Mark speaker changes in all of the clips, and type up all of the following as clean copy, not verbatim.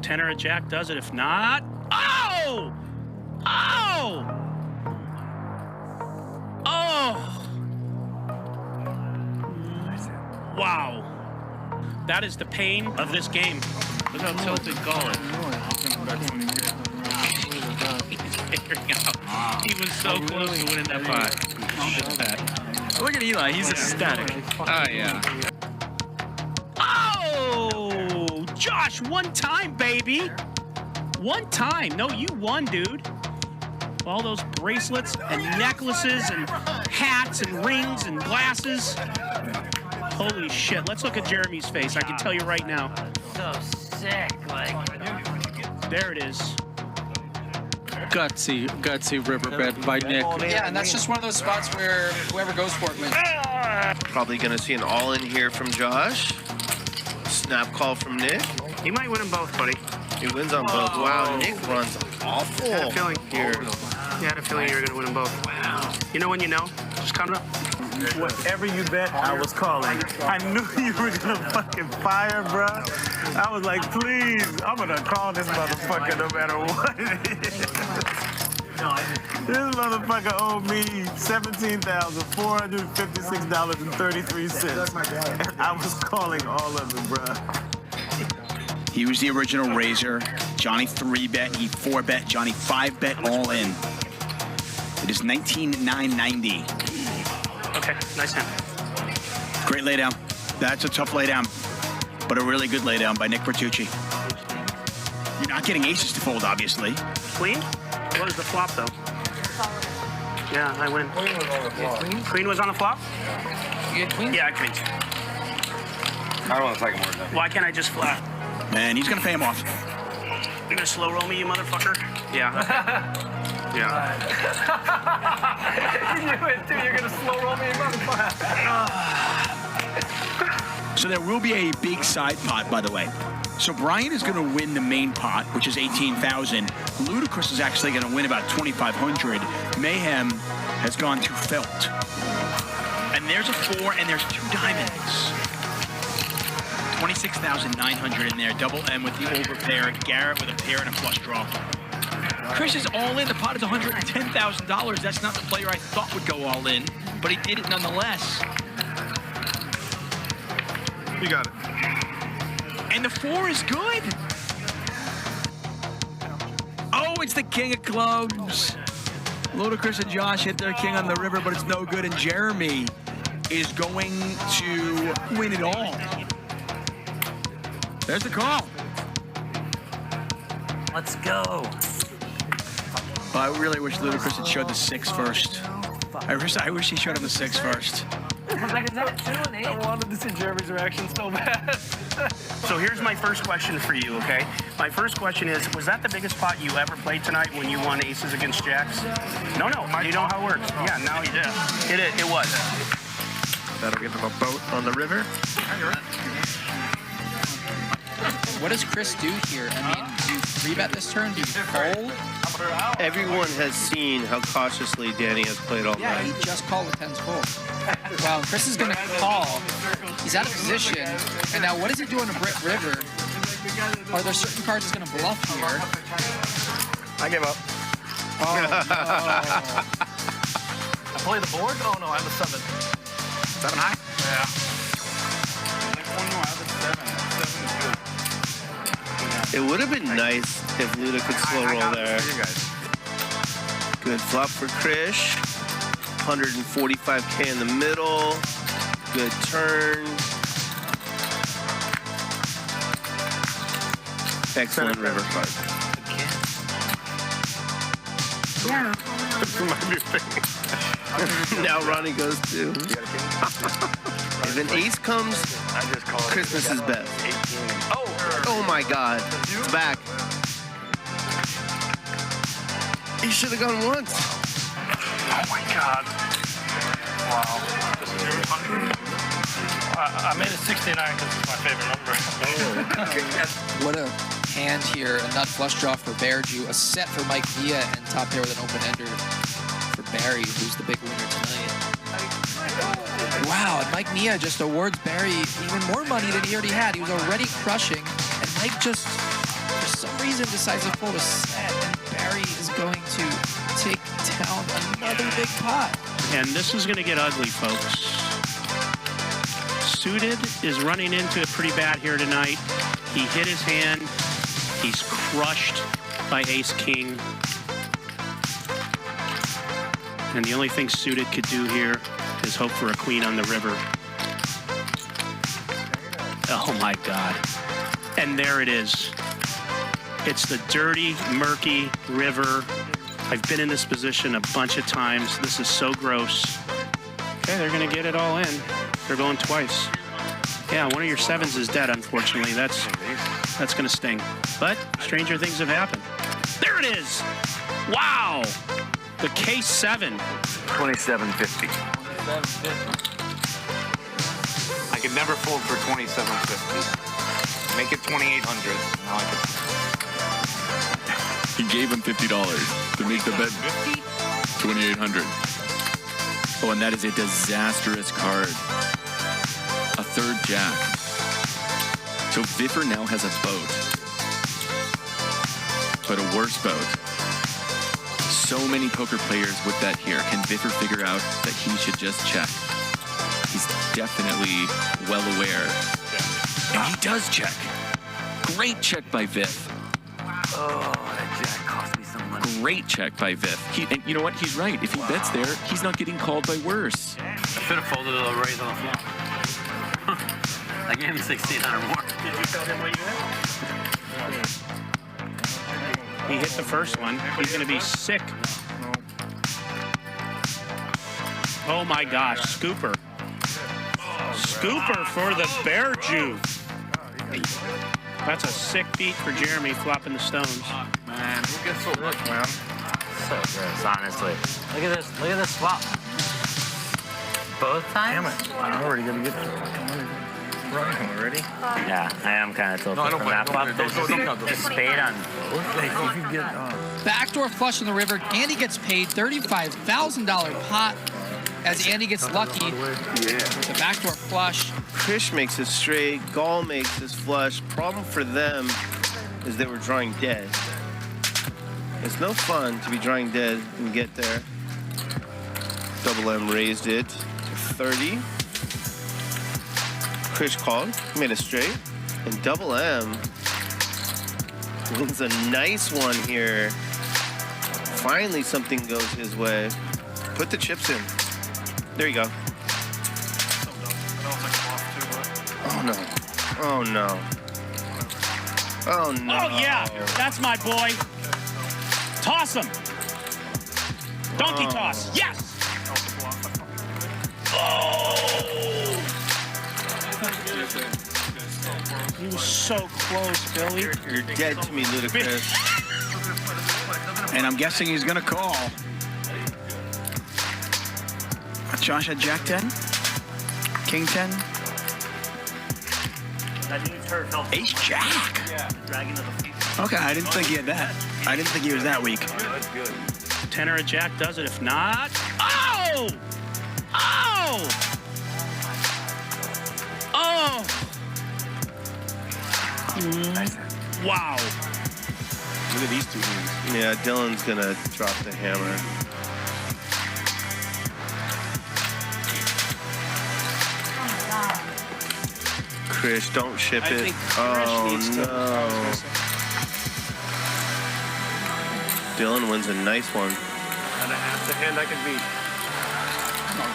Speaker 1: 10 or a jack does it. If not, oh! Oh! Oh! Wow. That is the pain of this game. Look how tilted Gull is. He was so close to winning that pot.
Speaker 2: Look at Eli, he's ecstatic.
Speaker 3: Oh, yeah.
Speaker 1: Oh! Josh, one time, baby. One time. No, you won, dude. All those bracelets and necklaces and hats and rings and glasses. Holy shit. Let's look at Jeremy's face. I can tell you right now.
Speaker 4: So sick, like.
Speaker 1: There it is.
Speaker 2: Gutsy riverbed by Nick.
Speaker 5: Yeah, and that's just one of those spots where whoever goes for it wins.
Speaker 6: Probably going to see an all-in here from Josh. Snap call from Nick.
Speaker 1: He might win them both, buddy.
Speaker 6: He wins on both. Wow, Nick runs awful
Speaker 1: I had a feeling
Speaker 6: here.
Speaker 1: You had a feeling you were going to win them both. Wow. You know when you know? Just count it up.
Speaker 7: Whatever you bet, I was calling. I knew you were gonna fucking fire, bro. I was like, please, I'm gonna call this motherfucker no matter what it is. This motherfucker owed me $17,456.33. And I was calling all of it, bro.
Speaker 8: He was the original raiser. Johnny 3-bet, he 4-bet, Johnny 5-bet all in. It is 19,990.
Speaker 1: Okay, nice hand.
Speaker 8: Great laydown. That's a tough laydown, but a really good laydown by Nick Vertucci. You're not getting aces to fold, obviously.
Speaker 1: Queen? What is the flop, though? Yeah, I win. Queen was on the flop?
Speaker 4: You get queens?
Speaker 1: Yeah, I queens.
Speaker 3: I don't want to take him more than that.
Speaker 1: Why can't I just flat?
Speaker 8: Man, he's gonna pay him off.
Speaker 1: You're gonna slow roll me, you motherfucker? Yeah. Yeah.
Speaker 4: You knew it, too. You're going to slow roll me, motherfucker.
Speaker 8: So there will be a big side pot, by the way. So Bryan is going to win the main pot, which is 18,000. Ludacris is actually going to win about 2,500. Mayhem has gone to Felt. And there's a 4, and there's 2 diamonds. 26,900 in there. Double M with the overpair. Garrett with a pair and a flush draw. Chris is all in. The pot is $110,000. That's not the player I thought would go all in, but he did it nonetheless.
Speaker 3: You got it.
Speaker 8: And the 4 is good. Oh, it's the king of clubs. Ludacris and Josh hit their king on the river, but it's no good. And Jeremy is going to win it all. There's the call.
Speaker 4: Let's go.
Speaker 8: I really wish Ludacris had showed the 6 first. I wish he showed him the 6 first.
Speaker 4: Like, is that a 2 and 8?
Speaker 7: I wanted to see Jeremy's reaction so bad.
Speaker 1: So here's my first question for you, okay? My first question is, was that the biggest pot you ever played tonight when you won aces against jacks? No. You know how it works. Yeah, now you do. It was.
Speaker 6: That'll give him a boat on the river.
Speaker 5: What does Chris do here? I mean, do you 3-bet this turn? Do you fold?
Speaker 6: Everyone has seen how cautiously Danny has played all
Speaker 5: Yeah,
Speaker 6: night.
Speaker 5: he just called the 10s fold. Wow, Chris is going to call. He's out of position. And now what does he do on a Brit River? Are there certain cards he's going to bluff here?
Speaker 7: I give up.
Speaker 5: Oh, no.
Speaker 7: I play the board? Oh, no, I have a 7.
Speaker 8: 7 high?
Speaker 7: Yeah.
Speaker 6: It would have been nice if Luda could slow roll there. Good flop for Krish. 145K in the middle. Good turn. Excellent river card.
Speaker 7: Yeah.
Speaker 6: Now Ronnie goes too. If an ace comes, Christmas is best. Oh my God, it's back. He should have gone once.
Speaker 7: Oh my God. Wow. I made it 69 because it's my favorite number.
Speaker 5: What a hand here. A nut flush draw for Bearju. A set for Mike Villa, and top pair with an open-ender for Barry, who's the big winner tonight. Wow, and Mike Nia just awards Barry even more money than he already had. He was already crushing, and Mike just for some reason decides to fold a set, and Barry is going to take down another big pot.
Speaker 1: And this is going to get ugly, folks. Suited is running into it pretty bad here tonight. He hit his hand. He's crushed by ace-king. And the only thing Suited could do here is hope for a queen on the river. Oh, my God. And there it is. It's the dirty, murky river. I've been in this position a bunch of times. This is so gross. Okay, they're going to get it all in. They're going twice. Yeah, one of your sevens is dead, unfortunately. That's going to sting. But stranger things have happened. There it is. Wow. The case 7.
Speaker 3: 2750. I could never fold for 2750. Make it 2800. Now I could.
Speaker 9: He gave him $50 to make the bet 2,800.
Speaker 10: Oh, and that is a disastrous card. A third jack. So Viffer now has a boat. But a worse boat. So many poker players would bet here. Can Viffer figure out that he should just check? He's definitely well aware. And he does check. Great check by Viff.
Speaker 4: Oh, that jack cost me some money.
Speaker 10: Great check by Viff. And you know what? He's right. If he bets there, he's not getting called by worse.
Speaker 3: I should have folded a raise on the flop. I gave him 1,600 more.
Speaker 1: Did you tell him what you had? He hit the first one. He's going to be sick. Oh, my gosh. Scooper. Scooper for the bear juice. That's a sick beat for Jeremy flopping the stones.
Speaker 3: Man, who gets so much, man?
Speaker 4: So gross, honestly. Look at this. Look at this flop. Both times?
Speaker 7: Damn it. I'm already going to get running already.
Speaker 4: Yeah, I am kind of tilted from that flop. There's a spade on both.
Speaker 7: If you get,
Speaker 5: Backdoor flush in the river. Andy gets paid $35,000 pot as Andy gets lucky with the backdoor flush.
Speaker 6: Krish makes his straight, Gall makes his flush. Problem for them is they were drawing dead. It's no fun to be drawing dead and get there. Double M raised it to 30. Krish called, made a straight, and Double M wins a nice one here. Finally, something goes his way. Put the chips in. There you go. Oh no. Oh no. Oh no.
Speaker 1: Oh, yeah. That's my boy. Toss him. Donkey toss. Yes. Oh. He was so close, Billy.
Speaker 6: You're dead to me, Ludacris.
Speaker 8: And I'm guessing he's going to call. Josh had Jack 10, King 10, Ace Jack. Okay, I didn't think he had that. I didn't think he was that weak.
Speaker 1: Tenor of Jack does it. If not, oh! Oh! Oh! Wow.
Speaker 8: Look at these two hands.
Speaker 6: Yeah, Dylan's gonna drop the hammer. Krish, don't ship it. Oh no. Dylan wins a nice one.
Speaker 7: that's the hand I can beat.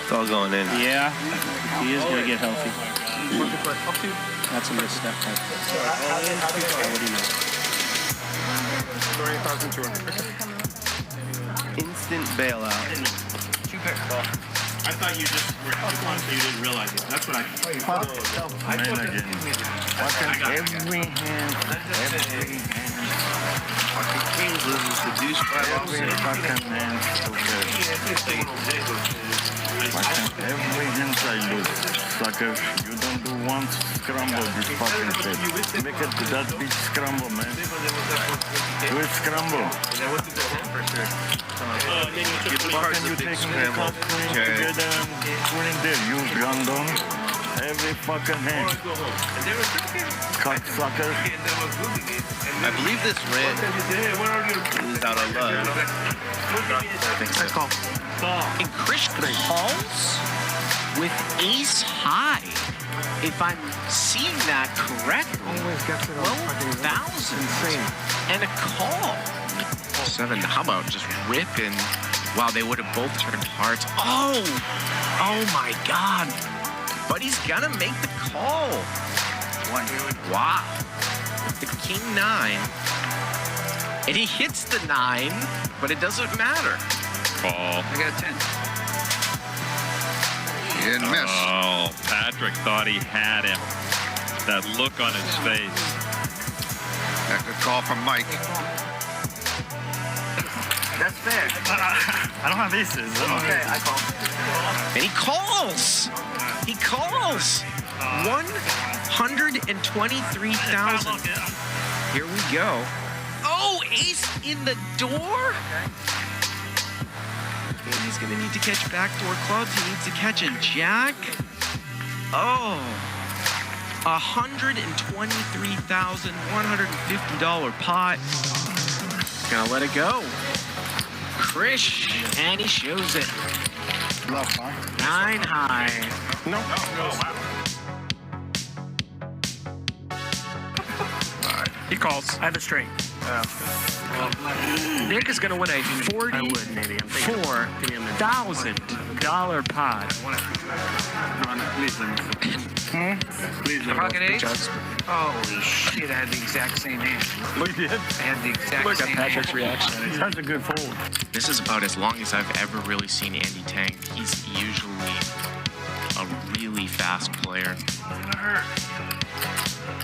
Speaker 6: It's all going in.
Speaker 1: Yeah, he is going to get healthy. That's a misstep.
Speaker 6: Instant bailout.
Speaker 7: I thought you just were having fun, so you didn't realize it. That's what I thought. Fucking every hand.
Speaker 6: Fucking king loses the douche by
Speaker 7: Every fucking hand. Every hand I lose. Sucker, you don't do one scramble this fucking shit. Make it that bitch scramble, man. Do it scramble. Fucking you taking the cup, putting together and putting there. You Brandon. Every fucking hand. Cocksucker.
Speaker 6: I believe this rant is out of love.
Speaker 1: I call. And Chris calls with ace high. If I'm seeing that correctly, 12,000 and a call.
Speaker 3: 7. How about just ripping? Wow, they would have both turned hearts.
Speaker 1: Oh my God. But he's gonna make the call. Wow. The king 9. And he hits the 9, but it doesn't matter.
Speaker 10: Call.
Speaker 9: I got a 10. He didn't miss.
Speaker 2: Oh, Patrick thought he had him. That look on his face.
Speaker 9: That good call from Mike.
Speaker 7: That's fair. I don't have aces. Okay, I call.
Speaker 1: And he calls. He calls. 123,000. Here we go. Oh, ace in the door. And he's going to need to catch backdoor clubs. He needs to catch a jack. Oh, $123,150 pot. Gonna let it go. Krish, and he shows it.
Speaker 7: Bluff, huh?
Speaker 1: 9 high.
Speaker 7: No.
Speaker 2: He calls.
Speaker 7: I have a straight.
Speaker 1: Nick is gonna win a $44,000 pot.
Speaker 7: Please.
Speaker 4: Pocket ace? Holy shit, I had the exact same hand.
Speaker 7: Look, you did.
Speaker 4: I had the exact same
Speaker 2: Patrick's
Speaker 4: hand.
Speaker 2: reaction.
Speaker 7: That's a good fold.
Speaker 3: This is about as long as I've ever really seen Andy tank. He's usually a really fast player.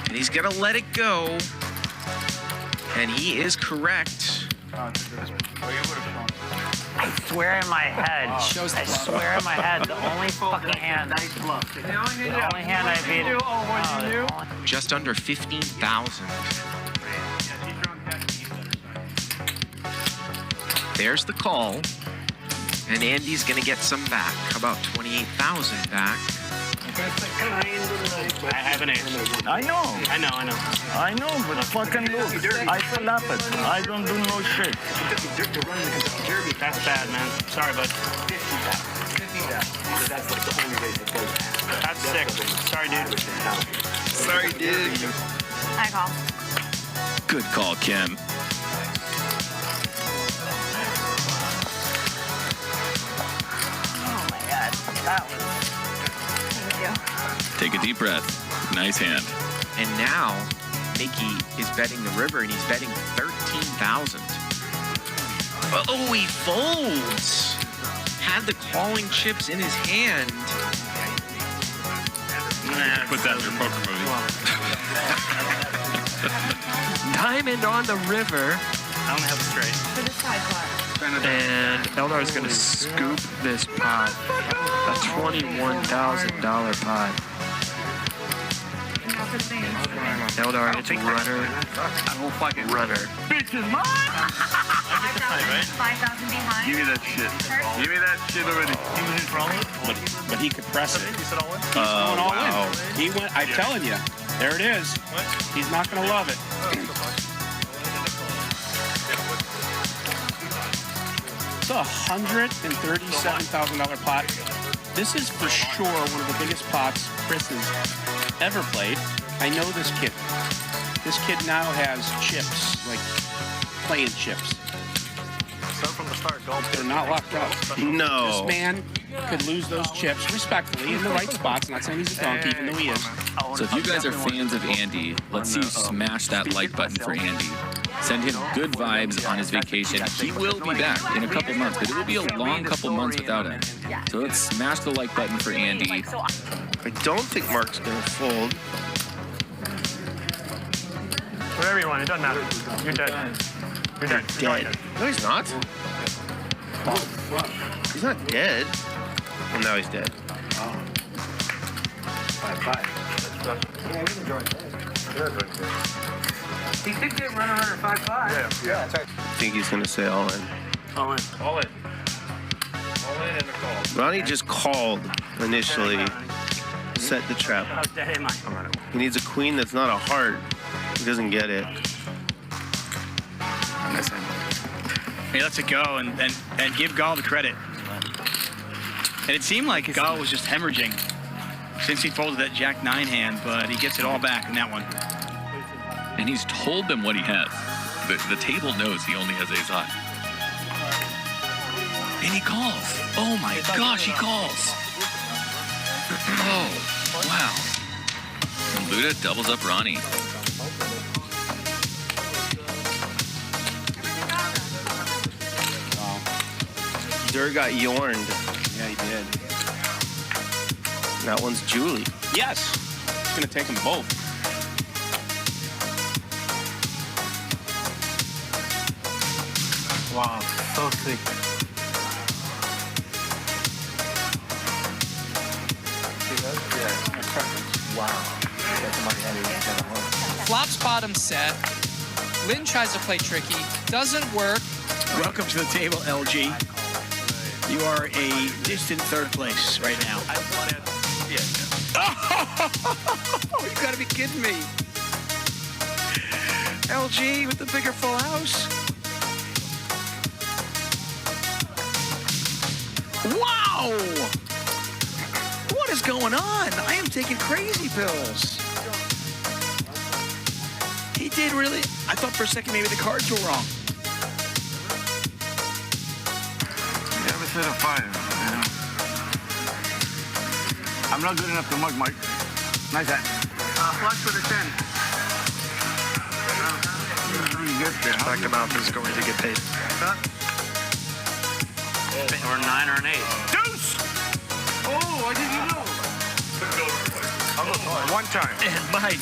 Speaker 1: And he's gonna let it go. And he is correct.
Speaker 4: I swear in my head. I swear in my head, the only fucking hand. The only hand I beat.
Speaker 3: Just under 15,000.
Speaker 1: There's the call. And Andy's gonna get some back. How about 28,000 back?
Speaker 7: I have an ace. I know, but fucking look. I slap it. I don't do no shit. That's bad, man. Sorry, bud. That's sick. Sorry, dude.
Speaker 6: Sorry, dude.
Speaker 11: I call.
Speaker 10: Good call, Kim.
Speaker 11: Oh my God. That was. Thank you.
Speaker 10: Take a deep breath. Nice hand.
Speaker 1: And now, Mickey is betting the river, and he's betting 13,000. Oh, he folds. Had the calling chips in his hand.
Speaker 2: Put that in your poker movie.
Speaker 1: Diamond on the river.
Speaker 7: I only have a straight.
Speaker 11: For the side card.
Speaker 1: And Eldar is going to scoop this pot. A $21,000 pot. Eldar, it's a runner. Runner.
Speaker 7: Bitch is mine!
Speaker 11: 5,000 behind.
Speaker 9: Give me that shit. Give me that shit already.
Speaker 12: But he could press it.
Speaker 7: You said all in?
Speaker 12: He's going all in. He went. I'm telling you, there it is. He's not going to love it. It's a $137,000 pot. This is for sure one of the biggest pots Chris has ever played. I know this kid. This kid now has chips, like playing chips.
Speaker 7: Start from the start, golf.
Speaker 12: They're not locked up.
Speaker 6: No.
Speaker 12: This man could lose those chips respectfully in the right spots. Not saying he's a donkey, even though he is.
Speaker 10: So if you guys are fans of Andy, let's see you smash that like button for Andy. Send him good vibes on his vacation. He will be back in a couple months, but it will be a long couple months without him. So let's smash the like button for Andy.
Speaker 6: I don't think Mark's going to fold.
Speaker 7: Whatever you want, it doesn't matter. You're dead. You're dead.
Speaker 6: Dead. No, he's not. He's not dead. Well, now he's dead.
Speaker 4: 5-5. He did get runner 5-5.
Speaker 7: Yeah.
Speaker 6: I think he's going to say all in.
Speaker 7: All in.
Speaker 9: All in. All in and a call.
Speaker 6: Ronnie just called initially. set the trap.
Speaker 4: How dead am I?
Speaker 6: He needs a queen that's not a heart. He doesn't get it.
Speaker 8: He lets it go and give Dahl the credit. And it seemed like Dahl was just hemorrhaging since he folded that Jack 9 hand, but he gets it all back in that one.
Speaker 10: And he's told them what he has. The table knows he only has ace high. And he calls. Oh my gosh, he calls. Oh, wow. And Luda doubles up Ronnie.
Speaker 6: Dur got yorned.
Speaker 12: Yeah, he did.
Speaker 6: That one's Julie.
Speaker 12: Yes. It's going to take them both.
Speaker 4: Wow, so sick.
Speaker 5: Flops bottom set. Lynn tries to play tricky. Doesn't work.
Speaker 8: Welcome to the table, LG. You are a distant third place right now. Oh, you gotta be kidding me. LG with the bigger full house. Wow! What is going on? I am taking crazy pills. He did really. I thought for a second maybe the cards were wrong.
Speaker 7: Never said a 5. You know? I'm not good enough to mug, Mike. Nice hat.
Speaker 4: Flush with a 10.
Speaker 7: Back him out is going to get paid.
Speaker 4: Or 9 or an 8.
Speaker 7: Deuce! Oh, I didn't know. One time.
Speaker 1: And Mike,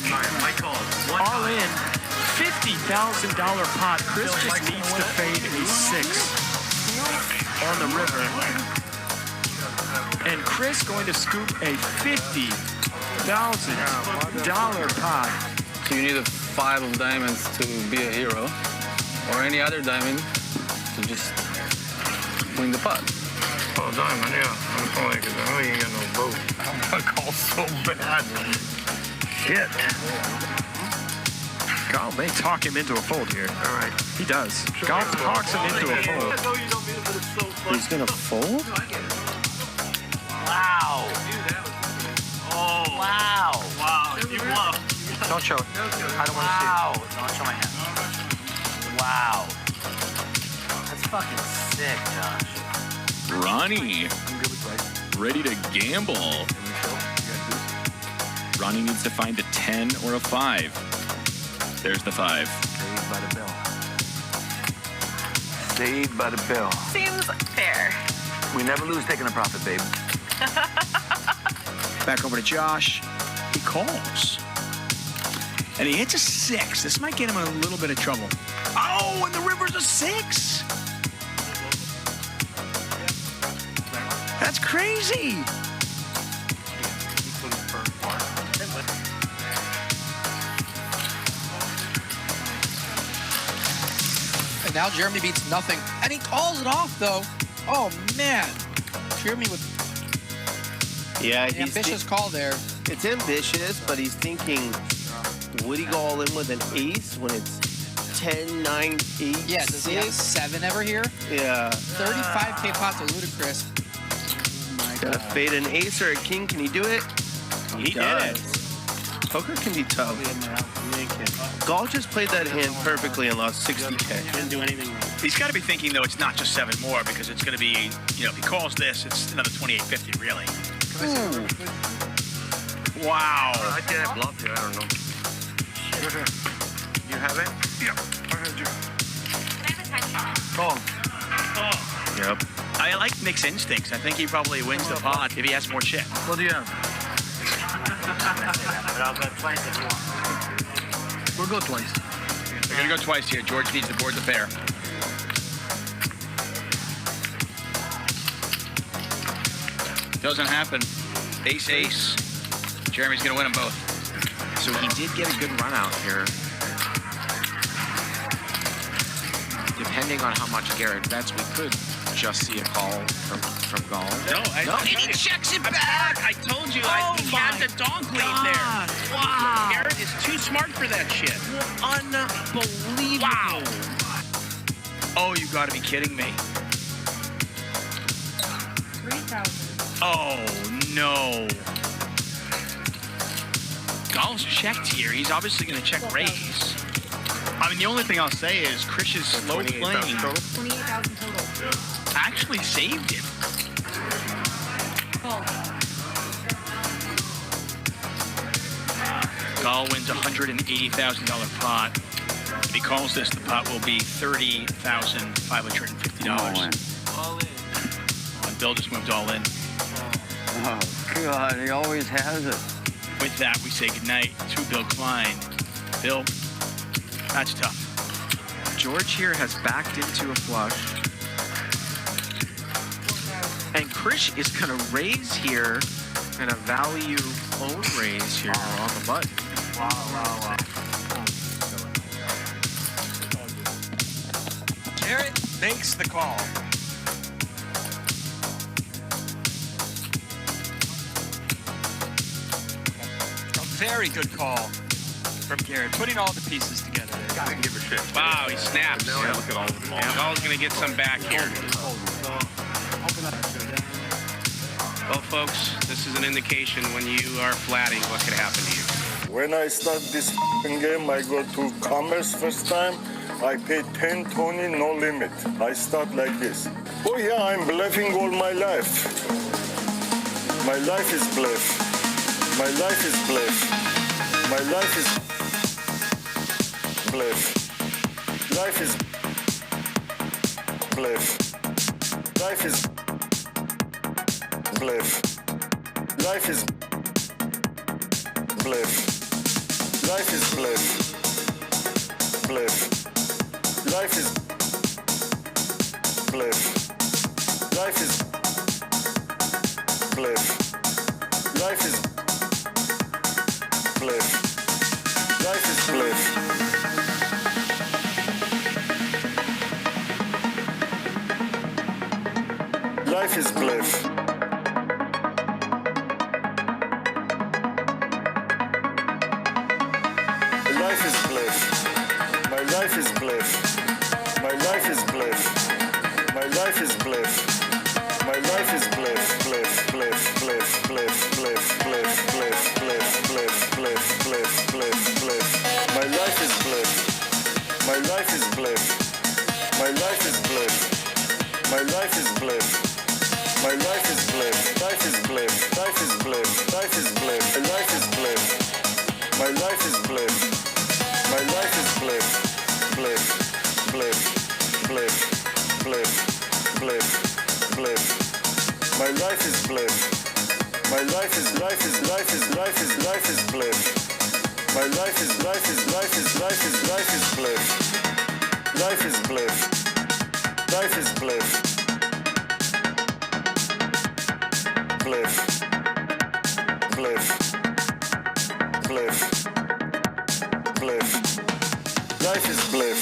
Speaker 1: all in, $50,000 pot. Chris just needs to fade a 6 on the river. And Chris going to scoop a $50,000 pot.
Speaker 13: So you need a 5 of diamonds to be a hero, or any other diamond to just win the pot.
Speaker 7: Oh, diamond, yeah. I'm calling because I know you ain't got no boat. I'm gonna call so bad. Shit.
Speaker 14: Dahl may talk him into a fold here.
Speaker 7: All right.
Speaker 14: He does. Dahl talks him into a fold.
Speaker 6: He's gonna fold?
Speaker 4: Wow. Oh. Wow. Wow. You bluff.
Speaker 13: Don't show it. I don't want to see it.
Speaker 4: Wow. Don't show my hand. Wow. That's fucking sick, Josh.
Speaker 10: Ronnie, ready to gamble. Ronnie needs to find a 10 or a 5. There's the 5.
Speaker 7: Saved by the bell. Saved by the bell.
Speaker 11: Seems fair.
Speaker 7: We never lose taking a profit, babe.
Speaker 8: Back over to Josh. He calls. And he hits a 6. This might get him in a little bit of trouble. Oh, and the river's a 6. That's crazy.
Speaker 5: And now Jeremy beats nothing. And he calls it off, though. Oh, man. Jeremy with
Speaker 6: Yeah,
Speaker 5: an
Speaker 6: he's
Speaker 5: ambitious call there.
Speaker 6: It's ambitious, but he's thinking, would he go all in with an ace when it's 10, 9, 8,
Speaker 5: Yeah, does he have 7 ever here?
Speaker 6: Yeah.
Speaker 5: 35K pot to ludicrous.
Speaker 6: Gotta fade an ace or a king. Can he do it?
Speaker 1: He did it.
Speaker 6: Poker can be tough. Dahl just played that hand perfectly and lost 60K.
Speaker 1: Didn't do anything wrong.
Speaker 8: He's got to be thinking, though, it's not just 7 more because it's going to be, you know, if he calls this, it's another 2850, really. Wow.
Speaker 7: I can't have bluff here. I don't know. You have it?
Speaker 14: Yeah.
Speaker 7: Call.
Speaker 6: Yep.
Speaker 8: I like Nick's instincts. I think he probably wins the pot if he has more chips.
Speaker 7: What do you have?
Speaker 4: But I'll go twice if you want.
Speaker 7: We'll go twice.
Speaker 8: We're going to go twice here. George needs the board to pair. Doesn't happen. Ace, ace. Jeremy's going to win them both.
Speaker 3: So he did get a good run out here. Depending on how much Garrett bets, we could just see a call from Dahl.
Speaker 1: And he checks it back. I told you, he had the donk lead there. Wow. Garrett is too smart for that shit.
Speaker 8: Unbelievable.
Speaker 1: Wow.
Speaker 8: Oh, you got to be kidding me.
Speaker 11: 3,000.
Speaker 8: Oh, no. Dahl's checked here. He's obviously going to check raise. I mean, the only thing I'll say is Krish's slow playing
Speaker 11: 28,000 total.
Speaker 8: actually saved him.
Speaker 11: Call.
Speaker 8: Dahl wins $180,000 pot. If he calls this, the pot will be $30,550.
Speaker 13: All in.
Speaker 8: And Bill just moved all in.
Speaker 13: Oh, God, he always has it.
Speaker 8: With that, we say goodnight to Bill Klein. Bill, that's tough.
Speaker 3: George here has backed into a flush. And Krish is going to raise here and a value own raise here on the button.
Speaker 7: Wow.
Speaker 14: Garrett makes the call. A very good call from Garrett, putting all the pieces together there.
Speaker 7: Gotta give a shit.
Speaker 1: Wow, he snaps.
Speaker 7: Now look at all of them.
Speaker 1: Dahl's going to get some back here. Well, folks, this is an indication when you are flatting what could happen to you.
Speaker 15: When I start this game, I go to commerce first time. I pay 10, 20, no limit. I start like this. Oh yeah, I'm bluffing all my life. My life is bluff. My life is bluff. My life is bluff. Life is bluff. Life is bluff. Life is bluff. Life is bluff. Bluff. Life is bluff. Life is bluff. Life is bluff. Life is bluff. Life is bluff. Life is bluff. My life is bluff. My life is bluff. My life is bluff. My life is bluff. Bluff. Bluff. Bluff. Bluff. Bluff. Bluff. Bluff. Bluff. Bluff. Bluff. Bluff. Bluff. Bluff. My life is bluff. My life is bluff. My life is bluff. My life is bluff. My life is bluff. Life is bluff. Life is bluff. Life is bluff. My life is bluff. My life is bluff. My life is bluff. Bluff. Bluff. Bluff. Bluff. Bluff. Bluff. My life is bluff. My life is bluff. My life is bluff. Life is bluff. Life is bluff. Life is bluff. Bluff. Bluff. Bluff. Bluff. Life is bluff.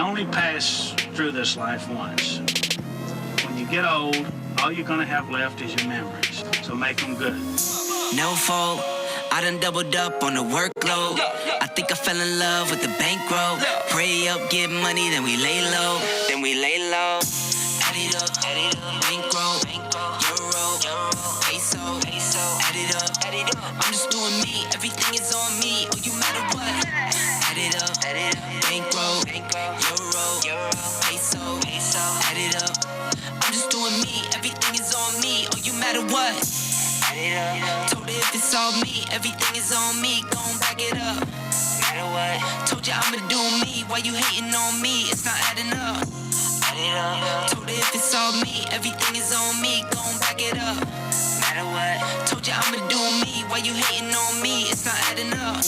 Speaker 16: only pass through this life once. When you get old, all you're gonna have left is your memories. So make them good.
Speaker 17: No fault, I done doubled up on the workload. I think I fell in love with the bankroll. Pray up, get money, then we lay low. Add it up, bankroll, euro, peso, add it up. I'm just doing me, everything is on me. Oh, you matter what? Add it up, bankroll, euro, peso, add it up. I'm just doing me, everything is on me. Oh, you matter what? Add it up. Told her if it's all me, everything is on me. Gon' back it up. Matter what? Told you I'ma do me. Why you hating on me? It's not adding up. Add it up. Told her if it's all me, everything is on me. Gon' back it up. Matter what? Told you I'ma do me. Why you hating on me? It's not adding up.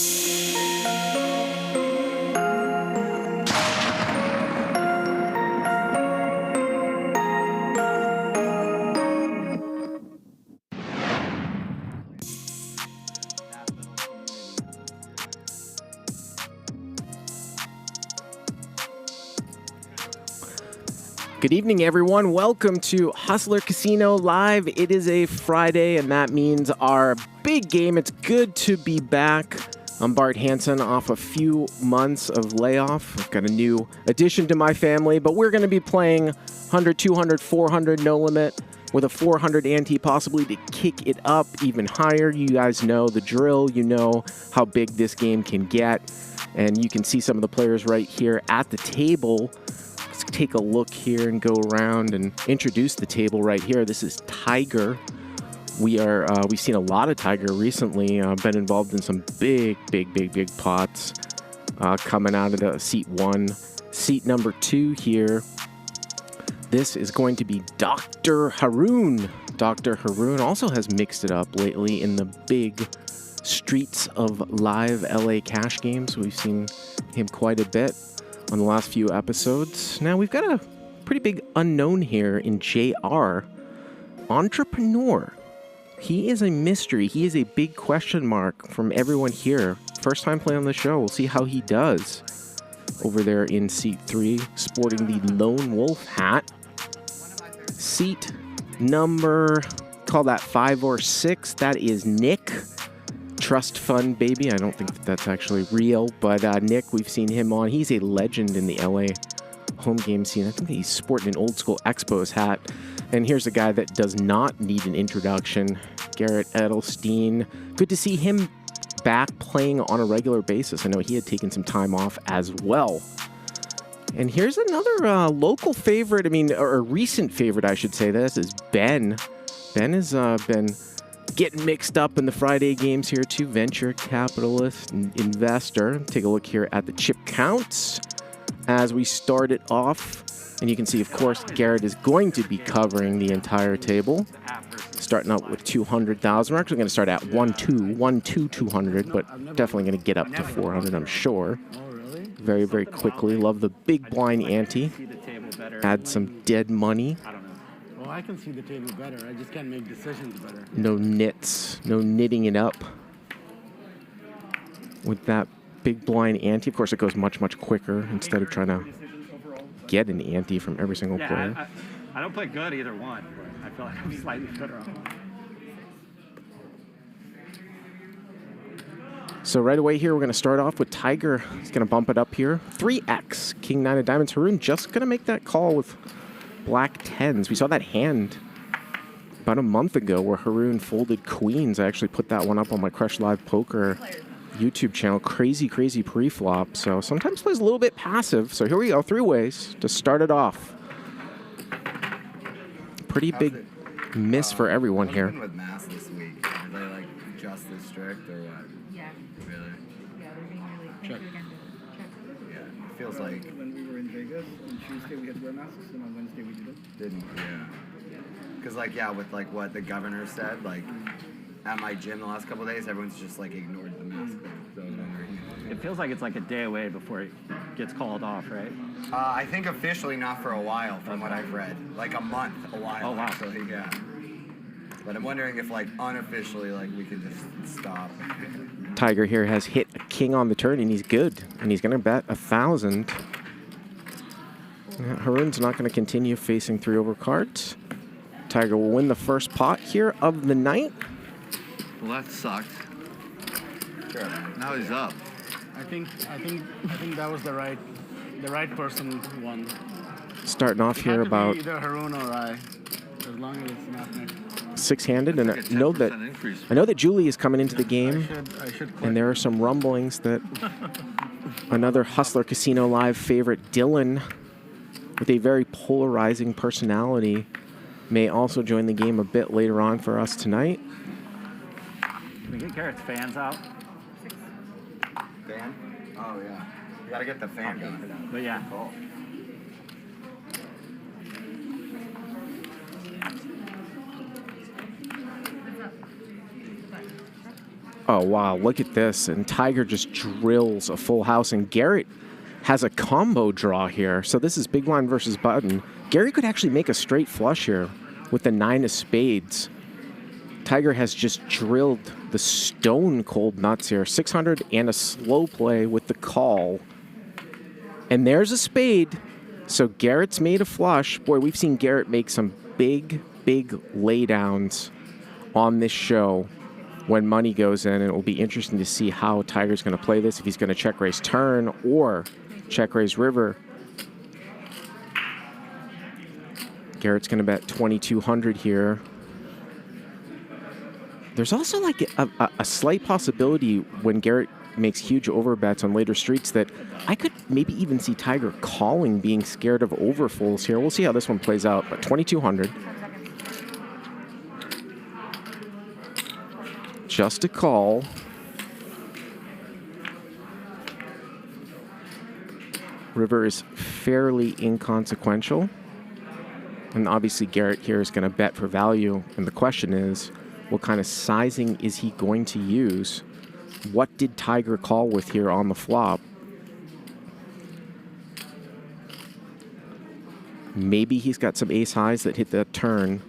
Speaker 18: Good evening, everyone. Welcome to Hustler Casino Live. It is a Friday, and that means our big game. It's good to be back. I'm Bart Hansen, off a few months of layoff. I've got a new addition to my family, but we're going to be playing 100, 200, 400, no limit, with a 400 ante, possibly to kick it up even higher. You guys know the drill. You know how big this game can get, and you can see some of the players right here at the table. Take a look here and go around and introduce the table right here. This is Tiger. We've seen a lot of Tiger recently. Been involved in some big pots coming out of the seat 1. Seat number 2 here. This is going to be Dr. Haroon. Dr. Haroon also has mixed it up lately in the big streets of live LA cash games. We've seen him quite a bit on the last few episodes. Now we've got a pretty big unknown here in JR. Entrepreneur. He is a mystery. He is a big question mark from everyone here. First time playing on the show. We'll see how he does. Over there in seat 3, sporting the Lone Wolf hat. Seat number, call that 5 or 6. That is Nick. Trust fund baby. I don't think that's actually real, but Nick, we've seen him on. He's a legend in the LA home game scene. I think he's sporting an old school Expos hat. And here's a guy that does not need an introduction. Garrett Edelstein. Good to see him back playing on a regular basis. I know he had taken some time off as well. And here's another local favorite, or a recent favorite, I should say. This is Ben. Ben has been getting mixed up in the Friday games here too. Venture capitalist and investor. Take a look here at the chip counts as we start it off. And you can see, of course, Garrett is going to be covering the entire table. Starting out with 200,000. We're actually going to start at 200, but definitely going to get up to 400, I'm sure. Very quickly. Love the big blind ante. Add some dead money.
Speaker 19: Well, I can see the table better. I just can't make decisions better.
Speaker 18: No nits. No knitting it up. With that big blind ante, of course, it goes much quicker instead of trying to get an ante from every single player.
Speaker 20: I don't play good either one, but I feel like I'm slightly better on.
Speaker 18: So right away here, we're going to start off with Tiger. He's going to bump it up here. 3x, King 9 of diamonds. Haroon just going to make that call with black 10s. We saw that hand about a month ago where Haroon folded queens. I actually put that one up on my Crush Live Poker YouTube channel. Crazy pre-flop. So sometimes plays a little bit passive. So here we go, 3 ways to start it off. Pretty big miss for everyone here.
Speaker 21: With mass this week, are they like just as strict or what?
Speaker 11: Yeah.
Speaker 21: Really?
Speaker 11: Yeah, they're being really
Speaker 21: Check. Yeah, it feels like
Speaker 19: when we were in Vegas on Tuesday we had wear masks and on Wednesday we didn't.
Speaker 21: Because with like what the governor said, like at my gym the last couple of days, everyone's just like ignored the mask. So I was wondering.
Speaker 20: It feels like it's like a day away before it gets called off, right?
Speaker 21: I think officially not for a while, from what I've read. Like a month, a while.
Speaker 20: Oh, wow.
Speaker 21: Actually, yeah. But I'm wondering if like unofficially, like we can just stop.
Speaker 18: Tiger here has hit a king on the turn, and he's good. And he's going to bet 1,000. Haroon's not going to continue facing 3 over cards. Tiger will win the first pot here of the night.
Speaker 9: Well, that sucked. Sure. Now he's up.
Speaker 19: I think that was the right person who won.
Speaker 18: Starting off here about
Speaker 19: Either Haroon or I, as long as it's not Nick.
Speaker 18: 6-handed, and
Speaker 9: like
Speaker 18: I know that Julie is coming into the game,
Speaker 19: I should
Speaker 18: and there are some rumblings that another Hustler Casino Live favorite, Dylan, with a very polarizing personality, may also join the game a bit later on for us tonight.
Speaker 20: Can we get Garrett's fans out?
Speaker 21: Fan? Oh, yeah. You gotta get the fan going.
Speaker 20: But yeah.
Speaker 21: Cool.
Speaker 18: Oh, wow, look at this. And Tiger just drills a full house, and Garrett has a combo draw here. So this is big blind versus button. Gerry could actually make a straight flush here with the 9 of spades. Tiger has just drilled the stone cold nuts here. 600 and a slow play with the call. And there's a spade. So Garrett's made a flush. Boy, we've seen Garrett make some big, big laydowns on this show when money goes in, and it will be interesting to see how Tiger's going to play this, if he's going to check raise turn or check raise river. Garrett's going to bet 2,200 here. There's also like a slight possibility when Garrett makes huge overbets on later streets that I could maybe even see Tiger calling, being scared of overfolds here. We'll see how this one plays out, but 2,200. Just a call. River is fairly inconsequential. And obviously Garrett here is going to bet for value. And the question is, what kind of sizing is he going to use? What did Tiger call with here on the flop? Maybe he's got some ace highs that hit that turn.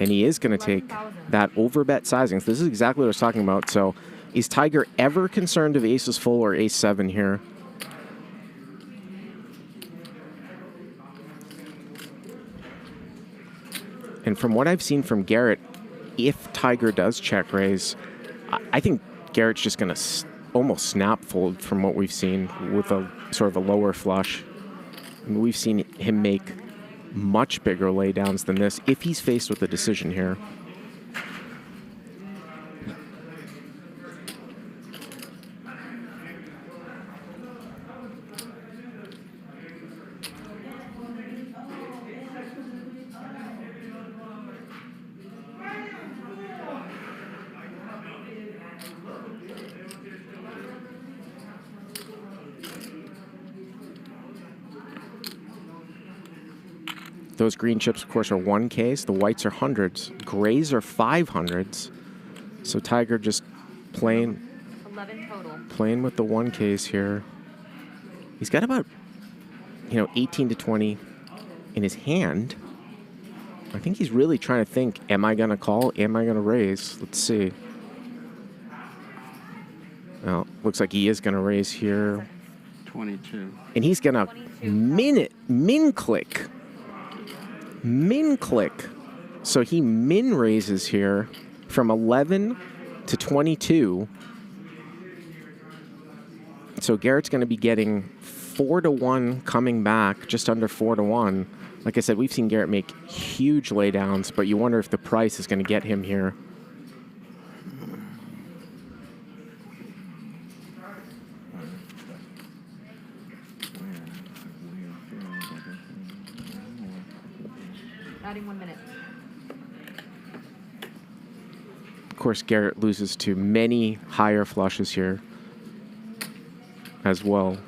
Speaker 18: And he is going to take that overbet sizing. So this is exactly what I was talking about. So is Tiger ever concerned of aces full or ace 7 here? And from what I've seen from Garrett, if Tiger does check raise, I think Garrett's just going to almost snap fold from what we've seen with a sort of a lower flush. I mean, we've seen him make much bigger laydowns than this if he's faced with a decision here. Those green chips, of course, are 1Ks. The whites are hundreds. Grays are 500s. So Tiger just playing
Speaker 11: 11 total.
Speaker 18: Playing with the 1Ks here. He's got about, 18 to 20 in his hand. I think he's really trying to think, am I going to call? Am I going to raise? Let's see. Well, looks like he is going to raise here.
Speaker 12: 22.
Speaker 18: And he's going to min click. Min click. So he min raises here from 11 to 22. So Garrett's going to be getting 4-1 coming back, just under 4-1. Like I said, we've seen Garrett make huge laydowns, but you wonder if the price is going to get him here.
Speaker 11: Adding 1 minute.
Speaker 18: Of course, Garrett loses to many higher flushes here as well.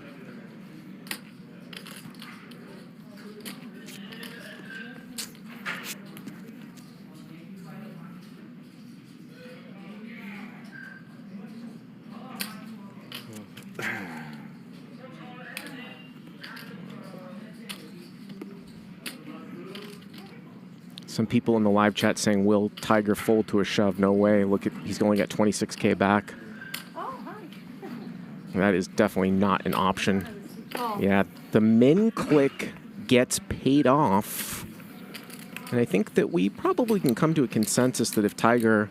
Speaker 18: Some people in the live chat saying, will Tiger fold to a shove? No way. Look at, he's only got 26K back.
Speaker 11: Oh, hi.
Speaker 18: That is definitely not an option. Yeah, the min click gets paid off. And I think that we probably can come to a consensus that if Tiger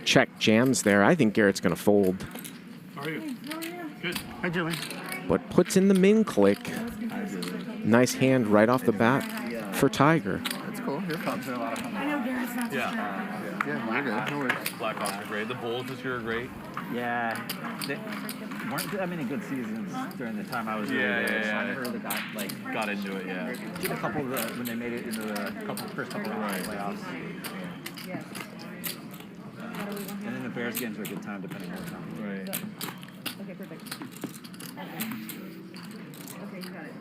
Speaker 18: check jams there, I think Garrett's going to fold.
Speaker 16: How are you? Good. Hi, Julie.
Speaker 18: But puts in the min click. Nice hand right off the bat for Tiger.
Speaker 9: That's cool. Your clubs are a lot of fun.
Speaker 11: I know Garrett's not
Speaker 9: Yeah, you're good. No worries.
Speaker 10: Black Hawks are great. The Bulls this year are great.
Speaker 20: Yeah. They weren't that many good seasons during the time I was there. So I never really got
Speaker 10: into it, yeah.
Speaker 20: Did a couple of when they made it into the first couple of playoffs. And then the Bears games were a good time depending on the time.
Speaker 10: Right.
Speaker 11: Okay, perfect. Okay, you got it.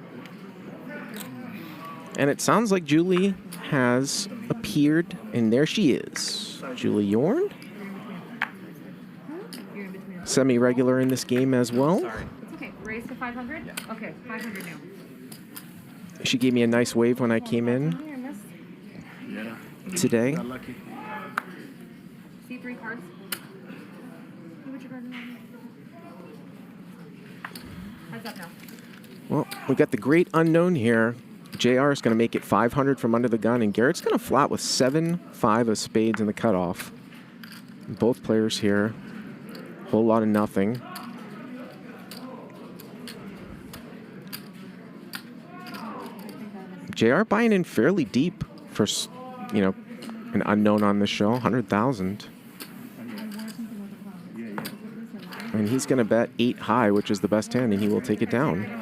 Speaker 18: And it sounds like Julie has appeared, and there she is. Julie Yorn. Semi-regular in this game as well.
Speaker 11: It's okay. Raise to 500? Yeah. Okay, 500 now.
Speaker 18: She gave me a nice wave when I came in today.
Speaker 11: See 3 cards. What's your card? Heads up now.
Speaker 18: Well, we got the great unknown here. JR is going to make it 500 from under the gun, and Garrett's going to flat with 7-5 of spades in the cutoff. Both players here, whole lot of nothing. JR buying in fairly deep for, an unknown on the show, 100,000. And he's going to bet 8 high, which is the best hand, and he will take it down.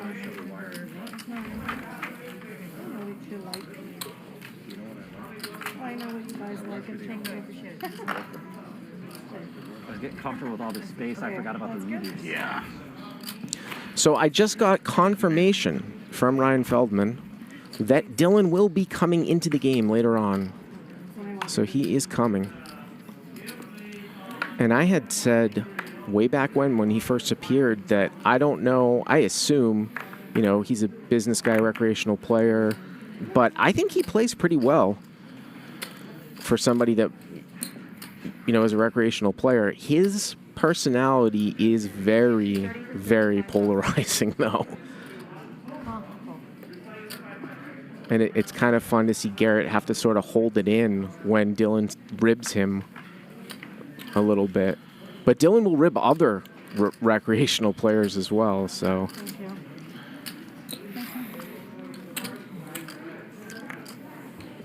Speaker 20: I was getting comfortable with all this space. I forgot about the readers.
Speaker 16: Yeah.
Speaker 18: So I just got confirmation from Ryan Feldman that Dylan will be coming into the game later on. So he is coming. And I had said way back when he first appeared that I don't know, I assume, he's a business guy, recreational player, but I think he plays pretty well for somebody that, is a recreational player. His personality is very, very polarizing, though. And it's kind of fun to see Garrett have to sort of hold it in when Dylan ribs him a little bit. But Dylan will rib other recreational players as well, so.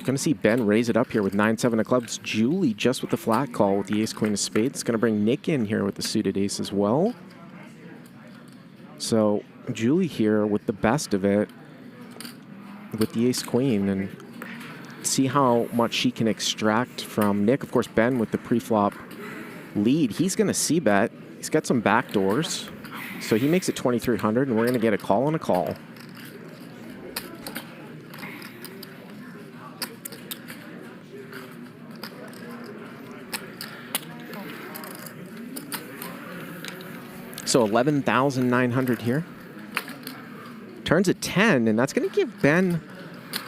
Speaker 18: Going to see Ben raise it up here with 9-7 of clubs. Julie just with the flat call with the ace-queen of spades. Going to bring Nick in here with the suited ace as well. So Julie here with the best of it with the ace-queen, and see how much she can extract from Nick. Of course, Ben with the pre-flop lead. He's going to c-bet. He's got some backdoors. So he makes it 2,300, and we're going to get a call and a call. So 11,900 here. Turns at 10, and that's going to give Ben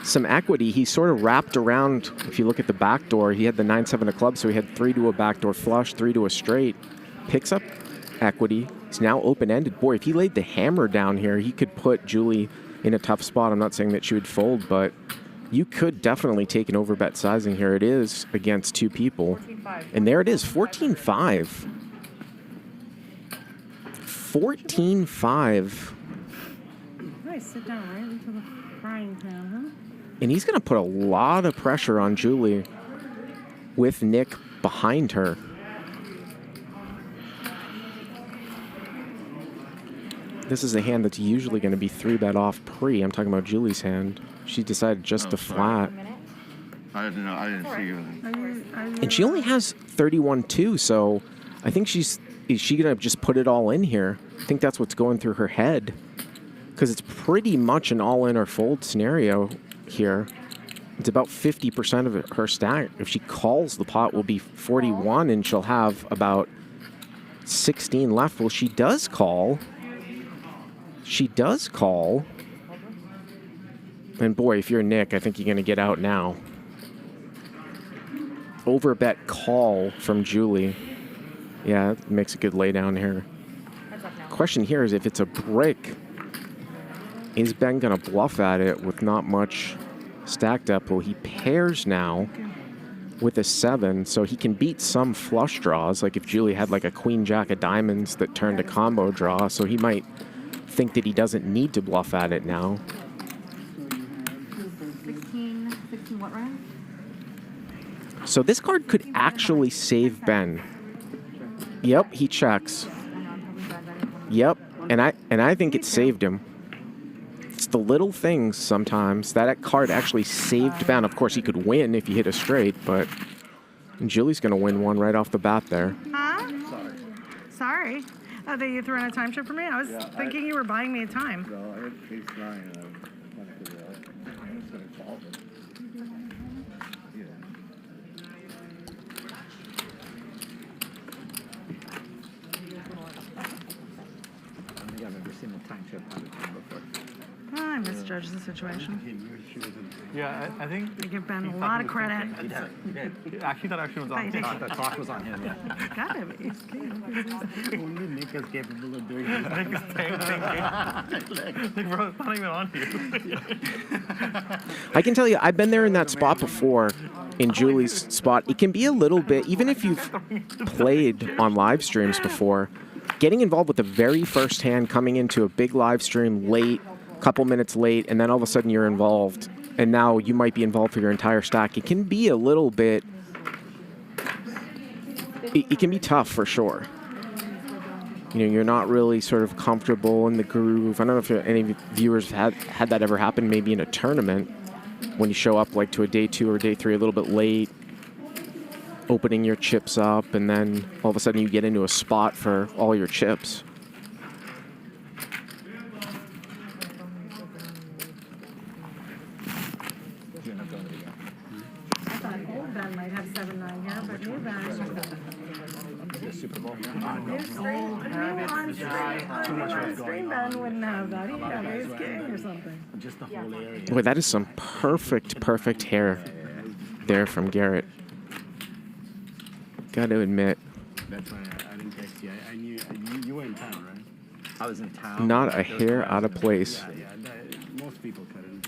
Speaker 18: some equity. He sort of wrapped around, if you look at the backdoor, he had the 9-7 of clubs, so he had 3 to a backdoor flush, 3 to a straight. Picks up equity. He's now open-ended. Boy, if he laid the hammer down here, he could put Julie in a tough spot. I'm not saying that she would fold, but you could definitely take an overbet sizing here. It is against 2 people.
Speaker 11: 14-5.
Speaker 18: And there it is, 14-5. 14-5.
Speaker 11: Nice, sit down right into the frying pan,
Speaker 18: And he's going to put a lot of pressure on Julie with Nick behind her. This is a hand that's usually going to be 3-bet off pre. I'm talking about Julie's hand. She decided just to flat.
Speaker 9: I didn't know. I didn't see you.
Speaker 18: And she only has 31-2, so I think is she going to just put it all in here? I think that's what's going through her head, because it's pretty much an all-in or fold scenario here. It's about 50% of her stack. If she calls, the pot will be 41, and she'll have about 16 left. Well, she does call. She does call. And boy, if you're Nick, I think you're going to get out now. Overbet call from Julie. Yeah, it makes a good laydown here. question here is if it's a brick, is Ben going to bluff at it with not much stacked up? Well, he pairs now with a 7, so he can beat some flush draws, like if Julie had like a queen jack of diamonds that turned a combo draw, so he might think that he doesn't need to bluff at it now.
Speaker 11: 16 what, Ryan?
Speaker 18: So this card could actually save Ben. Yep, he checks. Yep, and I think it saved him. It's the little things sometimes. That card actually saved Ben. Of course, he could win if he hit a straight, but Julie's going to win one right off the bat there.
Speaker 11: Huh? Sorry. Oh, that you threw in a time chip for me? I was thinking you were buying me a time.
Speaker 9: No, I had case 9 and I wanted to I'm just going to call it. Yeah.
Speaker 20: I don't think I've ever seen a time chip out of time before.
Speaker 11: I misjudged the situation.
Speaker 13: Yeah, I think...
Speaker 11: I give Ben a lot of credit.
Speaker 13: He did. Actually, that action was on him. The talk was on him, yeah.
Speaker 11: Got him.
Speaker 19: Only Nick is capable of doing this.
Speaker 13: I think the same thing. Like, bro, it's not even on you.
Speaker 18: I can tell you, I've been there in that spot before, in Julie's spot. It can be a little bit, even if you've played on live streams before, getting involved with the very first hand, coming into a big live stream late, couple minutes late, and then all of a sudden you're involved, and now you might be involved for your entire stack. It can be a little bit, it can be tough for sure. You know, you're not really sort of comfortable in the groove. I don't know if any viewers had that ever happen, maybe in a tournament, when you show up like to a day 2 or day 3 a little bit late, opening your chips up, and then all of a sudden you get into a spot for all your chips.
Speaker 11: Ben might have 7-9 here, but new Ben.
Speaker 20: Super Bowl.
Speaker 11: Stream Ben wouldn't have that. He'd have ace king or something.
Speaker 19: Just the whole area.
Speaker 18: Boy, that is some perfect hair there from Garrett. Got to admit.
Speaker 19: That's why I didn't text you. I knew you were in town, right?
Speaker 20: I was in town.
Speaker 18: Not a hair out of place.
Speaker 19: Yeah, most people couldn't.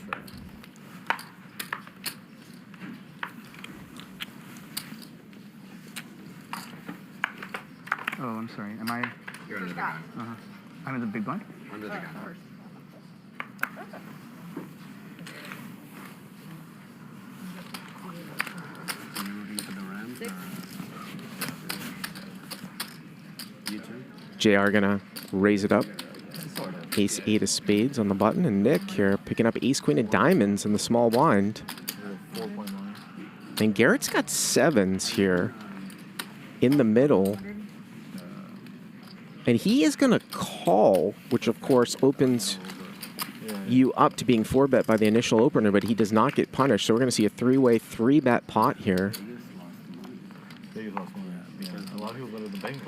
Speaker 5: Oh, I'm sorry. Am I?
Speaker 21: You're under the gun.
Speaker 5: I'm in the big blind?
Speaker 21: Under the gun.
Speaker 18: JR gonna raise it up. Ace 8 of spades on the button, and Nick here picking up ace queen of diamonds in the small blind. And Garrett's got 7s here in the middle. And he is going to call, which of course opens you up to being 4-bet by the initial opener, but he does not get punished. So we're going to see a 3-way 3-bet pot here.
Speaker 9: A lot of people go to the bank.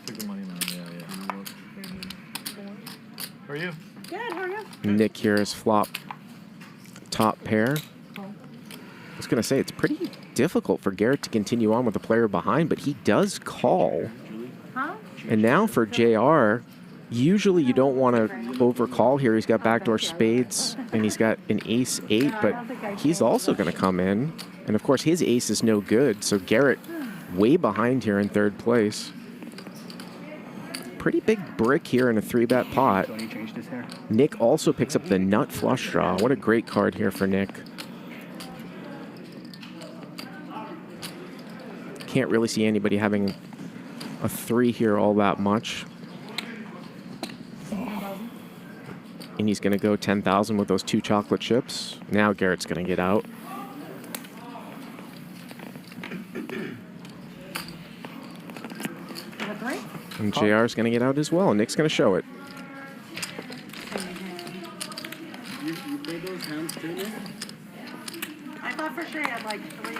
Speaker 9: Took the money now, How are you?
Speaker 11: Good, how are you?
Speaker 18: Nick here is flop top pair. I was going to say, it's pretty difficult for Garrett to continue on with the player behind, but he does call.
Speaker 11: Huh?
Speaker 18: And now for JR, usually you don't want to overcall here. He's got backdoor spades, and he's got an ace 8, but he's also going to come in. And of course, his ace is no good, so Garrett way behind here in 3rd place. Pretty big brick here in a 3-bet pot. Nick also picks up the nut flush draw. What a great card here for Nick. Can't really see anybody having a 3 here all that much. And he's going to go 10,000 with those 2 chocolate chips. Now Garrett's going to get out. And JR's going to get out as well. Nick's going to show it.
Speaker 19: You played those hands too, Nick?
Speaker 11: I thought for sure you had like 3,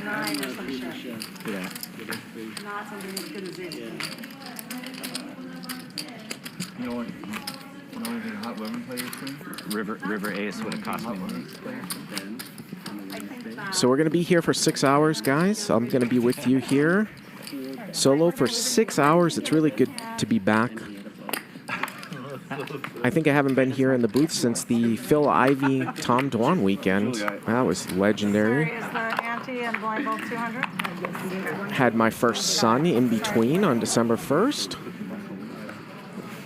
Speaker 11: 9 or some shit.
Speaker 18: Yeah.
Speaker 11: Not something as good as this.
Speaker 9: You know anything hot women players do?
Speaker 20: River Ace would have cost me money.
Speaker 18: So we're going to be here for 6 hours, guys. I'm going to be with you here Solo for 6 hours. It's really good to be back. I think I haven't been here in the booth since the Phil Ivey, Tom Dwan weekend. That was legendary.
Speaker 11: Is the ante and blind ball 200?
Speaker 18: Had my first son in between on December 1st.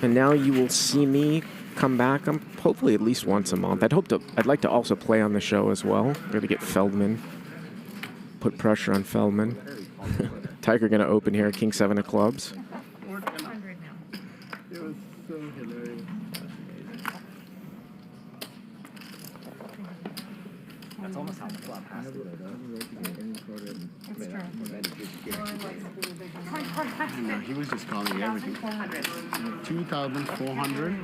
Speaker 18: And now you will see me come back hopefully at least once a month. I'd like to also play on the show as well. Really get Feldman. Put pressure on Feldman. Tiger gonna open here, King 7 of clubs.
Speaker 20: That's almost how the flop has to go,
Speaker 19: No, he was just calling everything. 2,400.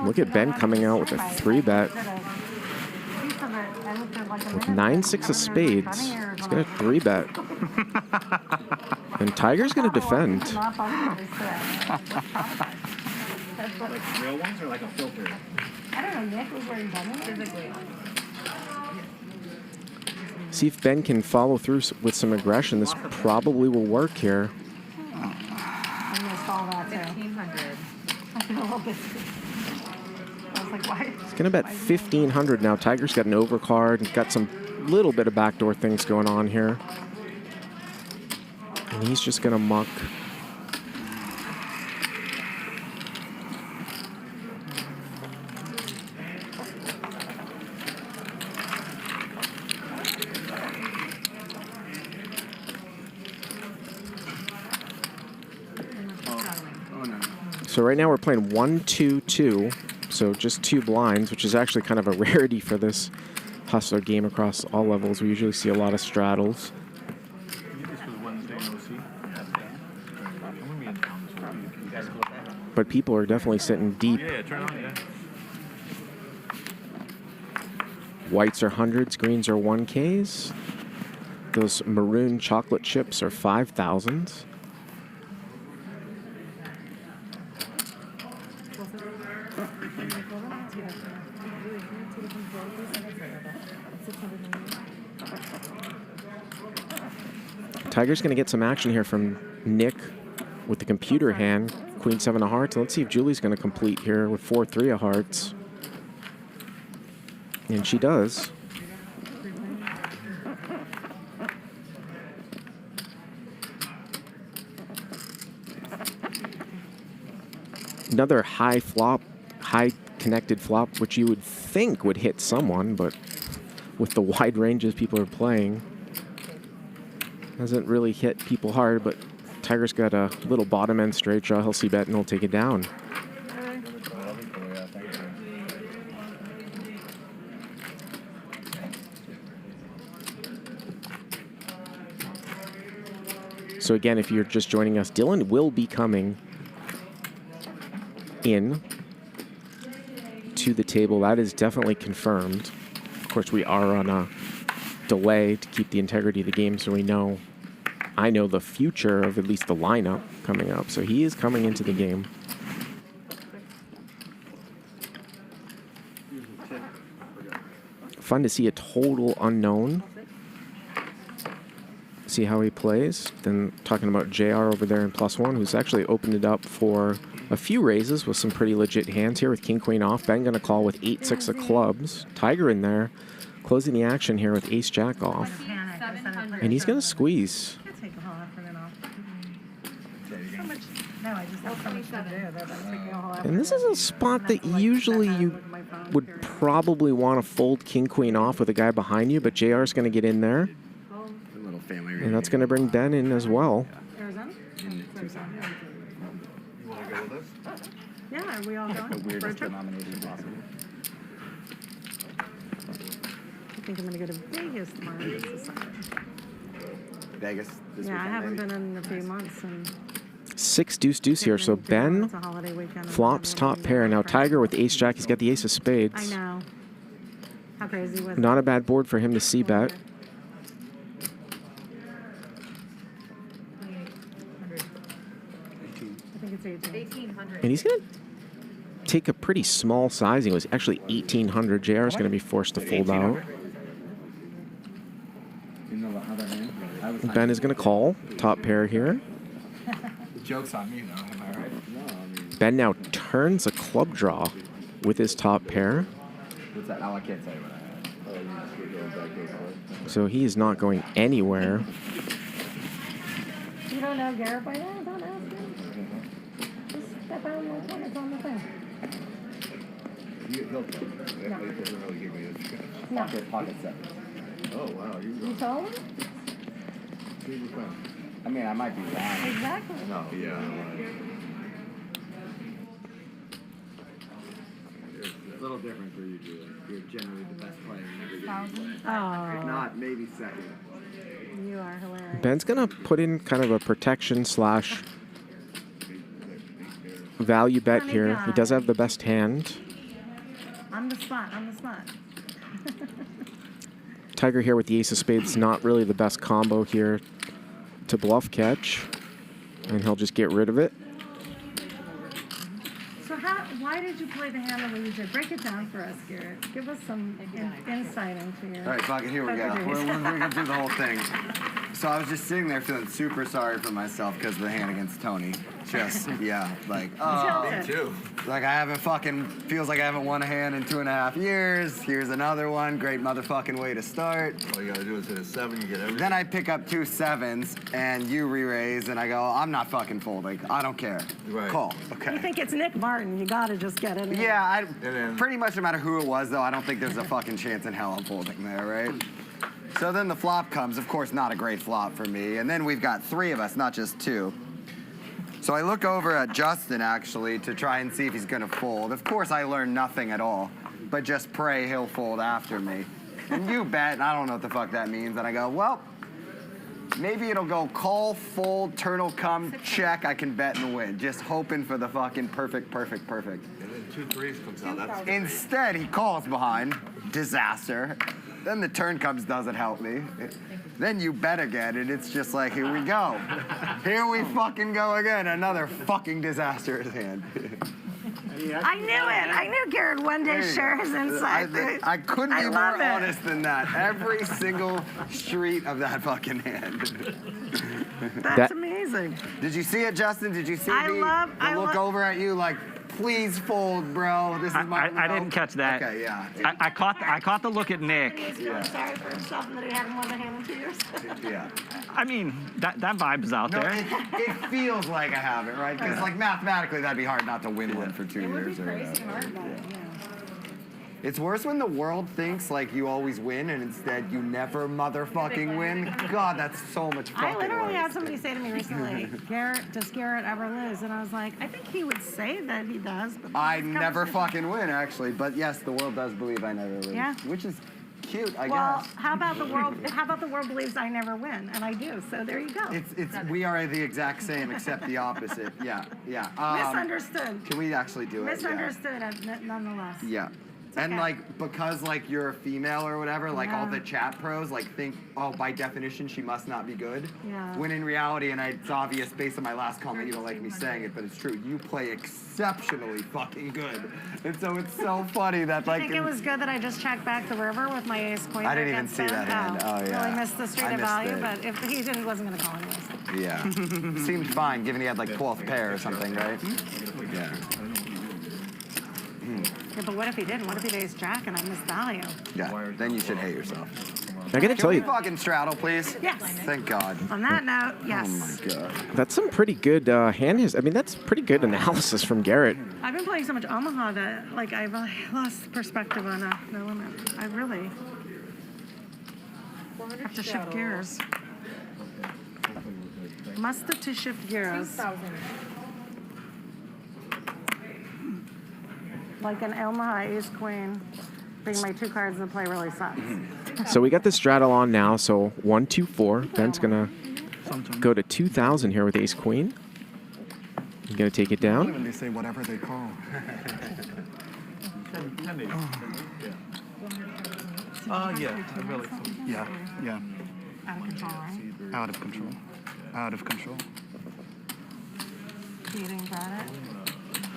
Speaker 18: Look at Ben coming out with a 3-bet. With 9-6 of spades. He's going to 3-bet. And Tiger's going to defend.
Speaker 20: Like real ones or like a filter?
Speaker 11: I don't know, Nick was wearing bunny physically.
Speaker 18: See if Ben can follow through with some aggression. This probably will work here.
Speaker 11: I'm going to solve that too. 1,500. I feel a little bit. I was like, why?
Speaker 18: He's going to bet 1,500 now. Tiger's got an overcard and got some little bit of backdoor things going on here. And he's just going to muck. So right now we're playing 1-2-2, so just 2 blinds, which is actually kind of a rarity for this Hustler game across all levels. We usually see a lot of straddles. But people are definitely sitting deep. Whites are hundreds, greens are 1Ks. Those maroon chocolate chips are 5,000s. Tiger's going to get some action here from Nick with the computer hand. Queen 7 of hearts. Let's see if Julie's going to complete here with 4-3 of hearts. And she does. Another high flop, high connected flop, which you would think would hit someone, but with the wide ranges people are playing, hasn't really hit people hard, but Tiger's got a little bottom end straight draw. He'll see bet and he'll take it down. So again, if you're just joining us, Dylan will be coming in to the table. That is definitely confirmed. Of course, we are on a delay to keep the integrity of the game, so I know the future of at least the lineup coming up. So he is coming into the game. Fun to see a total unknown. See how he plays. Then talking about JR over there in +1, who's actually opened it up for a few raises with some pretty legit hands here with King Queen off. Ben gonna call with 8-6 of clubs. Tiger in there, closing the action here with Ace Jack off. And he's gonna squeeze. And this is a spot that usually you would probably want to fold King Queen off with a guy behind you, but JR's gonna get in there. And that's going to bring Ben in as well.
Speaker 11: Yeah, are we all going?
Speaker 20: The weirdest denomination possible.
Speaker 11: I think I'm going to go to Vegas tomorrow.
Speaker 21: Vegas this
Speaker 11: Yeah, I
Speaker 21: weekend,
Speaker 11: haven't
Speaker 21: maybe?
Speaker 11: been in a few months. And
Speaker 18: 6 deuce deuce here. So Ben flops top pair. Now Tiger with Ace Jack. He's got the Ace of Spades.
Speaker 11: I know. How crazy was
Speaker 18: Not a bad board for him to see bet.
Speaker 11: I think it's 1,800.
Speaker 18: And he's going to take a pretty small sizing. It was actually 1,800. JR is going to be forced to fold out. Ben is going to call top pair here.
Speaker 9: The joke's on me, though. Am I right?
Speaker 18: Ben now turns a club draw with his top pair.
Speaker 21: What's that? Oh, I can't tell you what I had.
Speaker 18: So he is not going anywhere.
Speaker 11: You don't know Garrett by now? Don't ask him. Just step out and look when it's on the thing.
Speaker 9: He'll tell me. He doesn't really give me a
Speaker 11: No.
Speaker 21: Pocket 7.
Speaker 9: Oh, wow.
Speaker 11: You told him?
Speaker 21: I mean, I might be wrong.
Speaker 11: Exactly.
Speaker 9: No, yeah. It's a little different for you, Julie. You're generally the best player in every game you play.
Speaker 11: Oh.
Speaker 9: If not, maybe second.
Speaker 11: You are hilarious.
Speaker 18: Ben's going to put in kind of a protection slash value bet
Speaker 11: Funny
Speaker 18: here.
Speaker 11: guy.
Speaker 18: He does have the best hand.
Speaker 11: On the spot, on the spot.
Speaker 18: Tiger here with the ace of spades, not really the best combo here to bluff catch. And he'll just get rid of it.
Speaker 11: So why did you play the hand the way you did? Break it down for us, Garrett. Give us some insight into your...
Speaker 21: All right, fuck it, here we go. We're going to do the whole thing. So I was just sitting there feeling super sorry for myself because of the hand against Tony. Just, yeah, like,
Speaker 11: Me
Speaker 21: too. Like I haven't feels like I haven't won a hand in 2.5 years. Here's another one. Great motherfucking way to start.
Speaker 9: All you got to do is hit a 7, you get everything.
Speaker 21: Then I pick up 2 7s and you re-raise and I go, I'm not fucking folding. I don't care.
Speaker 9: Right.
Speaker 21: Call. Okay.
Speaker 11: You think it's Nick Martin. You got to just get it in.
Speaker 21: Yeah, pretty much no matter who it was, though, I don't think there's a fucking chance in hell I'm folding there, right? So then the flop comes, of course, not a great flop for me. And then we've got 3 of us, not just 2. So I look over at Justin, actually, to try and see if he's going to fold. Of course, I learn nothing at all, but just pray he'll fold after me. And you bet, and I don't know what the fuck that means. And I go, well, maybe it'll go call, fold, turn will come, check, I can bet and win. Just hoping for the fucking perfect.
Speaker 9: And then 2 3s comes out. That's
Speaker 21: Instead, he calls behind. Disaster. Then the turn comes, doesn't help me. Then you bet again, and it's just like, here we go. Here we fucking go again. Another fucking disastrous hand.
Speaker 11: I knew it. I knew Garrett one day share his insight.
Speaker 21: I couldn't be more
Speaker 11: love it.
Speaker 21: honest than that. Every single street of that fucking hand.
Speaker 11: That's amazing.
Speaker 21: Did you see it, Justin? Did you see
Speaker 11: I
Speaker 21: me look over at you like, please fold, bro. This is my
Speaker 20: I didn't catch that.
Speaker 21: Okay, yeah.
Speaker 20: I caught the look at Nick.
Speaker 11: He's feeling sorry for himself and that he hadn't won the hand in 2 years.
Speaker 21: Yeah.
Speaker 20: I mean, that vibe's out
Speaker 21: No,
Speaker 20: there.
Speaker 21: it feels like I have it, right? Because like mathematically, that'd be hard not to win one for 2
Speaker 11: It would
Speaker 21: years
Speaker 11: be
Speaker 21: or
Speaker 11: crazy
Speaker 21: whatever.
Speaker 11: hard, but yeah.
Speaker 21: It's worse when the world thinks like you always win and instead you never motherfucking win. God, that's so much fucking
Speaker 11: I literally
Speaker 21: worse.
Speaker 11: had somebody say to me recently, does Garrett ever lose? And I was like, I think he would say that he does. But
Speaker 21: I never fucking win, actually. But yes, the world does believe I never lose.
Speaker 11: Yeah.
Speaker 21: Which is cute, I
Speaker 11: well,
Speaker 21: guess.
Speaker 11: how about the world believes I never win, and I do. So there you go.
Speaker 21: We are the exact same except the opposite. Yeah.
Speaker 11: Misunderstood.
Speaker 21: Can we actually do it?
Speaker 11: Misunderstood, nonetheless.
Speaker 21: Yeah. And
Speaker 11: okay.
Speaker 21: like, because like you're a female or whatever, like all the chat pros like think, oh, by definition she must not be good.
Speaker 11: Yeah.
Speaker 21: When in reality, and it's obvious based on my last comment, you don't like me saying it, but it's true. You play exceptionally fucking good, and so it's so funny that like.
Speaker 11: I think it was good that I just checked back the river with my ace queen.
Speaker 21: I didn't even see that hand. Oh yeah.
Speaker 11: Really missed the street
Speaker 21: I
Speaker 11: of
Speaker 21: missed
Speaker 11: value,
Speaker 21: it.
Speaker 11: but if he didn't, he wasn't going to call anyways.
Speaker 21: Yeah. Seemed fine, given he had like 12th pair or something, right? Yeah.
Speaker 11: Yeah, but what if he didn't? What if he had ace jack and I missed value?
Speaker 21: Yeah. Then you should hate yourself.
Speaker 18: I gotta tell you,
Speaker 21: Can we fucking straddle, please?
Speaker 11: Yes.
Speaker 21: Thank God.
Speaker 11: On that note, yes.
Speaker 21: Oh my God.
Speaker 18: that's some pretty good hand history. I mean, that's pretty good analysis from Garrett.
Speaker 11: I've been playing so much Omaha that like I've lost perspective on the limit. I really have to shift gears. Must have to shift gears.
Speaker 2: 2,000.
Speaker 11: Like an Omaha ace queen, being my 2 cards in play really sucks.
Speaker 18: So we got the straddle on now. So 1, 2, 4. Ben's gonna go to 2,000 here with ace queen. You gonna take it down?
Speaker 22: When they say whatever they call.
Speaker 19: Yeah, really. Yeah.
Speaker 11: Out of control, right?
Speaker 22: Out of control. Out of control.
Speaker 11: Beating Garrett.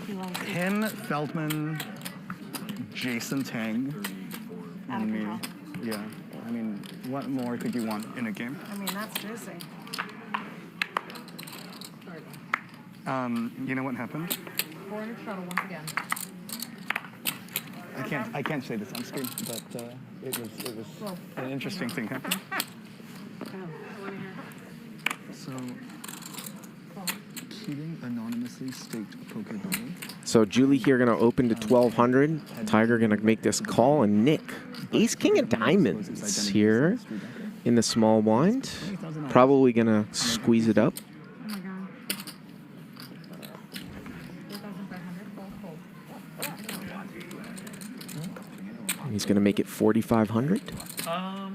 Speaker 11: He loves it.
Speaker 22: Him, Feldman, Jason Tang, and me. Yeah. I mean, what more could you want in a game?
Speaker 11: I mean, that's juicy.
Speaker 22: You know what happened?
Speaker 11: 400 straddle once again.
Speaker 22: I can't say this on screen, but it was an interesting thing happened. So, Keating anonymously staked a poker dollar.
Speaker 18: So Julie here going to open to 1,200. Tiger going to make this call, and Nick, ace king of diamonds here in the small blind. Probably going to squeeze it up. He's going to make it 4,500.
Speaker 10: I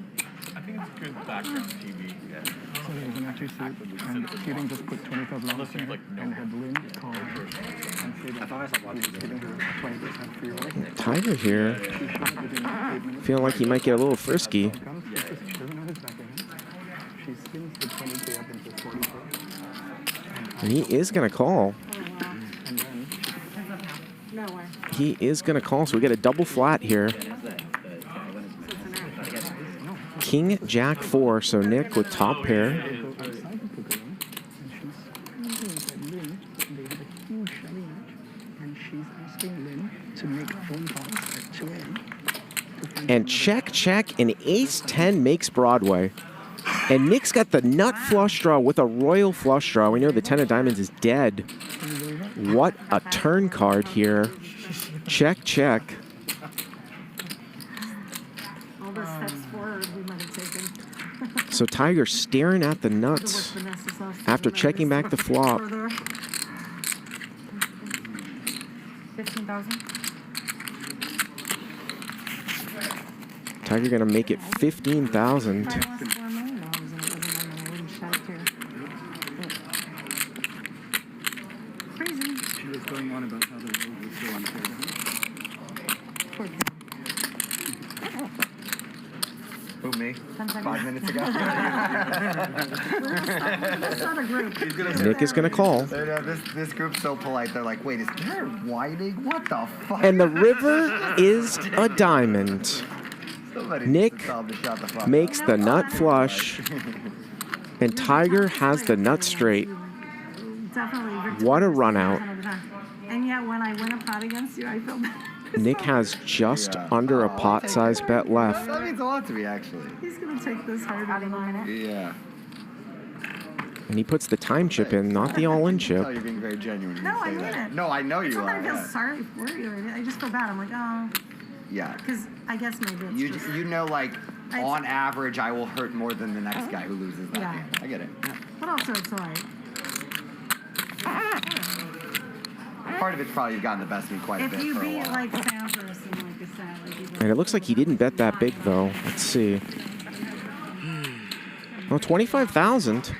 Speaker 10: think it's good background TV. Yeah.
Speaker 22: So he was an actually suit, and Keating just put $20,000 in, and had Lynn call her and say that I thought I saw giving her 20% free roll.
Speaker 18: Tiger here, feeling like he might get a little frisky.
Speaker 22: She doesn't have his back end. She spins the 20K up into 40K.
Speaker 18: And he is going to call.
Speaker 22: And then
Speaker 11: No way.
Speaker 18: He is going to call, so we get a double flat here. King, Jack, 4, so Nick with top pair. And check, check, and ace-10 makes Broadway. And Nick's got the nut flush draw with a royal flush draw. We know the 10 of diamonds is dead. What a turn card here. Check, check.
Speaker 11: All the steps forward we might have taken.
Speaker 18: So Tiger staring at the nuts after checking back the flop.
Speaker 11: 15,000.
Speaker 18: Tiger gonna make it 15,000.
Speaker 11: Crazy.
Speaker 22: she was going on about how the road was so unfair to her.
Speaker 21: Who, me? 5 minutes ago?
Speaker 18: Nick is gonna call.
Speaker 21: This group's so polite. They're like, wait, is Garrett whining? What the fuck?
Speaker 18: And the river is a diamond.
Speaker 21: Somebody
Speaker 18: Nick
Speaker 21: needs to tell him to shut the fuck
Speaker 18: makes
Speaker 21: up.
Speaker 18: the nut flush, and Tiger has the nut straight.
Speaker 11: Definitely.
Speaker 18: What a run out.
Speaker 11: And yet, when I win a pot against you, I feel bad.
Speaker 18: Nick has just under a pot-sized bet left.
Speaker 21: That means a lot to me, actually.
Speaker 11: He's going to take this hard out of a minute.
Speaker 21: Yeah.
Speaker 18: And he puts the time chip in, not the all-in chip.
Speaker 21: No, you're being very genuine. when
Speaker 11: No,
Speaker 21: you
Speaker 11: I
Speaker 21: say
Speaker 11: mean
Speaker 21: that.
Speaker 11: it.
Speaker 21: No, I know
Speaker 11: It's
Speaker 21: you
Speaker 11: not that
Speaker 21: are.
Speaker 11: I feel
Speaker 21: Yeah.
Speaker 11: sorry for you. I just feel bad. I'm like, oh.
Speaker 21: Yeah.
Speaker 11: Because I guess maybe it's just...
Speaker 21: You know, like, on average, I will hurt more than the next guy who loses that
Speaker 11: Yeah.
Speaker 21: hand. I get it. Yeah.
Speaker 11: But also, it's all right.
Speaker 21: Part of it's probably you've gotten the best of me quite a
Speaker 11: If
Speaker 21: bit
Speaker 11: you
Speaker 21: for a
Speaker 11: beat,
Speaker 21: while.
Speaker 11: like, Sampras and, like, a salad,
Speaker 18: And it looks like he didn't bet that big, though. Let's see. Oh, 25,000.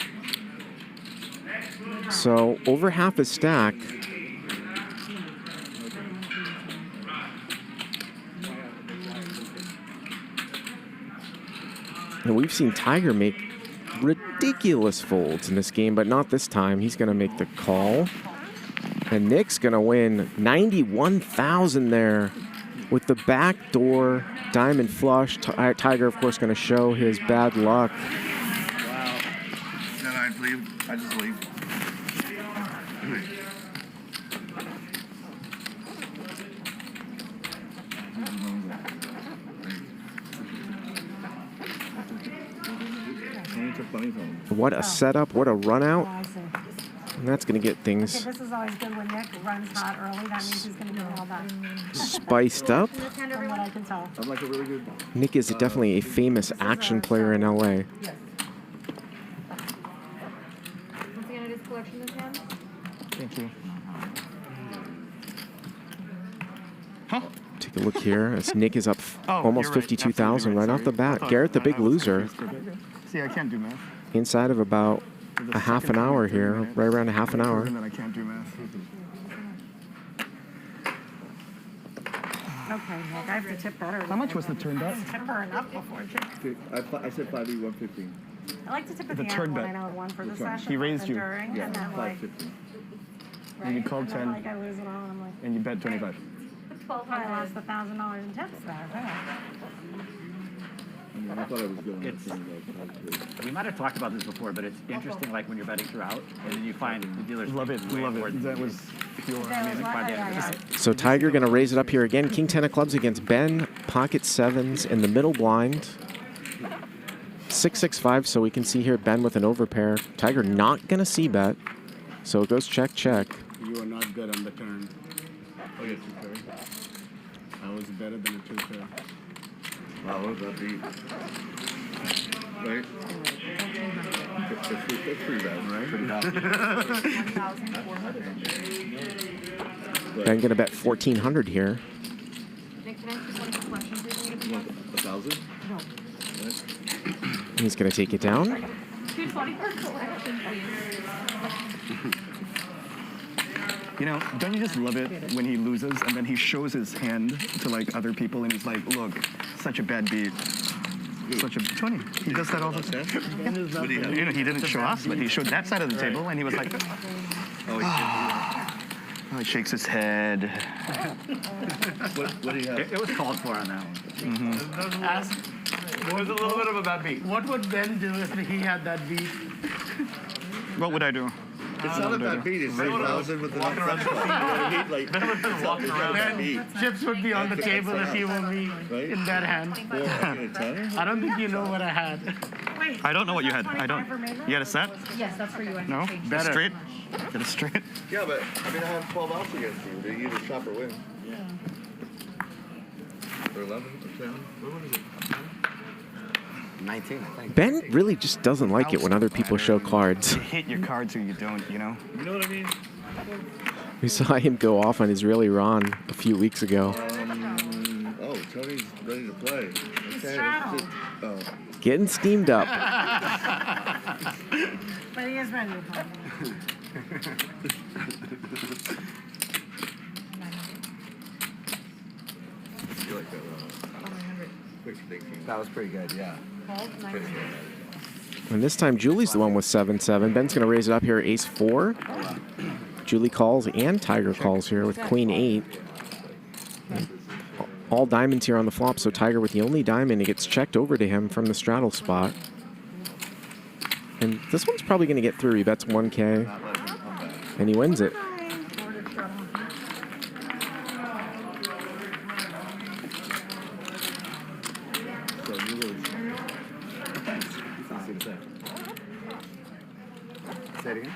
Speaker 18: So, over half his stack. And we've seen Tiger make ridiculous folds in this game, but not this time. He's going to make the call. And Nick's going to win 91,000 there with the backdoor diamond flush. Tiger, of course, going to show his bad luck.
Speaker 9: Wow. Then I'd leave. I just leave.
Speaker 18: What a setup, what a run out.
Speaker 11: Oh, I see.
Speaker 18: And that's going to get things
Speaker 11: Okay, this is always good when Nick runs hot early. That means he's going to get all that.
Speaker 18: spiced up.
Speaker 11: From what I can tell.
Speaker 9: I'm like a really good.
Speaker 18: Nick is definitely a famous action player in LA.
Speaker 11: Yes.
Speaker 2: Once again, it is collection this hand.
Speaker 22: Thank you.
Speaker 18: Take a look here as Nick is up almost
Speaker 22: you're right.
Speaker 18: 52,000 right off the
Speaker 22: I
Speaker 18: bat.
Speaker 22: thought-
Speaker 18: Garrett, the
Speaker 22: I
Speaker 18: big
Speaker 22: was
Speaker 18: loser,
Speaker 22: confused. See, I can't do math.
Speaker 18: inside of about a half an hour here, right around a half an hour.
Speaker 22: And then I can't do math.
Speaker 11: Okay, Nick, I have to tip better.
Speaker 22: How much was the turn bet?
Speaker 11: Tip her enough before tip.
Speaker 9: I said 5E 115.
Speaker 11: I like to tip at
Speaker 22: The
Speaker 11: the
Speaker 22: turn
Speaker 11: end when
Speaker 22: bet.
Speaker 11: I know it won for the
Speaker 9: Which one?
Speaker 11: session.
Speaker 22: He raised
Speaker 11: and
Speaker 22: you.
Speaker 11: During,
Speaker 9: Yeah,
Speaker 11: and then like,
Speaker 9: 550.
Speaker 22: And you called
Speaker 11: and then,
Speaker 22: 10,
Speaker 11: like I lose it all, and I'm like,
Speaker 22: and you bet 25.
Speaker 11: I lost $1,000 in tips there.
Speaker 9: I thought I was going
Speaker 20: We might have talked about this before, but it's interesting, like when you're betting throughout, and then you find the dealers.
Speaker 19: Love it. That was pure amazing.
Speaker 20: By the end of the
Speaker 18: So Tiger going to raise it up here again. King 10 of clubs against Ben. Pocket sevens in the middle blind. 6-6-5, so we can see here Ben with an overpair. Tiger not going to see bet. So it goes check, check.
Speaker 19: You are not good on the turn. Oh, yeah, 2-pair. I was better than a 2-pair.
Speaker 9: Wow, what was that beat? Right? It's pretty bad, right?
Speaker 18: Ben going to bet 1,400 here.
Speaker 2: Nick, can I ask you one question, please?
Speaker 9: 1,000?
Speaker 2: No.
Speaker 18: He's going to take it down.
Speaker 2: 220 per collection, please.
Speaker 19: You know, don't you just love it when he loses and then he shows his hand to like other people and he's like, look, such a bad beat. Such a 20. He does that all the time. You know, he didn't show us, but he showed that side of the table and he was like, oh, he shakes his head.
Speaker 9: What do you have?
Speaker 20: It was called for on that one.
Speaker 19: It was a little bit of a bad beat. What would Ben do if he had that beat? What would I do?
Speaker 9: It's not a bad beat. It's 3,000 with the walking around the like, walking around.
Speaker 19: Chips would be on the table if he were me in that hand. I don't think you know what I had.
Speaker 2: Wait.
Speaker 19: I don't know what you had. I don't. You had a set?
Speaker 2: Yes, that's for you.
Speaker 19: No?
Speaker 2: Better.
Speaker 19: Straight? Get it straight?
Speaker 9: Yeah, but I mean, I have 12 outs against you. Do you either chop or win?
Speaker 19: Yeah.
Speaker 9: Or 11 or 10? What is it?
Speaker 21: 19, I think.
Speaker 18: Ben really just doesn't like it when other people show cards.
Speaker 19: You hit your cards or you don't, you know?
Speaker 9: You know what I mean?
Speaker 18: We saw him go off on his really Ron a few weeks ago.
Speaker 9: Oh, Tony's ready to play. Okay, oh.
Speaker 18: Getting steamed up.
Speaker 11: But he is ready to play.
Speaker 9: You like that, quick thinking.
Speaker 21: That was pretty good, yeah.
Speaker 18: And this time, Julie's the one with 7-7. Ben's going to raise it up here, ace-4. Julie calls and Tiger calls here with queen-8. All diamonds here on the flop, so Tiger with the only diamond, it gets checked over to him from the straddle spot. And this one's probably going to get through. He bets 1K, and he wins it.
Speaker 21: Say it again.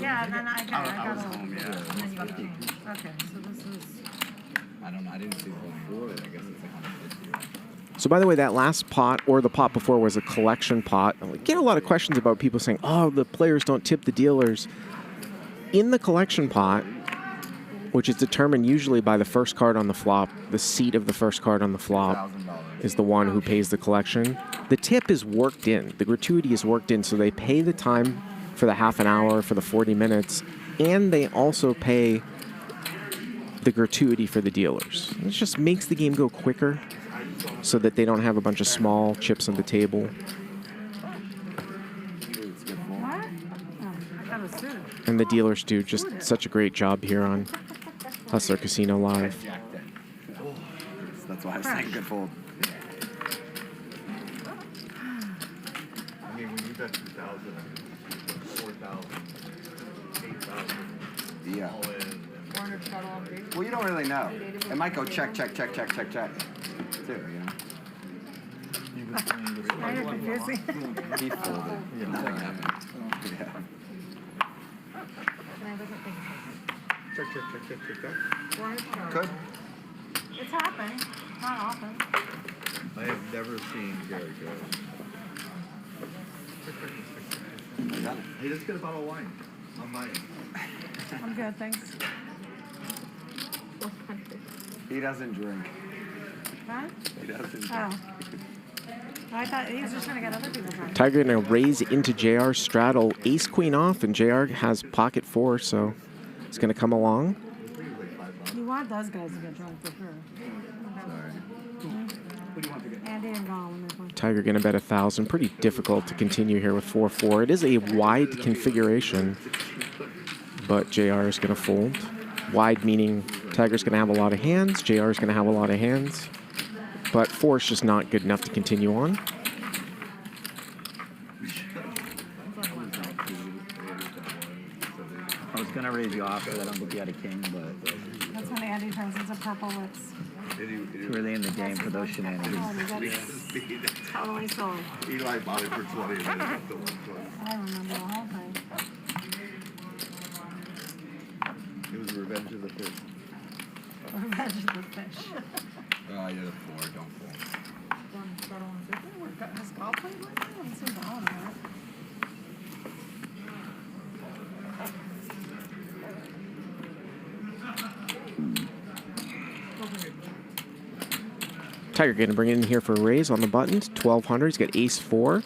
Speaker 11: Yeah, and then I got
Speaker 21: home, yeah.
Speaker 11: And then you got to change. Okay, so this is.
Speaker 21: I don't know. I didn't see before it. I guess it's like 150.
Speaker 18: So by the way, that last pot, or the pot before, was a collection pot. I get a lot of questions about people saying, oh, the players don't tip the dealers. In the collection pot, which is determined usually by the first card on the flop, the seat of the first card on the flop is the one who pays the collection. The tip is worked in. The gratuity is worked in, so they pay the time for the half an hour, for the 40 minutes, and they also pay the gratuity for the dealers. It just makes the game go quicker so that they don't have a bunch of small chips on the table.
Speaker 11: What? Oh, I thought it was suited.
Speaker 18: And the dealers do just such a great job here on Hustler Casino Live.
Speaker 21: That's why I was saying good fold.
Speaker 9: I mean, when you bet 2,000, 4,000, 8,000,
Speaker 21: Yeah.
Speaker 9: all in.
Speaker 21: Well, you don't really know. It might go check, check, check, check, check, check. Too, you know?
Speaker 11: Now you're confusing.
Speaker 21: He folded. Nothing happened. Yeah.
Speaker 9: Check, check, check, check, check, check.
Speaker 21: Could.
Speaker 11: It's happened. Not often.
Speaker 9: I have never seen Gerry go. Hey, let's get a bottle of wine. I'm buying.
Speaker 11: I'm good, thanks.
Speaker 21: He doesn't drink.
Speaker 11: Huh?
Speaker 21: He doesn't drink.
Speaker 11: Oh. I thought he was just trying to get other people drunk.
Speaker 18: Tiger going to raise into JR straddle, ace queen off, and JR has pocket 4, so it's going to come along.
Speaker 11: You want those guys to get drunk for sure. Andy and Gollum.
Speaker 18: Tiger going to bet 1,000. Pretty difficult to continue here with 4-4. It is a wide configuration, but JR is going to fold. Wide meaning Tiger's going to have a lot of hands, JR's going to have a lot of hands. But 4 is just not good enough to continue on.
Speaker 20: I was going to raise you off, but I don't think you had a king, but...
Speaker 11: That's when Andy turns into purple lips.
Speaker 20: Too early in the game for those shenanigans.
Speaker 11: That's totally sold.
Speaker 9: Eli bought it for 20 and then up to 120.
Speaker 11: I remember the whole thing.
Speaker 9: It was Revenge of the Fish.
Speaker 11: Revenge of the Fish.
Speaker 9: Oh, I did a 4, don't fall.
Speaker 11: Has golf played like that? I haven't seen Dahl in that.
Speaker 18: Tiger going to bring it in here for a raise on the buttons. 1200. He's got ace 4.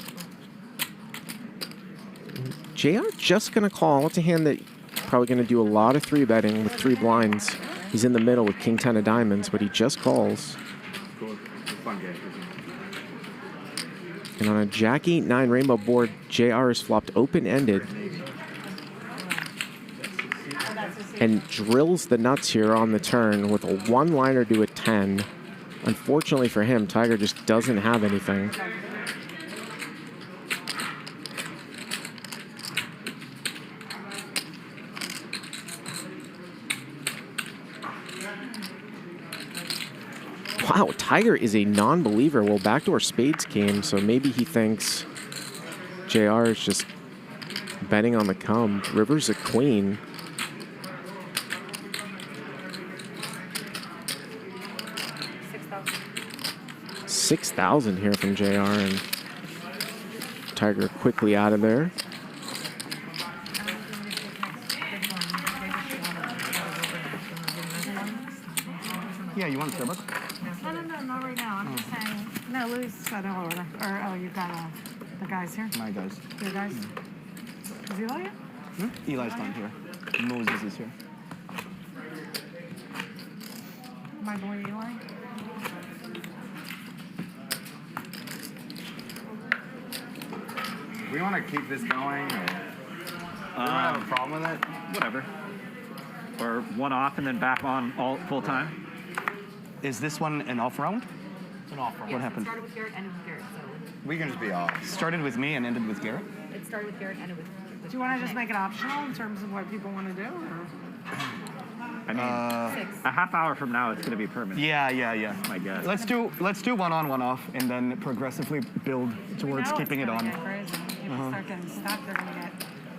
Speaker 18: JR just going to call. It's a hand that probably going to do a lot of 3-betting with 3 blinds. He's in the middle with king 10 of diamonds, but he just calls. And on a jack 8-9 rainbow board, JR is flopped open-ended and drills the nuts here on the turn with a 1-liner to a 10. Unfortunately for him, Tiger just doesn't have anything. Wow, Tiger is a non-believer. Well, backdoor spades came, so maybe he thinks JR is just betting on the come. River's a queen. $6,000 here from JR, and Tiger quickly out of there.
Speaker 19: Yeah, you want Starbucks?
Speaker 11: No, not right now. I'm just saying. No, Louis said hello over there. Or, oh, you've got the guys here?
Speaker 19: My guys.
Speaker 11: Your guys? Is Eli here?
Speaker 19: Eli's not here. Moses is here.
Speaker 11: My boy Eli?
Speaker 21: We want to keep this going? Or we don't have a problem with it?
Speaker 20: Whatever. Or one off and then back on all full time.
Speaker 19: Is this one an off round?
Speaker 2: It's an off round.
Speaker 19: What happened?
Speaker 2: It started with Garrett, ended with Garrett. So
Speaker 21: We can just be off.
Speaker 19: Started with me and ended with Garrett?
Speaker 2: it started with Garrett, ended with.
Speaker 11: Do you want to just make it optional in terms of what people want to do? Or?
Speaker 20: I mean, a half hour from now, it's going to be permanent.
Speaker 19: Yeah.
Speaker 20: My guess.
Speaker 19: Let's do one on, one off, and then progressively build towards keeping it on.
Speaker 11: Get crazy. People start getting stuck, they're going to get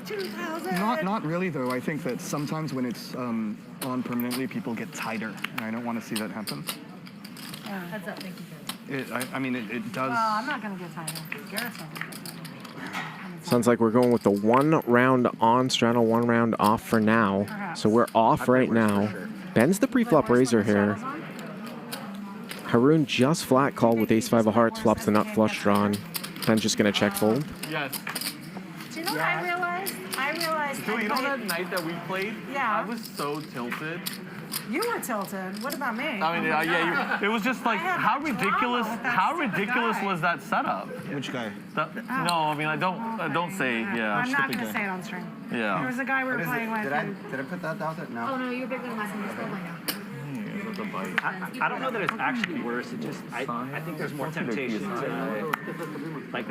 Speaker 11: 2,000.
Speaker 19: Not really though. I think that sometimes when it's on permanently, people get tighter, and I don't want to see that happen.
Speaker 2: Heads up, thank you, guys.
Speaker 19: I mean, it does.
Speaker 11: Well, I'm not going to get tighter. Garrett's not going to get tighter.
Speaker 18: Sounds like we're going with the 1 round on straddle, 1 round off for now. So we're off right now. Ben's the pre-flop raiser here. Haroon just flat called with ace-5 of hearts, flops the nut flush drawn. Ben's just going to check fold.
Speaker 10: Yes.
Speaker 11: Do you know what I realized?
Speaker 10: So you know that night that we played?
Speaker 11: Yeah.
Speaker 10: I was so tilted.
Speaker 11: You were tilted. What about me?
Speaker 10: I mean, it was just like, how ridiculous was that setup?
Speaker 19: Which guy?
Speaker 10: No, I mean, I don't say, yeah.
Speaker 11: I'm not going to say it on stream.
Speaker 10: Yeah.
Speaker 11: There was a guy we were playing with.
Speaker 21: Did I put that out there? No.
Speaker 2: Oh, no, you're bigger than last time. You're still playing now.
Speaker 20: I don't know that it's actually worse. It just, I think there's more temptation to, like,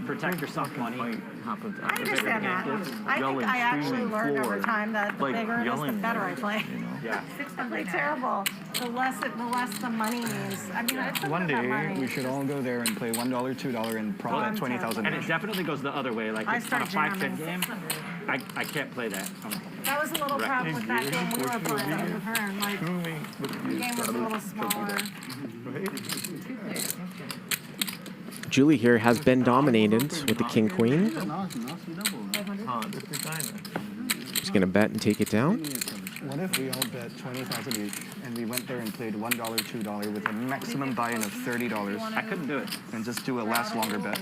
Speaker 20: protect your soft money.
Speaker 11: I understand that. I think I actually learned over time that the bigger it is, the better I play.
Speaker 20: Yeah.
Speaker 11: I'm like terrible. The less the money means. I mean, it's
Speaker 19: One
Speaker 11: about
Speaker 19: day
Speaker 11: money.
Speaker 19: we should all go there and play $1, $2, and profit 20,000.
Speaker 20: And it definitely goes the other way. Like,
Speaker 11: I
Speaker 20: on a
Speaker 11: start
Speaker 20: 5-10
Speaker 11: jamming.
Speaker 20: game, I can't play that.
Speaker 11: That was a little problem with that game we were playing with her. And like, the game was a little smaller.
Speaker 18: Julie here has been dominated with the king-queen. She's going to bet and take it down.
Speaker 19: What if we all bet 20,000 each, and we went there and played $1, $2 with a maximum buy-in of $30?
Speaker 20: I couldn't do it.
Speaker 19: And just do a last longer bet.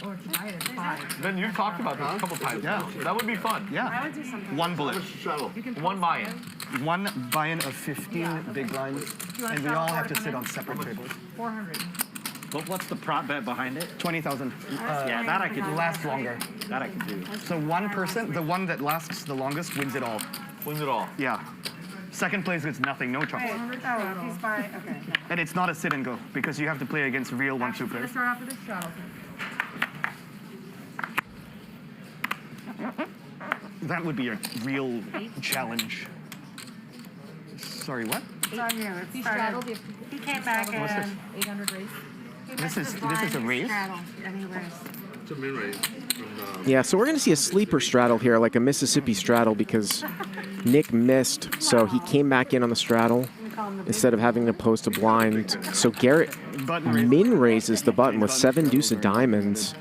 Speaker 2: Or to buy it at 5.
Speaker 10: Ben, you've talked about this a couple times.
Speaker 19: Yeah.
Speaker 10: That would be fun.
Speaker 11: I
Speaker 19: Yeah.
Speaker 11: would do something.
Speaker 19: One bullet.
Speaker 10: One buy-in.
Speaker 19: One buy-in of 15 big blinds, and we all have to sit on separate tables.
Speaker 2: 400.
Speaker 20: But what's the prop bet behind it?
Speaker 19: 20,000.
Speaker 20: Yeah, that I could do.
Speaker 19: Last longer.
Speaker 20: That I can do.
Speaker 19: So one person, the one that lasts the longest, wins it all. Win it all. Yeah. Second place gets nothing, no chocolate.
Speaker 11: Oh, he's by, okay.
Speaker 19: And it's not a sit and go because you have to play against real 1-2
Speaker 11: Let's
Speaker 19: players.
Speaker 11: start off with a straddle.
Speaker 19: That would be a real challenge. Sorry, what?
Speaker 11: It's on you. He straddled. He came back
Speaker 19: What's
Speaker 11: at
Speaker 19: this?
Speaker 11: 800 race.
Speaker 19: This is a race?
Speaker 11: Straddle. And he raced.
Speaker 9: It's a min raise.
Speaker 18: Yeah, so we're going to see a sleeper straddle here, like a Mississippi straddle, because Nick missed, so he came back in on the straddle instead of having to post a blind. So Garrett min raises the button with 7 deuce of diamonds.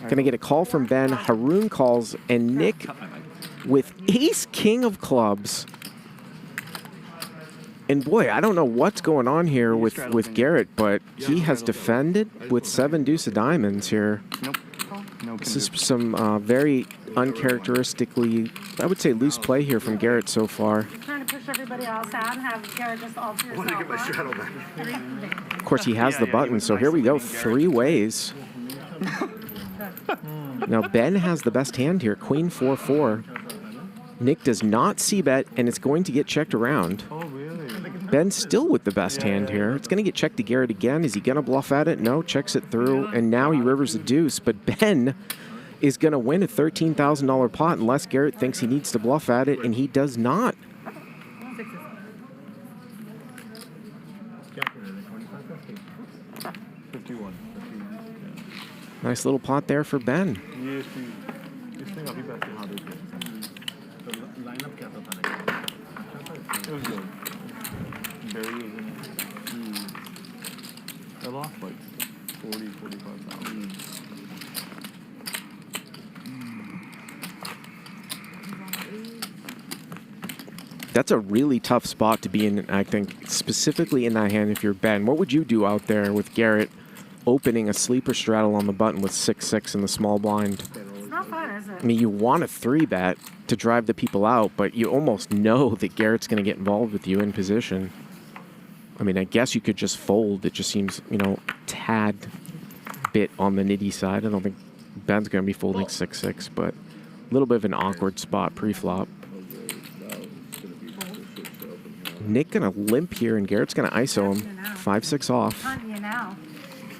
Speaker 18: Going to get a call from Ben. Haroon calls, and Nick with ace king of clubs. And boy, I don't know what's going on here with Garrett, but he has defended with 7 deuce of diamonds here. This is some very uncharacteristically, I would say, loose play here from Garrett so far.
Speaker 11: Trying to push everybody else out and have Garrett just all to yourself.
Speaker 9: I want to get my straddle back.
Speaker 18: Of course, he has the button, so here we go, 3 ways. Now, Ben has the best hand here, Queen 4-4. Nick does not c-bet, and it's going to get checked around. Ben's still with the best hand here. It's going to get checked to Garrett again. Is he going to bluff at it? No, checks it through, and now he rivers a deuce. But Ben is going to win a $13,000 pot unless Garrett thinks he needs to bluff at it, and he does not. Nice little pot there for Ben.
Speaker 9: I lost like 45,000.
Speaker 18: That's a really tough spot to be in, I think, specifically in that hand if you're Ben. What would you do out there with Garrett opening a sleeper straddle on the button with 6-6 in the small blind?
Speaker 11: It's not fun, is it?
Speaker 18: I mean, you want a 3-bet to drive the people out, but you almost know that Garrett's going to get involved with you in position. I mean, I guess you could just fold. It just seems, you know, tad bit on the nitty side. I don't think Ben's going to be folding 6-6, but a little bit of an awkward spot pre-flop. Nick going to limp here, and Garrett's going to ISO him. 5-6 off.
Speaker 11: Hunt you now.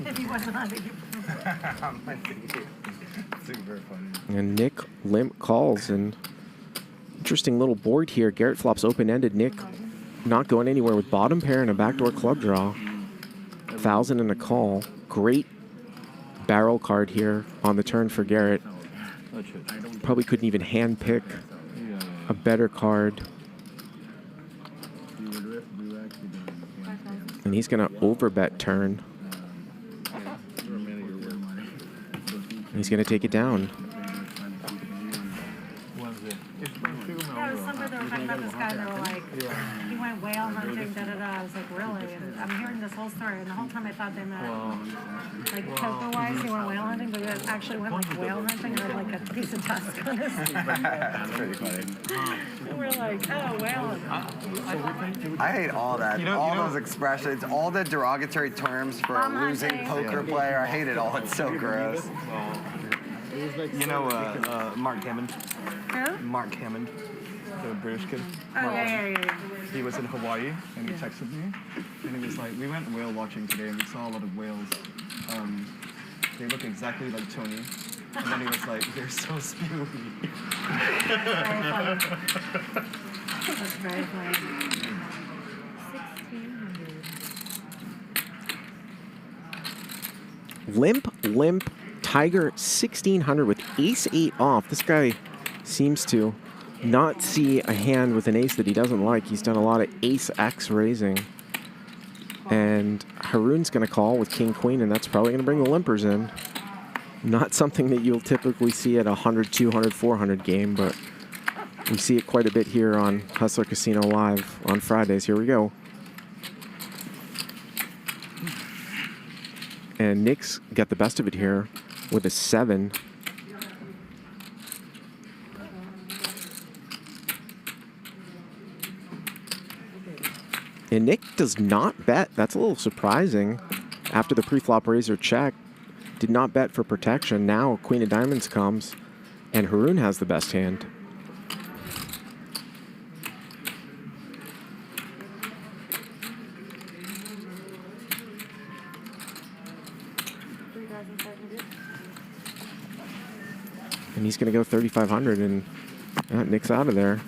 Speaker 11: If he wasn't hunting you.
Speaker 18: And Nick limp calls, and interesting little board here. Garrett flops open-ended. Nick not going anywhere with bottom pair and a backdoor club draw. 1,000 and a call. Great barrel card here on the turn for Garrett. Probably couldn't even hand pick a better card. And he's going to overbet turn. And he's going to take it down.
Speaker 11: Yeah, it was somebody that were talking about this guy. They were like, he went whale hunting, da-da-da. I was like, really? And I'm hearing this whole story, and the whole time I thought they meant, like, poker-wise, he went whale hunting, but he actually went, like, whale hunting with, like, a piece of tusk on his
Speaker 21: That's pretty funny.
Speaker 11: And we're like, oh, whale hunting.
Speaker 21: I hate all that. All those expressions, all the derogatory terms for a losing poker player. I hate it all. It's so gross.
Speaker 19: You know Mark Hammond?
Speaker 11: Who?
Speaker 19: Mark Hammond, the British kid.
Speaker 11: Oh, yeah.
Speaker 19: He was in Hawaii, and he texted me, and he was like, we went whale watching today, and we saw a lot of whales. They look exactly like Tony. And then he was like, they're so spewy.
Speaker 11: Very funny. That's very funny. 1600.
Speaker 18: Limp, Tiger 1,600 with ace-8 off. This guy seems to not see a hand with an ace that he doesn't like. He's done a lot of ace-X raising. And Haroon's going to call with king-queen, and that's probably going to bring the limpers in. Not something that you'll typically see at a 100, 200, 400 game, but we see it quite a bit here on Hustler Casino Live on Fridays. Here we go. And Nick's got the best of it here with a 7. And Nick does not bet. That's a little surprising. After the pre-flop razor check, did not bet for protection. Now Queen of Diamonds comes, and Haroon has the best hand. And he's going to go 3,500, and Nick's out of there.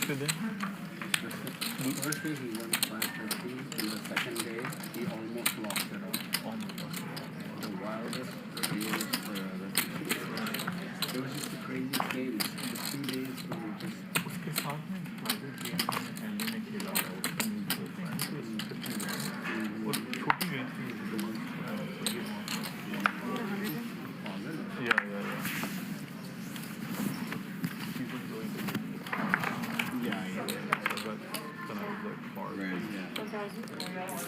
Speaker 9: The first day he won 550, and the second day he almost lost it all. Almost. The wildest days for it was just the craziest games. The 2 days where we just उसके साथ में private game and मैंने खेला था उसमें वो छोटी game थी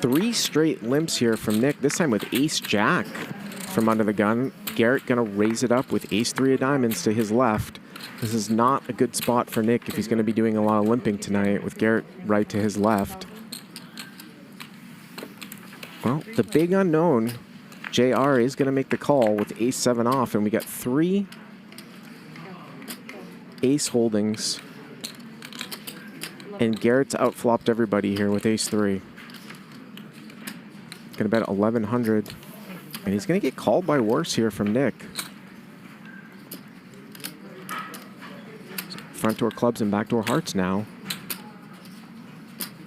Speaker 18: Three straight limps here from Nick, this time with ace-jack from under the gun. Garrett going to raise it up with ace-3 of diamonds to his left. This is not a good spot for Nick if he's going to be doing a lot of limping tonight with Garrett right to his left. Well, the big unknown, JR is going to make the call with ace-7 off, and we got 3 ace holdings. And Garrett's outflopped everybody here with ace-3. Gonna bet 1,100. And he's gonna get called by worse here from Nick. So front door clubs and backdoor hearts now.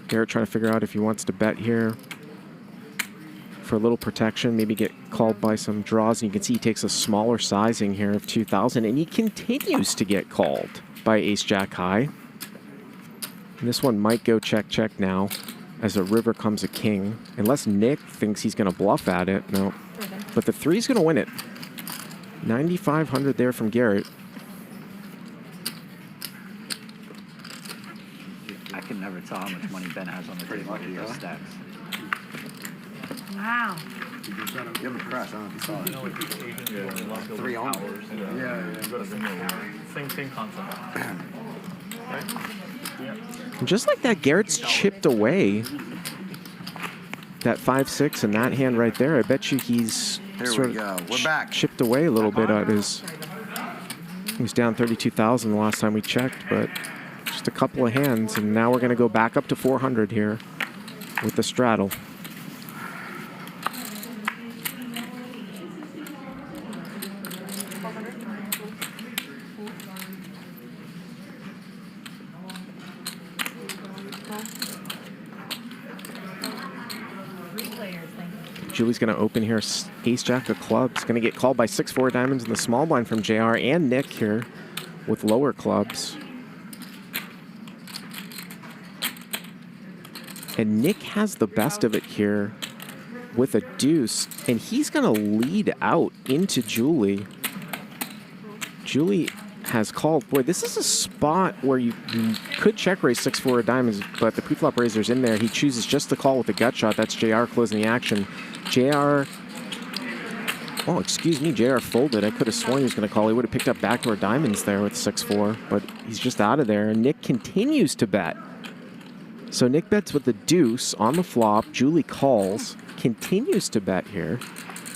Speaker 18: Garrett trying to figure out if he wants to bet here for a little protection, maybe get called by some draws. And you can see he takes a smaller sizing here of 2,000, and he continues to get called by ace-jack high. And this one might go check-check now as a river comes a king. Unless Nick thinks he's going to bluff at it. No. But the 3's going to win it. 9,500 there from Garrett.
Speaker 20: I can never tell how much money Ben has on the table with those stacks.
Speaker 11: Wow.
Speaker 21: You have a crush, I don't know if you saw it. 3 hours.
Speaker 9: Same concept.
Speaker 18: And just like that, Garrett's chipped away that 5-6 and that hand right there. I bet you he's sort of
Speaker 21: We're back.
Speaker 18: chipped away a little bit at his. He was down 32,000 the last time we checked, but just a couple of hands, and now we're going to go back up to 400 here with the straddle. Julie's going to open here, ace-jack of clubs. Going to get called by 6-4 diamonds in the small blind from JR and Nick here with lower clubs. And Nick has the best of it here with a deuce, and he's going to lead out into Julie. Julie has called. Boy, this is a spot where you could check raise 6-4 of diamonds, but the preflop raiser's in there. He chooses just to call with a gut shot. That's JR closing the action. JR, oh, excuse me, JR folded. I could have sworn he was going to call. He would have picked up backdoor diamonds there with 6-4, but he's just out of there. And Nick continues to bet. So Nick bets with the deuce on the flop. Julie calls, continues to bet here.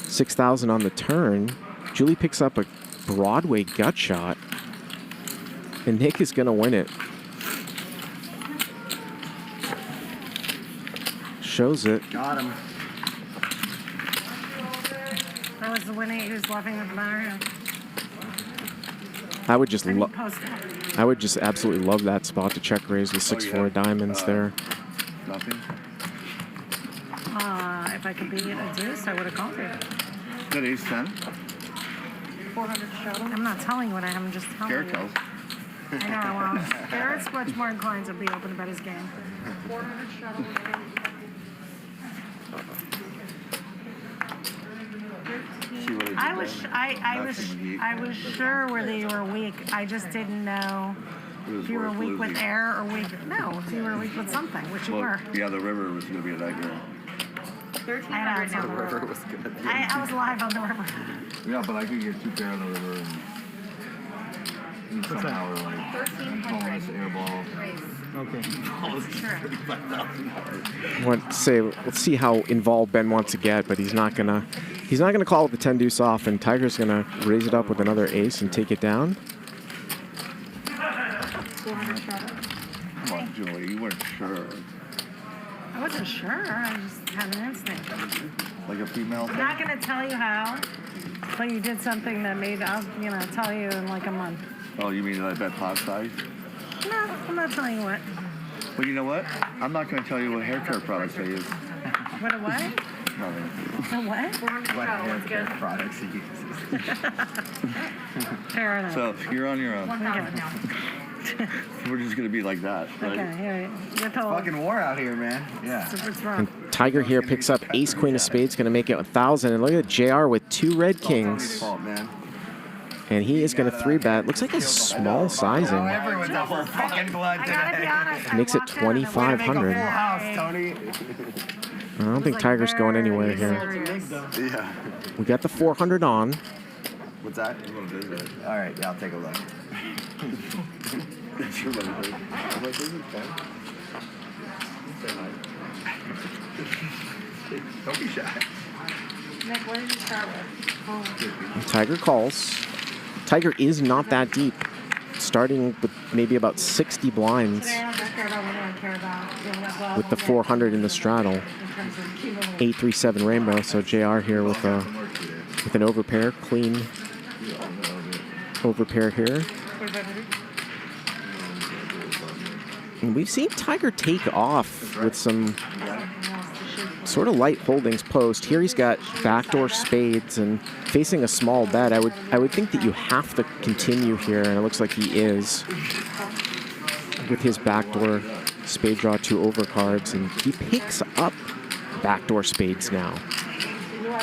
Speaker 18: 6,000 on the turn. Julie picks up a Broadway gut shot. And Nick is going to win it. Shows it.
Speaker 21: Got him.
Speaker 11: That was the winning. He was bluffing with Mario.
Speaker 18: I would just I would just absolutely love that spot to check raise with 6-4 diamonds there.
Speaker 9: Nothing.
Speaker 11: If I could beat a deuce, I would have called it.
Speaker 9: That ace 10.
Speaker 11: 400 shuttle. I'm not telling you what I'm just telling
Speaker 9: Garrett
Speaker 11: you.
Speaker 9: tells.
Speaker 11: I know. Well, Garrett's much more inclined to be open about his game. 400 shuttle. I was sure whether you were weak. I just didn't know if you were weak with air or weak. No, if you were weak with something, which you were.
Speaker 9: Yeah, the river was going to be a nightmare.
Speaker 11: 1,300 on the river.
Speaker 21: was going to be.
Speaker 11: I was live on the river.
Speaker 9: Yeah, but I could get 2 pair on the river and somehow like
Speaker 11: 1,300
Speaker 9: air ball.
Speaker 11: Sure.
Speaker 18: Let's see how involved Ben wants to get, but he's not gonna call it the 10 deuce off, and Tiger's gonna raise it up with another ace and take it down.
Speaker 11: 400 straddle.
Speaker 19: Come on, Julie, you weren't sure.
Speaker 11: I wasn't sure. I just had an instinct.
Speaker 19: Like a female
Speaker 11: I'm
Speaker 19: thing?
Speaker 11: not going to tell you how, but you did something that made, I'll, tell you in like a month.
Speaker 19: Oh, you mean that pot size?
Speaker 11: No, I'm not telling you what.
Speaker 19: Well, you know what? I'm not going to tell you what hair care products I use.
Speaker 11: What a what?
Speaker 19: Nothing.
Speaker 11: A what?
Speaker 19: What hair care products he uses.
Speaker 11: Fair enough.
Speaker 19: So, you're on your own.
Speaker 11: Okay.
Speaker 19: We're just going to be like that. Right?
Speaker 11: Okay, you're told.
Speaker 21: Fucking war out here, man. Yeah.
Speaker 11: It's wrong.
Speaker 18: And Tiger here picks up ace, queen of spades, going to make it 1,000. And look at JR with 2 red kings.
Speaker 21: Fault, man.
Speaker 18: And he is going to 3-bet. Looks like a small sizing.
Speaker 21: Everyone's out for fucking blood today.
Speaker 18: Makes it 2,500. I don't think Tiger's going anywhere here.
Speaker 21: Yeah.
Speaker 18: We got the 400 on.
Speaker 21: What's that? All right, yeah, I'll take a look.
Speaker 19: Don't be shy.
Speaker 11: Nick, what did you start with?
Speaker 18: Tiger calls. Tiger is not that deep, starting with maybe about 60 blinds
Speaker 11: Today I don't care about what I care about. Doing as well
Speaker 18: with the 400 in the straddle.
Speaker 11: in terms of accumulation.
Speaker 18: 837 rainbow, so JR here with an overpair, clean overpair here. And we've seen Tiger take off with some sort of light holdings post. Here he's got backdoor spades and facing a small bet. I would think that you have to continue here, and it looks like he is with his backdoor spade draw 2 overcards, and he picks up backdoor spades now.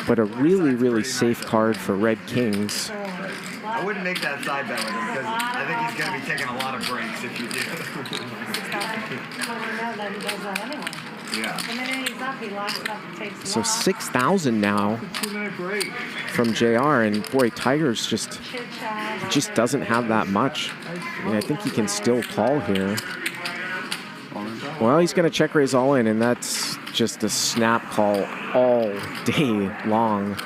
Speaker 18: But a really, really safe card for red kings.
Speaker 21: I wouldn't make that side bet with him because I think he's going to be taking a lot of breaks if you do. Yeah.
Speaker 11: The minute he's up, he locks it up and takes it
Speaker 18: So
Speaker 11: off.
Speaker 18: 6,000 now from JR, and boy, Tiger's just doesn't have that much. I mean, I think he can still call here. Well, he's going to check raise all in, and that's just a snap call all day long.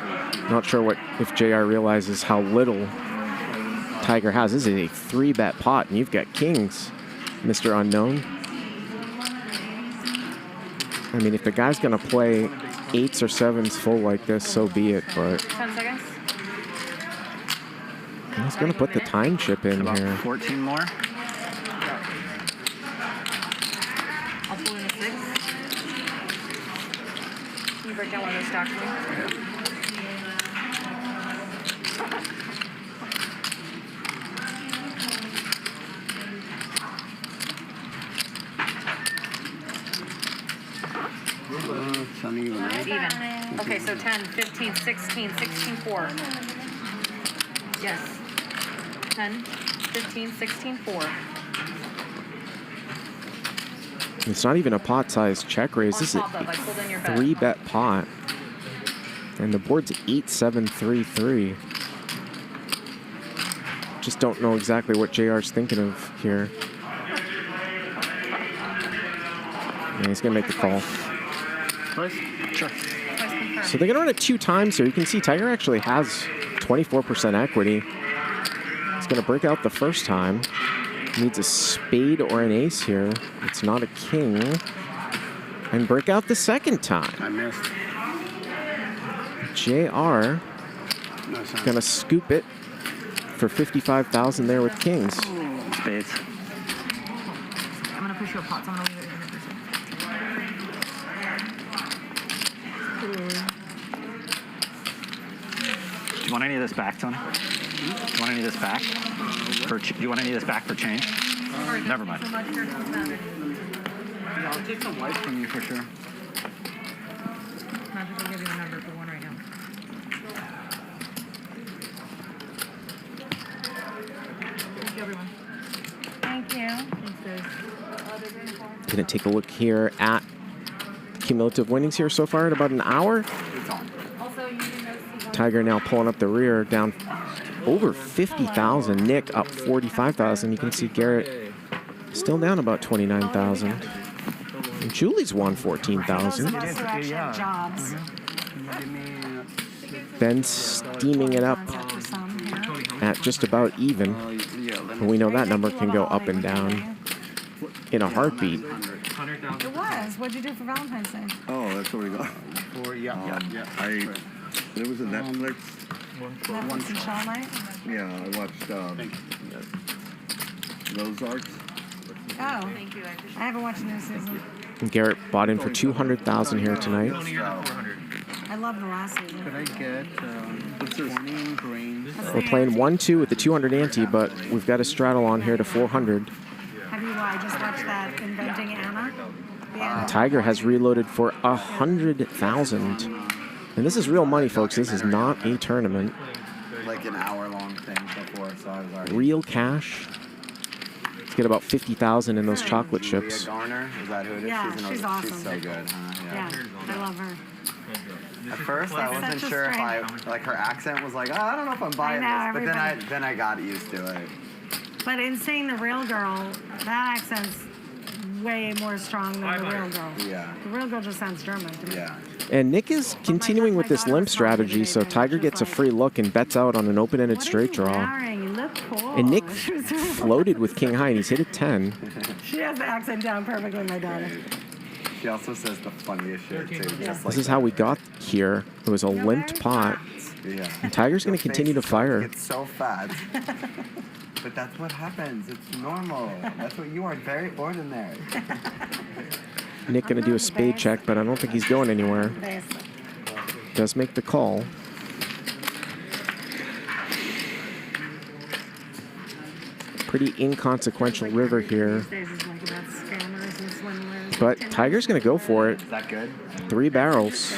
Speaker 18: Not sure if JR realizes how little Tiger has. This is a 3-bet pot, and you've got kings, Mr. Unknown. I mean, if the guy's going to play 8s or 7s full like this, so be it, but
Speaker 11: 10 seconds.
Speaker 18: he's going to put the time chip in here.
Speaker 20: 14 more.
Speaker 11: I'll pull in a 6. Can you break down one of those stacks for me?
Speaker 21: It's uneven, right?
Speaker 11: Even. Okay, so 10, 15, 16, 16, 4. Yes. 10, 15, 16, 4.
Speaker 18: It's not even a pot-sized check raise. This is a 3-bet pot. And the board's 8-7-3-3. Just don't know exactly what JR's thinking of here. And he's going to make the call.
Speaker 20: Sure.
Speaker 18: So they're going to run it 2 times here. You can see Tiger actually has 24% equity. He's going to break out the first time. He needs a spade or an ace here. It's not a king. And break out the second time.
Speaker 21: I missed.
Speaker 18: JR going to scoop it for 55,000 there with kings.
Speaker 20: Spades.
Speaker 11: I'm going to push you a pot, so I'm going to leave it in
Speaker 20: Do you want any of this back, Tony? Do you want any of this back? Do you want any of this back for change? Never mind.
Speaker 19: Yeah, I'll take some life from you for sure.
Speaker 11: Magic will give you a number for one right now. Thank you, everyone. Thank you.
Speaker 18: Going to take a look here at cumulative winnings here so far at about an hour. Tiger now pulling up the rear, down over 50,000. Nick up 45,000. You can see Garrett still down about 29,000. And Julie's won 14,000.
Speaker 11: Jobs.
Speaker 18: Ben steaming it up at just about even. And we know that number can go up and down in a heartbeat.
Speaker 11: It was. What'd you do for Valentine's Day?
Speaker 4: Oh, that's what we got. There was a Netflix.
Speaker 11: Netflix and Shaw night?
Speaker 4: Yeah, I watched Those Arcs.
Speaker 11: Oh. Thank you. I haven't watched the new season.
Speaker 18: And Garrett bought in for 200,000 here tonight.
Speaker 11: I love the last season.
Speaker 9: Could I get 20 grains?
Speaker 18: We're playing 1-2 with the 200 ante, but we've got a straddle on here to 400.
Speaker 11: Have you just watched that Inventing Anna? The Anna?
Speaker 18: Tiger has reloaded for 100,000. And this is real money, folks. This is not a tournament.
Speaker 21: Like an hour-long thing before, so I was already...
Speaker 18: Real cash. Let's get about 50,000 in those chocolate chips.
Speaker 21: Garner, is that who it is?
Speaker 11: Yeah, she's awesome.
Speaker 21: She's so good, huh?
Speaker 11: Yeah, I love her.
Speaker 21: At first, I wasn't sure if like her accent was like, oh, I don't know if I'm buying this, but then I got used to it.
Speaker 11: But in seeing the real girl, that accent's way more strong than the real girl.
Speaker 21: Yeah.
Speaker 11: The real girl just sounds German to me.
Speaker 21: Yeah.
Speaker 18: And Nick is continuing with this limp strategy, so Tiger gets a free look and bets out on an open-ended straight draw.
Speaker 11: You look cool.
Speaker 18: And Nick floated with king high, and he's hit a 10.
Speaker 11: She has the accent down perfectly, my daughter.
Speaker 21: She also says the funniest shit, too. Just
Speaker 18: This is how we got here. It was a limped pot.
Speaker 21: Yeah.
Speaker 18: And Tiger's going to continue to fire.
Speaker 21: It's so fat. But that's what happens. It's normal. That's what you are. Very ordinary.
Speaker 18: Nick going to do a spade check, but I don't think he's going anywhere. Does make the call. Pretty inconsequential river here. But Tiger's going to go for it.
Speaker 21: Is that good?
Speaker 18: 3 barrels.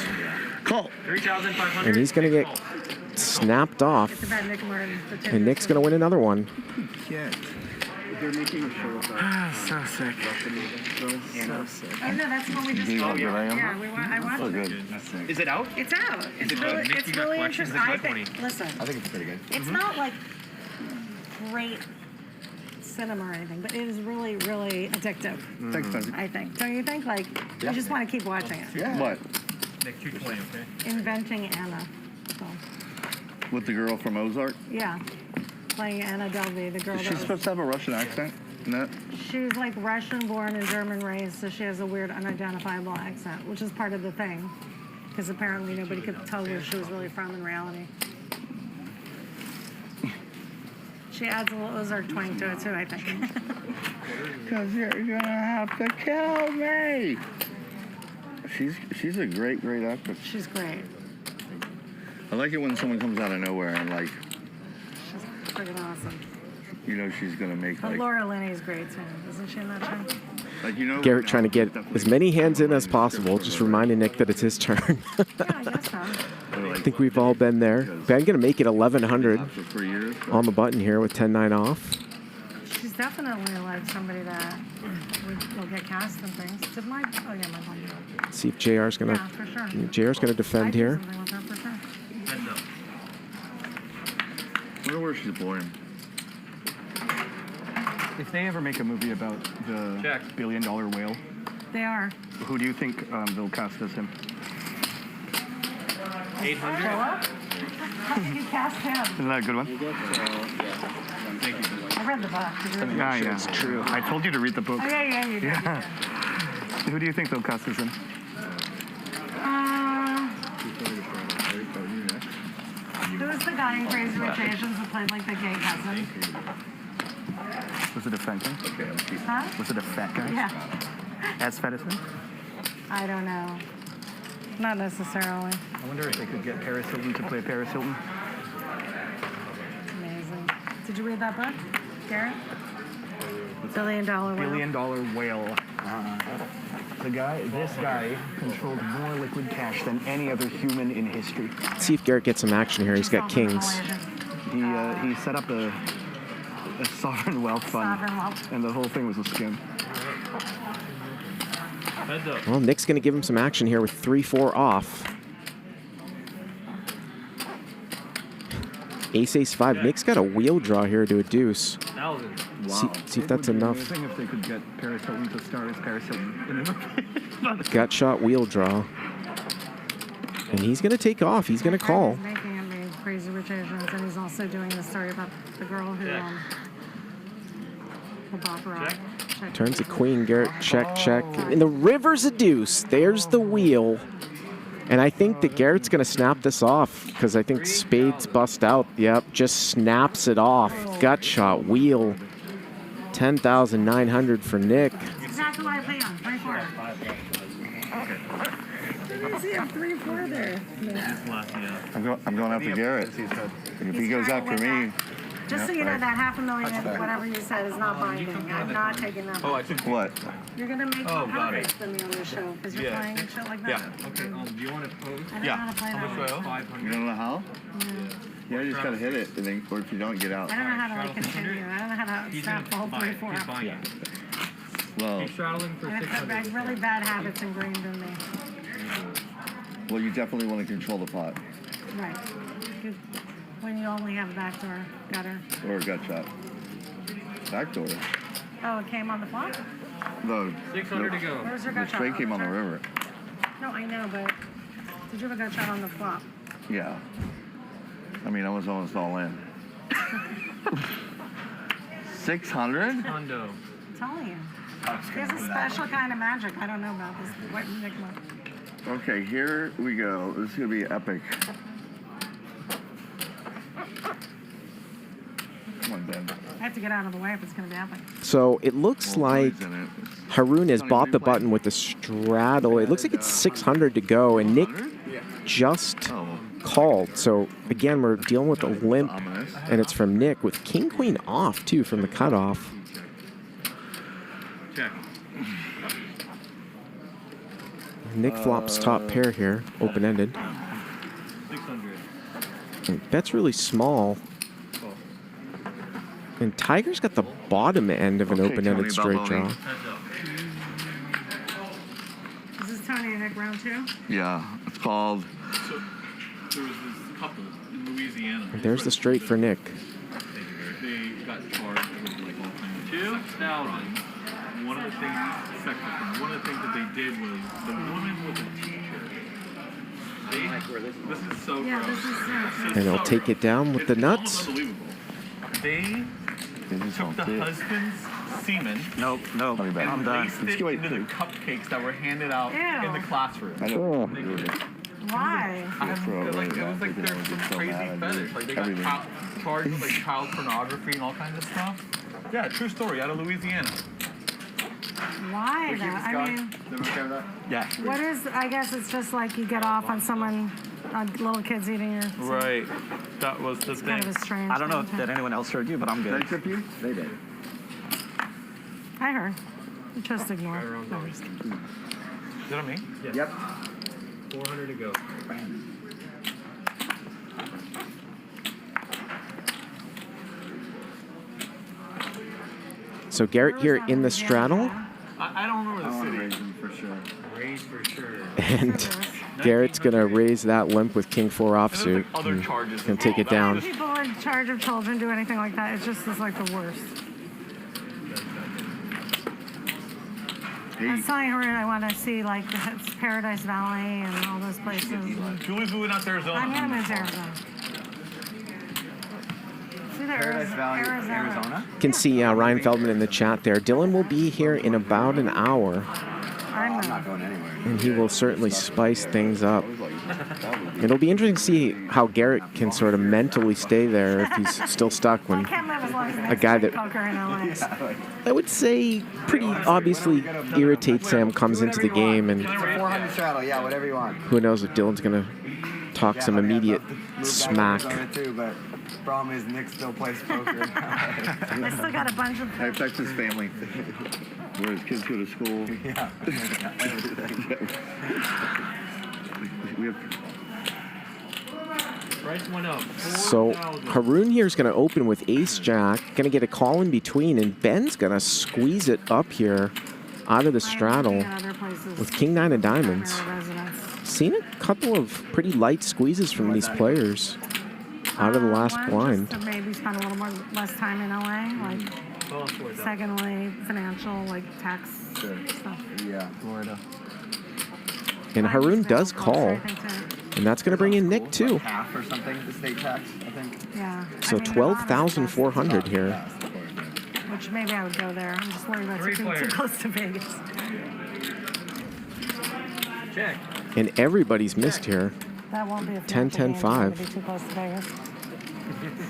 Speaker 21: Call.
Speaker 18: And he's going to get snapped off. And Nick's going to win another one.
Speaker 9: They're making a show about
Speaker 21: so sick.
Speaker 11: Oh, no, that's what we just
Speaker 9: Yeah,
Speaker 11: I watched it.
Speaker 12: Is it out?
Speaker 11: It's out. It's really interesting. I think, listen.
Speaker 21: I think it's pretty good.
Speaker 11: It's not like great cinema or anything, but it is really, really addictive.
Speaker 19: Thanks, Benzie.
Speaker 11: I think. Don't you think? Like, you just want to keep watching it.
Speaker 21: Yeah.
Speaker 19: What?
Speaker 14: Nick, 220, okay?
Speaker 11: Inventing Anna. So,
Speaker 19: With the girl from Ozark?
Speaker 11: yeah. Playing Anna Delvey, the girl
Speaker 19: Is she
Speaker 11: that was,
Speaker 19: supposed to have a Russian accent? No.
Speaker 11: she's like Russian born and German raised, so she has a weird unidentifiable accent, which is part of the thing. Because apparently nobody could tell where she was really from in reality. She adds a little Ozark twang to it too, I think.
Speaker 19: Because you're gonna have to kill me. She's a great actress.
Speaker 11: She's great.
Speaker 19: I like it when someone comes out of nowhere and like,
Speaker 11: She's freaking awesome.
Speaker 19: you know, she's gonna make
Speaker 11: But
Speaker 19: like,
Speaker 11: Laura Linney's great too, isn't she in that show?
Speaker 19: like you know.
Speaker 18: Garrett trying to get as many hands in as possible, just reminding Nick that it's his turn.
Speaker 11: Yeah, I guess so.
Speaker 18: I think we've all been there. Ben going to make it 1,100 on the button here with 10-9 off.
Speaker 11: She's definitely like somebody that will get cast and things. Did my my phone.
Speaker 18: See if JR's going to
Speaker 11: Yeah, for sure.
Speaker 18: JR's going to defend here.
Speaker 11: Something with her for sure.
Speaker 19: I wonder where she's born.
Speaker 22: If they ever make a movie about the $1 billion whale,
Speaker 11: They are.
Speaker 22: who do you think they'll cast as him?
Speaker 11: 800. You cast him.
Speaker 22: Isn't that a good one?
Speaker 11: I read the book. Did you read the book?
Speaker 22: Yeah, it's true. I told you to read the book.
Speaker 11: Oh, yeah, you did.
Speaker 22: Yeah. Who do you think they'll cast as him?
Speaker 11: Who was the guy in Crazy Rich Asians who played like the gay cousin?
Speaker 22: Was it a fat guy?
Speaker 11: Huh?
Speaker 22: Was it a fat guy?
Speaker 11: Yeah.
Speaker 22: As fat as him?
Speaker 11: I don't know. Not necessarily.
Speaker 22: I wonder if they could get Paris Hilton to play Paris Hilton.
Speaker 11: Amazing. Did you read that book, Garrett? $1 billion whale.
Speaker 22: $1 billion whale. This guy controlled more liquid cash than any other human in history.
Speaker 18: Let's see if Garrett gets some action here. He's got kings.
Speaker 22: He set up a sovereign wealth fund, and the whole thing was a scam.
Speaker 18: Well, Nick's going to give him some action here with 3-4 off. Ace-5. Nick's got a wheel draw here to a deuce.
Speaker 22: Wow.
Speaker 18: See if that's enough.
Speaker 22: Amazing if they could get Paris Hilton to star as Paris Hilton in the movie.
Speaker 18: Gut shot wheel draw. And he's going to take off. He's going to call.
Speaker 11: Making him be Crazy Rich Asians, and he's also doing the story about the girl who will bop her up.
Speaker 18: Turns a queen, Garrett, check, check. And the river's a deuce. There's the wheel. And I think that Garrett's going to snap this off because I think spades bust out. Yep, just snaps it off. Gut shot, wheel. 10,900 for Nick.
Speaker 11: Exactly what I play on, 3-4. You see him 3-4 there.
Speaker 4: I'm going after Garrett. If he goes after me.
Speaker 11: Just so you know, that $500,000, whatever you said, is not binding. I'm not taking that.
Speaker 4: Oh, I took what?
Speaker 11: You're going to make more profits than me on the show because you're playing shit like that.
Speaker 4: Yeah.
Speaker 9: Okay, do you want to pose?
Speaker 11: I don't know how to play that.
Speaker 9: 500.
Speaker 4: You don't know how? Yeah, you just gotta hit it, and then, or if you don't, get out.
Speaker 11: I don't know how to like continue. I don't know how to stop the whole 3-4.
Speaker 4: Yeah. Well,
Speaker 9: He's straddling for
Speaker 11: I
Speaker 9: 600.
Speaker 11: have really bad habits ingrained in me.
Speaker 4: well, you definitely want to control the pot
Speaker 11: Right. Good. When you only have a backdoor gutter.
Speaker 4: or a gut shot. Backdoor.
Speaker 11: Oh, it came on the flop?
Speaker 4: No.
Speaker 9: 600 to go.
Speaker 11: Where's your
Speaker 4: The
Speaker 11: gut shot?
Speaker 4: straight came on the river.
Speaker 11: No, I know, but did you have a gut shot on the flop?
Speaker 4: Yeah. I mean, I was almost all in. 600?
Speaker 9: Hondo.
Speaker 11: I'm telling you. There's a special kind of magic. I don't know about this. What Nick went.
Speaker 4: Okay, here we go. This is gonna be epic. Come on, Ben.
Speaker 11: I have to get out of the way if it's going to be happening.
Speaker 18: So it looks like Haroon has bought the button with the straddle. It looks like it's 600 to go, and Nick just called. So again, we're dealing with a limp, and it's from Nick with king queen off too from the cutoff.
Speaker 9: Check.
Speaker 18: Nick flops top pair here, open-ended.
Speaker 9: 600.
Speaker 18: And bet's really small. And Tiger's got the bottom end of an open-ended straight draw.
Speaker 11: Is this Tony and Nick round 2?
Speaker 4: Yeah, it's called.
Speaker 10: So there was this couple in Louisiana.
Speaker 18: There's the straight for Nick.
Speaker 10: They got charged with like all kinds of sex crimes. One of the things, sex crimes. One of the things that they did was the woman was a teacher. This is so gross.
Speaker 18: And he'll take it down with the nuts.
Speaker 10: Unbelievable. They took the husband's semen.
Speaker 20: Nope.
Speaker 10: And
Speaker 20: I'm done.
Speaker 10: laced it into the cupcakes that were handed out in the classroom.
Speaker 4: I know.
Speaker 11: Why?
Speaker 10: It was like there's some crazy fetish. Like they got charged with like child pornography and all kinds of stuff. Yeah, true story out of Louisiana.
Speaker 11: Why though? I mean,
Speaker 10: Yeah.
Speaker 11: what is, I guess it's just like you get off on someone, little kids eating your...
Speaker 20: Right. That was the thing.
Speaker 11: kind of a strange
Speaker 20: I don't know
Speaker 11: thing.
Speaker 20: if anyone else heard you, but I'm good.
Speaker 4: Did I tip you? They did.
Speaker 11: I heard. Just ignore. No, I'm just kidding.
Speaker 10: Is that on me?
Speaker 20: Yes.
Speaker 4: Yep.
Speaker 9: 400 to go.
Speaker 18: So Garrett here in the straddle,
Speaker 10: I don't remember the city.
Speaker 4: Raising for sure.
Speaker 9: Raise for sure.
Speaker 18: and Garrett's gonna raise that limp with king 4 offsuit.
Speaker 10: Other charges.
Speaker 18: And take it down.
Speaker 11: People in charge of children do anything like that. It just is like the worst. I was telling Haroon I want to see like the Paradise Valley and all those places.
Speaker 10: Julie's moving out to Arizona.
Speaker 11: I'm gonna move to Arizona. See the
Speaker 20: Paradise Valley, Arizona.
Speaker 18: You can see Ryan Feldman in the chat there. Dylan will be here in about an hour,
Speaker 11: I'm
Speaker 20: not going anywhere.
Speaker 18: and he will certainly spice things up. It'll be interesting to see how Garrett can sort of mentally stay there if he's still stuck when a guy that I would say pretty obviously irritates him comes into the game, and
Speaker 21: 400 straddle, yeah, whatever you want.
Speaker 18: who knows if Dylan's going to talk some immediate smack.
Speaker 21: But problem is Nick still plays poker.
Speaker 11: I still got a bunch of...
Speaker 4: It affects his family. Where his kids go to school.
Speaker 21: Yeah.
Speaker 4: We have
Speaker 9: Price went up.
Speaker 18: So Haroon here is going to open with ace-jack, going to get a call in between, and Ben's going to squeeze it up here out of the straddle with king-9 of diamonds. Seen a couple of pretty light squeezes from these players out of the last blind.
Speaker 11: Just to maybe spend a little more less time in LA, like secondly, financial, like tax stuff.
Speaker 21: Yeah, Florida.
Speaker 18: And Haroon does call. And And that's going to bring in Nick, too.
Speaker 21: Half or something, the state tax, I think.
Speaker 11: Yeah.
Speaker 18: So 12,400 here.
Speaker 11: Which maybe I would go there. I'm just worried about being too close to Vegas.
Speaker 20: Check.
Speaker 18: And everybody's missed here.
Speaker 11: That won't be a
Speaker 18: 10, 10, 5.
Speaker 11: Be too close to Vegas.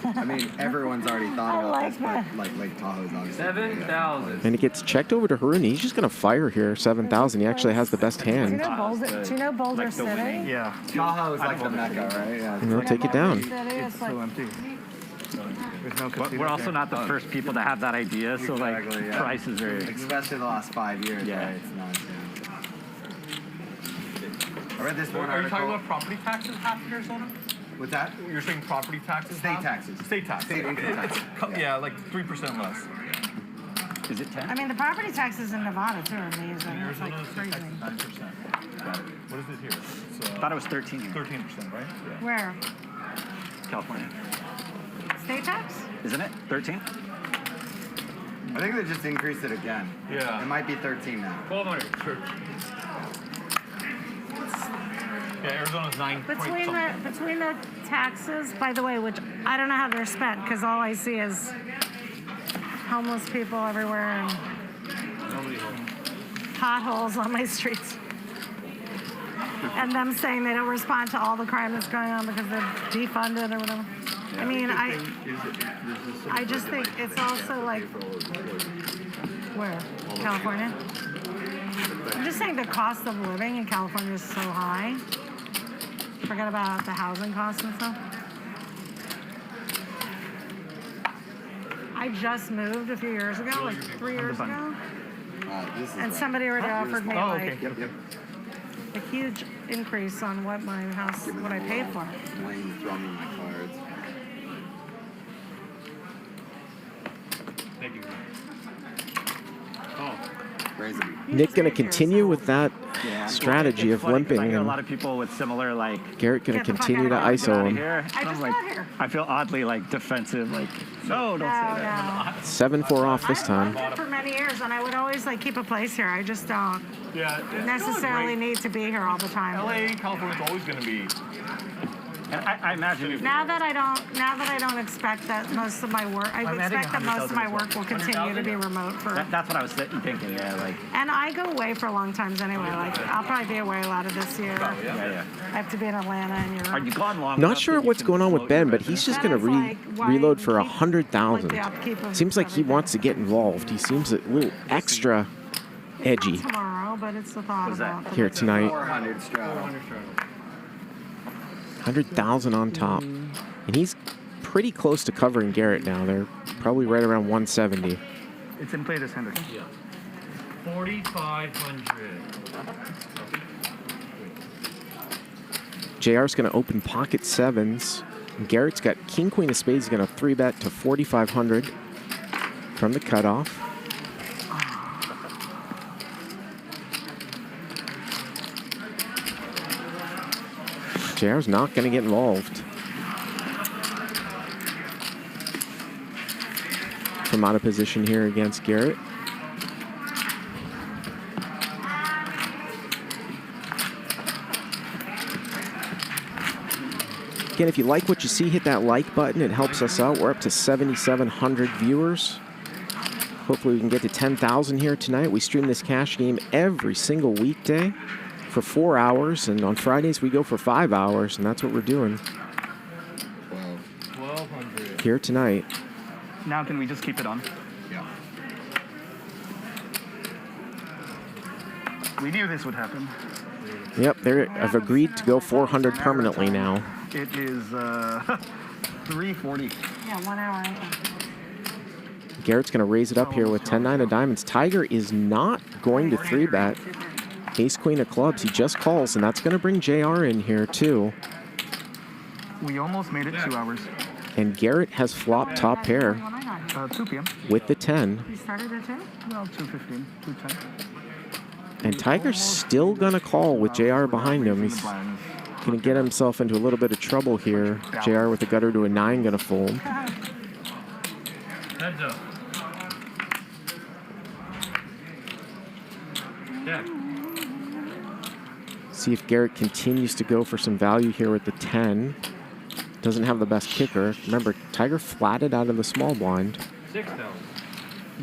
Speaker 21: I mean, everyone's already thought about this,
Speaker 11: that.
Speaker 21: but like Lake Tahoe's obviously.
Speaker 14: 7,000.
Speaker 18: And it gets checked over to Haruni. He's just going to fire here, 7,000. He actually has the best
Speaker 11: Do you
Speaker 18: hand.
Speaker 11: know Boulder City?
Speaker 19: Yeah.
Speaker 21: Tahoe is like the Mecca, right? Yeah.
Speaker 18: And he'll take it down.
Speaker 11: It's
Speaker 19: so empty. There's no
Speaker 20: But we're also not the first people to have that idea, so like prices are.
Speaker 21: Especially the last 5 years,
Speaker 20: Yeah.
Speaker 21: right? It's not. I read this one
Speaker 6: Are you
Speaker 21: article.
Speaker 6: talking about property taxes half in Arizona?
Speaker 21: What's that?
Speaker 6: You're saying property taxes?
Speaker 21: State taxes.
Speaker 6: State tax.
Speaker 21: State income tax.
Speaker 6: Yeah, like 3% less.
Speaker 20: Is it 10?
Speaker 11: I mean, the property taxes in Nevada too are amazing. It's
Speaker 6: Arizona
Speaker 11: like
Speaker 6: is state
Speaker 11: crazy.
Speaker 6: tax 9%. What is it here? It's,
Speaker 20: I thought it was 13 here.
Speaker 6: 13%, right?
Speaker 11: Where?
Speaker 20: California.
Speaker 11: State tax?
Speaker 20: Isn't it? 13?
Speaker 21: I think they just increased it again.
Speaker 6: Yeah.
Speaker 21: It might be 13 now.
Speaker 6: 1,200. Sure. Yeah, Arizona's 9 point something.
Speaker 11: Between the taxes, by the way, which I don't know how they're spent because all I see is homeless people everywhere and potholes on my streets. And them saying they don't respond to all the crime that's going on because they're defunded or whatever. I mean, I just think it's also like, where? California? I'm just saying the cost of living in California is so high. Forget about the housing costs and stuff. I just moved a few years ago, like 3 years ago. And somebody already offered me like a huge increase on what my house, what I paid for it.
Speaker 21: Wayne throwing me my cards.
Speaker 6: Thank you.
Speaker 18: Nick going to continue with that strategy of limping.
Speaker 20: I hear a
Speaker 18: And
Speaker 20: lot of people with similar like.
Speaker 18: Garrett going to continue to ISO him.
Speaker 11: I just got here.
Speaker 20: I feel oddly like defensive. Like no, don't say that.
Speaker 18: 7-4 off this time.
Speaker 11: I lived here for many years, and I would always like keep a place here. I just don't necessarily need to be here all the time.
Speaker 6: LA, California's always going to be.
Speaker 20: And I imagine.
Speaker 11: Now that I don't expect that most of my work, I expect that most of my work will continue to be remote for.
Speaker 20: That's what I was thinking. Yeah, like.
Speaker 11: And I go away for long times anyway. Like I'll probably be away a lot of this year.
Speaker 20: Yeah.
Speaker 11: I have to be in Atlanta and Europe.
Speaker 20: Are you gone long?
Speaker 18: Not sure what's going on with Ben, but he's just going to reload for 100,000. Seems like he wants to get involved. He seems a little extra edgy
Speaker 11: Tomorrow, but it's the thought about
Speaker 18: here tonight.
Speaker 21: 400 straddle.
Speaker 18: 100,000 on top. And he's pretty close to covering Garrett now. They're probably right around 170.
Speaker 19: It's in play this hand.
Speaker 6: Yeah. 4,500.
Speaker 18: JR's going to open pocket sevens. And Garrett's got king, queen of spades. He's going to 3-bet to 4,500 from the cutoff. JR's not going to get involved. From out of position here against Garrett. Again, if you like what you see, hit that like button. It helps us out. We're up to 7,700 viewers. Hopefully we can get to 10,000 here tonight. We stream this cash game every single weekday for 4 hours, and on Fridays we go for 5 hours, and that's what we're doing
Speaker 6: 1,200
Speaker 18: here tonight.
Speaker 19: Now can we just keep it on?
Speaker 21: Yeah.
Speaker 19: We knew this would happen.
Speaker 18: Yep, I've agreed to go 400 permanently now.
Speaker 19: It is 340.
Speaker 11: Yeah, 1 hour.
Speaker 18: Garrett's going to raise it up here with 10-9 of diamonds. Tiger is not going to 3-bet. Ace queen of clubs. He just calls, and that's going to bring JR in here too.
Speaker 19: We almost made it 2 hours.
Speaker 18: And Garrett has flopped top pair
Speaker 19: 2 p.m.
Speaker 18: with the 10.
Speaker 11: You started at 2?
Speaker 19: Well, 2:15, 2:10.
Speaker 18: And Tiger's still going to call with JR behind him. He's going to get himself into a little bit of trouble here. JR with the gutter to a 9 going to fold.
Speaker 6: Heads up. Yeah.
Speaker 18: See if Garrett continues to go for some value here with the 10. Doesn't have the best kicker. Remember, Tiger flatted out of the small blind.
Speaker 6: 6,000.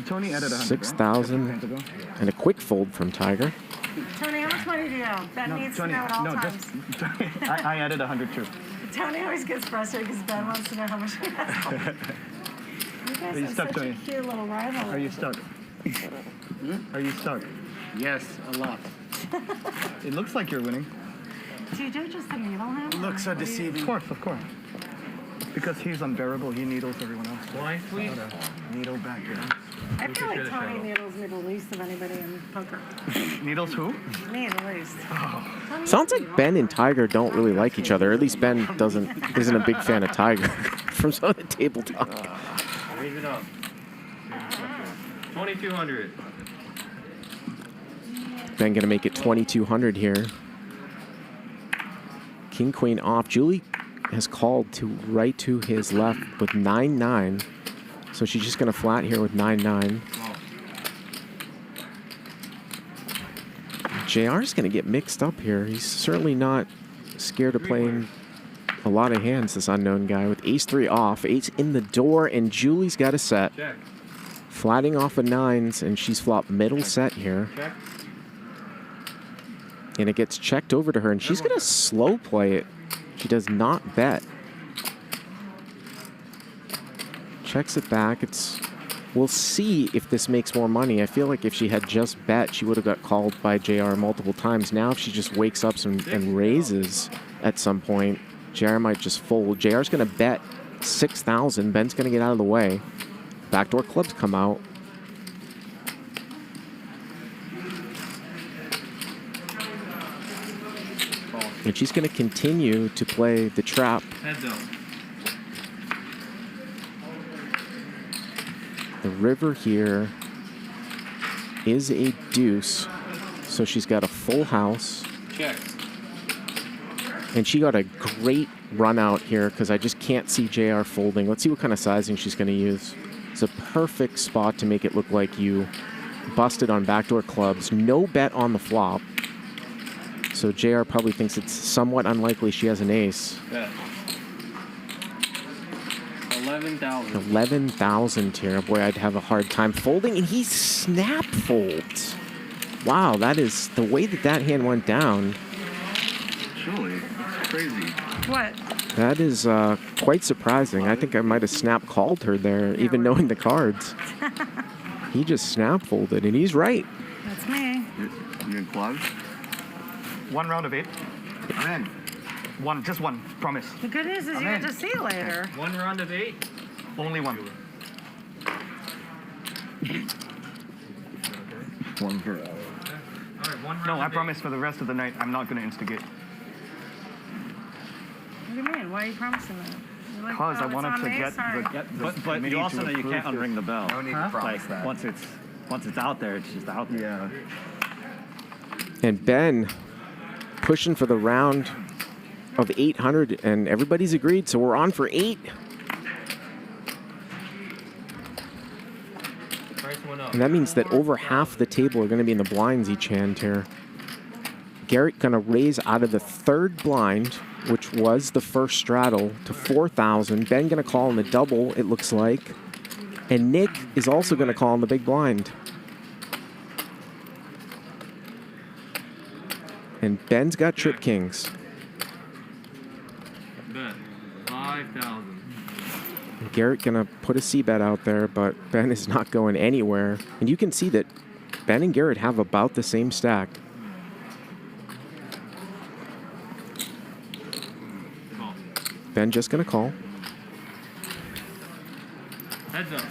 Speaker 19: Tony added 100.
Speaker 18: 6,000 and a quick fold from Tiger.
Speaker 11: Tony, how much money do you owe? Ben needs to know at all times.
Speaker 19: I added 100 too.
Speaker 11: Tony always gets frustrated because Ben wants to know how much he has. You guys
Speaker 19: Are you
Speaker 11: have
Speaker 19: stuck,
Speaker 11: such
Speaker 19: Tony?
Speaker 11: a cute little rivalry.
Speaker 19: Are you stuck? Are you stuck?
Speaker 9: Yes, a lot.
Speaker 19: It looks like you're winning.
Speaker 11: Do you do just the needle him?
Speaker 9: Looks so deceiving.
Speaker 19: Of course. Because he's unbearable, he needles everyone else.
Speaker 6: Blind, please.
Speaker 19: Needle back here.
Speaker 11: I feel like Tony needles me the least of anybody in poker.
Speaker 19: Needles who?
Speaker 11: Me the least.
Speaker 18: Sounds like Ben and Tiger don't really like each other. At least Ben isn't a big fan of Tiger from some of the table talk.
Speaker 6: Raise it up. 2,200.
Speaker 18: Ben gonna make it 2,200 here. King, queen off. Julie has called to right to his left with 9-9. So she's just gonna flat here with 9-9. JR's gonna get mixed up here. He's certainly not scared of playing a lot of hands, this unknown guy, with ace-3 off, ace in the door, and Julie's got a set.
Speaker 6: Check.
Speaker 18: Flatting off of 9s, and she's flopped middle set here.
Speaker 6: Check.
Speaker 18: And it gets checked over to her, and she's gonna slow play it. She does not bet. Checks it back. We'll see if this makes more money. I feel like if she had just bet, she would have got called by JR multiple times. Now if she just wakes up and raises at some point, JR might just fold. JR's gonna bet 6,000. Ben's gonna get out of the way. Backdoor clubs come out. And she's going to continue to play the trap.
Speaker 6: Heads up.
Speaker 18: The river here is a deuce. So she's got a full house.
Speaker 6: Check.
Speaker 18: And she got a great run out here because I just can't see JR folding. Let's see what kind of sizing she's going to use. It's a perfect spot to make it look like you busted on backdoor clubs. No bet on the flop. So JR probably thinks it's somewhat unlikely she has an ace.
Speaker 6: Bet. 11,000.
Speaker 18: 11,000 here. Boy, I'd have a hard time folding, and he snap folds. Wow, that is the way that hand went down.
Speaker 6: Julie, that's crazy.
Speaker 11: What?
Speaker 18: That is quite surprising. I think I might have snap called her there, even knowing the cards. He just snap folded, and he's right.
Speaker 11: That's me.
Speaker 4: You in clubs?
Speaker 19: 1 round of 8.
Speaker 21: I'm in.
Speaker 19: One, just one, promise.
Speaker 11: The good news is you get to see later.
Speaker 6: 1 round of 8?
Speaker 19: Only one.
Speaker 4: One per hour.
Speaker 6: All right, 1 round
Speaker 19: No, I
Speaker 6: of
Speaker 19: promise for the rest of the night, I'm not going to instigate.
Speaker 11: What do you mean? Why are you promising that? You're like,
Speaker 19: Because I
Speaker 11: it's
Speaker 19: wanted
Speaker 11: on
Speaker 19: to
Speaker 11: me?
Speaker 19: get
Speaker 11: Sorry.
Speaker 20: But you also know you can't unring the bell.
Speaker 21: No need to promise
Speaker 20: Like,
Speaker 21: that.
Speaker 20: once it's out there, it's just out there.
Speaker 19: Yeah.
Speaker 18: And Ben pushing for the round of 800, and everybody's agreed, so we're on for 8.
Speaker 6: Price went up.
Speaker 18: And that means that over half the table are going to be in the blinds each hand here. Garrett going to raise out of the 3rd blind, which was the first straddle, to 4,000. Ben going to call in the double, it looks like. And Nick is also going to call in the big blind. And Ben's got trip kings.
Speaker 6: Bet. 5,000.
Speaker 18: Garrett gonna put a C-bet out there, but Ben is not going anywhere. And you can see that Ben and Garrett have about the same stack.
Speaker 6: Call.
Speaker 18: Ben just gonna call.
Speaker 6: Heads up.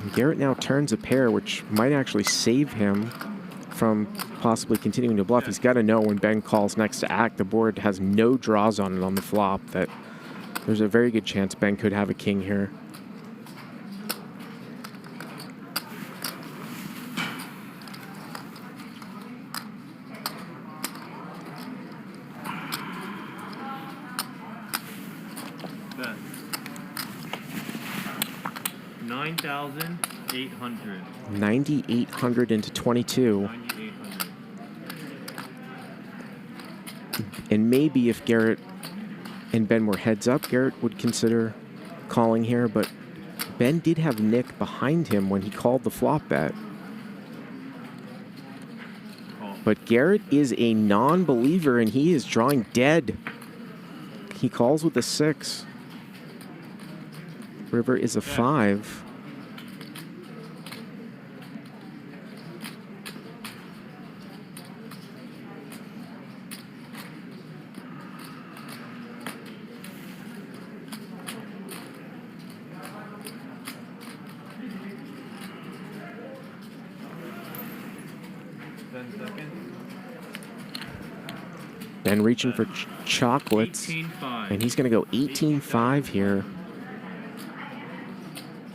Speaker 18: And Garrett now turns a pair, which might actually save him from possibly continuing to bluff. He's got to know when Ben calls next to act, the board has no draws on it on the flop, that there's a very good chance Ben could have a king here.
Speaker 6: Bet. 9,000. 9,800.
Speaker 18: 9,800 into 22.
Speaker 6: 9,800.
Speaker 18: And maybe if Garrett and Ben were heads up, Garrett would consider calling here, but Ben did have Nick behind him when he called the flop bet. But Garrett is a non-believer, and he is drawing dead. He calls with a 6. River is a 5. Ben reaching for chocolates,
Speaker 6: 18-5.
Speaker 18: and he's going to go 18-5 here.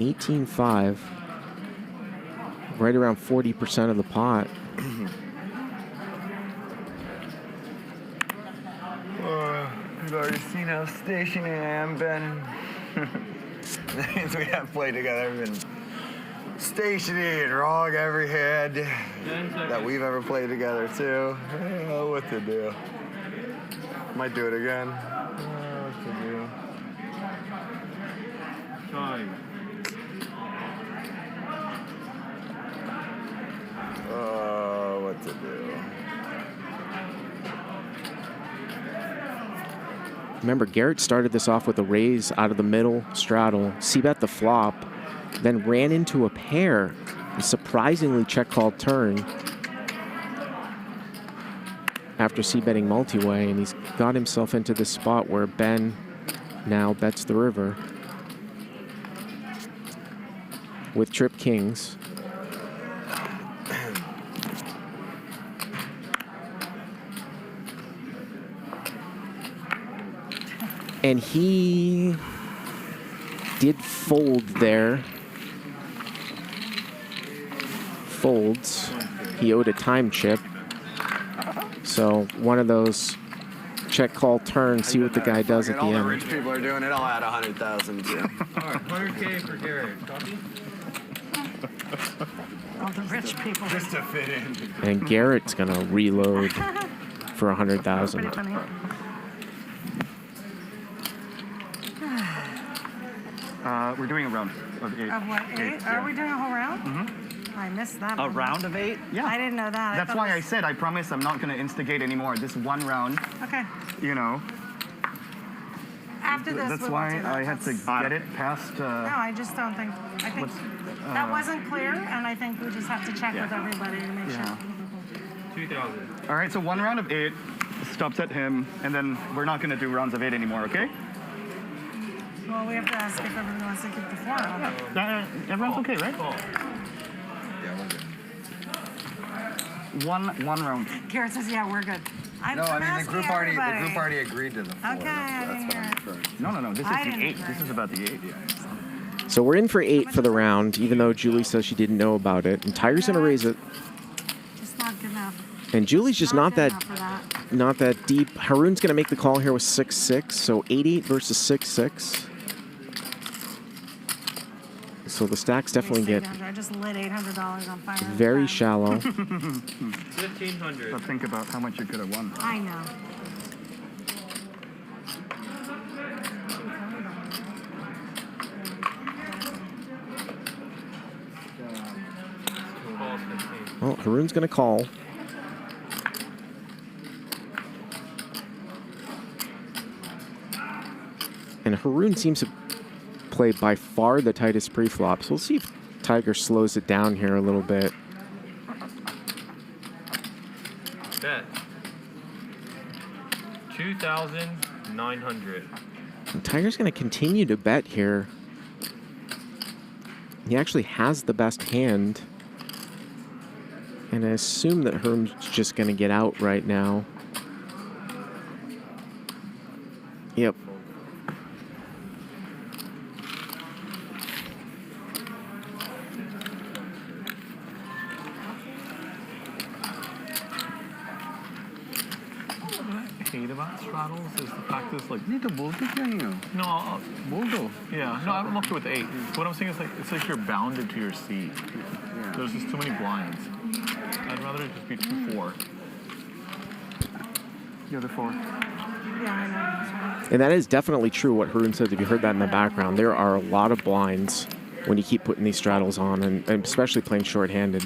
Speaker 18: 18-5. Right around 40% of the pot.
Speaker 21: You've already seen how stationary I am, Ben. That means we have played together. We've been stationary and wrong every hand that we've ever played together, too. I don't know what to do. Might do it again. I don't know what to do.
Speaker 6: Time.
Speaker 21: What to do.
Speaker 18: Remember, Garrett started this off with a raise out of the middle, straddle, c-bet the flop, then ran into a pair, a surprisingly check-called turn after c-betting multi-way, and he's got himself into this spot where Ben now bets the river with trip kings. And he did fold there. Folds. He owed a time chip. So one of those check call turns, see what the guy does at the
Speaker 21: all
Speaker 18: end.
Speaker 21: the rich people are doing it. I'll add 100,000 too.
Speaker 6: All right, 100K for Garrett. Copy?
Speaker 11: All the rich people.
Speaker 21: Just to fit in.
Speaker 18: And Garrett's gonna reload for 100,000.
Speaker 11: Pretty funny.
Speaker 19: We're doing a round of 8.
Speaker 11: Of what, 8? Are we doing a whole round?
Speaker 19: Mm-hmm.
Speaker 11: I missed that
Speaker 19: A
Speaker 11: one.
Speaker 19: round of 8? Yeah.
Speaker 11: I didn't know that.
Speaker 19: That's why I said I promise I'm not going to instigate anymore. This one round,
Speaker 11: Okay.
Speaker 19: you know.
Speaker 11: After this,
Speaker 19: That's
Speaker 11: we
Speaker 19: why
Speaker 11: won't do that.
Speaker 19: I had to get it past.
Speaker 11: No, I just don't think. I think that wasn't clear, and I think we just have to check with everybody to make sure.
Speaker 6: 2,000.
Speaker 19: All right, so one round of 8 stops at him, and then we're not going to do rounds of 8 anymore, okay?
Speaker 11: Well, we have to ask if everybody wants to keep the 4 on.
Speaker 19: Everyone's okay, right? One round.
Speaker 11: Garrett says, "Yeah, we're good."
Speaker 21: No, I mean the group already agreed to the 4.
Speaker 11: Okay, I didn't hear it.
Speaker 19: No. This is
Speaker 11: I
Speaker 19: the
Speaker 11: didn't
Speaker 19: 8.
Speaker 11: agree.
Speaker 19: This is about the 8.
Speaker 18: So we're in for 8 for the round, even though Julie says she didn't know about it. And Tiger's gonna raise it.
Speaker 11: Just not good enough.
Speaker 18: And Julie's just not
Speaker 11: good
Speaker 18: that
Speaker 11: enough for that.
Speaker 18: not that deep. Haroon's gonna make the call here with 6-6, so 8-8 versus 6-6. So the stacks definitely get
Speaker 11: I just lit $800 on fire.
Speaker 18: very shallow.
Speaker 6: 1,500.
Speaker 19: But think about how much you could have won.
Speaker 11: I know.
Speaker 18: Well, Haroon's gonna call. And Haroon seems to play by far the tightest pre-flop. So we'll see if Tiger slows it down here a little bit.
Speaker 6: Bet. 2,900.
Speaker 18: And Tiger's going to continue to bet here. He actually has the best hand. And I assume that Haroon's just going to get out right now. Yep.
Speaker 9: Hate about straddle.
Speaker 3: straddles is the fact is like.
Speaker 4: Need to bullshit you.
Speaker 3: No,
Speaker 4: Bulldog.
Speaker 3: yeah, no, I'm okay with 8. What I'm saying is like it's like you're bounded to your seat.
Speaker 4: Yeah.
Speaker 3: There's just too many blinds. I'd rather it just be 2-4.
Speaker 22: The other 4.
Speaker 11: Yeah, I know.
Speaker 18: And that is definitely true what Haroon said. If you heard that in the background, there are a lot of blinds when you keep putting these straddles on, and especially playing short-handed.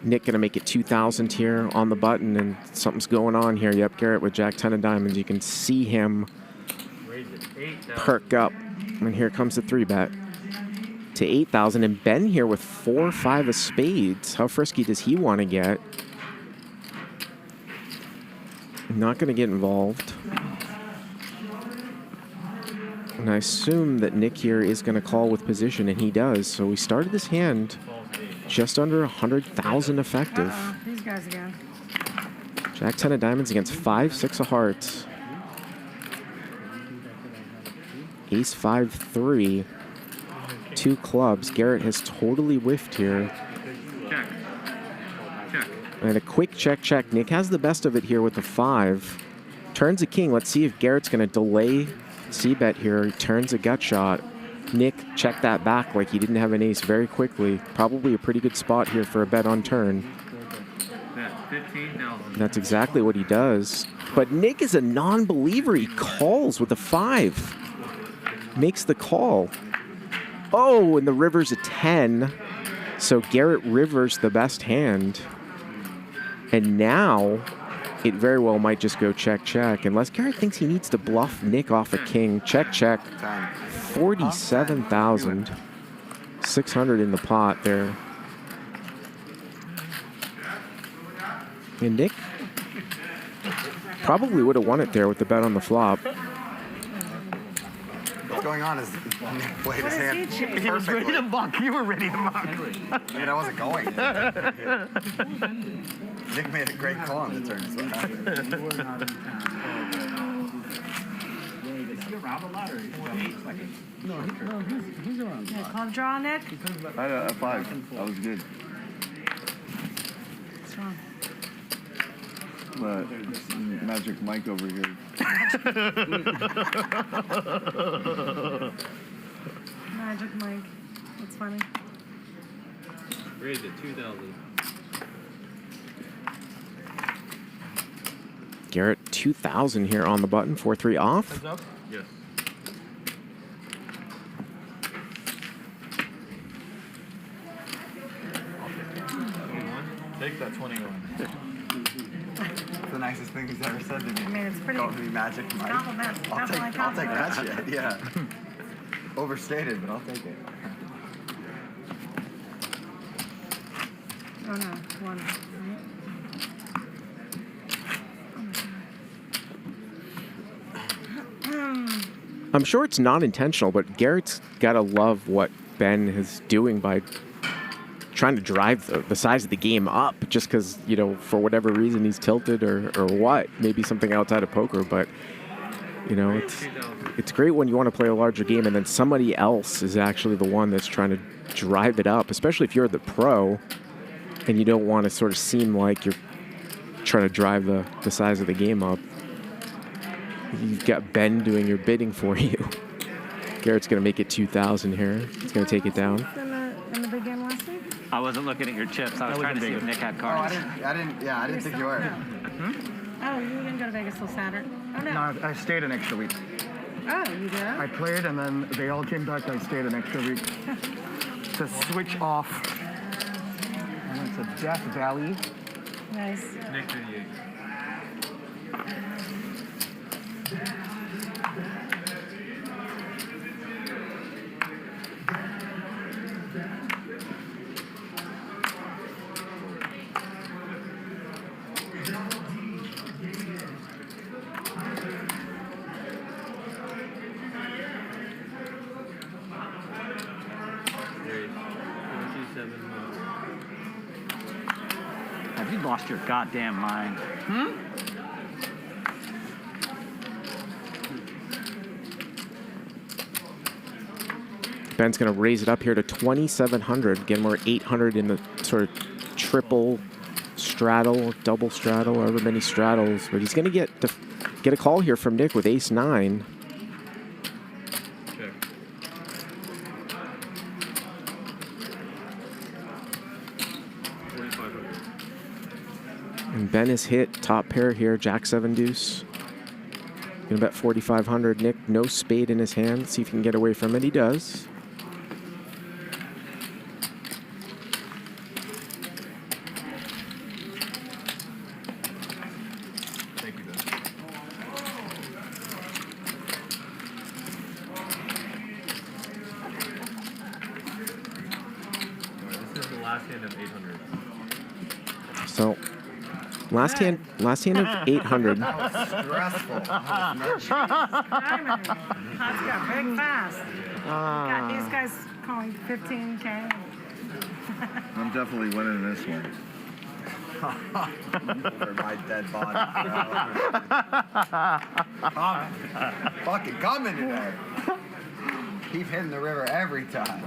Speaker 18: Nick gonna make it 2,000 here on the button, and something's going on here. Yep, Garrett with Jack 10 of diamonds. You can see him perk up, and here comes the 3-bet to 8,000. And Ben here with 4-5 of spades. How frisky does he want to get? Not gonna get involved. And I assume that Nick here is gonna call with position, and he does. So we started this hand just under 100,000 effective.
Speaker 11: These guys again.
Speaker 18: Jack 10 of diamonds against 5-6 of hearts. Ace 5-3. 2 clubs. Garrett has totally whiffed here.
Speaker 3: Check. Check.
Speaker 18: And a quick check. Nick has the best of it here with the 5. Turns a king. Let's see if Garrett's going to delay c-bet here. He turns a gut shot. Nick checked that back like he didn't have an ace very quickly. Probably a pretty good spot here for a bet on turn. That's exactly what he does. But Nick is a non-believer. He calls with a 5. Makes the call. Oh, and the river's a 10. So Garrett rivers the best hand. And now it very well might just go check. Unless Garrett thinks he needs to bluff Nick off a king. Check. 47,600 in the pot there. And Nick probably would have won it there with the bet on the flop.
Speaker 21: What's going on is Nick played his hand perfectly.
Speaker 22: He was ready to muck. You were ready to muck.
Speaker 21: I mean, I wasn't going. Nick made a great call on the turn. Is what happened.
Speaker 22: No, he's around.
Speaker 11: Yeah, club draw, Nick.
Speaker 4: I had a 5. That was good.
Speaker 11: What's wrong?
Speaker 4: But Magic Mike over here.
Speaker 11: Magic Mike. That's funny.
Speaker 6: Raised it 2,000.
Speaker 18: Garrett 2,000 here on the button. 4-3 off.
Speaker 3: Heads up?
Speaker 6: Yes.
Speaker 3: Take that 20 going.
Speaker 21: It's the nicest thing he's ever said to me.
Speaker 11: I mean, it's pretty.
Speaker 21: Called me Magic Mike.
Speaker 11: Compliment.
Speaker 21: I'll take that
Speaker 11: Compliment.
Speaker 21: shit. Yeah. Overstated, but I'll take it.
Speaker 11: Oh no, 1.
Speaker 18: I'm sure it's not intentional, but Garrett's got to love what Ben is doing by trying to drive the size of the game up just because, you know, for whatever reason he's tilted or what. Maybe something outside of poker, but, you know, it's great when you want to play a larger game and then somebody else is actually the one that's trying to drive it up, especially if you're the pro and you don't want to sort of seem like you're trying to drive the size of the game up. You've got Ben doing your bidding for you. Garrett's going to make it 2,000 here. He's going to take it down.
Speaker 11: In the big game last week?
Speaker 20: I wasn't looking at your chips. I was trying to see if Nick had
Speaker 21: Oh,
Speaker 20: cards.
Speaker 21: I didn't think you were.
Speaker 11: Oh, you didn't go to Vegas till Saturday? Oh, no.
Speaker 22: No, I stayed an extra week.
Speaker 11: Oh, you did?
Speaker 22: I played, and then they all came back. I stayed an extra week to switch off. And it's a Death Valley.
Speaker 11: Nice.
Speaker 6: Nick 38.
Speaker 20: Have you lost your goddamn mind?
Speaker 18: Ben's going to raise it up here to 2,700. Again, we're 800 in the sort of triple straddle, double straddle, however many straddles. But he's going to get a call here from Nick with ace-9. And Ben is hit top pair here, Jack-7 deuce. Gonna bet 4,500. Nick, no spade in his hand. See if he can get away from it. He does.
Speaker 3: Thank you, Ben. This is the last hand of 800.
Speaker 18: So, last hand of 800.
Speaker 21: Stressful.
Speaker 11: Pots got big fast. Got these guys calling 15K.
Speaker 4: I'm definitely winning this one.
Speaker 21: For my dead body. Fucking coming today. Keep hitting the river every time.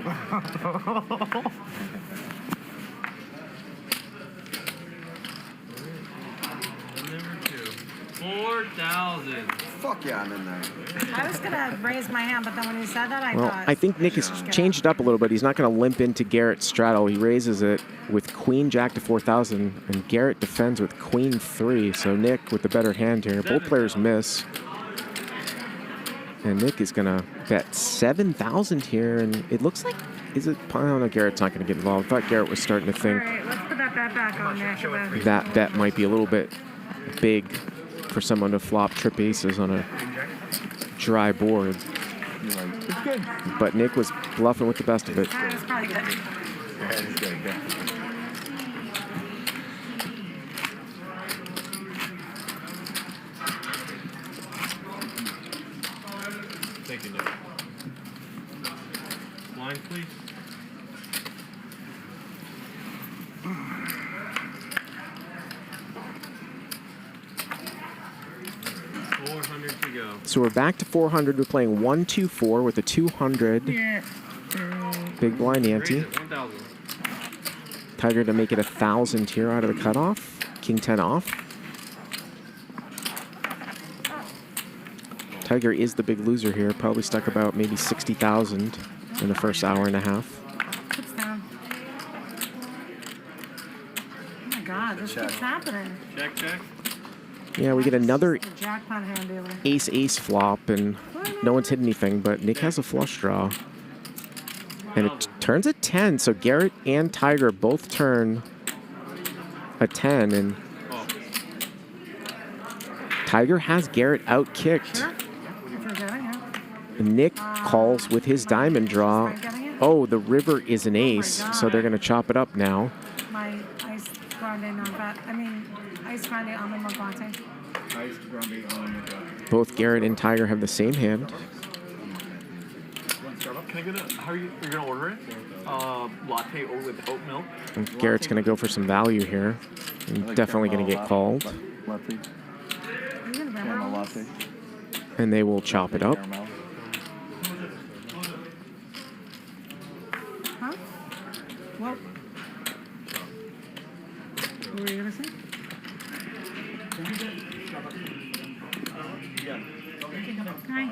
Speaker 6: 4,000.
Speaker 21: Fuck yeah, I'm in there.
Speaker 11: I was going to raise my hand, but then when you said that, I
Speaker 18: Well,
Speaker 11: thought...
Speaker 18: I think Nick has changed it up a little bit. He's not going to limp into Garrett's straddle. He raises it with Queen Jack to 4,000, and Garrett defends with Queen 3. So Nick with the better hand here. Both players miss. And Nick is going to bet 7,000 here, and it looks like, I don't know, Garrett's not going to get involved. I thought Garrett was starting to think
Speaker 11: All right, let's put that bet back on Nick.
Speaker 18: that bet might be a little bit big for someone to flop trip aces on a dry board.
Speaker 19: It's good.
Speaker 18: But Nick was bluffing with the best of it.
Speaker 11: That's probably good.
Speaker 6: Thank you, Nick. Line, please.
Speaker 18: So we're back to 400. We're playing 1-2-4 with a 200. Big blind ante. Tiger to make it 1,000 here out of the cutoff. King 10 off. Tiger is the big loser here. Probably stuck about maybe 60,000 in the first hour and a half.
Speaker 11: Chips down. Oh my God, this keeps happening.
Speaker 6: Check, check.
Speaker 18: Yeah, we get another
Speaker 11: Jackpot hand dealer.
Speaker 18: ace-ace flop, and no one's hit anything, but Nick has a flush draw. And it turns a 10, so Garrett and Tiger both turn a 10, and Tiger has Garrett out-kicked. And Nick calls with his diamond draw. Oh, the river is an ace, so they're going to chop it up now.
Speaker 11: My ice grande non-fat. I mean, ice grande almond milk latte.
Speaker 19: Ice grande almond milk latte.
Speaker 18: Both Garrett and Tiger have the same hand.
Speaker 3: Can I get a, how are you going to order it? Latte with oat milk.
Speaker 18: And Garrett's going to go for some value here. And definitely going to get called.
Speaker 19: Latte. Caramel latte.
Speaker 18: And they will chop it up.
Speaker 11: Huh? What? What were you going to say? Hi.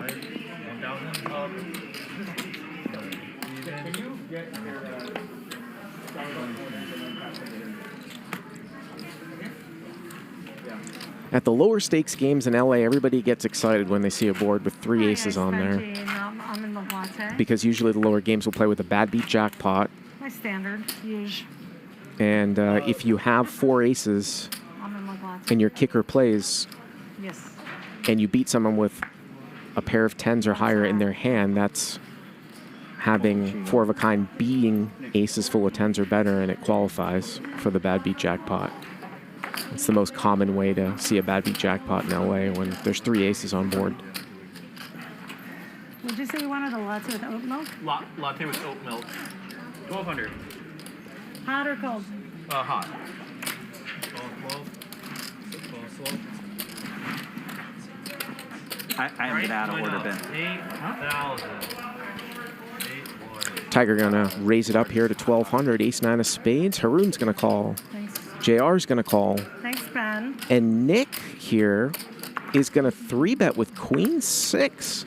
Speaker 18: At the lower stakes games in LA, everybody gets excited when they see a board with 3 aces on there.
Speaker 11: Almond milk latte.
Speaker 18: Because usually the lower games will play with a bad beat jackpot.
Speaker 11: My standard. Huge.
Speaker 18: And if you have 4 aces
Speaker 11: Almond milk latte.
Speaker 18: and your kicker plays
Speaker 11: Yes.
Speaker 18: and you beat someone with a pair of 10s or higher in their hand, that's having 4 of a kind beating aces full of 10s or better, and it qualifies for the bad beat jackpot. It's the most common way to see a bad beat jackpot in LA when there's 3 aces on board.
Speaker 11: Would you say you wanted a latte with oat milk?
Speaker 3: Latte with oat milk. 1,200.
Speaker 11: Hot or cold?
Speaker 3: Hot.
Speaker 20: I am get out of order, Ben.
Speaker 6: 8,000.
Speaker 18: Tiger gonna raise it up here to 1,200. Ace-9 of spades. Haroon's gonna call. JR's gonna call.
Speaker 11: Thanks, Ben.
Speaker 18: And Nick here is gonna 3-bet with Queen 6.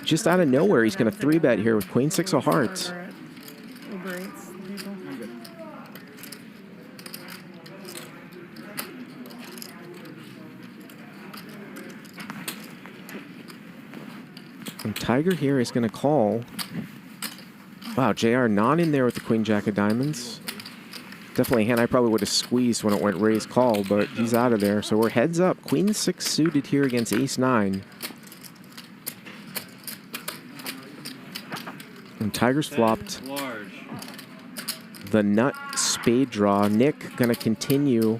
Speaker 18: Just out of nowhere, he's gonna 3-bet here with Queen 6 of hearts.
Speaker 11: Uber Eats people.
Speaker 18: And Tiger here is gonna call. Wow, JR not in there with the Queen Jack of diamonds. Definitely a hand I probably would have squeezed when it went raise call, but he's out of there. So we're heads up. Queen 6 suited here against Ace-9. And Tiger's flopped the nut spade draw. Nick gonna continue,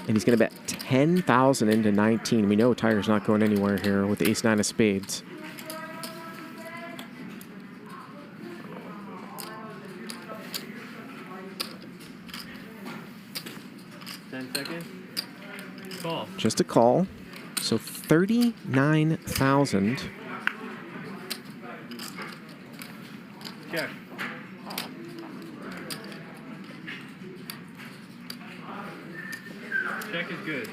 Speaker 18: and he's gonna bet 10,000 into 19. We know Tiger's not going anywhere here with Ace-9 of spades.
Speaker 6: Call.
Speaker 18: Just a call. So 39,000.
Speaker 6: Check. Check is good.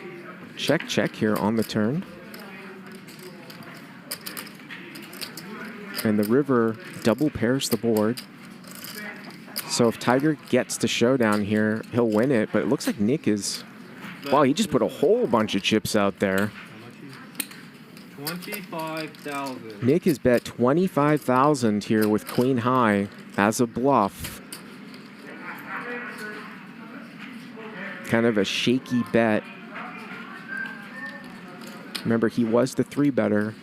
Speaker 18: Check, check here on the turn. And the river double pairs the board. So if Tiger gets to showdown here, he'll win it. But it looks like Nick is... Wow, he just put a whole bunch of chips out there.
Speaker 6: 25,000.
Speaker 18: Nick has bet 25,000 here with Queen High as a bluff. Kind of a shaky bet. Remember, he was the 3-better,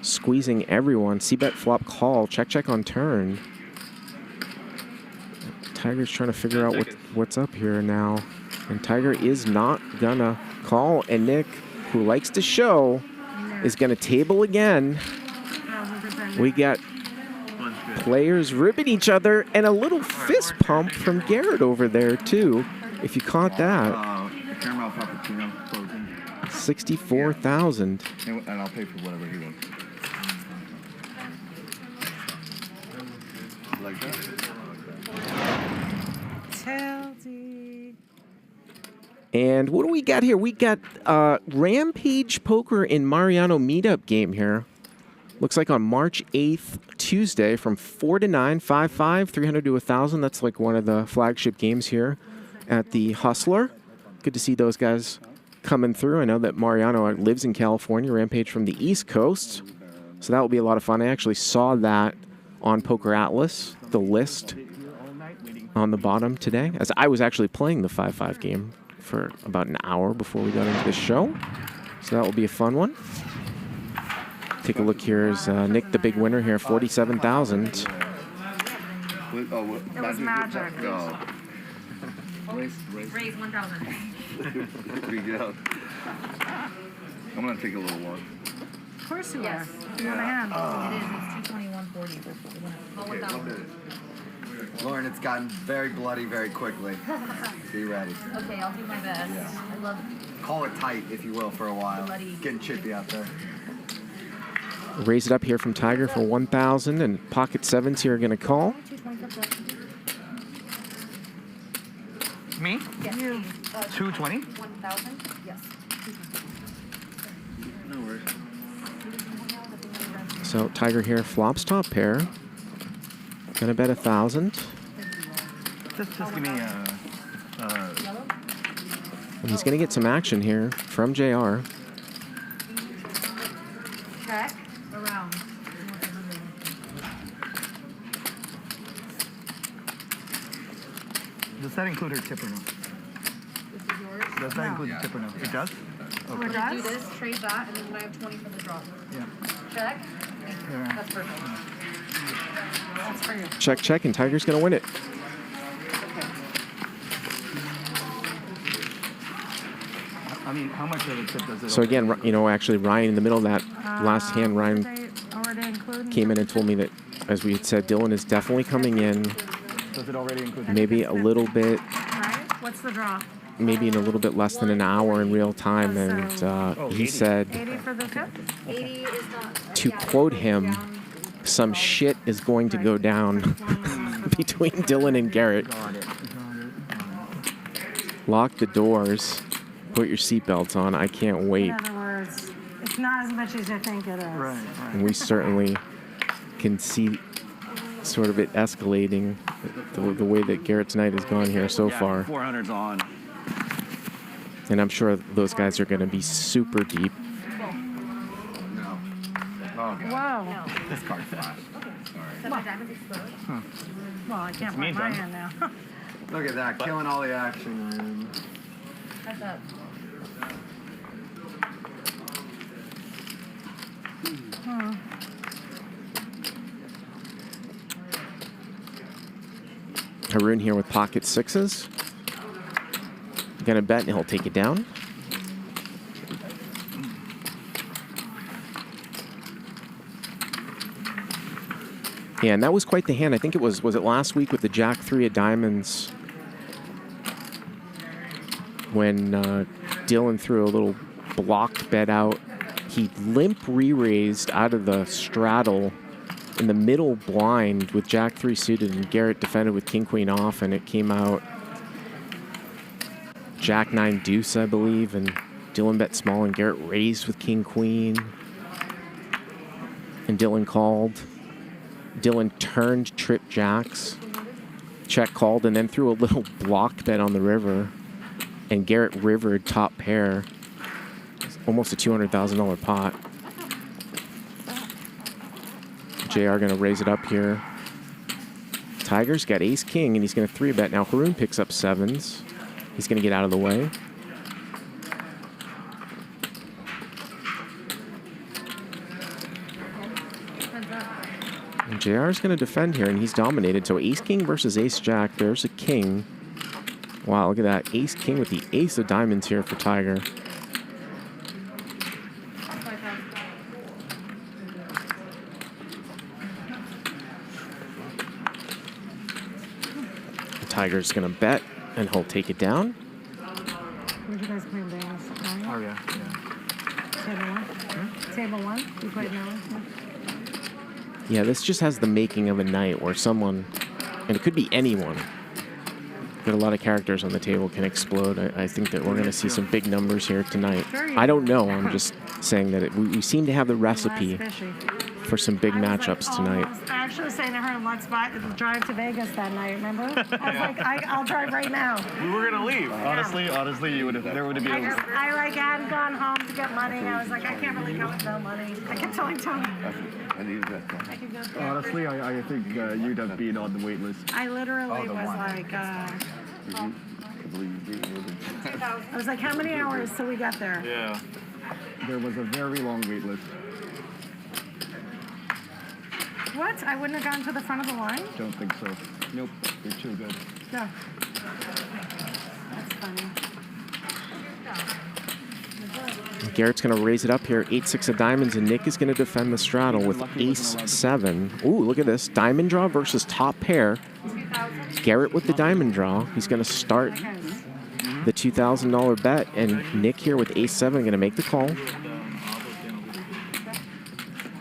Speaker 18: squeezing everyone. C-bet flop call, check, check on turn. Tiger's trying to figure out what's up here now. And Tiger is not gonna call. And Nick, who likes to show, is gonna table again. We got players ribbing each other and a little fist pump from Garrett over there too, if you caught that.
Speaker 4: Caramel frappuccino closing.
Speaker 18: 64,000.
Speaker 4: And I'll pay for whatever he wants. Like that.
Speaker 18: And what do we got here? We got Rampage Poker in Mariano meetup game here. Looks like on March 8th, Tuesday, from 4 to 9, 5-5, 300 to 1,000. That's like one of the flagship games here at the Hustler. Good to see those guys coming through. I know that Mariano lives in California, Rampage from the East Coast. So that will be a lot of fun. I actually saw that on Poker Atlas, the list on the bottom today, as I was actually playing the 5-5 game for about an hour before we got into the show. So that will be a fun one. Take a look here is Nick, the big winner here, 47,000.
Speaker 11: It was magic. Raise 1,000.
Speaker 4: I'm going to take a little walk.
Speaker 11: Of course you are. You want a hand?
Speaker 2: It is. It's 221.40.
Speaker 21: Lauren, it's gotten very bloody very quickly. Be ready.
Speaker 2: Okay, I'll do my best.
Speaker 21: Yeah.
Speaker 2: I love
Speaker 21: Call it tight, if you will, for a while.
Speaker 2: Bloody.
Speaker 21: It's getting chippy out there.
Speaker 18: Raise it up here from Tiger for 1,000, and pocket sevens here are going to call.
Speaker 19: Me?
Speaker 2: Yes.
Speaker 19: 220?
Speaker 2: 1,000? Yes.
Speaker 19: No worries.
Speaker 18: So Tiger here flops top pair. Gonna bet 1,000.
Speaker 19: Just give me a...
Speaker 18: And he's gonna get some action here from JR.
Speaker 2: Check. Around.
Speaker 19: Does that include her tip or no?
Speaker 2: This is yours?
Speaker 19: Does that include the tip or no? It does?
Speaker 2: We're gonna do this, trade that, and then I have 20 for the drop.
Speaker 19: Yeah.
Speaker 2: Check.
Speaker 19: Yeah.
Speaker 2: That's perfect. That's for you.
Speaker 18: Check, check, and Tiger's gonna win it.
Speaker 19: I mean, how much of a tip does it?
Speaker 18: So again, you know, actually Ryan in the middle of that last hand, Ryan came in and told me that, as we had said, Dylan is definitely coming in.
Speaker 19: Does it already include?
Speaker 18: Maybe a little bit.
Speaker 11: Right? What's the draw?
Speaker 18: Maybe in a little bit less than an hour in real time, and he said,
Speaker 11: 80 for the tip?
Speaker 2: 80 is not.
Speaker 18: to quote him, some shit is going to go down. between Dylan and Garrett. Lock the doors. Put your seatbelts on. I can't wait.
Speaker 11: In other words, it's not as much as you think it is. Right.
Speaker 18: And we certainly can see sort of it escalating the way that Garrett's night has gone here so far.
Speaker 3: 400's on.
Speaker 18: And I'm sure those guys are going to be super deep.
Speaker 11: Whoa.
Speaker 3: This card's flat.
Speaker 11: Well, I can't put my hand now.
Speaker 21: Look at that, killing all the action, man.
Speaker 11: That's up.
Speaker 18: Haroon here with pocket sixes. Gonna bet and he'll take it down. Yeah, and that was quite the hand. I think it was it last week with the Jack 3 of diamonds when Dylan threw a little blocked bet out. He limp re-raised out of the straddle in the middle blind with Jack 3 suited, and Garrett defended with King Queen off, and it came out Jack 9 deuce, I believe, and Dylan bet small, and Garrett raised with King Queen, and Dylan called. Dylan turned trip jacks, check called, and then threw a little block bet on the river, and Garrett rivered top pair. It's almost a $200,000 pot. JR going to raise it up here. Tiger's got ace king, and he's going to 3-bet. Now Haroon picks up sevens. He's going to get out of the way. And JR's going to defend here, and he's dominated. So ace king versus ace jack. There's a king. Wow, look at that. Ace king with the ace of diamonds here for Tiger. Tiger's going to bet, and he'll take it down.
Speaker 11: Where'd you guys play Vegas?
Speaker 19: Oh, yeah.
Speaker 11: Table one? Table one? You played no one?
Speaker 18: Yeah, this just has the making of a night where someone, and it could be anyone, got a lot of characters on the table, can explode. I think that we're going to see some big numbers here tonight. I don't know. I'm just saying that we seem to have the recipe for some big matchups tonight.
Speaker 11: I actually was saying to her, let's drive to Vegas that night, remember? I was like, I'll drive right now.
Speaker 3: We were going to leave.
Speaker 19: Honestly, there would have been.
Speaker 11: I hadn't gone home to get money. I was like, I can't really go with no money. I kept telling Tony.
Speaker 19: Honestly, I think you'd have been on the wait list.
Speaker 11: I literally was like, I was like, how many hours till we get there?
Speaker 3: Yeah.
Speaker 19: There was a very long wait list.
Speaker 11: What? I wouldn't have gone to the front of the line?
Speaker 19: Don't think so. Nope, you're too good.
Speaker 11: No. That's funny.
Speaker 18: Garrett's going to raise it up here, 8-6 of diamonds, and Nick is going to defend the straddle with ace-7. Ooh, look at this. Diamond draw versus top pair. Garrett with the diamond draw. He's going to start the $2,000 bet, and Nick here with ace-7 going to make the call.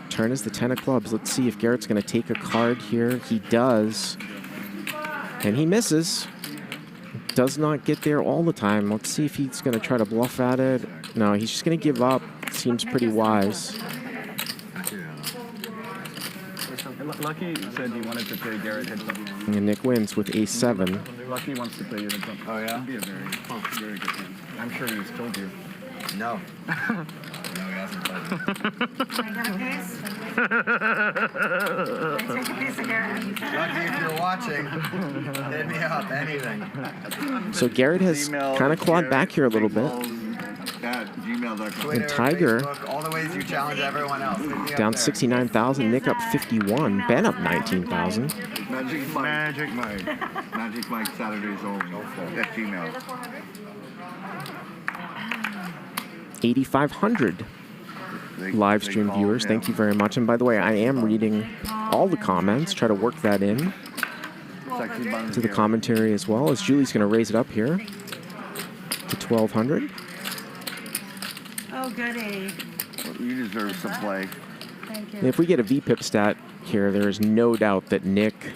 Speaker 18: Turn is the 10 of clubs. Let's see if Garrett's going to take a card here. He does. And he misses. Does not get there all the time. Let's see if he's going to try to bluff at it. No, he's just going to give up. Seems pretty wise.
Speaker 19: Lucky said he wanted to play Garrett heads up.
Speaker 18: And Nick wins with ace-7.
Speaker 19: Lucky wants to play you heads up.
Speaker 21: Oh, yeah?
Speaker 19: It'd be a very good game. I'm sure he's told you.
Speaker 21: No. No, he hasn't played.
Speaker 11: I got a piece? I take a piece of Garrett.
Speaker 21: Lucky if you're watching, hit me up, anything.
Speaker 18: So Garrett has kind of clawed back here a little bit. And Tiger
Speaker 21: all the ways you challenge everyone else.
Speaker 18: down 69,000. Nick up 51. Ben up 19,000.
Speaker 4: Magic Mike Saturdays only. That's Gmail.
Speaker 18: 8,500 live stream viewers. Thank you very much. And by the way, I am reading all the comments. Try to work that in to the commentary as well, as Julie's going to raise it up here to 1,200.
Speaker 11: Oh, goody.
Speaker 4: You deserve some play.
Speaker 11: Thank you.
Speaker 18: And if we get a VPIP stat here, there is no doubt that Nick,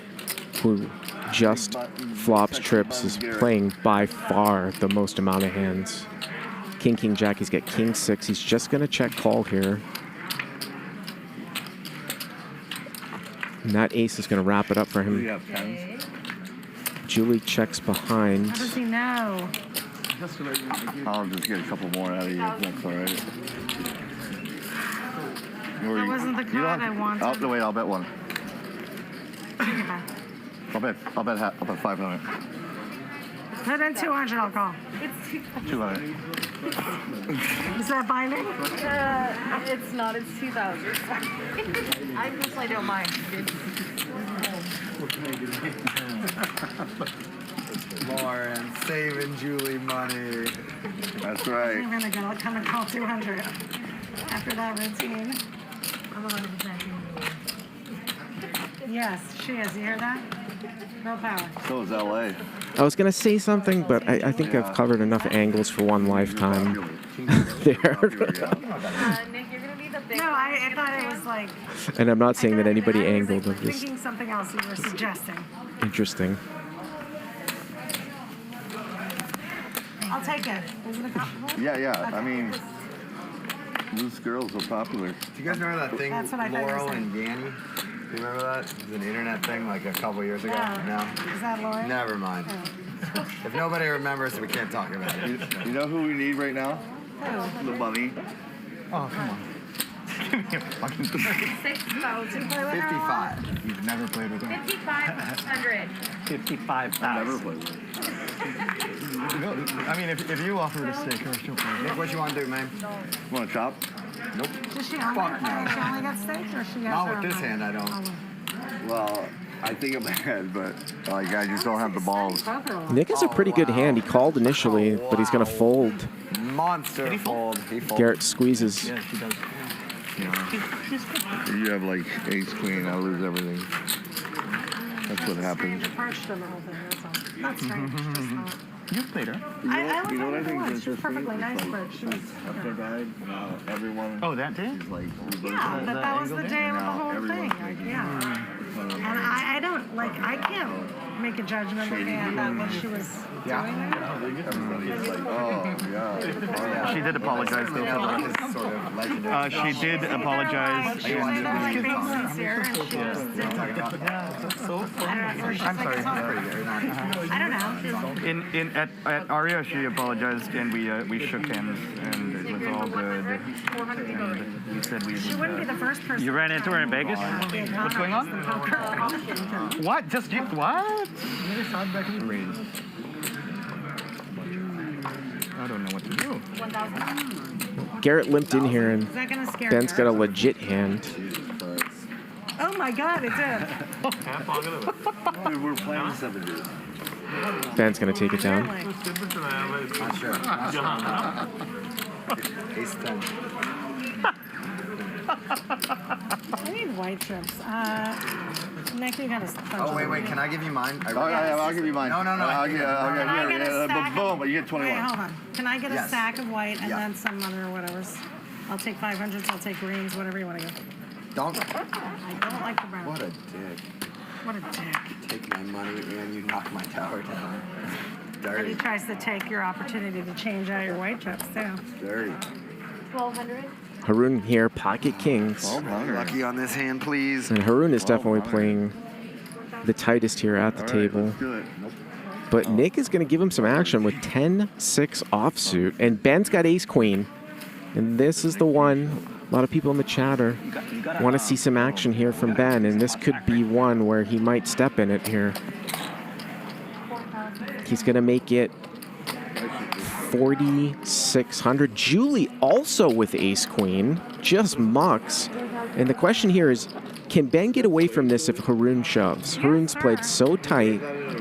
Speaker 18: who just flops trips is playing by far the most amount of hands. King, king, jack. He's got king 6. He's just going to check call here. And that ace is going to wrap it up for him. Julie checks behind.
Speaker 11: How does he know?
Speaker 4: I'll just get a couple more out of you. That's all right.
Speaker 11: That wasn't the card I wanted.
Speaker 4: Wait, I'll bet one.
Speaker 11: Okay.
Speaker 4: I'll bet 500.
Speaker 11: Put in 200, I'll call.
Speaker 2: It's
Speaker 4: 200.
Speaker 11: Is that binding?
Speaker 2: it's not. It's 2,000. I personally don't mind.
Speaker 21: Lauren, saving Julie money.
Speaker 4: That's right.
Speaker 11: I'm gonna go come and call 200 after that routine.
Speaker 2: I'm 100%.
Speaker 11: Yes, she is. You hear that? No power.
Speaker 4: So is LA.
Speaker 18: I was going to say something, but I think I've covered enough angles for one lifetime there.
Speaker 2: Nick, you're gonna need the big.
Speaker 11: No, I thought it was like.
Speaker 18: And I'm not saying that anybody
Speaker 11: I was
Speaker 18: angled. I'm just
Speaker 11: thinking something else you were suggesting.
Speaker 18: interesting.
Speaker 11: I'll take it. Is it a compliment?
Speaker 4: Yeah. I mean, loose girls are popular.
Speaker 21: Do you guys remember that thing,
Speaker 11: That's what I thought you were
Speaker 21: Laurel
Speaker 11: saying.
Speaker 21: and Danny? Do you remember that? It was an internet thing like a couple years ago.
Speaker 11: No. Is that Lauren?
Speaker 21: Never mind.
Speaker 11: Oh.
Speaker 21: If nobody remembers, we can't talk about it.
Speaker 4: You know who we need right now?
Speaker 11: Who?
Speaker 4: The bunny.
Speaker 19: Oh, come on. Give me a fucking
Speaker 2: 6,000.
Speaker 21: 55.
Speaker 19: You've never played with him.
Speaker 2: 5,500.
Speaker 20: 55,000.
Speaker 4: Never played with him.
Speaker 19: I mean, if you offer a steak, she'll play.
Speaker 21: Nick, what you want to do, man?
Speaker 4: You want to chop?
Speaker 21: Nope.
Speaker 11: Does she only,
Speaker 21: Fuck no.
Speaker 11: she only got steak or she has
Speaker 21: Not
Speaker 11: her
Speaker 21: with this
Speaker 11: own?
Speaker 21: hand, I don't.
Speaker 11: Oh,
Speaker 4: Well, I think in my head, but like I just don't have the balls.
Speaker 18: Nick is a pretty good hand. He called initially, but he's going to fold.
Speaker 21: Monster fold. He folds.
Speaker 18: Garrett squeezes.
Speaker 20: Yeah, she does.
Speaker 4: If you have like ace queen, I lose everything. That's what happens.
Speaker 11: Perched on the whole thing, that's all. Not strange, just not.
Speaker 19: You've played her.
Speaker 11: I like
Speaker 4: You know what I
Speaker 11: her
Speaker 4: think
Speaker 11: once.
Speaker 4: is
Speaker 11: She was perfectly nice,
Speaker 4: like,
Speaker 11: but she was.
Speaker 4: after I died, everyone
Speaker 19: Oh, that day?
Speaker 4: is like
Speaker 11: Yeah, but that was the day of the
Speaker 4: Now
Speaker 11: whole thing.
Speaker 4: everyone's
Speaker 11: Like,
Speaker 4: making
Speaker 11: yeah. And I don't, like, I can't make a judgment looking at that what she was doing there.
Speaker 4: Everybody's like, oh yeah.
Speaker 19: She did apologize though for the record.
Speaker 21: Sort of legendary.
Speaker 19: She did apologize.
Speaker 11: She was like being sincere and she just didn't.
Speaker 20: So funny.
Speaker 19: I'm sorry.
Speaker 11: I don't know.
Speaker 19: At Aria, she apologized and we shook hands and it was all good. And we said we.
Speaker 11: She wouldn't be the first person.
Speaker 20: You ran into her in Vegas?
Speaker 19: What's going on? What? Just you? What? I don't know what to do.
Speaker 2: 1,000.
Speaker 18: Garrett limped in here, and
Speaker 11: Is that gonna scare
Speaker 18: Ben's
Speaker 11: her?
Speaker 18: got a legit hand.
Speaker 11: Oh my God, it did.
Speaker 4: Dude, we're playing 7 dudes.
Speaker 18: Ben's going to take it down.
Speaker 21: Not sure. Ace 10.
Speaker 11: I need white chips. Nick, you got a bunch
Speaker 21: Oh,
Speaker 11: of
Speaker 21: wait,
Speaker 11: them.
Speaker 21: can I give you mine?
Speaker 4: I'll give you mine.
Speaker 21: No.
Speaker 4: I'll get
Speaker 11: Can I get a stack
Speaker 4: boom, but you get 21.
Speaker 11: Wait, hold on. Can I get a
Speaker 21: Yes.
Speaker 11: stack of white and
Speaker 21: Yeah.
Speaker 11: then some other whatever's? I'll take 500s, I'll take greens, whatever you want to go.
Speaker 21: Don't.
Speaker 11: I don't like the brown.
Speaker 21: What a dick.
Speaker 11: What a dick.
Speaker 21: Take my money and you knock my tower down.
Speaker 11: And
Speaker 21: Dirty.
Speaker 11: he tries to take your opportunity to change out your white chips, too.
Speaker 21: Dirty.
Speaker 2: 1,200.
Speaker 18: Haroon here, pocket kings.
Speaker 21: Lucky on this hand, please.
Speaker 18: And Haroon is definitely playing the tightest here at the table. But Nick is going to give him some action with 10-6 offsuit. And Ben's got ace-queen. And this is the one a lot of people in the chat want to see some action here from Ben. And this could be one where he might step in it here. He's going to make it 4,600. Julie also with ace-queen. Just mucks. And the question here is, can Ben get away from this if Haroon shoves? Haroon's played so tight.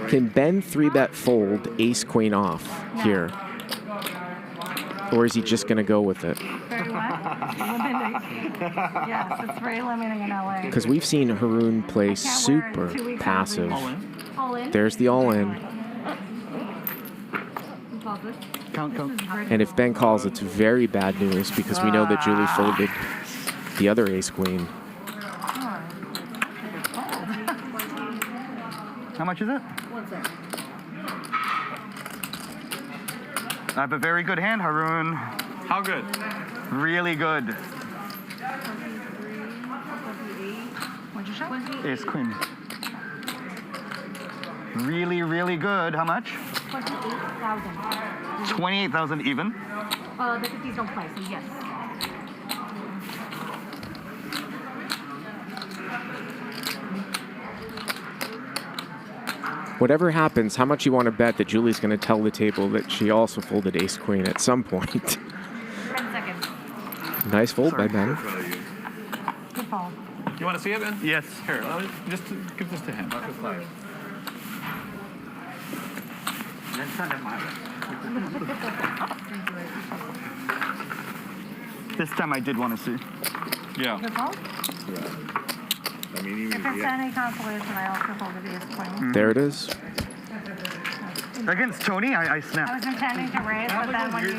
Speaker 18: Can Ben 3-bet fold ace-queen off here? Or is he just going to go with it?
Speaker 11: Very what? Limiting. Yes, it's very limiting in LA.
Speaker 18: Because we've seen Haroon play super passive.
Speaker 2: All in.
Speaker 18: There's the all-in.
Speaker 19: Count.
Speaker 18: And if Ben calls, it's very bad news because we know that Julie folded the other
Speaker 19: How much is it?
Speaker 11: What's up?
Speaker 19: I have a very good hand, Haroon.
Speaker 3: How good?
Speaker 19: Really good.
Speaker 11: 23, 28. What'd you show?
Speaker 19: Ace queen. Really, really good. How much?
Speaker 11: 28,000.
Speaker 19: 28,000 even.
Speaker 11: The 50s don't play, so yes.
Speaker 18: Whatever happens, how much you want to bet that Julie's going to tell the table that she also folded ace queen at some point?
Speaker 11: 10 seconds.
Speaker 18: Nice fold by Ben.
Speaker 11: Good fold.
Speaker 3: You want to see it, Ben?
Speaker 19: Yes.
Speaker 3: Here, just give this to him.
Speaker 9: Then send it my way.
Speaker 19: This time I did want to see.
Speaker 3: Yeah.
Speaker 11: Good fold?
Speaker 4: I mean,
Speaker 11: If it's any consolation, I also folded ace queen.
Speaker 18: There it is.
Speaker 19: Against Tony, I
Speaker 11: I
Speaker 19: snapped.
Speaker 11: was intending to raise, but then when you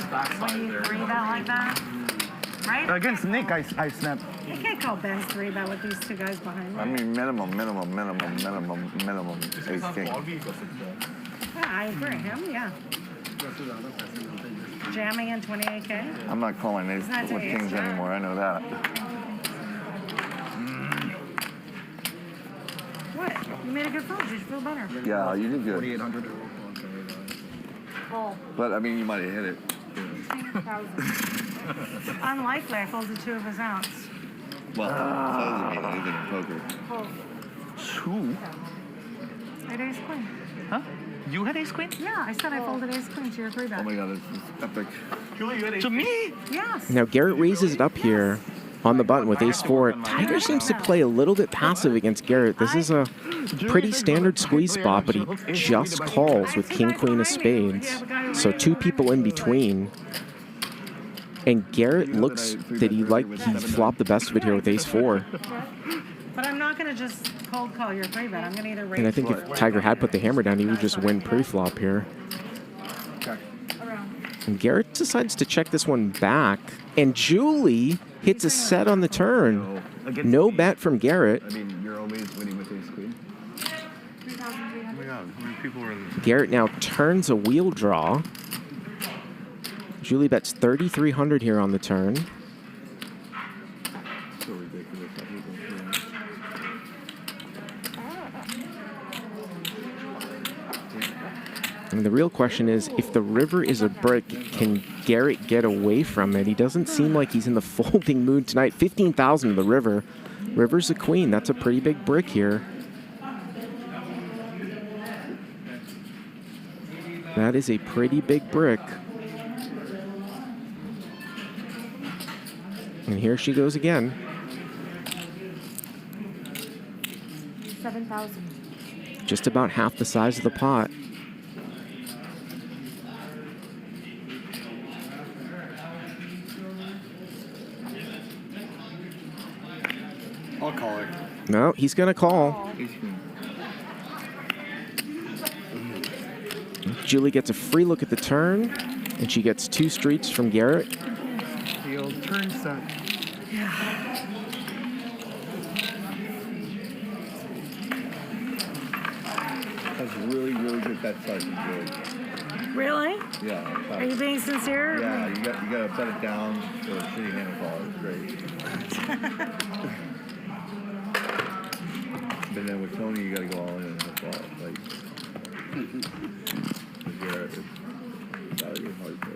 Speaker 11: three bet like that, right?
Speaker 19: Against Nick, I snapped.
Speaker 11: You can't call Ben's three bet with these two guys behind
Speaker 4: I
Speaker 11: me.
Speaker 4: mean, minimum ace king.
Speaker 11: Yeah, I agree. Him, yeah. Jamming in 28K.
Speaker 4: I'm not calling ace
Speaker 11: It's not
Speaker 4: with
Speaker 11: ace
Speaker 4: kings
Speaker 11: jack.
Speaker 4: anymore. I know that.
Speaker 11: What? You made a good fold. You should feel better.
Speaker 4: Yeah, you did good.
Speaker 19: 4,800.
Speaker 11: Full.
Speaker 4: But I mean, you might have hit it.
Speaker 11: 2,000. Unlikely. I folded two of his outs.
Speaker 4: Well, that doesn't mean anything in poker.
Speaker 11: Full.
Speaker 19: Two?
Speaker 11: I had ace queen.
Speaker 19: Huh? You had ace queen?
Speaker 11: Yeah, I said I folded ace queen to your three bet.
Speaker 4: Oh my god, this is epic.
Speaker 3: Julie, you had
Speaker 19: To me?
Speaker 11: Yes.
Speaker 18: Now Garrett raises it up here on the button with ace-4. Tiger seems to play a little bit passive against Garrett. This is a pretty standard squeeze spot, but he just calls with king-queen of spades. So two people in between. And Garrett looks that he flopped the best of it here with ace-4.
Speaker 11: But I'm not going to just cold call your three bet. I'm going to either raise.
Speaker 18: And I think if Tiger had put the hammer down, he would just win pre-flop here. And Garrett decides to check this one back. And Julie hits a set on the turn. No bet from Garrett.
Speaker 4: I mean, you're always winning with ace queen.
Speaker 3: Oh my god, how many people were there?
Speaker 18: Garrett now turns a wheel draw. Julie bets 3,300 here on the turn.
Speaker 4: So ridiculous.
Speaker 18: And the real question is, if the river is a brick, can Garrett get away from it? He doesn't seem like he's in the folding mood tonight. 15,000 to the river. River's a queen. That's a pretty big brick here. That is a pretty big brick. And here she goes again.
Speaker 11: 7,000.
Speaker 18: Just about half the size of the pot.
Speaker 21: I'll call it.
Speaker 18: No, he's going to call. Julie gets a free look at the turn, and she gets 2 streets from Garrett.
Speaker 19: The old turn set.
Speaker 4: That's really, really good bet size, Julie.
Speaker 11: Really?
Speaker 4: Yeah.
Speaker 11: Are you being sincere?
Speaker 4: Yeah, you gotta bet it down for a shitty hand and call. It's great. But then with Tony, you gotta go all in and have call. Like, Garrett, it's gotta get hard to.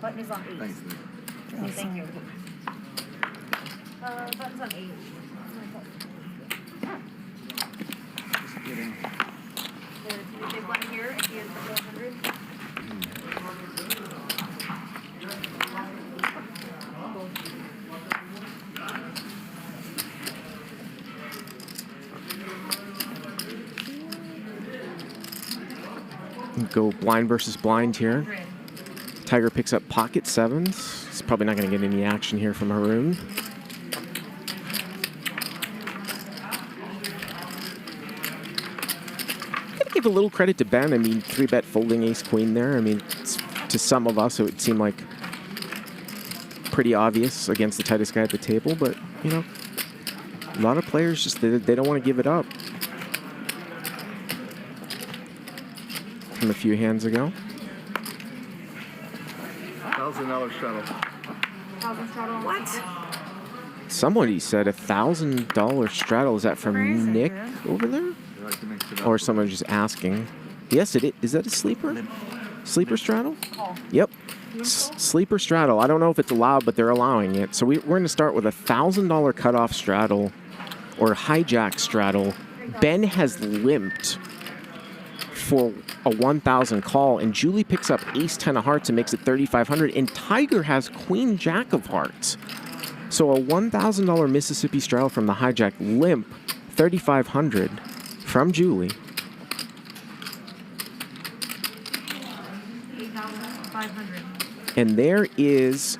Speaker 11: Button is on 8.
Speaker 4: Thanks, Nick.
Speaker 11: Oh, thank you. Button's on 8.
Speaker 19: Just kidding.
Speaker 11: There's a big one here at the end of 100.
Speaker 18: Go blind versus blind here. Tiger picks up pocket sevens. He's probably not going to get any action here from Haroon. Gotta give a little credit to Ben. I mean, 3-bet folding ace queen there. I mean, to some of us, it would seem like pretty obvious against the tightest guy at the table, but you know, a lot of players just they don't want to give it up. from a few hands ago.
Speaker 4: $1,000 straddle.
Speaker 11: What?
Speaker 18: Somebody said $1,000 straddle. Is that from Nick over there? Or someone just asking? Yes, it is. Is that a sleeper? Sleeper straddle? Yep. Sleeper straddle. I don't know if it's allowed, but they're allowing it. So we're going to start with a $1,000 cutoff straddle or hijack straddle. Ben has limped for a 1,000 call, and Julie picks up ace-10 of hearts and makes it 3,500, and Tiger has queen-jack of hearts. So a $1,000 Mississippi straddle from the hijack limp, 3,500 from Julie.
Speaker 11: 8,500.
Speaker 18: And there is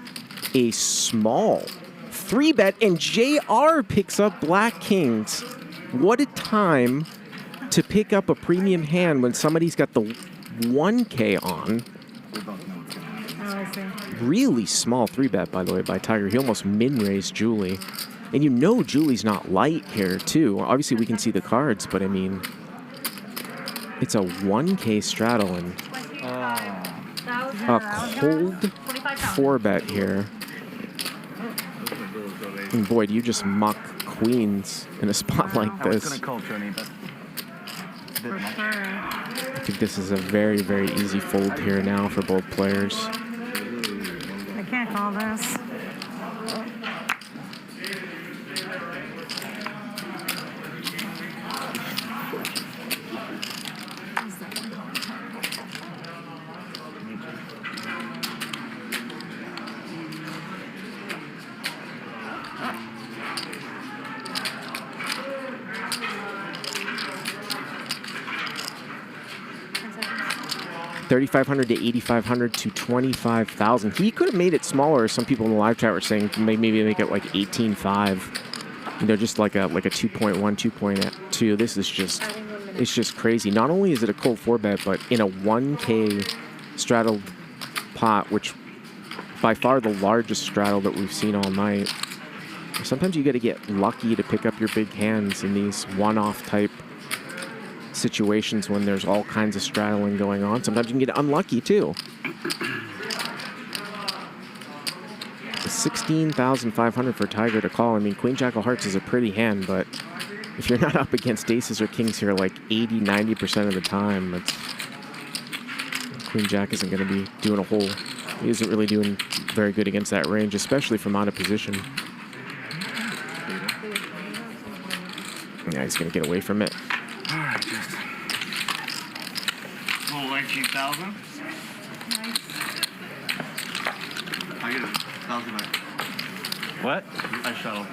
Speaker 18: a small 3-bet, and JR picks up Black Kings. What a time to pick up a premium hand when somebody's got the 1K on.
Speaker 11: Oh, I see.
Speaker 18: Really small 3-bet, by the way, by Tiger. He almost min-raised Julie. And you know Julie's not light here, too. Obviously, we can see the cards, but I mean, it's a 1K straddle and a cold 4-bet here. And boy, do you just muck queens in a spot like
Speaker 19: I was
Speaker 18: this.
Speaker 19: going to call Johnny, but a bit much.
Speaker 18: I think this is a very, very easy fold here now for both players.
Speaker 11: I can't call this.
Speaker 18: $3,500 to $8,500 to $25,000. He could have made it smaller. Some people in the live chat were saying maybe make it like 18.5. You know, just like a 2.1, 2.2. This is just, it's just crazy. Not only is it a cold 4-bet, but in a 1K straddled pot, which by far the largest straddle that we've seen all night. Sometimes you got to get lucky to pick up your big hands in these one-off type situations when there's all kinds of straddling going on. Sometimes you can get unlucky too. 16,500 for Tiger to call. I mean, Queen Jack of Hearts is a pretty hand, but if you're not up against aces or kings here like 80-90% of the time, it's, Queen Jack isn't going to be doing a whole. He isn't really doing very good against that range, especially from out of position. Yeah, he's going to get away from it.
Speaker 4: All right, just roll 19,000. I get 1,000 back.
Speaker 3: What?
Speaker 4: I shuttle.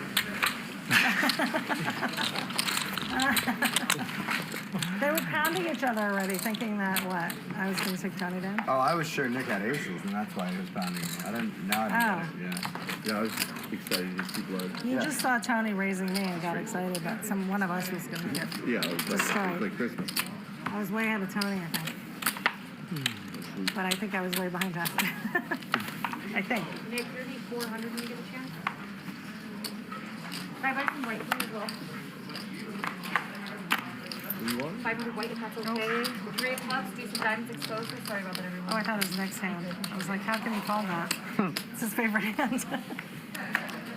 Speaker 11: They were pounding each other already, thinking that what? I was going to take Tony down?
Speaker 21: Oh, I was sure Nick had aces, and that's why he was pounding me. I didn't. Now I didn't get it.
Speaker 4: Yeah, I was excited to see blood.
Speaker 11: You just saw Tony raising me and got excited that one of us was going to get
Speaker 4: Yeah, it was like Christmas.
Speaker 11: I was way ahead of Tony, I think. But I think I was way behind Tony. I think.
Speaker 2: Nick, you're the 400 when you get a chance. Can I buy some white for you as well? 500 white, if that's okay. 3 of clubs, do some diamonds exposed. Sorry about that, everyone.
Speaker 11: Oh, I thought it was next hand. I was like, how can he call that? It's his favorite hand.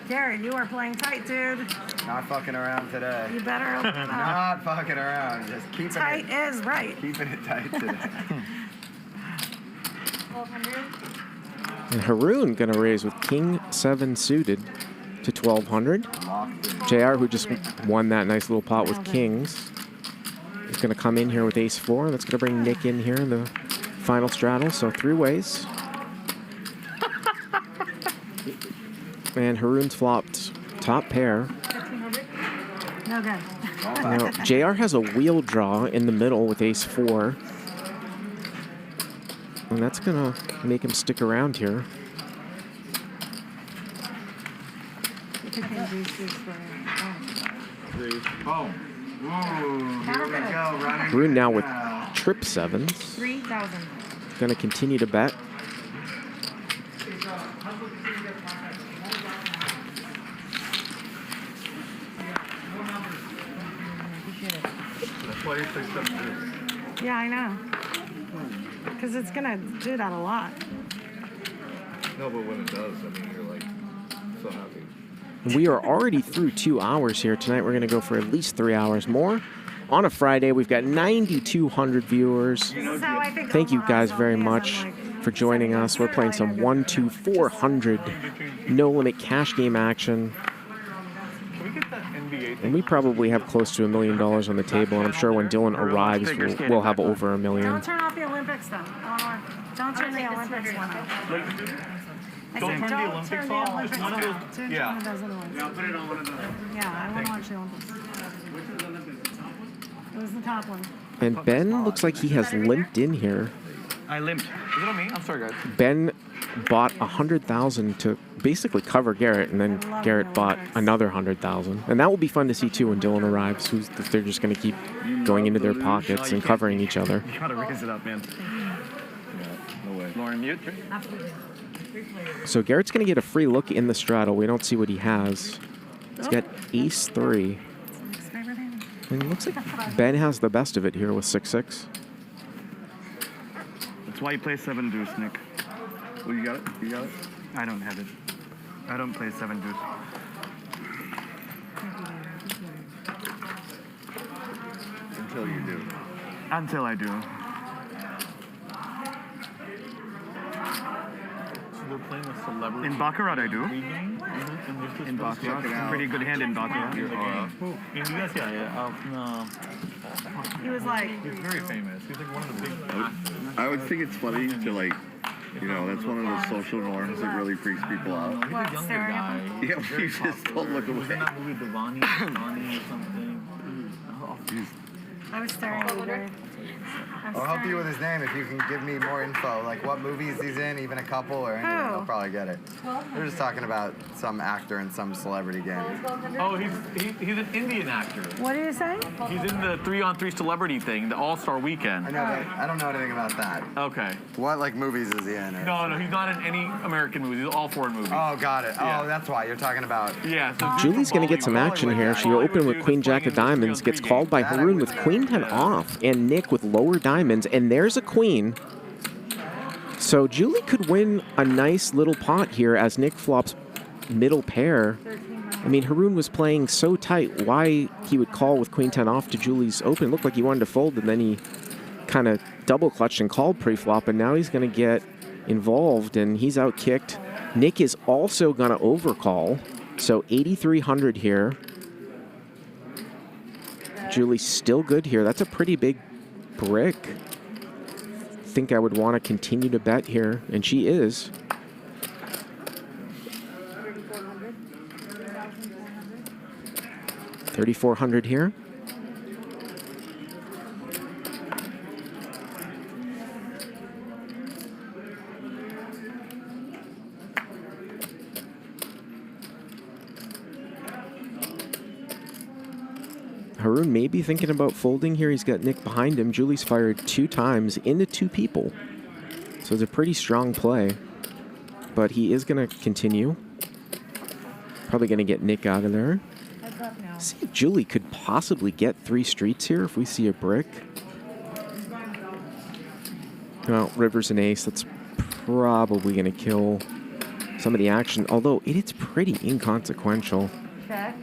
Speaker 11: Garrett, you are playing tight, dude.
Speaker 21: Not fucking around today.
Speaker 11: You better open up.
Speaker 21: Not fucking around. Just keeping
Speaker 11: tight
Speaker 21: it.
Speaker 11: is right.
Speaker 21: Keeping it tight today.
Speaker 2: 1,200.
Speaker 18: And Haroon going to raise with King 7 suited to 1,200. JR, who just won that nice little pot with kings, is going to come in here with ace 4. That's going to bring Nick in here in the final straddle. So 3 ways. And Haroon's flopped top pair.
Speaker 11: 1,500. No good.
Speaker 18: Now, JR has a wheel draw in the middle with ace 4. And that's going to make him stick around here.
Speaker 21: Oh. Here we go, running.
Speaker 18: Haroon now with trip 7s.
Speaker 2: 3,000.
Speaker 18: Going to continue to bet.
Speaker 4: That's why you play 7
Speaker 11: Yeah, I know. because it's gonna do that a lot.
Speaker 4: No, but when it does, I mean, you're like so happy.
Speaker 18: We are already through 2 hours here. Tonight we're going to go for at least 3 hours more. On a Friday, we've got 9,200 viewers. Thank you guys very much for joining us. We're playing some 1-2-400 no-limit cash game action. And we probably have close to $1 million on the table, and I'm sure when Dylan arrives, we'll have over $1 million.
Speaker 11: Don't turn off the Olympics though. Don't turn the Olympics one off.
Speaker 3: Don't turn the Olympics off. Just one of those.
Speaker 11: Yeah, put it on one of those. Yeah, I want to watch the Olympics. It was the top one.
Speaker 18: And Ben looks like he has limped in here.
Speaker 3: I limped. Is it on me? I'm sorry, guys.
Speaker 18: Ben bought 100,000 to basically cover Garrett, and then Garrett bought another 100,000. And that will be fun to see too when Dylan arrives. If they're just going to keep going into their pockets and covering each other.
Speaker 19: You gotta raise it up, man.
Speaker 4: No way.
Speaker 3: Lauren, mute.
Speaker 18: So Garrett's going to get a free look in the straddle. We don't see what he has. He's got ace 3. And it looks like Ben has the best of it here with 6-6.
Speaker 19: That's why you play 7 deuce, Nick.
Speaker 4: Well, you got it? You got it?
Speaker 19: I don't have it. I don't play 7 deuce.
Speaker 4: Until you do.
Speaker 19: Until I do.
Speaker 3: So they're playing a celebrity.
Speaker 19: In Baccarat, I do.
Speaker 3: In
Speaker 19: Baccarat. Pretty good hand in Baccarat.
Speaker 11: He was like...
Speaker 3: He's very famous. He's like one of the big...
Speaker 4: I would think it's funny to like, you know, that's one of those social norms that really freaks people out.
Speaker 3: He's a younger guy.
Speaker 4: Yeah, we just don't look away.
Speaker 3: Was in that movie Devani or something?
Speaker 11: I was staring at you.
Speaker 21: I'll help you with his name if you can give me more info, like what movies he's in, even a couple or anything. I'll probably get it. They're just talking about some actor in some celebrity game.
Speaker 3: Oh, he's an Indian actor.
Speaker 11: What are you saying?
Speaker 3: He's in the 3-on-3 celebrity thing, the All-Star Weekend.
Speaker 21: I know that. I don't know anything about that.
Speaker 3: Okay.
Speaker 21: What like movies is he in? Or?
Speaker 3: No, he's not in any American movies. He's all foreign movies.
Speaker 21: Oh, got it.
Speaker 3: Yeah.
Speaker 21: Oh, that's why you're talking about.
Speaker 3: Yeah. So
Speaker 18: Julie's going to get some action here. She opened with Queen Jack of Diamonds, gets called by Haroon with Queen 10 off, and Nick with lower diamonds, and there's a queen. So Julie could win a nice little pot here as Nick flops middle pair. I mean, Haroon was playing so tight. Why he would call with Queen 10 off to Julie's open? It looked like he wanted to fold, and then he kind of double clutched and called pre-flop, and now he's going to get involved, and he's out kicked. Nick is also going to overcall, so 8,300 here. Julie's still good here. That's a pretty big brick. I think I would want to continue to bet here, and she is. 3,400 here. Haroon may be thinking about folding here. He's got Nick behind him. Julie's fired 2 times into 2 people. So it's a pretty strong play. But he is going to continue. Probably going to get Nick out of there. See if Julie could possibly get 3 streets here if we see a brick. Well, river's an ace. That's probably going to kill some of the action. Although it's pretty inconsequential.
Speaker 11: Check.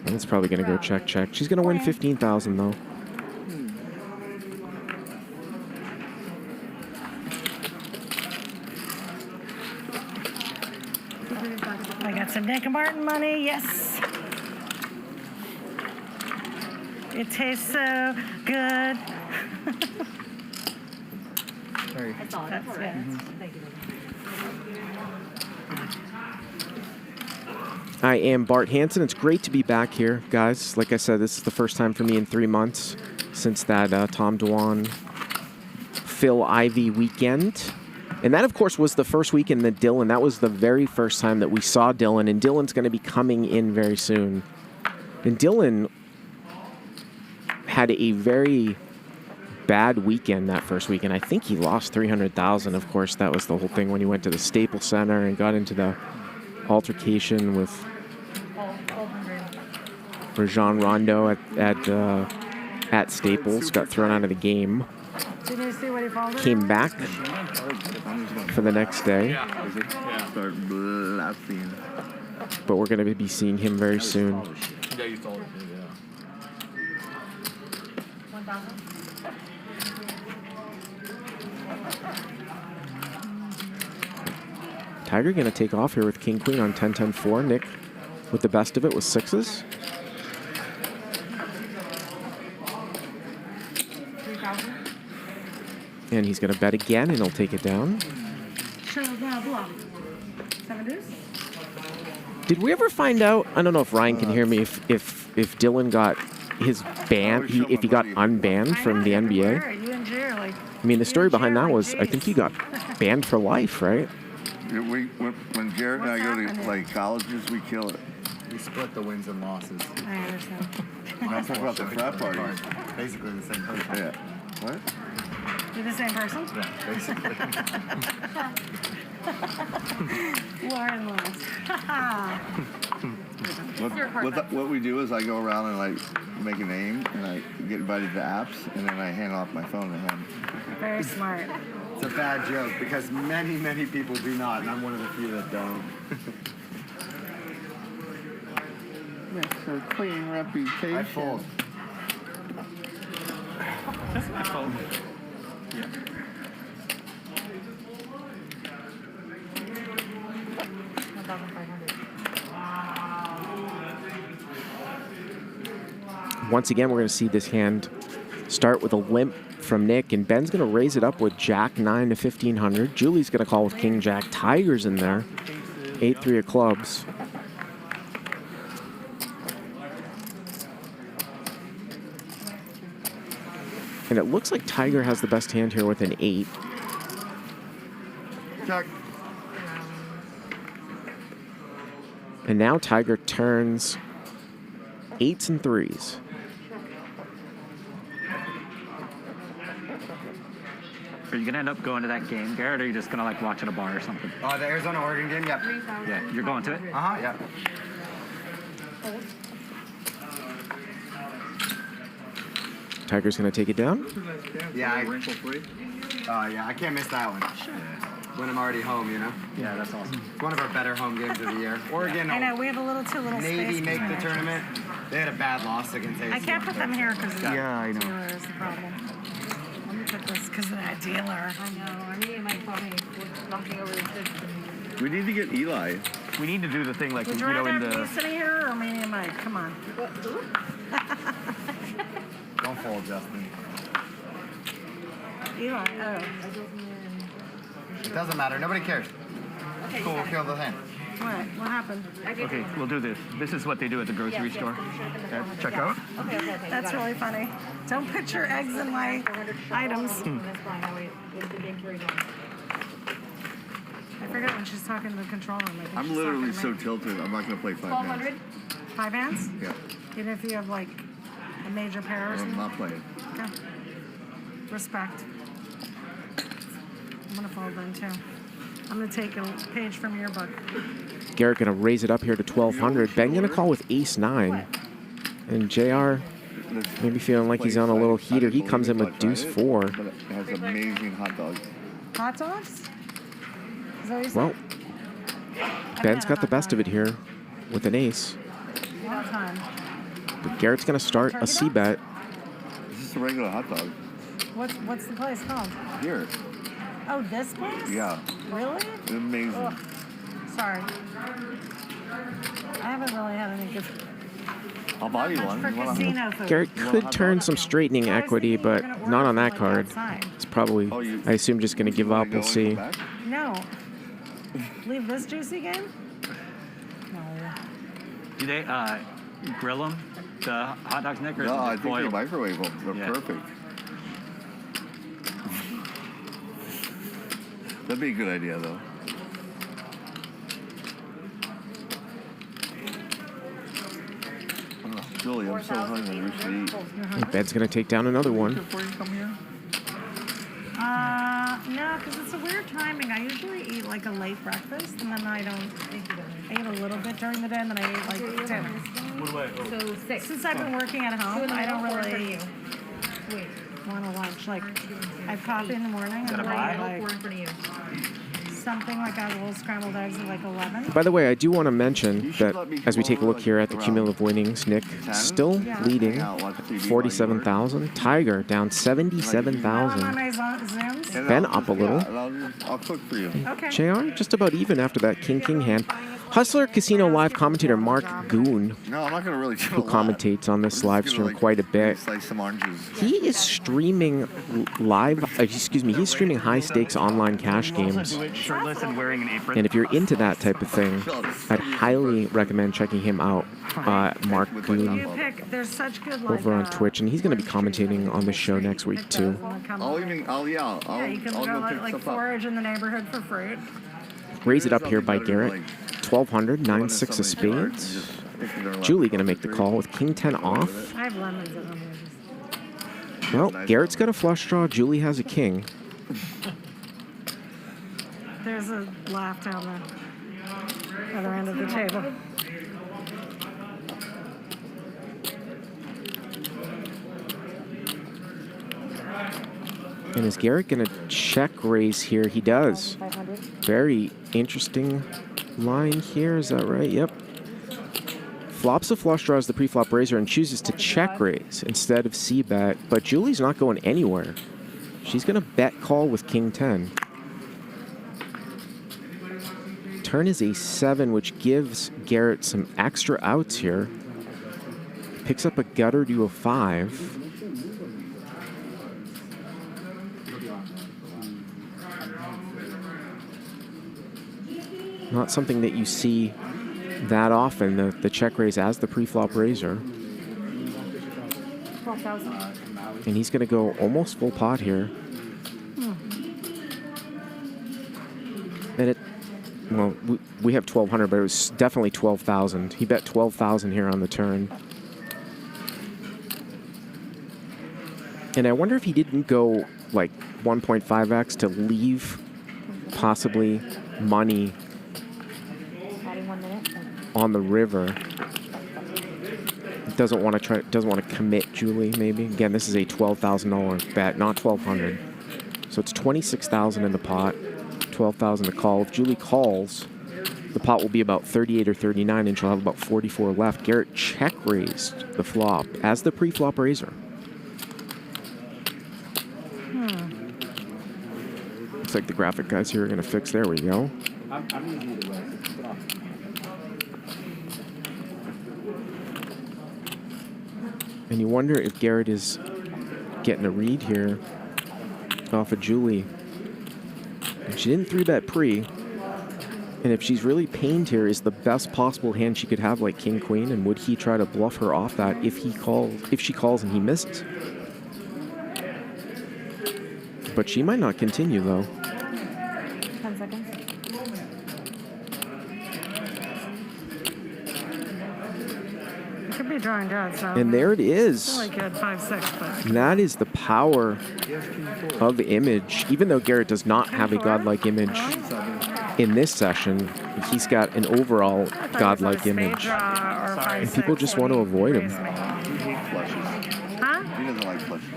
Speaker 18: And it's probably going to go check, check. She's going to win 15,000 though.
Speaker 11: I got some Nick Martin money, yes. It tastes so good.
Speaker 19: Sorry.
Speaker 11: That's it.
Speaker 2: Thank you.
Speaker 18: I am Bart Hansen. It's great to be back here, guys. Like I said, this is the first time for me in 3 months since that Tom Dwan, Phil Ivey weekend. And that, of course, was the first weekend that Dylan, that was the very first time that we saw Dylan, and Dylan's going to be coming in very soon. And Dylan had a very bad weekend that first weekend. I think he lost 300,000. Of course, that was the whole thing when he went to the Staples Center and got into the altercation with Rajon Rondo at Staples, got thrown out of the game.
Speaker 11: Did you see what he folded?
Speaker 18: came back for the next day.
Speaker 4: Start blasting.
Speaker 18: But we're going to be seeing him very soon.
Speaker 3: Yeah, you told it, yeah.
Speaker 11: 1,000.
Speaker 18: Tiger going to take off here with King Queen on 10-10-4. Nick with the best of it with sixes.
Speaker 11: 3,000.
Speaker 18: And he's going to bet again, and he'll take it down.
Speaker 11: Shows now bluff. 7 deuce.
Speaker 18: Did we ever find out? I don't know if Ryan can hear me. If Dylan got his ban, if he got unbanned from the NBA.
Speaker 11: Garrett, you and Gerry are like.
Speaker 18: I mean, the story behind that was I think he got banned for life, right?
Speaker 4: When Garrett and I go to like colleges, we kill it.
Speaker 21: We split the wins and losses.
Speaker 11: I understand.
Speaker 4: I'm talking about the frat parties.
Speaker 21: Basically the same person.
Speaker 4: Yeah. What?
Speaker 11: You're the same person?
Speaker 21: Yeah, basically.
Speaker 11: Lauren lost.
Speaker 4: What we do is I go around and like make a name and I get invited to apps and then I hand off my phone to him.
Speaker 11: Very smart.
Speaker 21: It's a bad joke because many, many people do not, and I'm one of the few that don't.
Speaker 4: Mr. Clean reputation.
Speaker 21: I fold.
Speaker 3: I fold. Yeah.
Speaker 18: Once again, we're going to see this hand start with a limp from Nick, and Ben's going to raise it up with Jack 9 to 1,500. Julie's going to call with King Jack. Tiger's in there. 8-3 of clubs. And it looks like Tiger has the best hand here with an 8.
Speaker 4: Jack.
Speaker 18: And now Tiger turns 8s and 3s.
Speaker 20: Are you gonna end up going to that game, Garrett, or are you just gonna like watch at a bar or something?
Speaker 21: The Arizona-Oregon game, yep.
Speaker 20: Yeah, you're going to it?
Speaker 21: Uh-huh, yeah.
Speaker 18: Tiger's going to take it down.
Speaker 21: Yeah, I can't miss that one. When I'm already home, you know?
Speaker 20: Yeah, that's awesome.
Speaker 21: It's one of our better home games of the year. Oregon,
Speaker 11: I know, we have a little too little
Speaker 21: Navy
Speaker 11: space.
Speaker 21: make the tournament. They had a bad loss against AC.
Speaker 11: I can't put them here because
Speaker 21: Yeah, I know.
Speaker 11: dealer is the problem. Let me put this because of that dealer.
Speaker 2: I know. I need my phone knocking over the system.
Speaker 4: We need to get Eli.
Speaker 19: We need to do the thing like,
Speaker 11: Would you rather have me sitting here or me and Mike? Come on.
Speaker 21: Don't fall, Justin.
Speaker 11: Eli, oh.
Speaker 21: It doesn't matter. Nobody cares.
Speaker 11: Okay,
Speaker 21: Cool, we'll kill the hand.
Speaker 11: What happened?
Speaker 19: Okay, we'll do this. This is what they do at the grocery store. At checkout.
Speaker 2: Okay.
Speaker 11: That's really funny. Don't put your eggs in my items.
Speaker 2: That's fine. I'll wait.
Speaker 11: I forget when she's talking to the control room. I think
Speaker 4: I'm
Speaker 11: she's
Speaker 4: literally
Speaker 11: talking
Speaker 4: so tilted. I'm not going to play 5 hands.
Speaker 11: 1,200? 5 hands?
Speaker 4: Yeah.
Speaker 11: Even if you have like a major pair or
Speaker 4: I'm
Speaker 11: something?
Speaker 4: not playing.
Speaker 11: Okay. Respect. I'm going to fold then too. I'm going to take a page from your book.
Speaker 18: Garrett going to raise it up here to 1,200. Ben going to call with ace-9. And JR maybe feeling like he's on a little heater. He comes in with deuce-4.
Speaker 4: But it has amazing hot dogs.
Speaker 11: Hot dogs? Is that what you said?
Speaker 18: Well, Ben's got the best of it here with an ace.
Speaker 11: Long time.
Speaker 18: But Garrett's going to start a C-bet.
Speaker 4: It's just a regular hot dog.
Speaker 11: What's the place called?
Speaker 4: Here.
Speaker 11: Oh, this place?
Speaker 4: Yeah.
Speaker 11: Really?
Speaker 4: It's amazing.
Speaker 11: Ugh. Sorry. I haven't really had any good...
Speaker 4: I'll buy you one.
Speaker 11: For casino food.
Speaker 18: Garrett could turn some straightening equity, but not on that card. It's probably, I assume, just going to give up. We'll see.
Speaker 11: No. Leave this juicy game? No.
Speaker 20: Do they grill them, the hot dogs, Nick, or
Speaker 4: No, I
Speaker 20: is it
Speaker 4: think they
Speaker 20: boiled?
Speaker 4: microwave them. They're
Speaker 20: Yeah.
Speaker 4: perfect. That'd be a good idea, though. Oh, Julie, I'm so hungry. We should eat.
Speaker 18: And Ben's going to take down another one.
Speaker 4: Before you come here?
Speaker 11: No, because it's a weird timing. I usually eat like a late breakfast, and then I don't. I eat a little bit during the day, and then I eat like dinner.
Speaker 2: So 6.
Speaker 11: Since I've been working at home, I don't really.
Speaker 2: Wait.
Speaker 11: want a lunch. Like, I have coffee in the morning and then like something like I have little scrambled eggs at like 11.
Speaker 18: By the way, I do want to mention that as we take a look here at the cumulative winnings, Nick still leading 47,000. Tiger down 77,000. Ben up a little.
Speaker 4: I'll cook for you.
Speaker 11: Okay.
Speaker 18: JR just about even after that king hand. Hustler Casino live commentator Mark Goon,
Speaker 4: No, I'm not gonna really
Speaker 18: who commentates on this live stream quite a bit.
Speaker 4: Slice some oranges.
Speaker 18: He is streaming he's streaming high stakes online cash games.
Speaker 19: Shirtless and wearing an apron.
Speaker 18: And if you're into that type of thing, I'd highly recommend checking him out, Mark Goon,
Speaker 11: There's such good
Speaker 18: over on Twitch. And he's going to be commentating on the show next week, too.
Speaker 4: I'll
Speaker 11: you can go like forage in the neighborhood for fruit.
Speaker 18: Raise it up here by Garrett. 1,200, 9-6 of spades. Julie going to make the call with king 10 off.
Speaker 11: I have lemons in them.
Speaker 18: Well, Garrett's got a flush draw. Julie has a king.
Speaker 11: There's a laugh down the other end of the table.
Speaker 18: And is Garrett going to check raise here? He does. Very interesting line here. Is that right? Yep. Flops a flush draw as the pre-flop raiser and chooses to check raise instead of c-bet. But Julie's not going anywhere. She's going to bet call with king 10. Turn is a 7, which gives Garrett some extra outs here. Picks up a gutter to a 5. Not something that you see that often, the check raise as the pre-flop raiser.
Speaker 11: 12,000.
Speaker 18: And he's going to go almost full pot here. And we have 1,200, but it was definitely 12,000. He bet 12,000 here on the turn. And I wonder if he didn't go like 1.5x to leave possibly money on the river. Doesn't want to commit Julie, maybe. Again, this is a $12,000 bet, not 1,200. So it's 26,000 in the pot, 12,000 to call. If Julie calls, the pot will be about 38 or 39, and she'll have about 44 left. Garrett check raised the flop as the pre-flop raiser. Looks like the graphic guys here are going to fix. There we go. And you wonder if Garrett is getting a read here off of Julie. She didn't 3-bet pre. And if she's really pained here, is the best possible hand she could have like king queen, and would he try to bluff her off that if she calls and he misses? But she might not continue though.
Speaker 11: 10 seconds. Could be drawing dead, so.
Speaker 18: And there it is.
Speaker 11: Really good, 5-6, but.
Speaker 18: And that is the power of the image. Even though Garrett does not have a godlike image in this session, he's got an overall godlike image. And people just want to avoid him.
Speaker 11: Huh?
Speaker 4: He doesn't like flushes.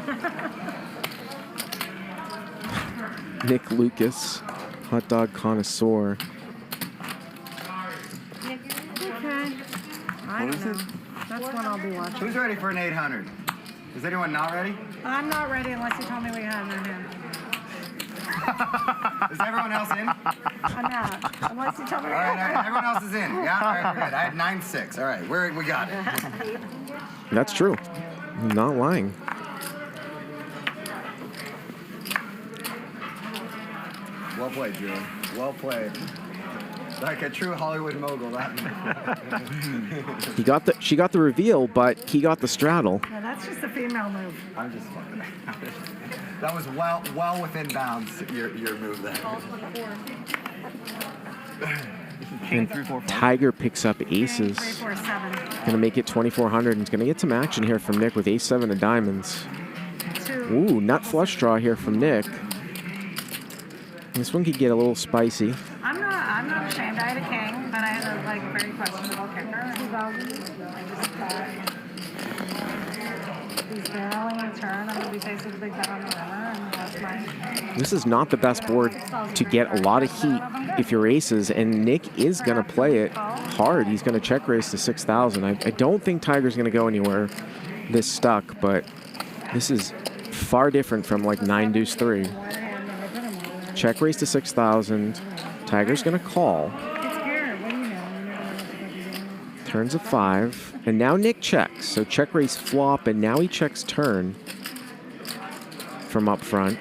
Speaker 18: Nick Lucas, hot dog connoisseur.
Speaker 11: Okay. What is it? That's one I'll be watching.
Speaker 21: Who's ready for an 800? Is anyone not ready?
Speaker 11: I'm not ready unless you tell me we have in hand.
Speaker 21: Is everyone else in?
Speaker 11: I'm not. Unless you tell me we
Speaker 21: All
Speaker 11: have.
Speaker 21: right, everyone else is in. Yeah, all right, we're good. I had 9-6. All right, we got it.
Speaker 18: That's true. I'm not lying.
Speaker 21: Well played, Julie. Well played. Like a true Hollywood mogul.
Speaker 18: She got the reveal, but he got the straddle.
Speaker 11: Yeah, that's just a female move.
Speaker 21: I'm just fucking. That was well within bounds. Your move there.
Speaker 18: And Tiger picks up aces.
Speaker 11: 3, 4, 7.
Speaker 18: Gonna make it 2,400, and he's gonna get some action here from Nick with ace-7 of diamonds. Ooh, nut flush draw here from Nick. This one could get a little spicy.
Speaker 11: I'm not ashamed. I had a king, but I had a very questionable kicker. He's barreling a turn. I'm going to be facing the big bet on the river, and that's my...
Speaker 18: This is not the best board to get a lot of heat if you're aces, and Nick is going to play it hard. He's going to check raise to 6,000. I don't think Tiger's going to go anywhere this stuck, but this is far different from like 9 deuce 3. Check raise to 6,000. Tiger's going to call. Turns a 5, and now Nick checks. So check raise flop, and now he checks turn from up front.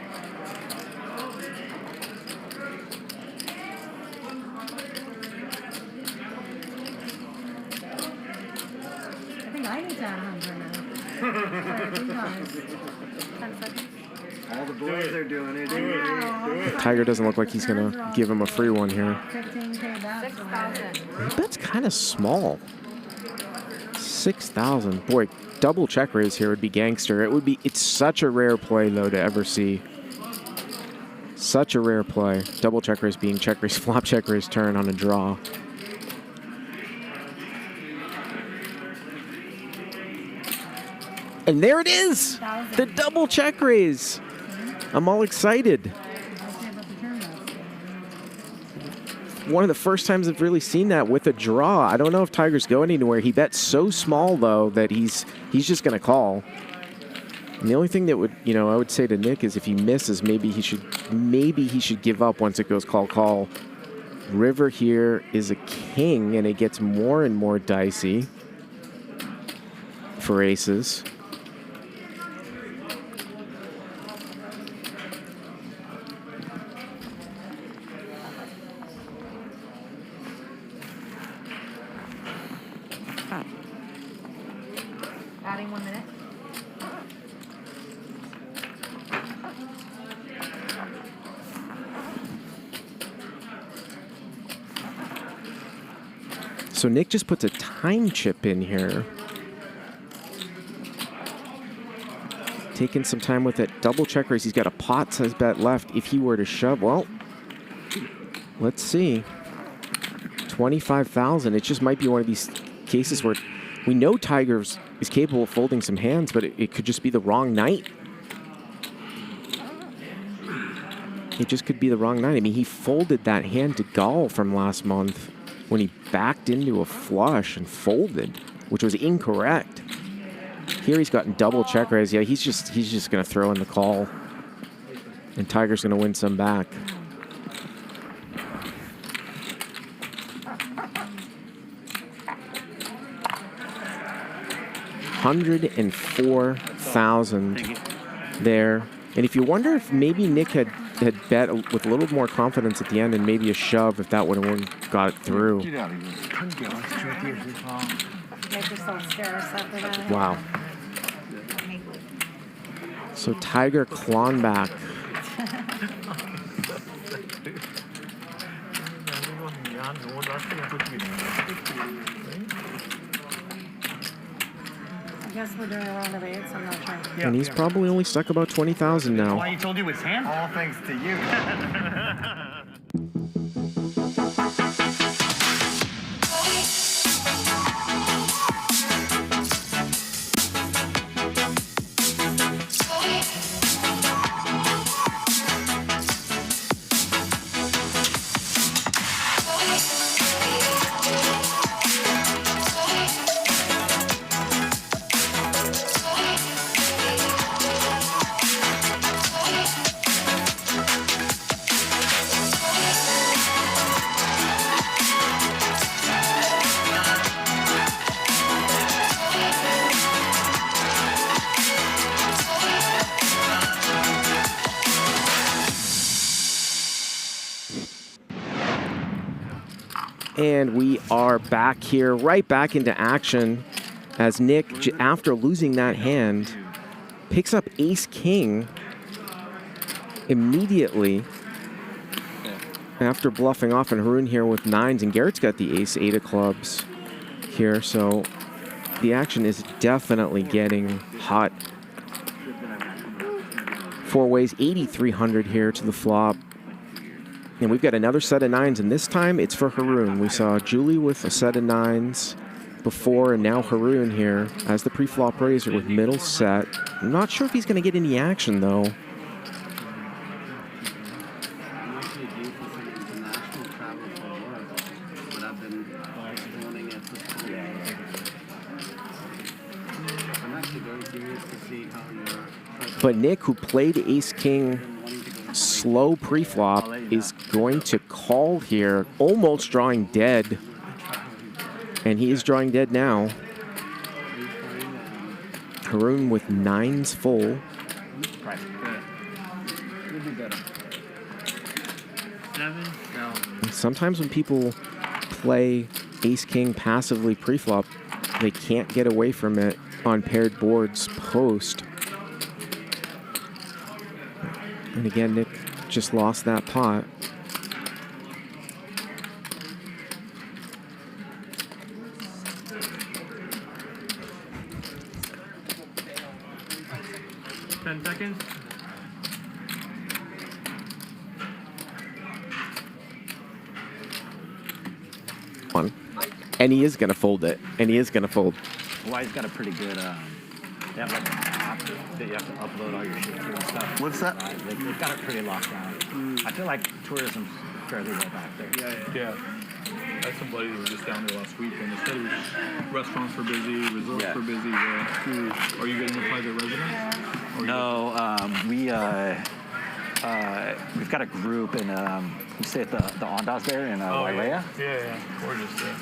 Speaker 11: I think I need to add 100 now. 10 seconds.
Speaker 9: All the boys are doing it.
Speaker 18: Tiger doesn't look like he's going to give him a free one here.
Speaker 11: 15K back. 6,000.
Speaker 18: He bet's kind of small. 6,000. Boy, double check raise here would be gangster. It's such a rare play, though, to ever see. Such a rare play. Double check raise being check raise, flop check raise, turn on a draw. And there it is! The double check raise. I'm all excited. One of the first times I've really seen that with a draw. I don't know if Tiger's going anywhere. He bet so small, though, that he's just going to call. And the only thing that would, I would say to Nick is if he misses, maybe he should give up once it goes call. River here is a king, and it gets more and more dicey for aces.
Speaker 2: Adding 1 minute.
Speaker 18: So Nick just puts a time chip in here. Taking some time with it. Double check raise. He's got a pot-sized bet left. If he were to shove, well, let's see. 25,000. It just might be one of these cases where we know Tiger is capable of folding some hands, but it could just be the wrong night. It just could be the wrong night. I mean, he folded that hand to Dahl from last month when he backed into a flush and folded, which was incorrect. Here he's gotten double check raise. Yeah, he's just going to throw in the call, and Tiger's going to win some back. $104,000 there. And if you wonder if maybe Nick had bet with a little more confidence at the end and maybe a shove, if that would have got it through.
Speaker 11: Make yourself scarce after that.
Speaker 18: Wow. So Tiger clawing back.
Speaker 11: I guess we're doing a round of 8s. I'm not trying to...
Speaker 18: And he's probably only stuck about 20,000 now.
Speaker 9: Why you told you his hand? All thanks to you.
Speaker 18: And we are back here, right back into action, as Nick, after losing that hand, picks up ace-king immediately after bluffing off, and Harun here with 9s, and Garrett's got the ace-8 of clubs here, so the action is definitely getting hot. 4 ways, 8,300 here to the flop. And we've got another set of 9s, and this time it's for Harun. We saw Julie with a set of 9s, before, and now Haroon here as the pre-flop raiser with middle set. I'm not sure if he's going to get any action, though.
Speaker 9: I'm actually due for some international travel for work, but I've been wanting it to school. I'm actually very curious to see how your...
Speaker 18: But Nick, who played ace-king slow pre-flop, is going to call here, almost drawing dead. And he is drawing dead now. Haroon with nines full. Sometimes when people play ace-king passively pre-flop, they can't get away from it on paired boards post. And again, Nick just lost that pot.
Speaker 3: Seconds.
Speaker 18: One. And he is going to fold it. And he is going to fold.
Speaker 20: Hawaii's got a pretty good, they have like an app that you have to upload all your shit to and stuff.
Speaker 19: What's that?
Speaker 20: They've got it pretty locked down. I feel like tourism's fairly well back there.
Speaker 3: Yeah. I had somebody who was just down there last week, and they said it was restaurants were busy, resorts were busy. Are you getting a private residence?
Speaker 20: No, we've got a group, and we stay at the Ondas there in Wailea.
Speaker 3: Yeah, gorgeous. Yeah.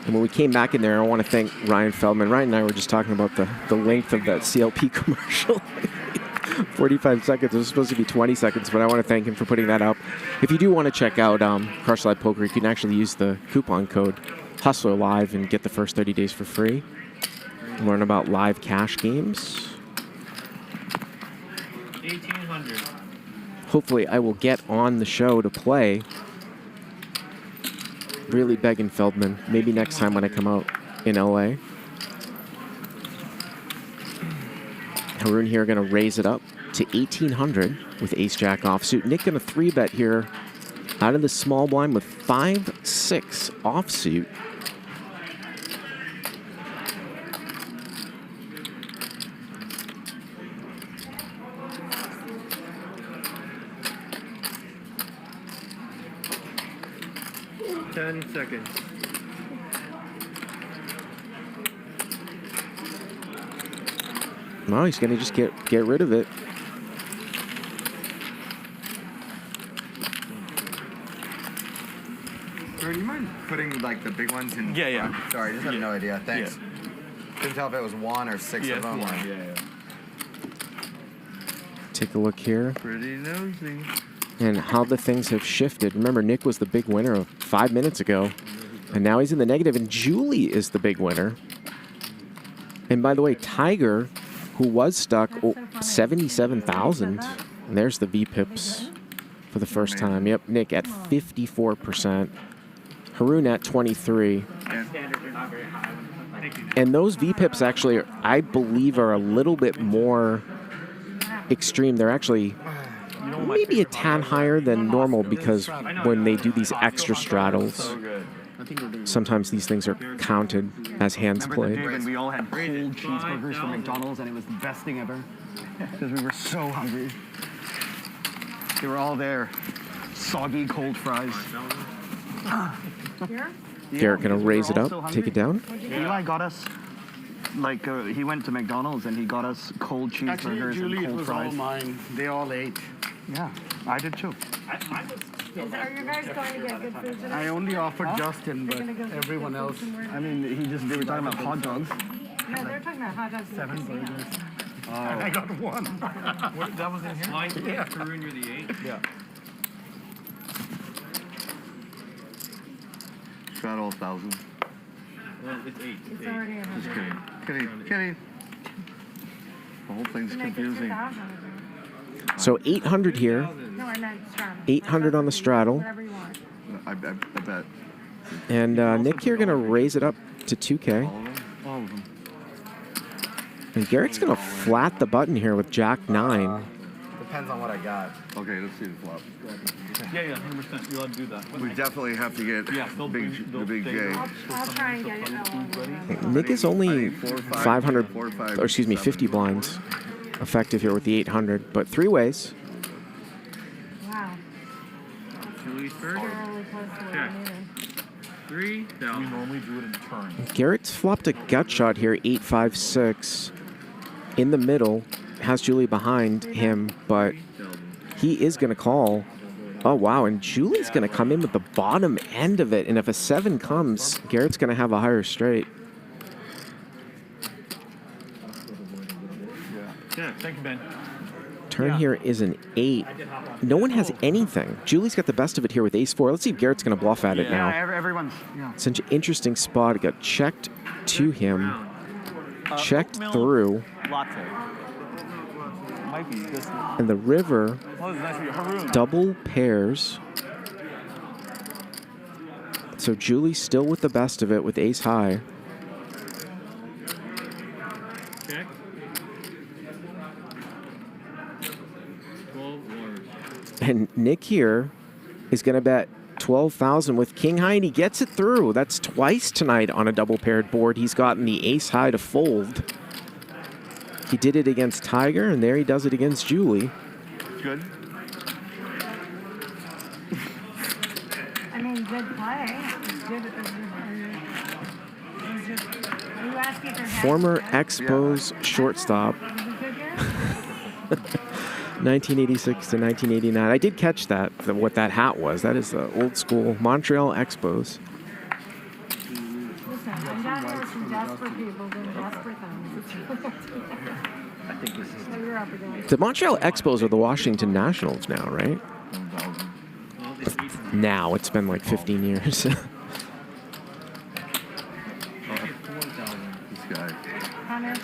Speaker 18: And when we came back in there, I want to thank Ryan Feldman. Ryan and I were just talking about the length of that CLP commercial. 45 seconds. It was supposed to be 20 seconds, but I want to thank him for putting that up. If you do want to check out Crush Live Poker, you can actually use the coupon code Hustler Live and get the first 30 days for free. Learn about live cash games.
Speaker 3: 1800.
Speaker 18: Hopefully, I will get on the show to play. Really begging Feldman. Maybe next time when I come out in LA. Haroon here going to raise it up to 1800 with ace-jack offsuit. Nick going to 3-bet here out of the small blind with 5-6 offsuit.
Speaker 3: Seconds.
Speaker 18: No, he's going to just get rid of it.
Speaker 21: Curran, you mind putting like the big ones in?
Speaker 3: Yeah.
Speaker 21: Sorry, I just have no idea. Thanks. Couldn't tell if it was one or six of them.
Speaker 3: Yeah.
Speaker 18: Take a look here.
Speaker 4: Pretty nosy.
Speaker 18: And how the things have shifted. Remember, Nick was the big winner 5 minutes ago. And now he's in the negative, and Julie is the big winner. And by the way, Tiger, who was stuck, 77,000. And there's the V-pips for the first time. Yep, Nick at 54%. Haroon at 23. And those V-pips actually, I believe, are a little bit more extreme. They're actually maybe a tad higher than normal because when they do these extra straddles, sometimes these things are counted as hands played.
Speaker 19: And we all had cold cheeseburgers from McDonald's, and it was the best thing ever because we were so hungry. They were all there. Soggy, cold fries.
Speaker 18: Garrett gonna raise it up, take it down.
Speaker 19: Eli got us, like, he went to McDonald's and he got us cold cheeseburgers
Speaker 9: Julie,
Speaker 19: and
Speaker 9: it
Speaker 19: cold
Speaker 9: was
Speaker 19: fries.
Speaker 9: all mine. They all ate.
Speaker 19: Yeah, I did too.
Speaker 11: Are you guys going to get good food today?
Speaker 9: I only offered Justin,
Speaker 11: You're
Speaker 9: but
Speaker 11: gonna go get
Speaker 9: everyone
Speaker 11: good
Speaker 9: else.
Speaker 11: food somewhere?
Speaker 19: I mean, they were talking about hot dogs.
Speaker 11: No, they're talking about hot dogs in the
Speaker 9: 7
Speaker 11: casino.
Speaker 9: burgers. I got one.
Speaker 3: That was in here?
Speaker 9: Yeah.
Speaker 3: Curran, you're the 8?
Speaker 9: Yeah.
Speaker 4: Straddle 1,000.
Speaker 3: Well, it's 8.
Speaker 11: It's already in
Speaker 4: Just
Speaker 11: there.
Speaker 4: kidding. The whole thing's confusing.
Speaker 18: So 800 here.
Speaker 11: No, I meant straddle.
Speaker 18: 800 on the straddle.
Speaker 11: Whatever you want.
Speaker 4: I bet.
Speaker 18: And Nick here going to raise it up to 2K.
Speaker 4: All of them.
Speaker 18: And Garrett's going to flat the button here with Jack 9.
Speaker 21: depends on what I got.
Speaker 4: Okay, let's see the flop.
Speaker 3: Yeah, 100%. You're allowed to do that.
Speaker 4: We definitely have to get the big J.
Speaker 11: I'll try and get it that one.
Speaker 18: Nick is only 500, or excuse me, 50 blinds effective here with the 800, but 3 ways.
Speaker 11: Wow.
Speaker 3: Julie's first.
Speaker 11: Really close to what I needed.
Speaker 3: 3,000. We normally do it in turns.
Speaker 18: Garrett's flopped a gut shot here, 8-5-6. In the middle, has Julie behind him, but he is going to call. Oh, wow, and Julie's going to come in with the bottom end of it, and if a 7 comes, Garrett's going to have a higher straight.
Speaker 3: Yeah, thank you, Ben.
Speaker 18: Turn here is an 8. No one has anything. Julie's got the best of it here with ace-4. Let's see if Garrett's going to bluff at it now.
Speaker 22: Everyone's. Yeah.
Speaker 18: Such an interesting spot. It got checked to him. Checked through.
Speaker 3: Latte. Might be this one.
Speaker 18: And the river
Speaker 3: Oh, this is nice for you. Haroon.
Speaker 18: double pairs. So Julie's still with the best of it with ace high.
Speaker 3: Check. 12 large.
Speaker 18: And Nick here is going to bet 12,000 with king high, and he gets it through. That's twice tonight on a double paired board. He's gotten the ace high to fold. He did it against Tiger, and there he does it against Julie.
Speaker 3: Good.
Speaker 11: I mean, good play. It's good. Are you asking if they're
Speaker 18: Former Expos shortstop. 1986 to 1989. I did catch that, what that hat was. That is the old school Montreal Expos.
Speaker 11: Listen, I'm down here with some desperate people doing desperate things.
Speaker 3: I think this is.
Speaker 11: So you're up against.
Speaker 18: The Montreal Expos are the Washington Nationals now, right? Now, it's been like 15 years.
Speaker 4: This guy.
Speaker 11: Punish.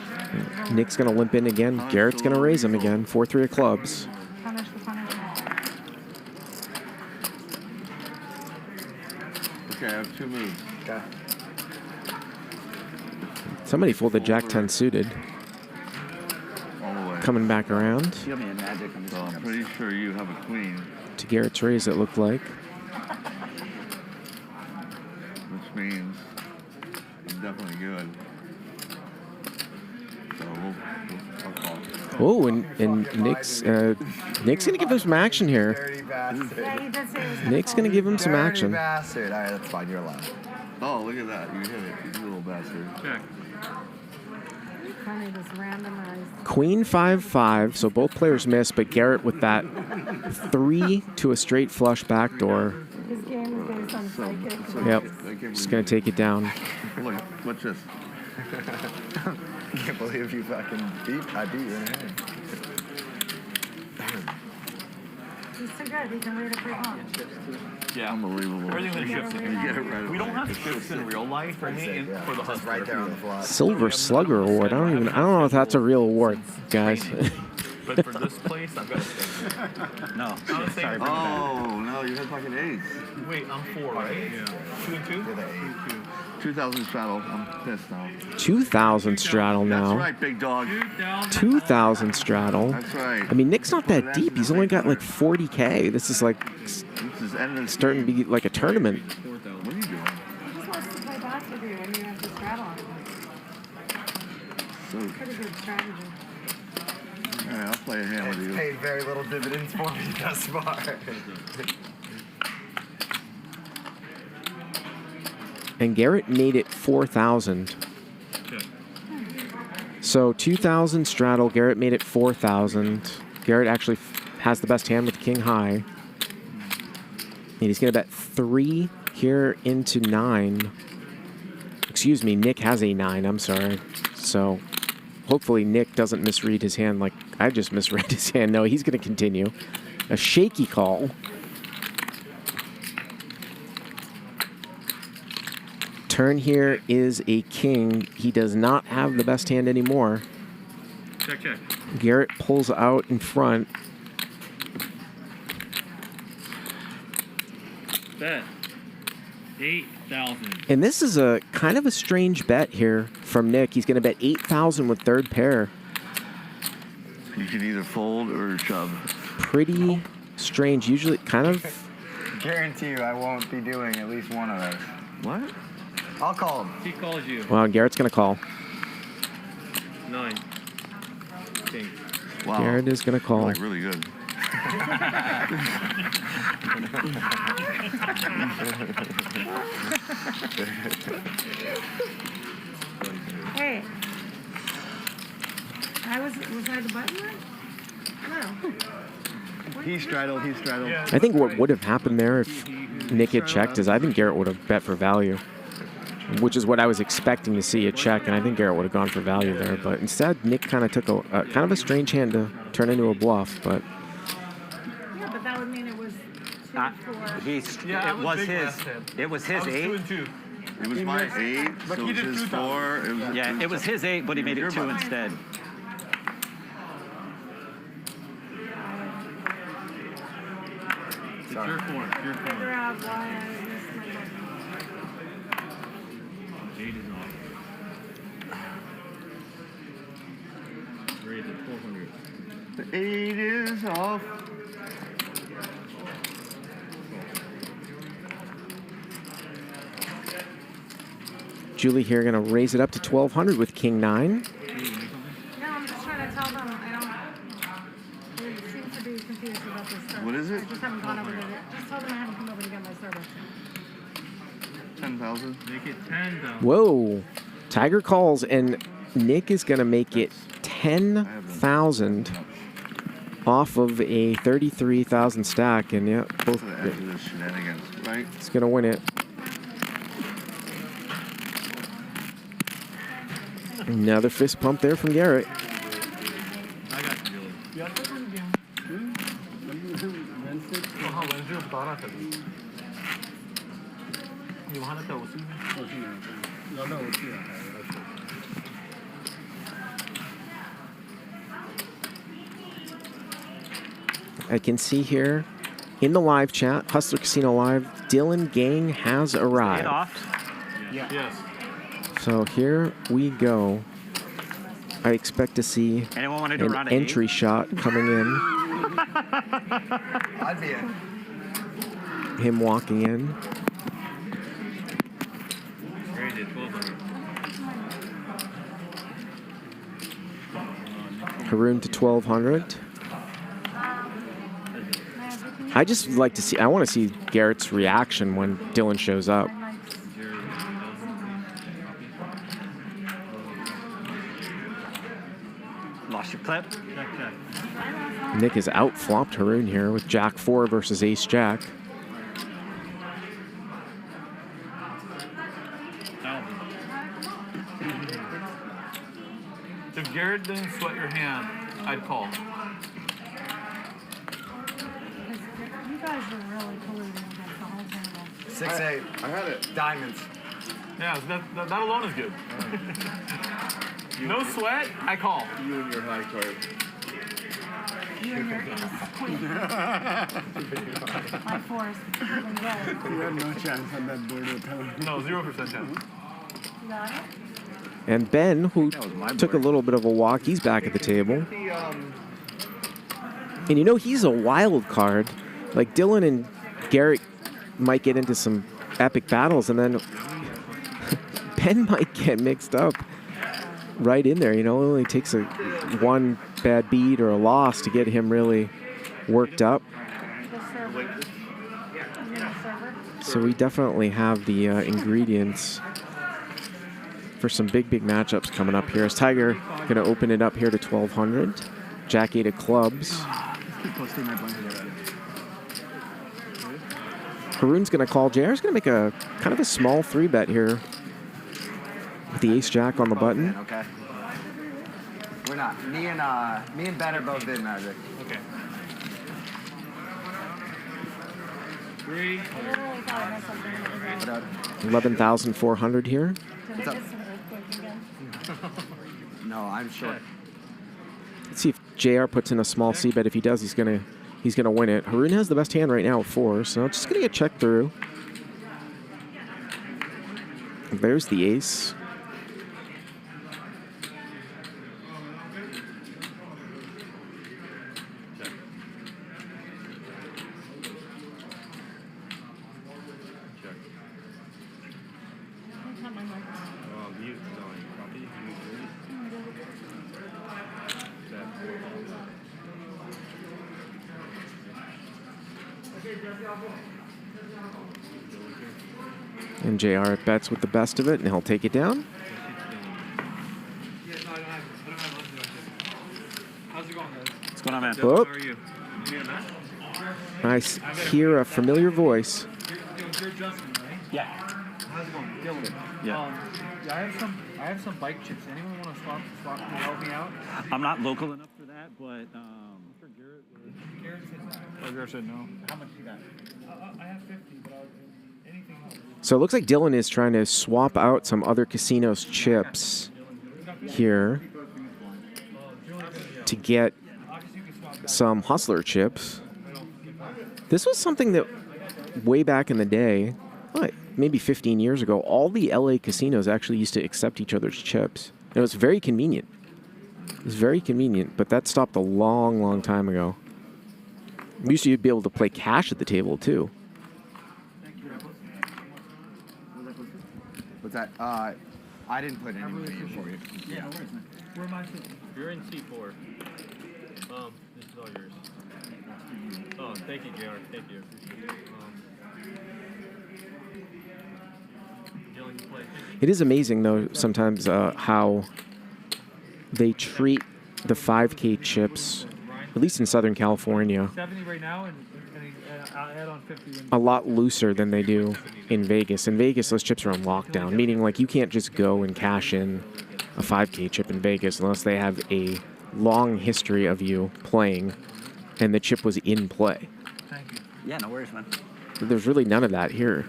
Speaker 18: Nick's going to limp in again. Garrett's going to raise him again. 4-3 of clubs.
Speaker 11: Punish the punishment.
Speaker 4: Okay, I have 2 moves.
Speaker 21: Okay.
Speaker 18: Somebody folded Jack 10 suited.
Speaker 4: All the way.
Speaker 18: Coming back around
Speaker 9: You have me in magic.
Speaker 4: So I'm pretty sure you have a queen,
Speaker 18: to Garrett's raise, it looked like.
Speaker 4: which means I'm definitely good. So I'll call.
Speaker 18: Oh, and Nick's going to give him some action here.
Speaker 21: Dirty bastard.
Speaker 11: Yeah, you did say it was gonna
Speaker 18: Nick's going to give him some
Speaker 21: Dirty
Speaker 18: action.
Speaker 21: bastard. All right, that's fine. You're allowed.
Speaker 4: Oh, look at that. You hit it, you little bastard.
Speaker 3: Check.
Speaker 11: kind of just randomized.
Speaker 18: Queen 5-5, so both players miss, but Garrett with that 3 to a straight flush backdoor.
Speaker 11: His game is based on psychic.
Speaker 18: Yep, just going to take it down.
Speaker 4: Look, what's this?
Speaker 21: Can't believe you fucking I beat you in the head.
Speaker 11: He's so good, he can read a free home.
Speaker 3: Yeah.
Speaker 4: Unbelievable.
Speaker 3: Everything that shifts in.
Speaker 4: You get it right
Speaker 3: We don't
Speaker 4: away.
Speaker 3: have shifts in real life for me and for the hustler.
Speaker 21: Right there on the fly.
Speaker 18: Silver Slugger Award. I don't know if that's a real award, guys.
Speaker 3: But for this place, I've got to stay. No. Sorry.
Speaker 4: Oh, no, you had fucking 8.
Speaker 3: Wait, I'm 4, right? Yeah. 2 and 2?
Speaker 21: You're the 8.
Speaker 4: 2,000 straddle. I'm pissed now.
Speaker 18: 2,000 straddle now.
Speaker 4: That's right, big dog.
Speaker 18: 2,000 straddle.
Speaker 4: That's right.
Speaker 18: I mean, Nick's not that deep. He's only got like 40K. This is like starting to be like a tournament.
Speaker 4: What are you doing?
Speaker 11: He just wants to play bass with you when you have to straddle him. Pretty good strategy.
Speaker 4: All right, I'll play a hand with
Speaker 21: It's
Speaker 4: you.
Speaker 21: paid very little dividends for me thus far.
Speaker 18: And Garrett made it 4,000. So 2,000 straddle. Garrett made it 4,000. Garrett actually has the best hand with king high. And he's going to bet 3 here into 9. Excuse me, Nick has a 9. I'm sorry. So hopefully Nick doesn't misread his hand like I just misread his hand. No, he's going to continue. A shaky call. Turn here is a king. He does not have the best hand anymore.
Speaker 3: Check, check.
Speaker 18: Garrett pulls out in front.
Speaker 3: Bet. 8,000.
Speaker 18: And this is a kind of a strange bet here from Nick. He's going to bet 8,000 with third pair.
Speaker 4: You can either fold or shove.
Speaker 18: Pretty strange. Usually, kind of.
Speaker 21: Guarantee you, I won't be doing at least one of those.
Speaker 4: What?
Speaker 21: I'll call him.
Speaker 3: He calls you.
Speaker 18: Well, Garrett's gonna call.
Speaker 3: 9. King.
Speaker 4: Wow.
Speaker 18: Garrett is gonna call.
Speaker 4: Like really good.
Speaker 11: Hey. Was I the button one? No.
Speaker 19: He straddled.
Speaker 18: I think what would have happened there if Nick had checked is I think Garrett would have bet for value, which is what I was expecting to see, a check, and I think Garrett would have gone for value there. But instead, Nick kind of took a kind of a strange hand to turn into a bluff. But
Speaker 11: Yeah, but that would mean it was 2, 4.
Speaker 20: It was his 8.
Speaker 4: It was my 8, so it was his 4.
Speaker 20: Yeah, it was his 8, but he made it 2 instead.
Speaker 3: It's your 4. Your 4.
Speaker 11: Figure out why I missed my button.
Speaker 3: 8 is off. Raise it 400.
Speaker 4: The 8 is off.
Speaker 18: Julie here gonna raise it up to 1,200 with King 9.
Speaker 11: No, I'm just trying to tell them they seem to be confused about this stuff.
Speaker 4: What is it?
Speaker 11: I just haven't gone over to it. Just tell them I haven't come over to get my Starbucks.
Speaker 4: 10,000.
Speaker 3: Make it 10,000.
Speaker 18: Whoa. Tiger calls, and Nick is gonna make it 10,000 off of a 33,000 stack, and yeah, both.
Speaker 4: Shenanigans, right?
Speaker 18: He's gonna win it. Another fist pump there from Garrett.
Speaker 3: I got you, Julie.
Speaker 18: I can see here in the live chat, Hustler Casino Live, Dylan Gang has arrived.
Speaker 3: Yes.
Speaker 18: So here we go. I expect to see
Speaker 20: Anyone want to do
Speaker 18: an
Speaker 20: round of
Speaker 18: entry shot coming in.
Speaker 21: I'd be in.
Speaker 18: Him walking in.
Speaker 3: Raise it 1,200.
Speaker 18: Haroon to 1,200. I just like to see, I want to see Garrett's reaction when Dylan shows up.
Speaker 20: Lost your clip.
Speaker 18: Nick has outflopped Haroon here with Jack 4 versus Ace Jack.
Speaker 3: If Garrett didn't sweat your hand, I'd call.
Speaker 11: You guys are really colluding against the whole table.
Speaker 21: 6-8. I had it. Diamonds.
Speaker 3: Yeah, that alone is good. No sweat, I call.
Speaker 4: You and your high card.
Speaker 11: You and your ace queen. My 4's even good.
Speaker 6: You have no chance on that board with him.
Speaker 3: No, 0% chance.
Speaker 11: You got it?
Speaker 18: And Ben, who took a little bit of a walk, he's back at the table. And you know, he's a wild card. Like Dylan and Garrett might get into some epic battles, and then Ben might get mixed up right in there. You know, it only takes one bad beat or a loss to get him really worked up. So we definitely have the ingredients for some big matchups coming up here. Is Tiger going to open it up here to 1,200? Jack 8 of clubs. Haroon's going to call. JR's going to make a kind of a small 3-bet here with the Ace Jack on the button.
Speaker 21: Okay. We're not. Me and Ben are both in magic.
Speaker 3: Okay. 3.
Speaker 18: 11,400 here.
Speaker 21: What's up? No, I'm short.
Speaker 18: Let's see if JR puts in a small C-bet. If he does, he's gonna win it. Haroon has the best hand right now at 4, so just gonna get checked through. There's the ace. And JR bets with the best of it, and he'll take it down.
Speaker 14: What's going on, man?
Speaker 18: Whoop.
Speaker 14: How are you?
Speaker 18: I hear a familiar voice.
Speaker 14: Yeah.
Speaker 3: How's it going? Dylan.
Speaker 14: Yeah.
Speaker 3: I have some bike chips. Anyone want to swap and help me out?
Speaker 14: I'm not local enough for that, but
Speaker 3: For Garrett. Garrett said no. How much you got? I have 50, but anything else.
Speaker 18: So it looks like Dylan is trying to swap out some other casinos' chips here to get some Hustler chips. This was something that way back in the day, maybe 15 years ago, all the LA casinos actually used to accept each other's chips. And it was very convenient. It was very convenient, but that stopped a long, long time ago. We used to be able to play cash at the table, too.
Speaker 21: What's that? I didn't put anything in for you.
Speaker 3: Yeah. Where am I sitting? You're in C4. This is all yours. Oh, thank you, JR. Thank you. Dylan, you play 50?
Speaker 18: It is amazing, though, sometimes how they treat the 5K chips, at least in Southern California,
Speaker 3: 70 right now, and I'll add on 50.
Speaker 18: a lot looser than they do in Vegas. In Vegas, those chips are on lockdown, meaning like you can't just go and cash in a 5K chip in Vegas unless they have a long history of you playing and the chip was in play.
Speaker 3: Thank you.
Speaker 14: yeah, no worries, man.
Speaker 18: There's really none of that here.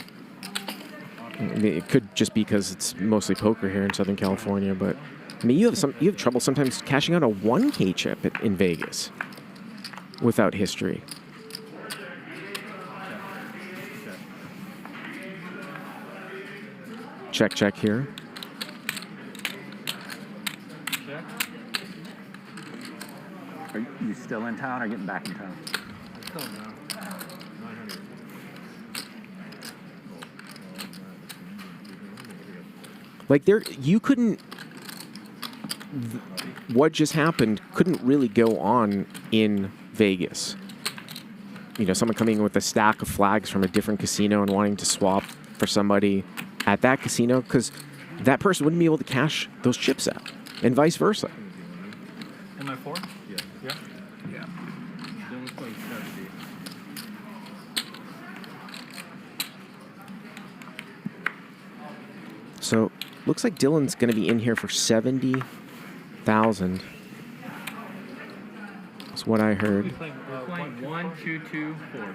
Speaker 18: I mean, it could just be because it's mostly poker here in Southern California, but I mean, you have trouble sometimes cashing out a 1K chip in Vegas without history. Check here.
Speaker 20: Are you still in town or getting back in town?
Speaker 3: Still now. 900.
Speaker 18: Like you couldn't. What just happened couldn't really go on in Vegas. You know, someone coming in with a stack of flags from a different casino and wanting to swap for somebody at that casino, because that person wouldn't be able to cash those chips out, and vice versa.
Speaker 3: Am I 4? Yeah. Yeah?
Speaker 21: Yeah.
Speaker 3: Dylan's playing 70.
Speaker 18: So, looks like Dylan's going to be in here for 70,000. That's what I heard.
Speaker 3: We're playing 1, 2, 2, 4.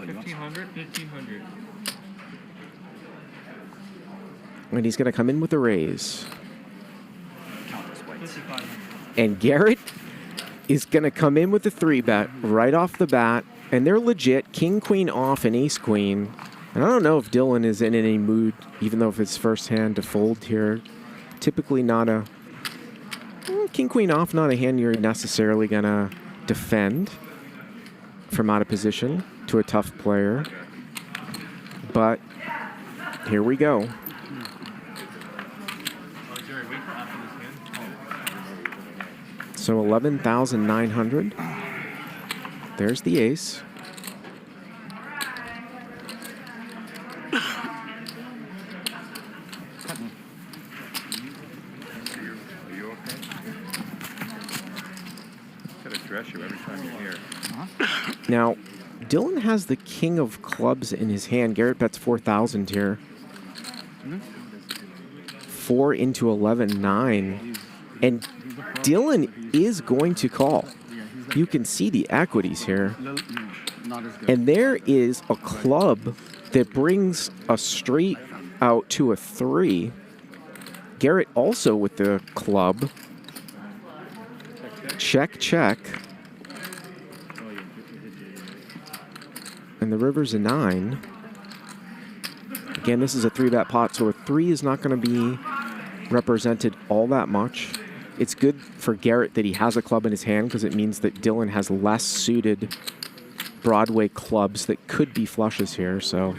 Speaker 3: 1,500, 1,500.
Speaker 18: And he's going to come in with a raise.
Speaker 3: 5,500.
Speaker 18: And Garrett is going to come in with a 3-bet right off the bat. And they're legit. King, queen off, and ace, queen. And I don't know if Dylan is in any mood, even though if it's first hand, to fold here. Typically not a... King, queen off, not a hand you're necessarily going to defend from out of position to a tough player. But here we go. So 11,900. There's the ace.
Speaker 4: You every time you're here.
Speaker 18: Now, Dylan has the king of clubs in his hand. Garrett bets 4,000 here. 4 into 11, 9. And Dylan is going to call. You can see the equities here. And there is a club that brings a straight out to a 3. Garrett also with the club. Check, check. And the river's a 9. Again, this is a 3-bet pot, so a 3 is not going to be represented all that much. It's good for Garrett that he has a club in his hand because it means that Dylan has less suited Broadway clubs that could be flushes here. So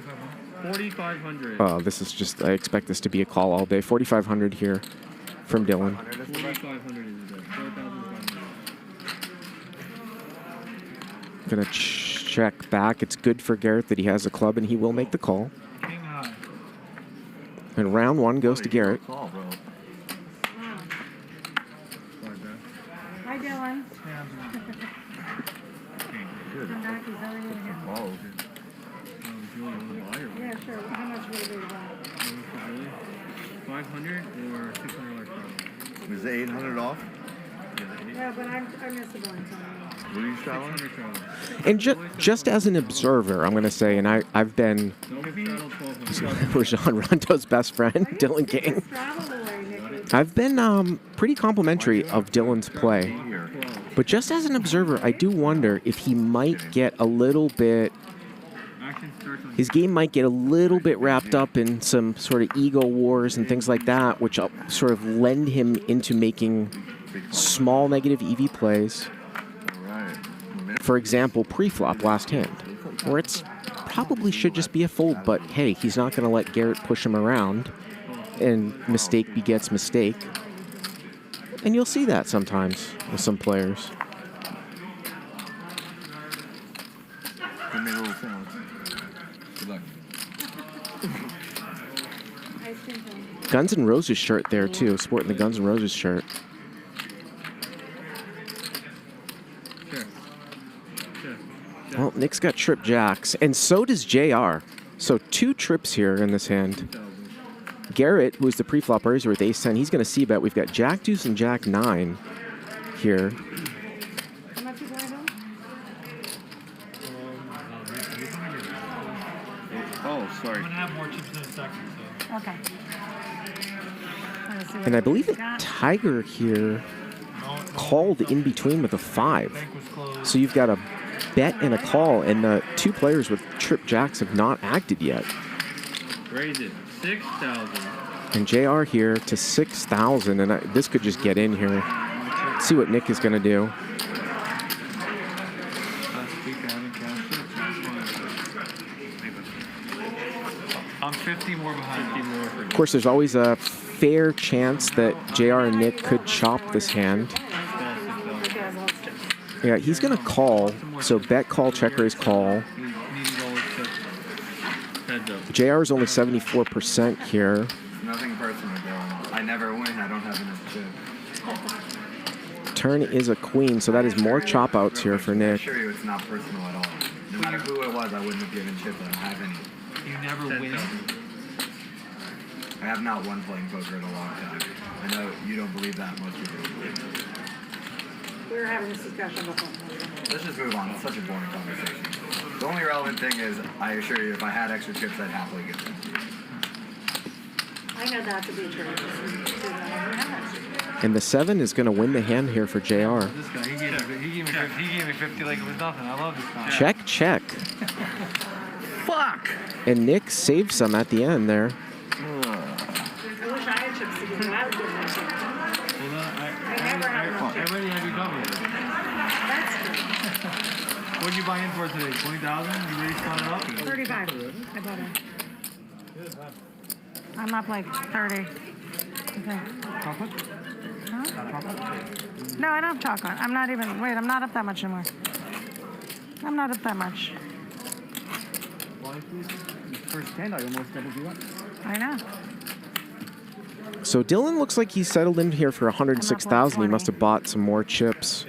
Speaker 3: 4,500.
Speaker 18: this is just, I expect this to be a call all day. 4,500 here from Dylan.
Speaker 3: 4,500 is it. 4,500.
Speaker 18: going to check back. It's good for Garrett that he has a club, and he will make the call. And round one goes to Garrett.
Speaker 11: Hi, Dylan. Yeah, sure. How much would it be?
Speaker 3: 500 or $600
Speaker 4: Is it 800 off?
Speaker 11: Yeah, but I missed the blind time.
Speaker 4: What are you selling?
Speaker 18: And just as an observer, I'm going to say, and I've been Rajon Rondo's best friend, Dylan King. I've been pretty complimentary of Dylan's play. But just as an observer, I do wonder if he might get a little bit... His game might get a little bit wrapped up in some sort of ego wars and things like that, which sort of lend him into making small negative EV plays. For example, pre-flop last hand, where it's probably should just be a fold, but hey, he's not going to let Garrett push him around, and mistake begets mistake. And you'll see that sometimes with some players.
Speaker 4: Give me a little sound. Good luck.
Speaker 18: Guns N' Roses shirt there too, sporting the Guns N' Roses shirt. Well, Nick's got trip jacks, and so does JR. So 2 trips here in this hand. Garrett, who is the pre-flop raiser with ace 10, he's going to c-bet. We've got jack deuce and jack 9 here.
Speaker 4: Oh, sorry.
Speaker 3: I'm going to have more chips in a second. So.
Speaker 11: Okay.
Speaker 18: And I believe that Tiger here called in between with a 5. So you've got a bet and a call, and the 2 players with trip jacks have not acted yet.
Speaker 3: Raise it 6,000.
Speaker 18: And JR here to 6,000, and this could just get in here. Let's see what Nick is going to do.
Speaker 3: I'm 50 more behind.
Speaker 18: Of course, there's always a fair chance that JR and Nick could chop this hand. Yeah, he's going to call. So bet, call, check raise, call. JR is only 74% here.
Speaker 21: Nothing personal, Dylan. I never win. I don't have enough chips.
Speaker 18: Turn is a queen, so that is more chop outs here for
Speaker 21: I
Speaker 18: Nick.
Speaker 21: assure you it's not personal at all. No matter who it was, I wouldn't have given chips. I don't have any.
Speaker 3: You never win.
Speaker 21: I have not won playing poker in a long time. I know you don't believe that. Most people don't believe that.
Speaker 11: We were having this discussion before.
Speaker 21: Let's just move on. It's such a boring conversation. The only relevant thing is, I assure you, if I had extra chips, I'd happily give them to you.
Speaker 11: I know that to be true.
Speaker 18: And the 7 is going to win the hand here for JR.
Speaker 3: This guy, he gave me 50 like it was nothing. I love this guy.
Speaker 18: Check, check.
Speaker 3: Fuck!
Speaker 18: And Nick saved some at the end there.
Speaker 11: I wish I had chips to give you. I would give them chips. I never have enough
Speaker 3: I already have you covered.
Speaker 11: That's good.
Speaker 3: What did you buy in for today? 20,000? You ready to spot it up?
Speaker 11: 35. I bought it. I'm up like 30. Okay.
Speaker 3: Chocolate?
Speaker 11: Huh?
Speaker 3: Chocolate?
Speaker 11: No, I don't have chocolate. I'm not even. Wait, I'm not up that much anymore. I'm not up that much.
Speaker 22: First hand, I almost doubled you up.
Speaker 11: I know.
Speaker 18: So Dylan looks like he's settled in here for 106,000. He must have bought some more chips.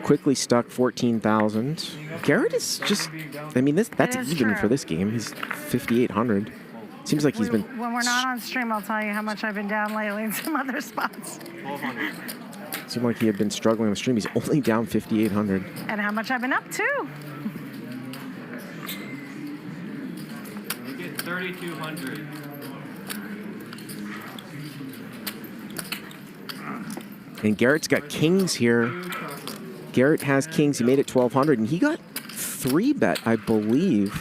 Speaker 18: Quickly stuck 14,000. Garrett is just, I mean, that's even for this game. He's 5,800. Seems like he's been.
Speaker 11: When we're not on stream, I'll tell you how much I've been down lately in some other spots.
Speaker 3: 1,200.
Speaker 18: Seemed like he had been struggling on the stream. He's only down 5,800.
Speaker 11: And how much I've been up too.
Speaker 3: You get 3,200.
Speaker 18: And Garrett's got kings here. Garrett has kings. He made it 1,200, and he got 3-bet, I believe,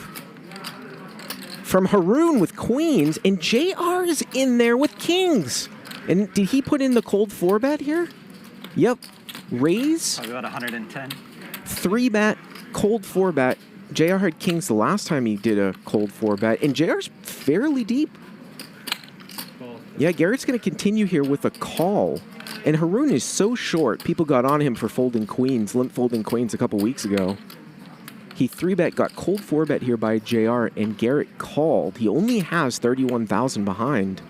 Speaker 18: from Haroon with queens, and JR is in there with kings. And did he put in the cold 4-bet here? Yep. Raise.
Speaker 20: Probably about 110.
Speaker 18: 3-bet, cold 4-bet. JR had kings the last time he did a cold 4-bet, and JR's fairly deep. Yeah, Garrett's going to continue here with a call. And Haroon is so short. People got on him for folding queens, limp folding queens a couple weeks ago. He 3-bet, got cold 4-bet here by JR, and Garrett called. He only has 31,000 behind,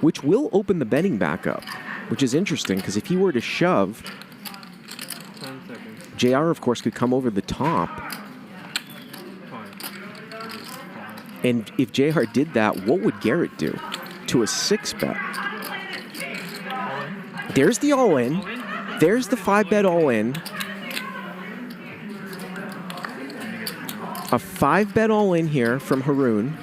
Speaker 18: which will open the betting back up, which is interesting because if he were to shove, JR, of course, could come over the top. And if JR did that, what would Garrett do to a 6-bet? There's the all-in. There's the 5-bet all-in. A 5-bet all-in here from Haroon.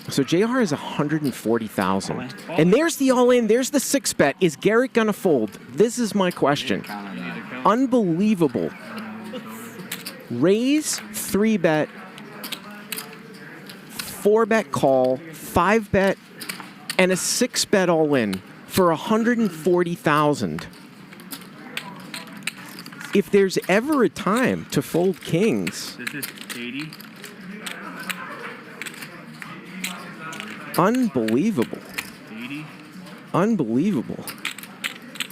Speaker 18: So JR is 140,000. And there's the all-in. There's the 6-bet. Is Garrett going to fold? This is my question. Unbelievable. Raise, 3-bet, 4-bet call, 5-bet, and a 6-bet all-in for 140,000. If there's ever a time to fold kings...
Speaker 3: This is 80.
Speaker 18: Unbelievable.
Speaker 3: 80.
Speaker 18: Unbelievable.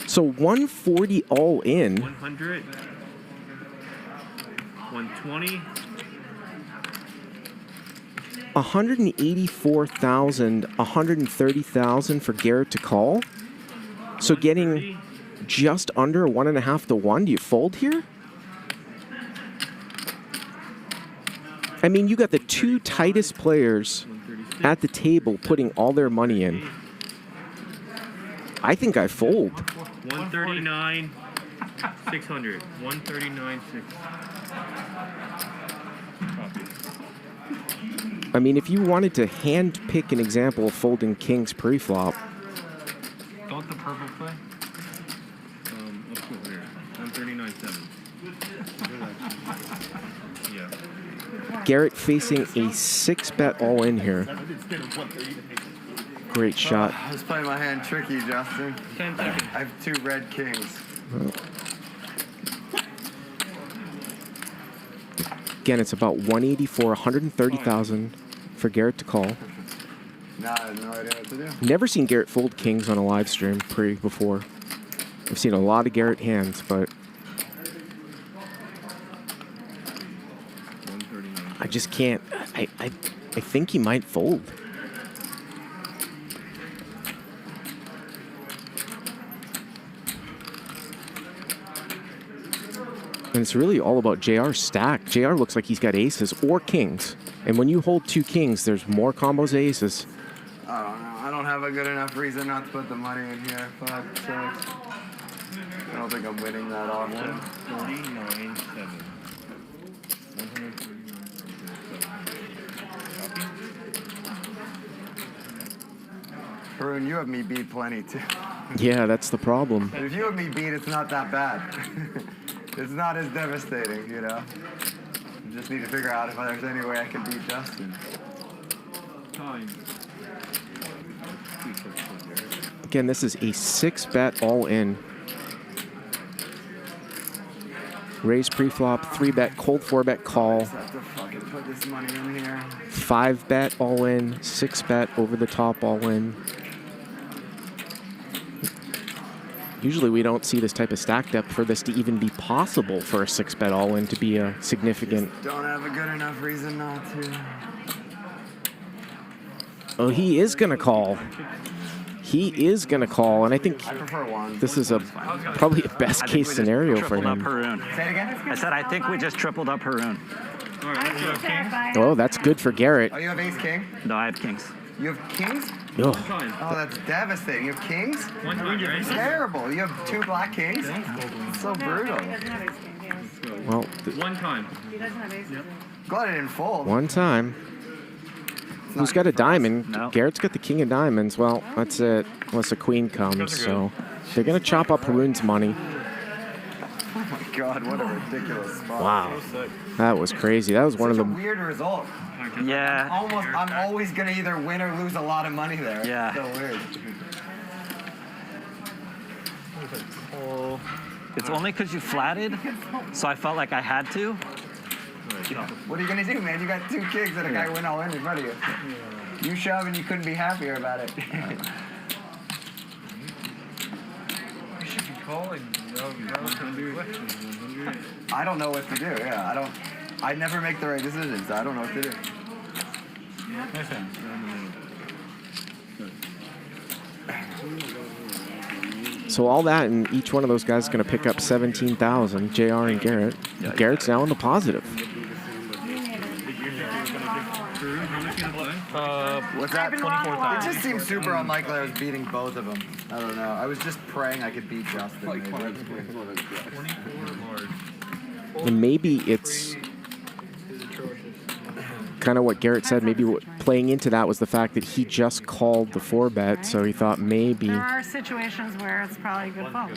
Speaker 18: So 140 all in.
Speaker 3: 100. 120.
Speaker 18: 184,000, 130,000 for Garrett to call. So getting just under 1.5 to 1. Do you fold here? I mean, you got the two tightest players at the table putting all their money in. I think I fold.
Speaker 3: 139, 600. 139, 600.
Speaker 18: I mean, if you wanted to hand pick an example of folding kings pre-flop.
Speaker 3: Don't the purple play? Let's go here. 139, 7. Yeah.
Speaker 18: Garrett facing a 6-bet all in here. Great shot.
Speaker 21: I was playing my hand tricky, Justin. I have 2 red kings.
Speaker 18: Again, it's about 184, 130,000 for Garrett to call.
Speaker 21: Nah, I have no idea what to do.
Speaker 18: Never seen Garrett fold kings on a live stream before. I've seen a lot of Garrett hands, but I just can't. I think he might fold. And it's really all about JR's stack. JR looks like he's got aces or kings. And when you hold 2 kings, there's more combos of aces.
Speaker 21: I don't know. I don't have a good enough reason not to put the money in here. 5, 6. I don't think I'm winning that often.
Speaker 3: 139, 7.
Speaker 21: Curran, you have me beat plenty too.
Speaker 18: Yeah, that's the problem.
Speaker 21: If you have me beat, it's not that bad. It's not as devastating, you know? You just need to figure out if there's any way I can beat Justin.
Speaker 18: Again, this is a 6-bet all in. Raise pre-flop, 3-bet, cold 4-bet call.
Speaker 21: Just have to fucking put this money in here.
Speaker 18: 5-bet all in, 6-bet over the top all in. Usually we don't see this type of stack depth for this to even be possible for a 6-bet all in to be a significant.
Speaker 21: Just don't have a good enough reason not to.
Speaker 18: Oh, he is gonna call. He is gonna call, and I think this is probably a best case scenario for him.
Speaker 20: Say it again? I said I think we just tripled up Haroon.
Speaker 18: Oh, that's good for Garrett.
Speaker 21: Oh, you have ace king?
Speaker 20: No, I have kings.
Speaker 21: You have kings?
Speaker 18: Oh.
Speaker 21: Oh, that's devastating. You have kings? It's terrible. You have 2 black kings? It's so brutal.
Speaker 18: Well,
Speaker 3: one time.
Speaker 21: Glad I didn't fold.
Speaker 18: One time. Who's got a diamond? Garrett's got the king of diamonds. Well, that's it. Unless a queen comes. So they're going to chop up Haroon's money.
Speaker 21: Oh my God, what a ridiculous spot.
Speaker 18: Wow. That was crazy. That was one of the...
Speaker 21: Weird result.
Speaker 20: Yeah.
Speaker 21: I'm always going to either win or lose a lot of money there.
Speaker 20: Yeah.
Speaker 21: So weird.
Speaker 20: It's only because you flatted, so I felt like I had to.
Speaker 21: What are you going to do, man? You got 2 kings and a guy went all in front of you. You shove and you couldn't be happier about it.
Speaker 3: You should be calling.
Speaker 21: I don't know what to do. Yeah, I never make the right decisions. So I don't know what to do.
Speaker 18: So all that, and each one of those guys is going to pick up 17,000. JR and Garrett. Garrett's now in the positive.
Speaker 21: What's that? 24,000. It just seems super unlikely I was beating both of them. I don't know. I was just praying I could beat Justin.
Speaker 18: And maybe it's kind of what Garrett said. Maybe what playing into that was the fact that he just called the 4-bet, so he thought maybe
Speaker 11: There are situations where it's probably a good phone.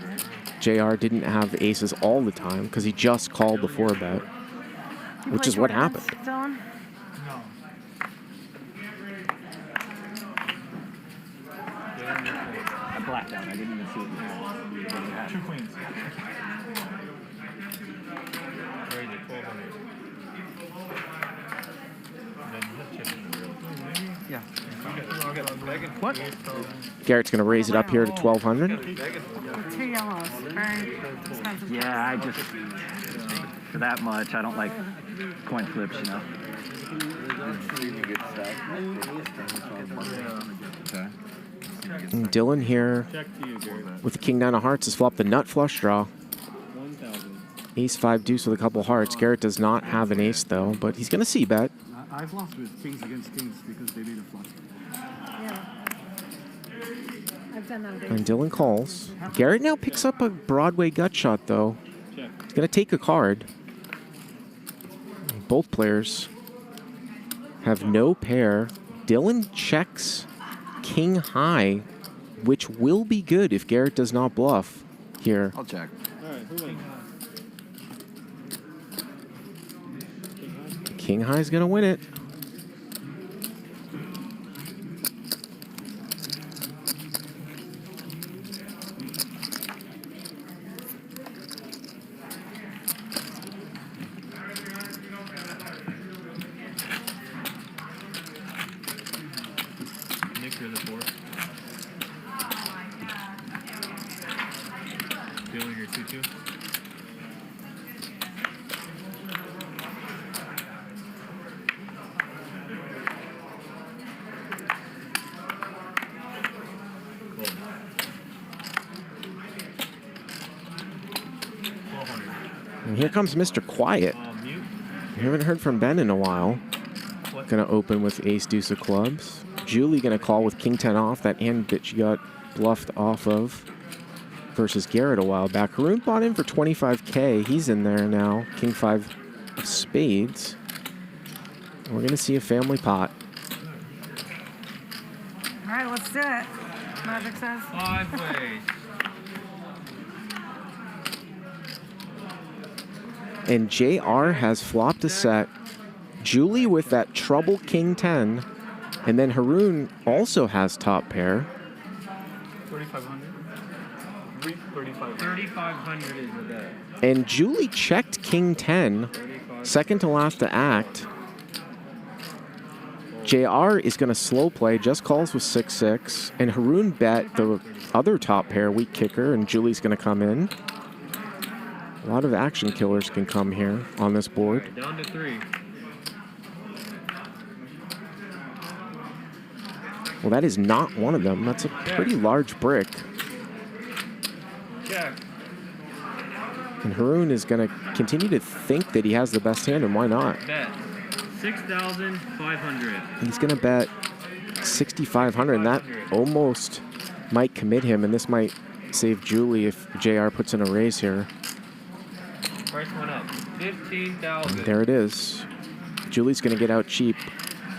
Speaker 18: JR didn't have aces all the time because he just called the 4-bet, which is what happened.
Speaker 11: Dylan?
Speaker 20: I blacked out. I didn't even see what you had.
Speaker 3: 2 queens.
Speaker 20: Yeah.
Speaker 3: What?
Speaker 18: Garrett's going to raise it up here to 1,200.
Speaker 11: 2 yellows. Very expensive.
Speaker 20: Yeah, I just, for that much, I don't like coin flips, you know.
Speaker 18: And Dylan here with the king-9 of hearts has flopped the nut flush draw. Ace-5 deuce with a couple hearts. Garrett does not have an ace, though, but he's going to c-bet.
Speaker 6: I've lost with kings against kings because they made a flush.
Speaker 11: Yeah. I've done that.
Speaker 18: And Dylan calls. Garrett now picks up a Broadway gut shot, though. He's going to take a card. Both players have no pair. Dylan checks king high, which will be good if Garrett does not bluff here.
Speaker 21: I'll check.
Speaker 3: All right, who wins?
Speaker 18: King high is going to win it.
Speaker 3: Nick, you're the 4. Feeling your 2-2.
Speaker 18: And here comes Mr. Quiet. We haven't heard from Ben in a while. Going to open with ace deuce of clubs. Julie going to call with king 10 off, that hand that she got bluffed off of versus Garrett a while back. Haroon bought in for 25K. He's in there now. King 5 of spades. We're going to see a family pot.
Speaker 11: All right, let's do it. Magic says.
Speaker 3: 5 ways.
Speaker 18: And JR has flopped a set. Julie with that trouble king 10. And then Haroon also has top pair.
Speaker 3: 3,500. 3,500 is the bet.
Speaker 18: And Julie checked king 10, second to last to act. JR is going to slow play, just calls with 6-6. And Haroon bet the other top pair, weak kicker, and Julie's going to come in. A lot of action killers can come here on this board.
Speaker 3: Right, down to 3.
Speaker 18: Well, that is not one of them. That's a pretty large brick.
Speaker 3: Check.
Speaker 18: And Haroon is going to continue to think that he has the best hand, and why not?
Speaker 3: Bet 6,500.
Speaker 18: He's going to bet 6,500, and that almost might commit him, and this might save Julie if JR puts in a raise here.
Speaker 3: Price went up. 15,000.
Speaker 18: There it is. Julie's going to get out cheap.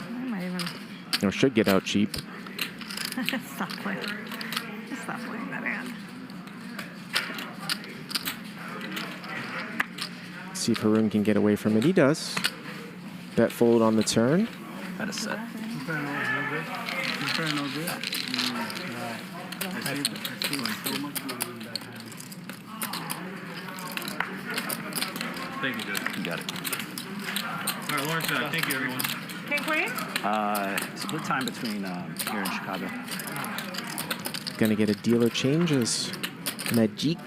Speaker 11: I might even
Speaker 18: know, should get out cheap.
Speaker 11: Stop playing. Stop playing that hand.
Speaker 18: See if Haroon can get away from it. He does. Bet fold on the turn.
Speaker 10: Got a set.
Speaker 3: Thank you, guys.
Speaker 10: You got it.
Speaker 3: All right, Lawrence, thank you, everyone.
Speaker 11: King Queen?
Speaker 20: Split time between here in Chicago.
Speaker 18: Gonna get a dealer changes. Magic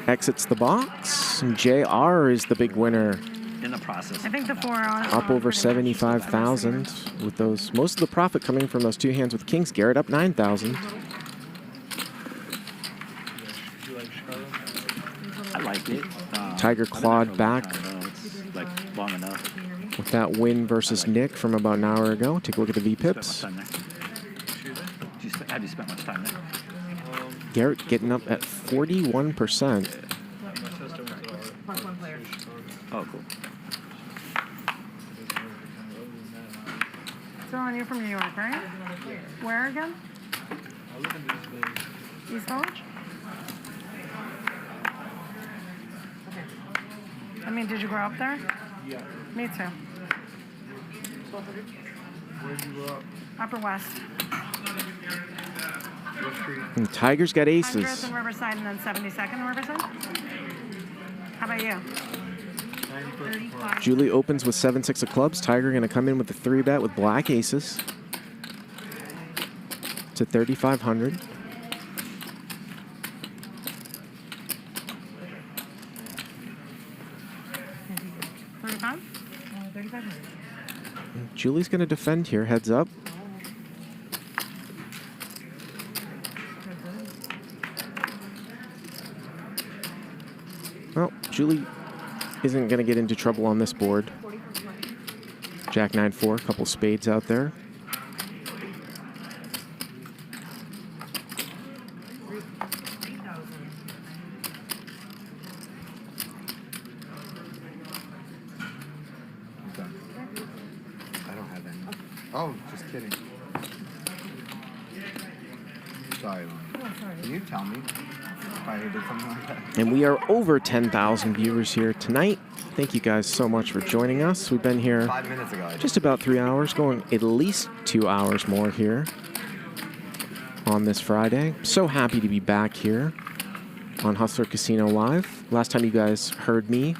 Speaker 18: exits the box. And JR is the big winner.
Speaker 20: In the process.
Speaker 11: I think the 4 on
Speaker 18: Up over 75,000 with those. Most of the profit coming from those 2 hands with kings. Garrett up 9,000.
Speaker 20: I like it.
Speaker 18: Tiger clawed back
Speaker 20: It's like long enough.
Speaker 18: with that win versus Nick from about an hour ago. Take a look at the VPIPs.
Speaker 20: Have you spent much time there?
Speaker 18: Garrett getting up at 41%.
Speaker 20: Oh, cool.
Speaker 11: So, Ron, you're from New York, right? Where again? East Village? I mean, did you grow up there?
Speaker 6: Yeah.
Speaker 11: Me too.
Speaker 6: Where did you grow up?
Speaker 11: Upper West.
Speaker 6: What street?
Speaker 18: And Tiger's got
Speaker 11: 100th
Speaker 18: aces.
Speaker 11: and Riverside, and then 72nd and Riverside. How about you? 35.
Speaker 18: Julie opens with 7-6 of clubs. Tiger going to come in with the 3-bet with black aces to 3,500. Julie's going to defend here. Heads up. Well, Julie isn't going to get into trouble on this board. Jack 9-4, a couple spades out there.
Speaker 21: I don't have any. Oh, just kidding. Sorry. Can you tell me if I did something like that?
Speaker 18: And we are over 10,000 viewers here tonight. Thank you guys so much for joining us. We've been here
Speaker 21: 5 minutes ago.
Speaker 18: just about 3 hours, going at least 2 hours more here on this Friday. So happy to be back here on Hustler Casino Live. Last time you guys heard me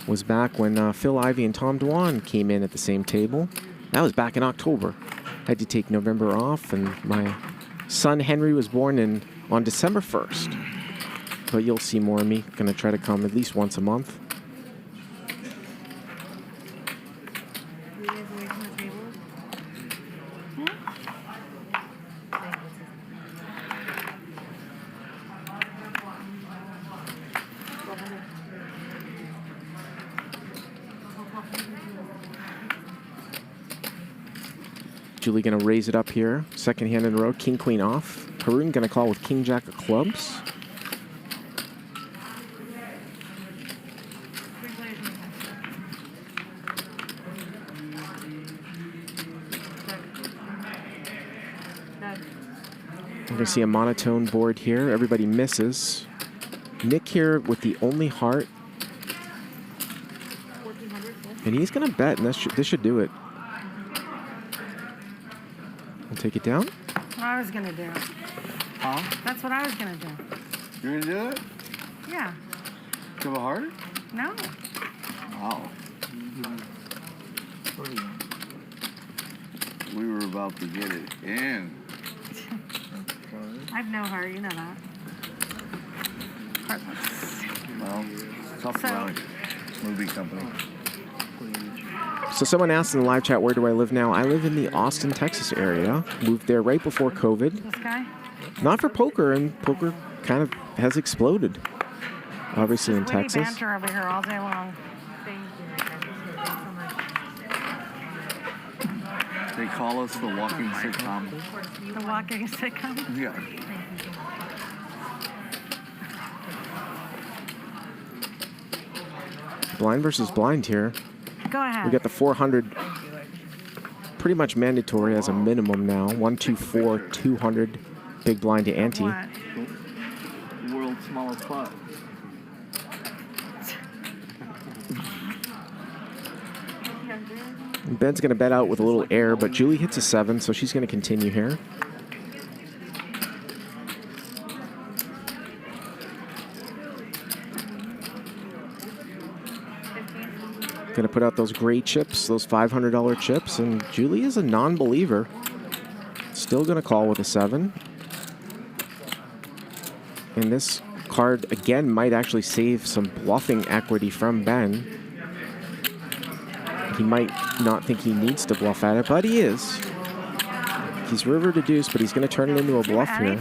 Speaker 18: was back when Phil Ivey and Tom Dwan came in at the same table. That was back in October. Had to take November off, and my son Henry was born on December 1st. But you'll see more of me. Gonna try to come at least once a month. Julie gonna raise it up here. Second hand in a row, king, queen off. Haroon gonna call with king, jack of clubs. We're gonna see a monotone board here. Everybody misses. Nick here with the only heart. And he's gonna bet, and this should do it. We'll take it down.
Speaker 11: That's what I was gonna do.
Speaker 21: Huh?
Speaker 11: That's what I was gonna do.
Speaker 21: You're gonna do it?
Speaker 11: Yeah.
Speaker 21: Do you have a heart?
Speaker 11: No.
Speaker 21: Wow. We were about to get it in.
Speaker 11: I have no heart. You know that. Heartless.
Speaker 21: Well, tough luck. Movie company.
Speaker 18: So someone asked in the live chat, where do I live now? I live in the Austin, Texas area. Moved there right before COVID.
Speaker 11: This guy?
Speaker 18: Not for poker, and poker kind of has exploded. Obviously in
Speaker 11: Witty
Speaker 18: Texas.
Speaker 11: banter over here all day long. Thank you.
Speaker 21: They call us the walking sitcom.
Speaker 11: The walking sitcom?
Speaker 21: Yeah.
Speaker 18: Blind versus blind here.
Speaker 11: Go ahead.
Speaker 18: We got the 400 pretty much mandatory as a minimum now. 1, 2, 4, 200 big blind to ante.
Speaker 19: What? World's smallest pot.
Speaker 18: Ben's going to bet out with a little air, but Julie hits a 7, so she's going to continue here. Going to put out those gray chips, those $500 chips, and Julie is a non-believer. Still going to call with a 7. And this card, again, might actually save some bluffing equity from Ben. He might not think he needs to bluff at it, but he is. He's river to deuce, but he's going to turn it into a bluff here.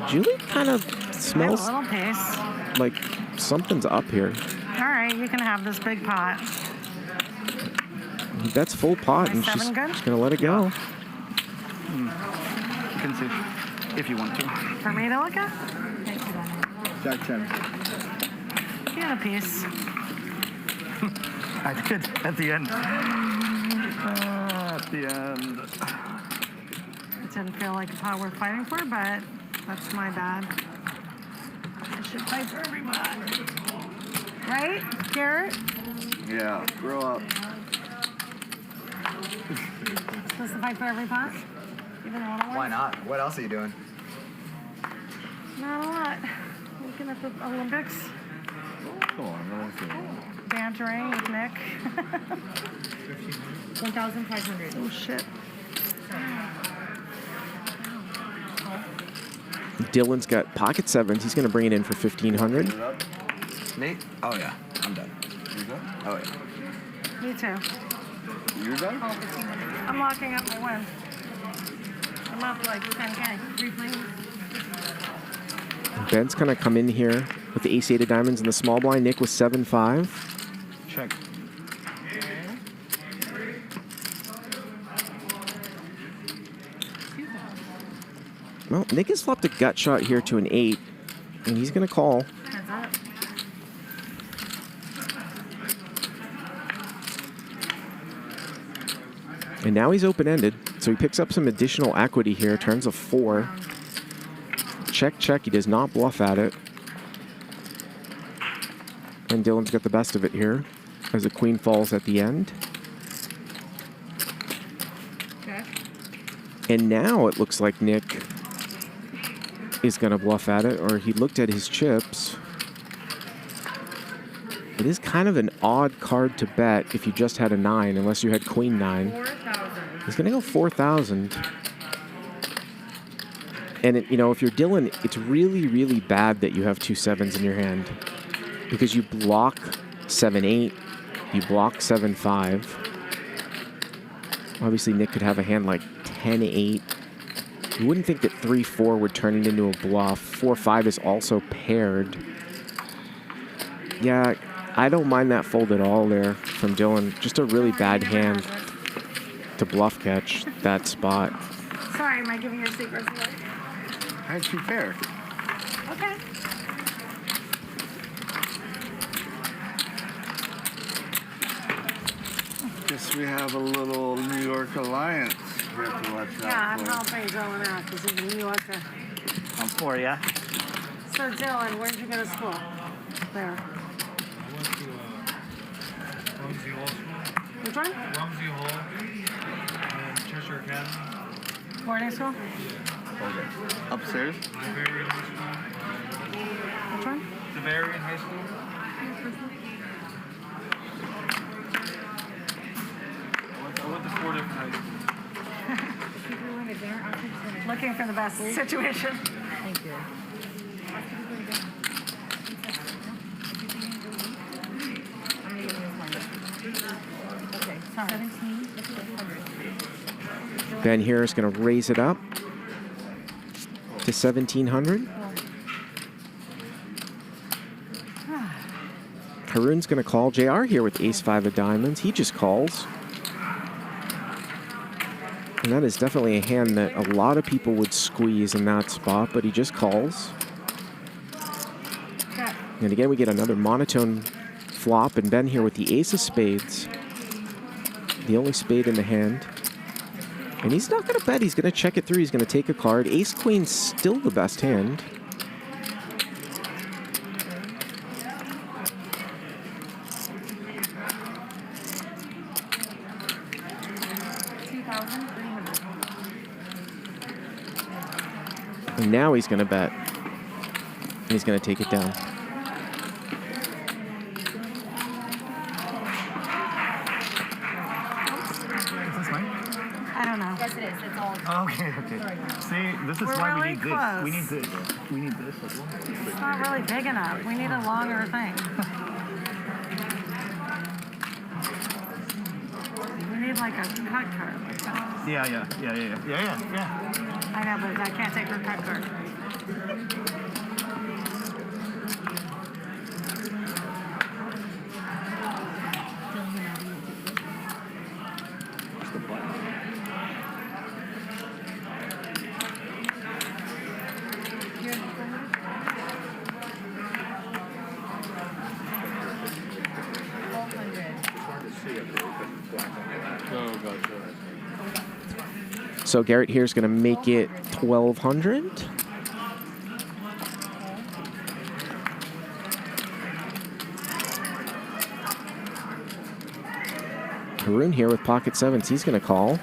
Speaker 18: Julie kind of smells
Speaker 11: a little pace.
Speaker 18: like something's up here.
Speaker 11: All right, you can have this big pot.
Speaker 18: That's full pot, and she's going to let it go.
Speaker 19: You can see if you want to.
Speaker 11: For me to look at?
Speaker 19: Jack 10.
Speaker 11: Yeah, a piece.
Speaker 19: I did at the end. At the end.
Speaker 11: It didn't feel like a pot worth fighting for, but that's my bad. I should fight for everybody. Right, Garrett?
Speaker 4: Yeah, grow up.
Speaker 11: Supposed to fight for every pot? Even one
Speaker 21: Why not? What else are you doing?
Speaker 11: Not a lot. Looking at the Olympics.
Speaker 4: Come on, man.
Speaker 11: Bantering with Nick.
Speaker 2: 1,500.
Speaker 11: Oh, shit.
Speaker 18: Dylan's got pocket 7s. He's going to bring it in for 1,500.
Speaker 21: Me? Oh, yeah. I'm done.
Speaker 4: You done?
Speaker 21: Oh, yeah.
Speaker 11: Me too.
Speaker 4: You done?
Speaker 11: I'm locking up my win. I'm up like 10K. 3 plays.
Speaker 18: Ben's going to come in here with the ace-8 of diamonds in the small blind. Nick with 7-5.
Speaker 19: Check.
Speaker 18: Well, Nick has flopped a gut shot here to an 8, and he's going to call.
Speaker 11: Heads up.
Speaker 18: And now he's open-ended, so he picks up some additional equity here, turns a 4. Check, check, he does not bluff at it. And Dylan's got the best of it here, as the queen falls at the end.
Speaker 2: Okay.
Speaker 18: And now it looks like Nick is going to bluff at it, or he looked at his chips. It is kind of an odd card to bet if you just had a 9, unless you had queen 9.
Speaker 2: 4,000.
Speaker 18: He's going to go 4,000. And, you know, if you're Dylan, it's really, really bad that you have 2 7s in your hand. Because you block 7-8, you block 7-5. Obviously, Nick could have a hand like 10-8. You wouldn't think that 3-4 would turn it into a bluff. 4-5 is also paired. Yeah, I don't mind that fold at all there from Dylan. Just a really bad hand to bluff catch that spot.
Speaker 11: Sorry, am I giving your secrets away?
Speaker 4: How'd she pair?
Speaker 11: Okay.
Speaker 4: Guess we have a little New York alliance we have to watch out
Speaker 11: Yeah, I'm
Speaker 4: for.
Speaker 11: helping Dylan out because he's a New Yorker.
Speaker 20: I'm for ya.
Speaker 11: So, Dylan, where'd you go to school? There.
Speaker 6: I went to Rumsey Hall School.
Speaker 11: Which one?
Speaker 6: Rumsey Hall and Cheshire Academy.
Speaker 11: Boarding school?
Speaker 4: Okay. Upstairs?
Speaker 6: Bavarian High School.
Speaker 11: Which one?
Speaker 6: Bavarian High School. I went to 4 different high schools.
Speaker 11: Looking for the best situation.
Speaker 2: Thank you. Okay, sorry. 17,100.
Speaker 18: Ben here is going to raise it up to 1,700. Harun's going to call. JR here with ace-5 of diamonds. He just calls. And that is definitely a hand that a lot of people would squeeze in that spot, but he just calls. And again, we get another monotone flop, and Ben here with the ace of spades. the only spade in the hand. And he's not going to bet. He's going to check it through. He's going to take a card. Ace-queen's still the best hand. And now he's going to bet. And he's going to take it down.
Speaker 11: I don't know.
Speaker 2: Yes, it is. It's all.
Speaker 19: Okay. See, this is
Speaker 11: We're
Speaker 19: why
Speaker 11: really
Speaker 19: we need
Speaker 11: close.
Speaker 19: this. We need this. We need this as well.
Speaker 11: It's not really big enough. We need a longer thing. We need like a cut card.
Speaker 19: Yeah.
Speaker 11: I know, but I can't take her cut card.
Speaker 18: So Garrett here is going to make it 1,200. Haroon here with pocket sevens. He's going to call.
Speaker 21: You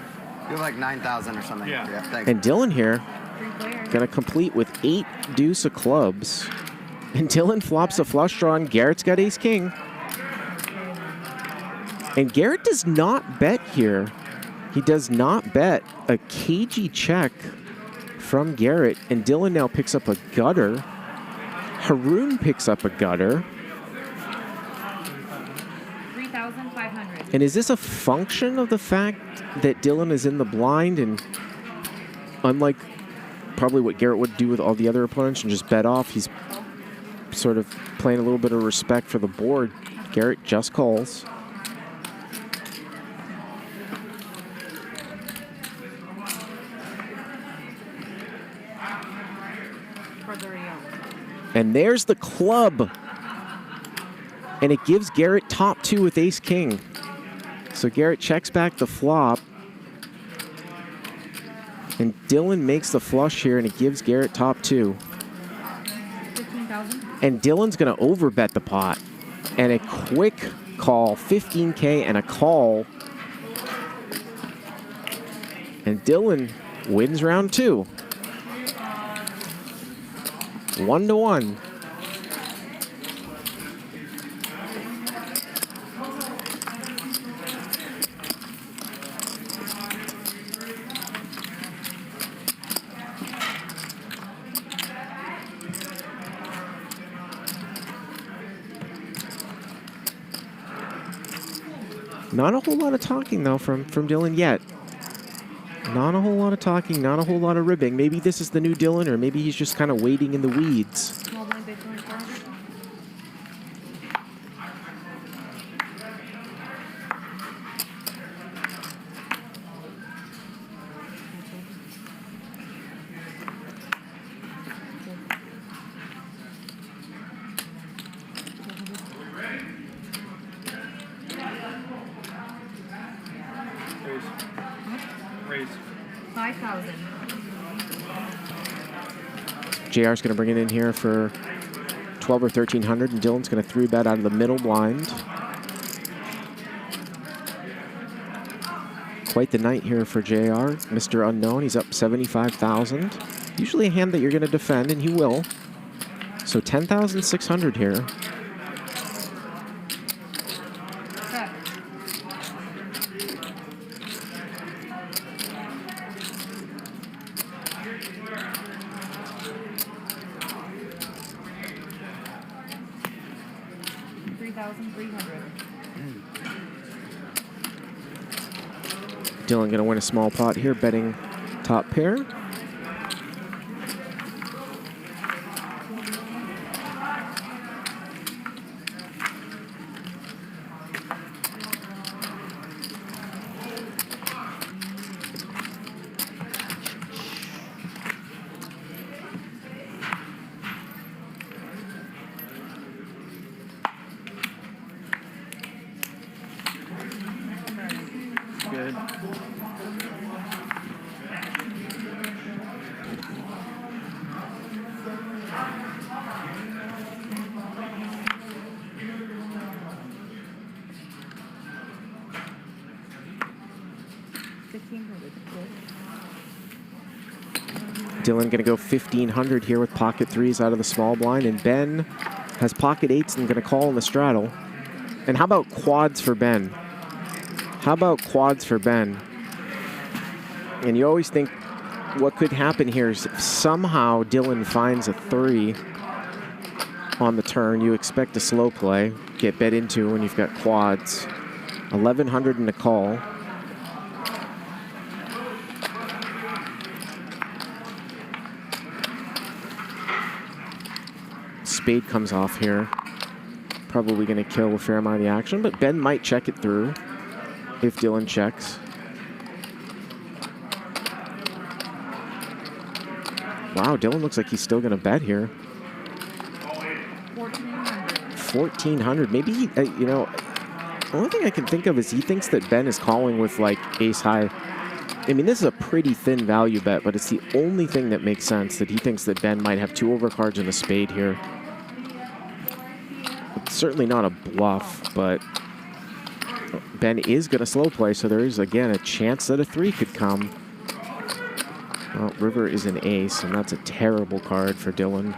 Speaker 21: have like 9,000 or something. Yeah, thanks.
Speaker 18: And Dylan here going to complete with 8 deuce of clubs. And Dylan flops a flush draw, and Garrett's got ace king. And Garrett does not bet here. He does not bet. A cagey check from Garrett, and Dylan now picks up a gutter. Haroon picks up a gutter.
Speaker 2: 3,500.
Speaker 18: And is this a function of the fact that Dylan is in the blind, and unlike probably what Garrett would do with all the other opponents and just bet off, he's sort of playing a little bit of respect for the board. Garrett just calls. And there's the club. And it gives Garrett top 2 with ace king. So Garrett checks back the flop. And Dylan makes the flush here, and it gives Garrett top 2.
Speaker 2: 15,000.
Speaker 18: And Dylan's going to overbet the pot. And a quick call, 15K and a call. And Dylan wins round 2. 1-1. Not a whole lot of talking, though, from Dylan yet. Not a whole lot of talking, not a whole lot of ribbing. Maybe this is the new Dylan, or maybe he's just kind of waiting in the weeds.
Speaker 2: Small blind big blind 400.
Speaker 6: Raise.
Speaker 2: 5,000.
Speaker 18: JR's going to bring it in here for 12 or 1,300, and Dylan's going to 3-bet out of the middle blind. Quite the night here for JR. Mr. Unknown, he's up 75,000. Usually a hand that you're going to defend, and he will. So 10,600 here. Dylan going to win a small pot here, betting top pair. Dylan going to go 1,500 here with pocket threes out of the small blind, and Ben has pocket eights and going to call in the straddle. And how about quads for Ben? How about quads for Ben? And you always think what could happen here is if somehow Dylan finds a 3 on the turn, you expect a slow play, get bet into when you've got quads. 1,100 in the call. Spade comes off here. Probably going to kill a fair amount of the action, but Ben might check it through if Dylan checks. Wow, Dylan looks like he's still going to bet here. 1,400. Maybe he, you know, the only thing I can think of is he thinks that Ben is calling with like ace high. I mean, this is a pretty thin value bet, but it's the only thing that makes sense, that he thinks that Ben might have 2 overcards and a spade here. It's certainly not a bluff, but Ben is going to slow play, so there is, again, a chance that a 3 could come. Well, river is an ace, and that's a terrible card for Dylan.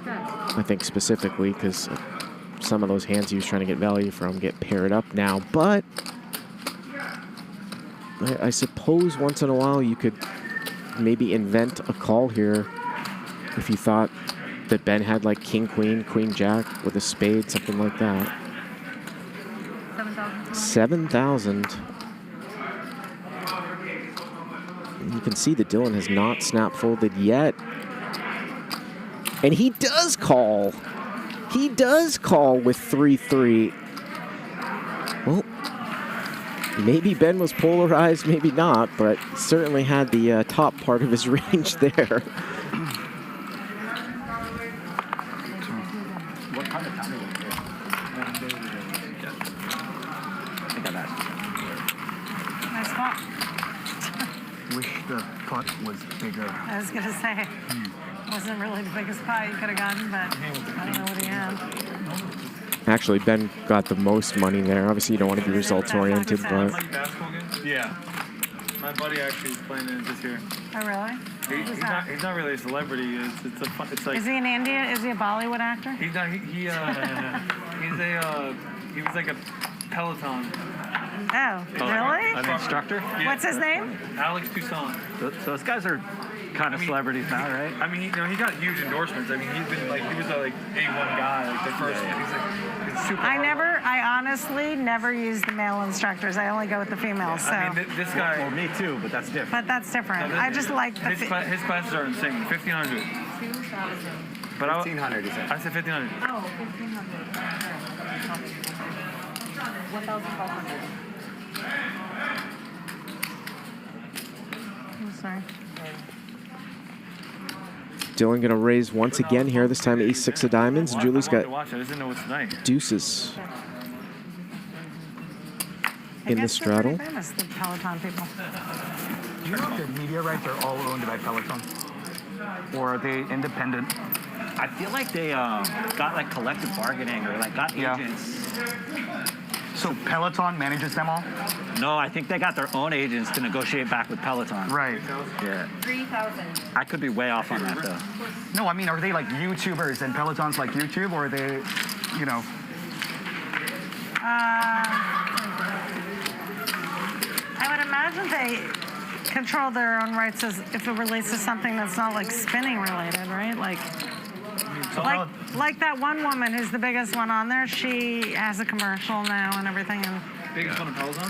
Speaker 18: I think specifically because some of those hands he was trying to get value from get paired up now. But I suppose once in a while you could maybe invent a call here if you thought that Ben had like king, queen, queen, jack with a spade, something like that. 7,000. You can see that Dylan has not snap folded yet. And he does call. He does call with 3-3. Well, maybe Ben was polarized, maybe not, but certainly had the top part of his range there.
Speaker 20: What kind of time is it? I think I've asked.
Speaker 11: Nice spot.
Speaker 19: Wish the pot was bigger.
Speaker 11: I was gonna say, wasn't really the biggest pot you could have gotten, but I don't know what he had.
Speaker 18: Actually, Ben got the most money there. Obviously, you don't want to be results oriented, but
Speaker 6: Yeah. My buddy actually is playing it this year.
Speaker 11: Oh, really?
Speaker 6: He's not really a celebrity. It's a fun, it's like.
Speaker 11: Is he an Indian? Is he a Bollywood actor?
Speaker 6: He's not. He was like a Peloton.
Speaker 11: Oh, really?
Speaker 20: An instructor?
Speaker 11: What's his name?
Speaker 6: Alex Toussaint.
Speaker 20: So those guys are kind of celebrities now, right?
Speaker 6: I mean, he got huge endorsements. I mean, he was a A1 guy, like the first. He's super.
Speaker 11: I honestly never use the male instructors. I only go with the females. So.
Speaker 6: I mean, this guy.
Speaker 20: Well, me too, but that's different.
Speaker 11: But that's different. I just like the.
Speaker 6: His classes are insane. 1,500.
Speaker 11: 2,000.
Speaker 6: But
Speaker 21: 1,500, you said.
Speaker 6: I said 1,500.
Speaker 11: Oh, 1,500. 1,500. I'm sorry.
Speaker 18: Dylan going to raise once again here, this time ace-6 of diamonds. Julie's got deuces in the straddle.
Speaker 11: They're famous, the Peloton people.
Speaker 19: Do you know if the media rights are all owned by Peloton? Or are they independent?
Speaker 20: I feel like they got like collective bargaining or like got agents.
Speaker 19: So Peloton manages them all?
Speaker 20: No, I think they got their own agents to negotiate back with Peloton.
Speaker 19: Right.
Speaker 20: Yeah.
Speaker 11: 3,000.
Speaker 20: I could be way off on that though.
Speaker 19: No, I mean, are they like YouTubers and Peloton's like YouTube, or are they, you know?
Speaker 11: I would imagine they control their own rights as if it relates to something that's not like spinning related, right? Like that one woman who's the biggest one on there. She has a commercial now and everything. And
Speaker 6: Biggest one in Peloton?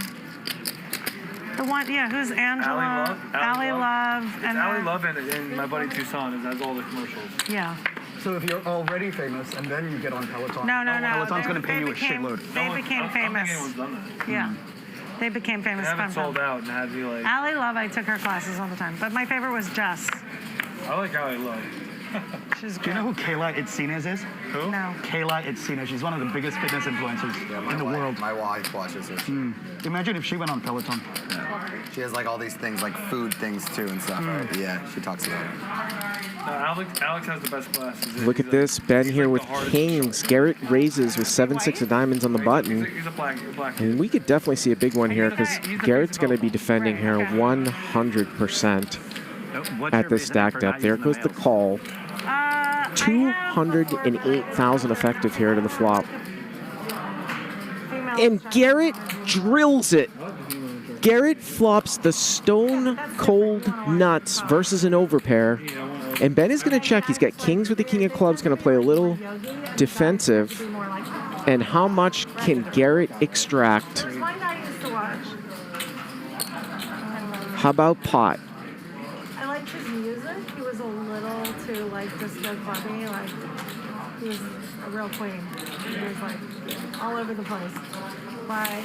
Speaker 11: the one, yeah, who's Angela? Allie Love.
Speaker 6: It's Allie Love and my buddy Toussaint has all the commercials.
Speaker 11: Yeah.
Speaker 19: So if you're already famous and then you get on Peloton,
Speaker 11: No.
Speaker 19: Peloton's going to pay you a
Speaker 11: became-
Speaker 19: shitload.
Speaker 11: They became famous.
Speaker 6: I don't think anyone's done that.
Speaker 11: Yeah. They became famous.
Speaker 6: They haven't sold out and had to be like.
Speaker 11: Allie Love, I took her classes all the time. But my favorite was Jess.
Speaker 6: I like Allie Love.
Speaker 11: She's
Speaker 19: Do you know who Kayla Itzines is?
Speaker 6: Who?
Speaker 11: No.
Speaker 19: Kayla Itzines. She's one of the biggest fitness influencers in the world.
Speaker 21: My wife watches her.
Speaker 19: Imagine if she went on Peloton.
Speaker 21: She has like all these things, like food things too and stuff. Right? Yeah, she talks about it.
Speaker 6: Alex has the best class.
Speaker 18: Look at this. Ben here with kings. Garrett raises with 7-6 of diamonds on the button.
Speaker 6: He's a black.
Speaker 18: And we could definitely see a big one here because Garrett's going to be defending here 100% at this stack depth. There goes the call. 208,000 effective here to the flop. And Garrett drills it. Garrett flops the stone cold nuts versus an overpair. And Ben is going to check. He's got kings with the king of clubs, going to play a little defensive. And how much can Garrett extract? How about pot?
Speaker 11: I liked his music. He was a little too, like, just so funny. Like, he was a real queen. He was, like, all over the place. But, I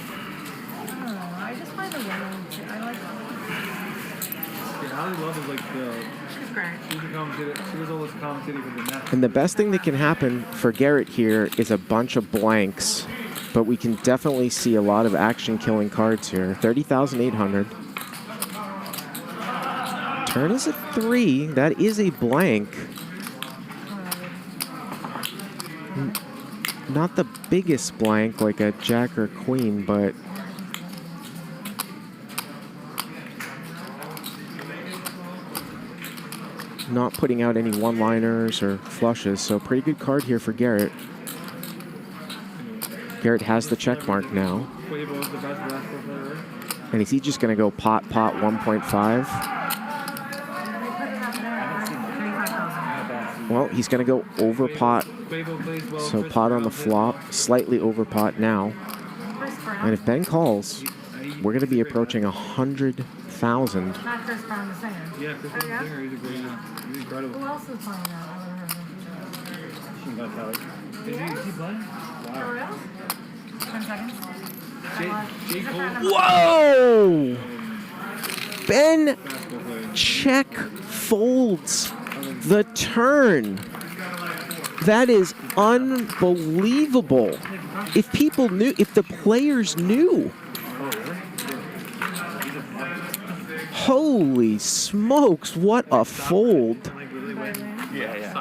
Speaker 11: don't know. I just find the women, I like
Speaker 6: Ali Love is like the...
Speaker 11: She's great.
Speaker 6: She was always commentating for the net.
Speaker 18: And the best thing that can happen for Garrett here is a bunch of blanks. But we can definitely see a lot of action-killing cards here. 30,800. Turn is a 3. That is a blank. Not the biggest blank like a jack or queen, but not putting out any one-liners or flushes. So pretty good card here for Garrett. Garrett has the check mark now. And is he just going to go pot 1.5? Well, he's going to go over pot. So pot on the flop, slightly over pot now. And if Ben calls, we're going to be approaching 100,000.
Speaker 11: Not Chris Brown the singer.
Speaker 6: Yeah, Chris Brown the singer. He's a great, he's incredible.
Speaker 11: Who else is playing that?
Speaker 6: Is he playing?
Speaker 11: For real? 10 seconds.
Speaker 18: Whoa! Ben check folds the turn. That is unbelievable. If people knew, if the players knew. Holy smokes, what a fold.
Speaker 20: Yeah.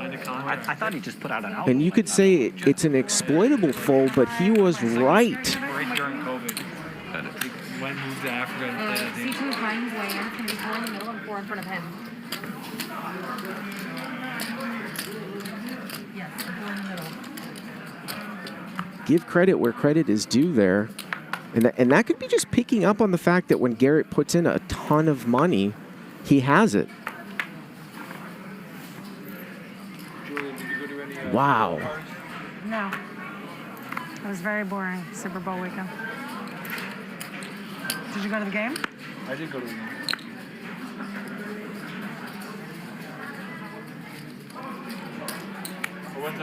Speaker 20: I thought he just put out an album.
Speaker 18: And you could say it's an exploitable fold, but he was right.
Speaker 6: Right during COVID. Went moved to Africa and played, I think.
Speaker 2: C2 Pines way in. Can be 4 in the middle and 4 in front of him. Yes, 4 in the middle.
Speaker 18: Give credit where credit is due there. And that could be just picking up on the fact that when Garrett puts in a ton of money, he has it. Wow.
Speaker 11: No. It was very boring, Super Bowl weekend. Did you go to the game?
Speaker 6: I did go to the game.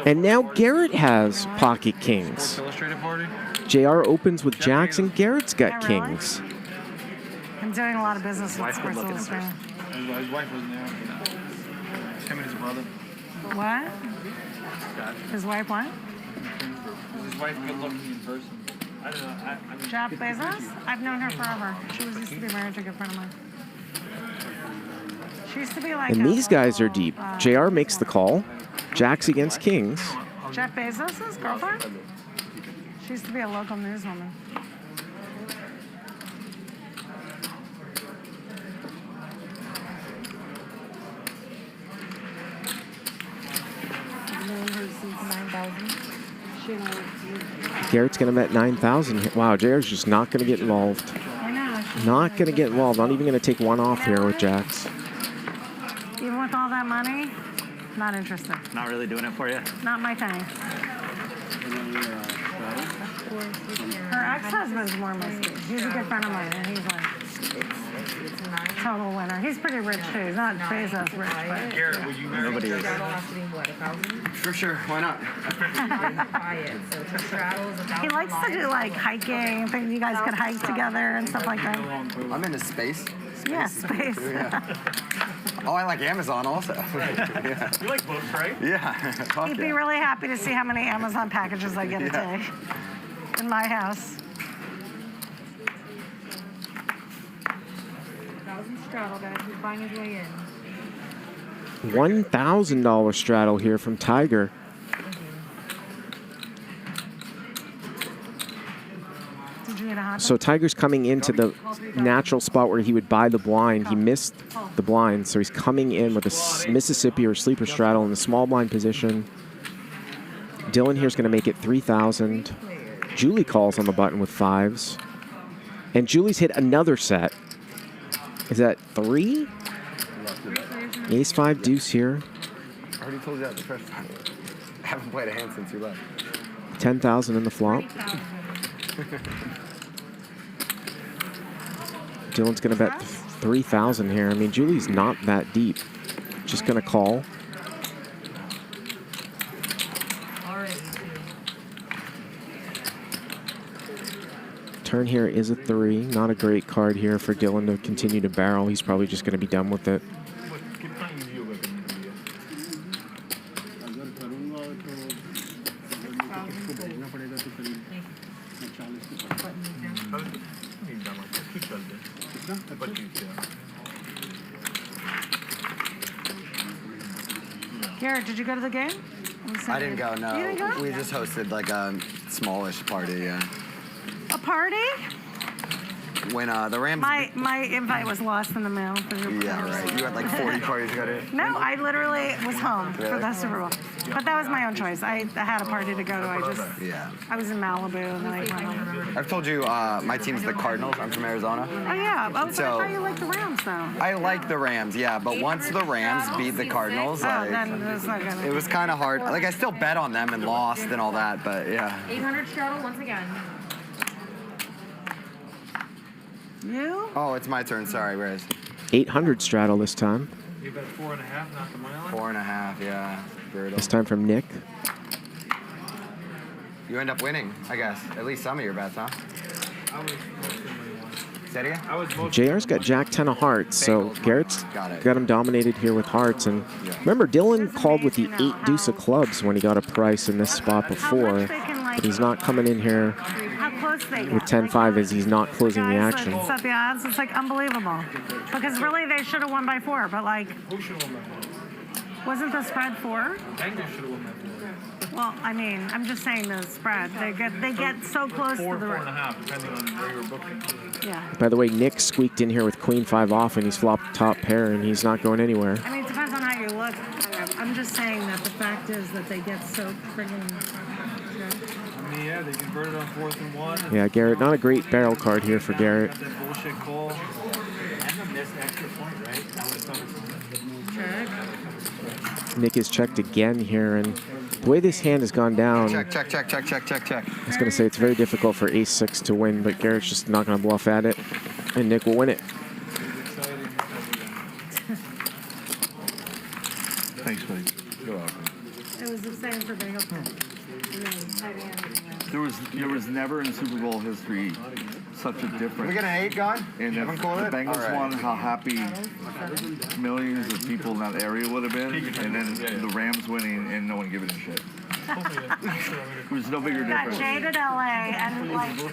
Speaker 18: And now Garrett has pocket kings.
Speaker 6: Sports Illustrated party?
Speaker 18: JR opens with jacks and Garrett's got kings.
Speaker 11: I'm doing a lot of business with Sports Illustrated.
Speaker 6: His wife wasn't there. Him and his brother.
Speaker 11: What? His wife what?
Speaker 6: His wife good looking in person. I don't know. I mean,
Speaker 11: Jeff Bezos? I've known her forever. She used to be married to a good friend of mine. She used to be like
Speaker 18: And these guys are deep. JR makes the call. Jacks against kings.
Speaker 11: Jeff Bezos' girlfriend? She used to be a local newswoman.
Speaker 2: I've known her since 9,000. She knows.
Speaker 18: Garrett's going to bet 9,000. Wow, JR's just not going to get involved.
Speaker 11: I know.
Speaker 18: Not going to get involved. Not even going to take one off here with jacks.
Speaker 11: Even with all that money, not interested.
Speaker 20: Not really doing it for you?
Speaker 11: Not my thing. Her ex-husband's more musky. He's a good friend of mine, and he's like, total winner. He's pretty rich too. He's not Bezos rich, but
Speaker 6: Garrett, would you marry?
Speaker 20: Nobody is.
Speaker 2: Straddle has to be what, 1,000?
Speaker 21: For sure, why not?
Speaker 2: Buy it. So to straddle is 1,000.
Speaker 11: he likes to do like hiking. Think you guys could hike together and stuff like that.
Speaker 21: I'm into space.
Speaker 11: Yeah, space.
Speaker 21: Yeah. Oh, I like Amazon also. Yeah.
Speaker 6: You like books, right?
Speaker 21: Yeah. Fuck
Speaker 11: He'd be
Speaker 21: yeah.
Speaker 11: really happy to see how many Amazon packages I get a day in my house.
Speaker 2: 1,000 straddle, guys. He's buying his way in.
Speaker 18: $1,000 straddle here from Tiger. So Tiger's coming into the natural spot where he would buy the blind. He missed the blind, so he's coming in with a Mississippi or sleeper straddle in the small blind position. Dylan here's going to make it 3,000. Julie calls on the button with 5s. And Julie's hit another set. Is that 3? Ace 5 deuce here.
Speaker 21: I already told you that the first time. I haven't played a hand since you left.
Speaker 18: 10,000 in the flop. Dylan's going to bet 3,000 here. I mean, Julie's not that deep. Just going to call. Turn here is a 3. Not a great card here for Dylan to continue to barrel. He's probably just going to be done with it.
Speaker 11: Garrett, did you go to the game?
Speaker 21: I didn't go, no.
Speaker 11: You didn't go?
Speaker 21: We just hosted like a smallish party, yeah.
Speaker 11: A party?
Speaker 21: When the Rams...
Speaker 11: My invite was lost in the mail.
Speaker 21: Yeah, right. You had like 40 parties you got in?
Speaker 11: No, I literally was home for the Super Bowl. But that was my own choice. I had a party to go to. I was in Malibu and then I went home.
Speaker 21: I've told you my team's the Cardinals. I'm from Arizona.
Speaker 11: Oh, yeah. Oh, so I thought you liked the Rams, though.
Speaker 21: I like the Rams, yeah. But once the Rams beat the Cardinals, like,
Speaker 11: then it's not good.
Speaker 21: it was kind of hard. Like, I still bet on them and lost and all that, but yeah.
Speaker 2: 800 straddle once again.
Speaker 11: You?
Speaker 21: Oh, it's my turn. Sorry, Riz.
Speaker 18: 800 straddle this time.
Speaker 6: You bet 4.5, not the money line?
Speaker 21: 4.5, yeah. Brutal.
Speaker 18: This time from Nick.
Speaker 21: You end up winning, I guess. At least some of your bets, huh? Say it again?
Speaker 18: JR's got Jack 10 of hearts, so Garrett's got him dominated here with hearts. And remember, Dylan called with the 8 deuce of clubs when he got a price in this spot before, but he's not coming in here with 10-5 as he's not closing the action.
Speaker 11: Set the odds. It's like unbelievable. Because really they should have won by 4, but like, wasn't the spread 4? Well, I mean, I'm just saying the spread. They get so close to the
Speaker 6: 4.5, depending on where you're booking.
Speaker 11: Yeah.
Speaker 18: By the way, Nick squeaked in here with queen 5 off, and he's flopped top pair, and he's not going anywhere.
Speaker 11: I mean, it depends on how you look. I'm just saying that the fact is that they get so friggin'...
Speaker 6: I mean, yeah, they converted on 4th and 1.
Speaker 18: Yeah, Garrett, not a great barrel card here for Garrett.
Speaker 6: Got that bullshit call. And the missed extra point, right? That was
Speaker 18: Nick is checked again here, and the way this hand has gone down,
Speaker 21: Check.
Speaker 18: I was going to say it's very difficult for ace-6 to win, but Garrett's just not going to bluff at it, and Nick will win it.
Speaker 4: Thanks, buddy. You're welcome.
Speaker 11: It was the same for Bagel.
Speaker 4: There was never in Super Bowl history such a difference.
Speaker 21: We get an 8 gone?
Speaker 4: And if the Bengals won, how happy millions of people in that area would have been, and then the Rams winning and no one giving a shit. There's no bigger
Speaker 11: Got
Speaker 4: difference.
Speaker 11: jaded LA and like totally...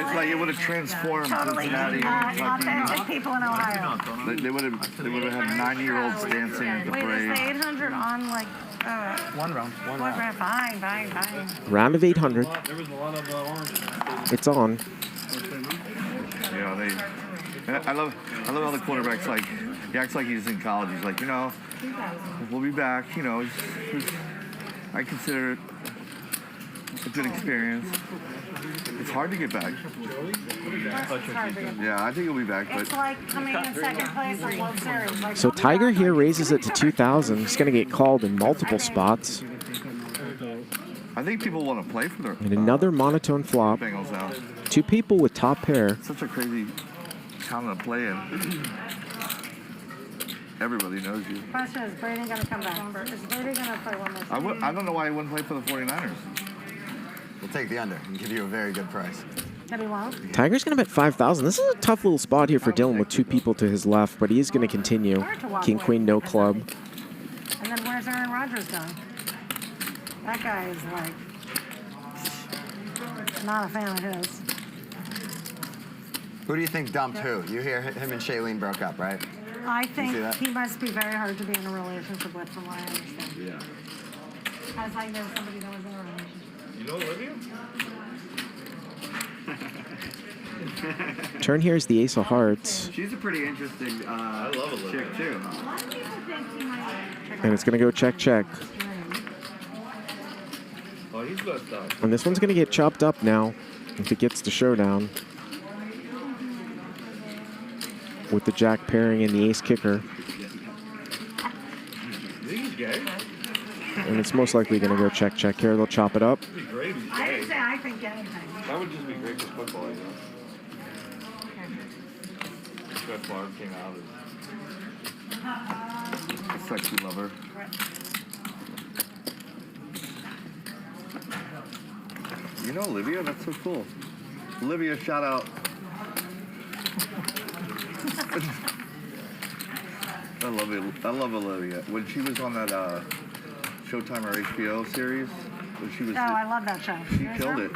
Speaker 4: It's like it would have transformed Cincinnati.
Speaker 11: Authentic people in Ohio.
Speaker 4: They would have had 9-year-olds dancing at the
Speaker 11: Wait, is the
Speaker 4: parade.
Speaker 11: 800 on like...
Speaker 6: One round.
Speaker 11: Fine.
Speaker 18: Round of 800.
Speaker 6: There was a lot of oranges.
Speaker 18: It's on.
Speaker 4: Yeah, I love how the quarterback's like, he acts like he's in college. He's like, we'll be back. I consider it a good experience. It's hard to get back. Yeah, I think he'll be back.
Speaker 11: It's
Speaker 4: But
Speaker 11: like coming in second place in World Series. Like,
Speaker 18: So Tiger here raises it to 2,000. He's going to get called in multiple spots.
Speaker 4: I think people want to play for their
Speaker 18: And another monotone flop.
Speaker 4: Bengals out.
Speaker 18: 2 people with top pair.
Speaker 4: Such a crazy town to play in. Everybody knows you.
Speaker 11: Question is Brady going to come back? Is Brady going to play one more time?
Speaker 4: I don't know why he wouldn't play for the 49ers.
Speaker 21: We'll take the under and give you a very good price.
Speaker 11: That he won't?
Speaker 18: Tiger's going to bet 5,000. This is a tough little spot here for Dylan with 2 people to his left, but he is going to continue. King, queen, no club.
Speaker 11: And then where's Aaron Rodgers going? That guy is like not a fan of his.
Speaker 21: Who do you think dumped who? You hear him and Shailene broke up, right?
Speaker 11: I
Speaker 21: You see
Speaker 11: think
Speaker 21: that?
Speaker 11: he must be very hard to be in a relationship with, from what I understand.
Speaker 21: Yeah.
Speaker 11: As I know somebody that was in a relationship.
Speaker 3: You know Olivia?
Speaker 18: Turn here is the ace of hearts.
Speaker 21: She's a pretty interesting chick, too.
Speaker 18: And it's going to go check, check.
Speaker 3: Oh, he's best up.
Speaker 18: And this one's going to get chopped up now if it gets to showdown. With the jack pairing and the ace kicker.
Speaker 3: He's gay.
Speaker 18: And it's most likely going to go check, check here. They'll chop it up.
Speaker 3: It'd be great if he's
Speaker 11: I
Speaker 3: gay.
Speaker 11: didn't say I think anything.
Speaker 3: That would just be great for football, you know. That bar came out as
Speaker 4: Sexy lover. You know Olivia? That's so cool. Olivia, shout out. I love it. I love Olivia. When she was on that Showtime or HBO series, when she was.
Speaker 11: Oh, I love that show.
Speaker 4: She killed it.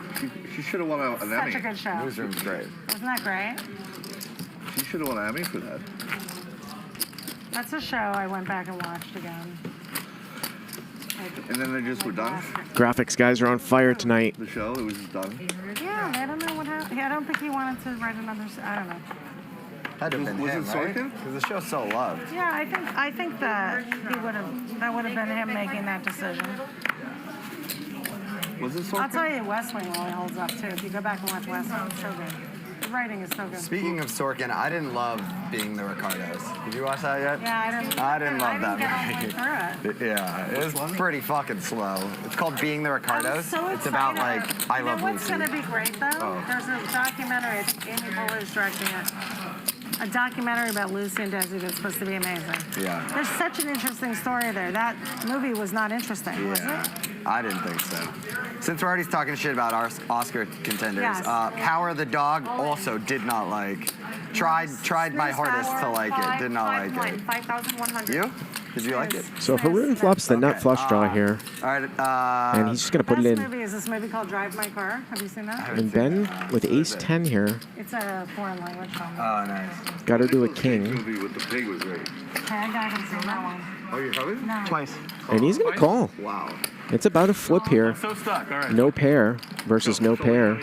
Speaker 4: She should have won an Emmy.
Speaker 11: Such a good show.
Speaker 21: Newsroom's great.
Speaker 11: Wasn't that great?
Speaker 4: She should have won an Emmy for that.
Speaker 11: That's a show I went back and watched again.
Speaker 4: And then they just were done.
Speaker 18: Graphics guys are on fire tonight.
Speaker 4: The show, it was just done.
Speaker 11: Yeah, I don't know what happened. I don't think he wanted to write another. I don't know.
Speaker 21: Had to have been
Speaker 4: Was
Speaker 21: him,
Speaker 4: it
Speaker 21: right?
Speaker 4: Sorkin?
Speaker 21: Because the show's so loved.
Speaker 11: Yeah, I think that he would have. That would have been him making that decision.
Speaker 4: Was it
Speaker 11: I'll
Speaker 4: Sorkin?
Speaker 11: tell you, West Wing really holds up too. If you go back and watch West Wing, it's so good. The writing is so good.
Speaker 21: Speaking of Sorkin, I didn't love Being the Ricardos. Did you watch that yet?
Speaker 11: Yeah,
Speaker 21: I didn't love
Speaker 11: get all the way
Speaker 21: that
Speaker 11: through
Speaker 21: movie. Yeah, it was pretty fucking slow. It's called Being the Ricardos.
Speaker 11: So
Speaker 21: it's about like I
Speaker 11: you know
Speaker 21: love
Speaker 11: what's
Speaker 21: Lucy.
Speaker 11: going to be great though?
Speaker 21: Oh.
Speaker 11: There's a documentary. I think Amy Poehler is directing it. A documentary about Lucy and Desi that's supposed to be amazing.
Speaker 21: Yeah.
Speaker 11: There's such an interesting story there. That movie was not interesting, was it?
Speaker 21: I didn't think so. Since we're already talking shit about our Oscar contenders,
Speaker 11: Yes.
Speaker 21: Power of the Dog also did not like. Tried my hardest to like it. Did not like it.
Speaker 11: 5,100.
Speaker 21: You? Did you like it?
Speaker 18: So Haroon flops the nut flush draw here.
Speaker 21: All right.
Speaker 18: And he's just going to put it
Speaker 11: Best
Speaker 18: in.
Speaker 11: movie is this movie called Drive My Car. Have you seen that?
Speaker 18: And Ben with ace 10 here.
Speaker 11: It's a foreign language film.
Speaker 21: Oh, nice.
Speaker 18: Got to do a king.
Speaker 4: Movie with the pig was great.
Speaker 11: I haven't seen that one.
Speaker 4: Oh, you haven't?
Speaker 11: No.
Speaker 19: Twice.
Speaker 18: And he's going to call.
Speaker 4: Wow.
Speaker 18: It's about a flip here.
Speaker 3: So stuck, all right.
Speaker 18: No pair versus no pair.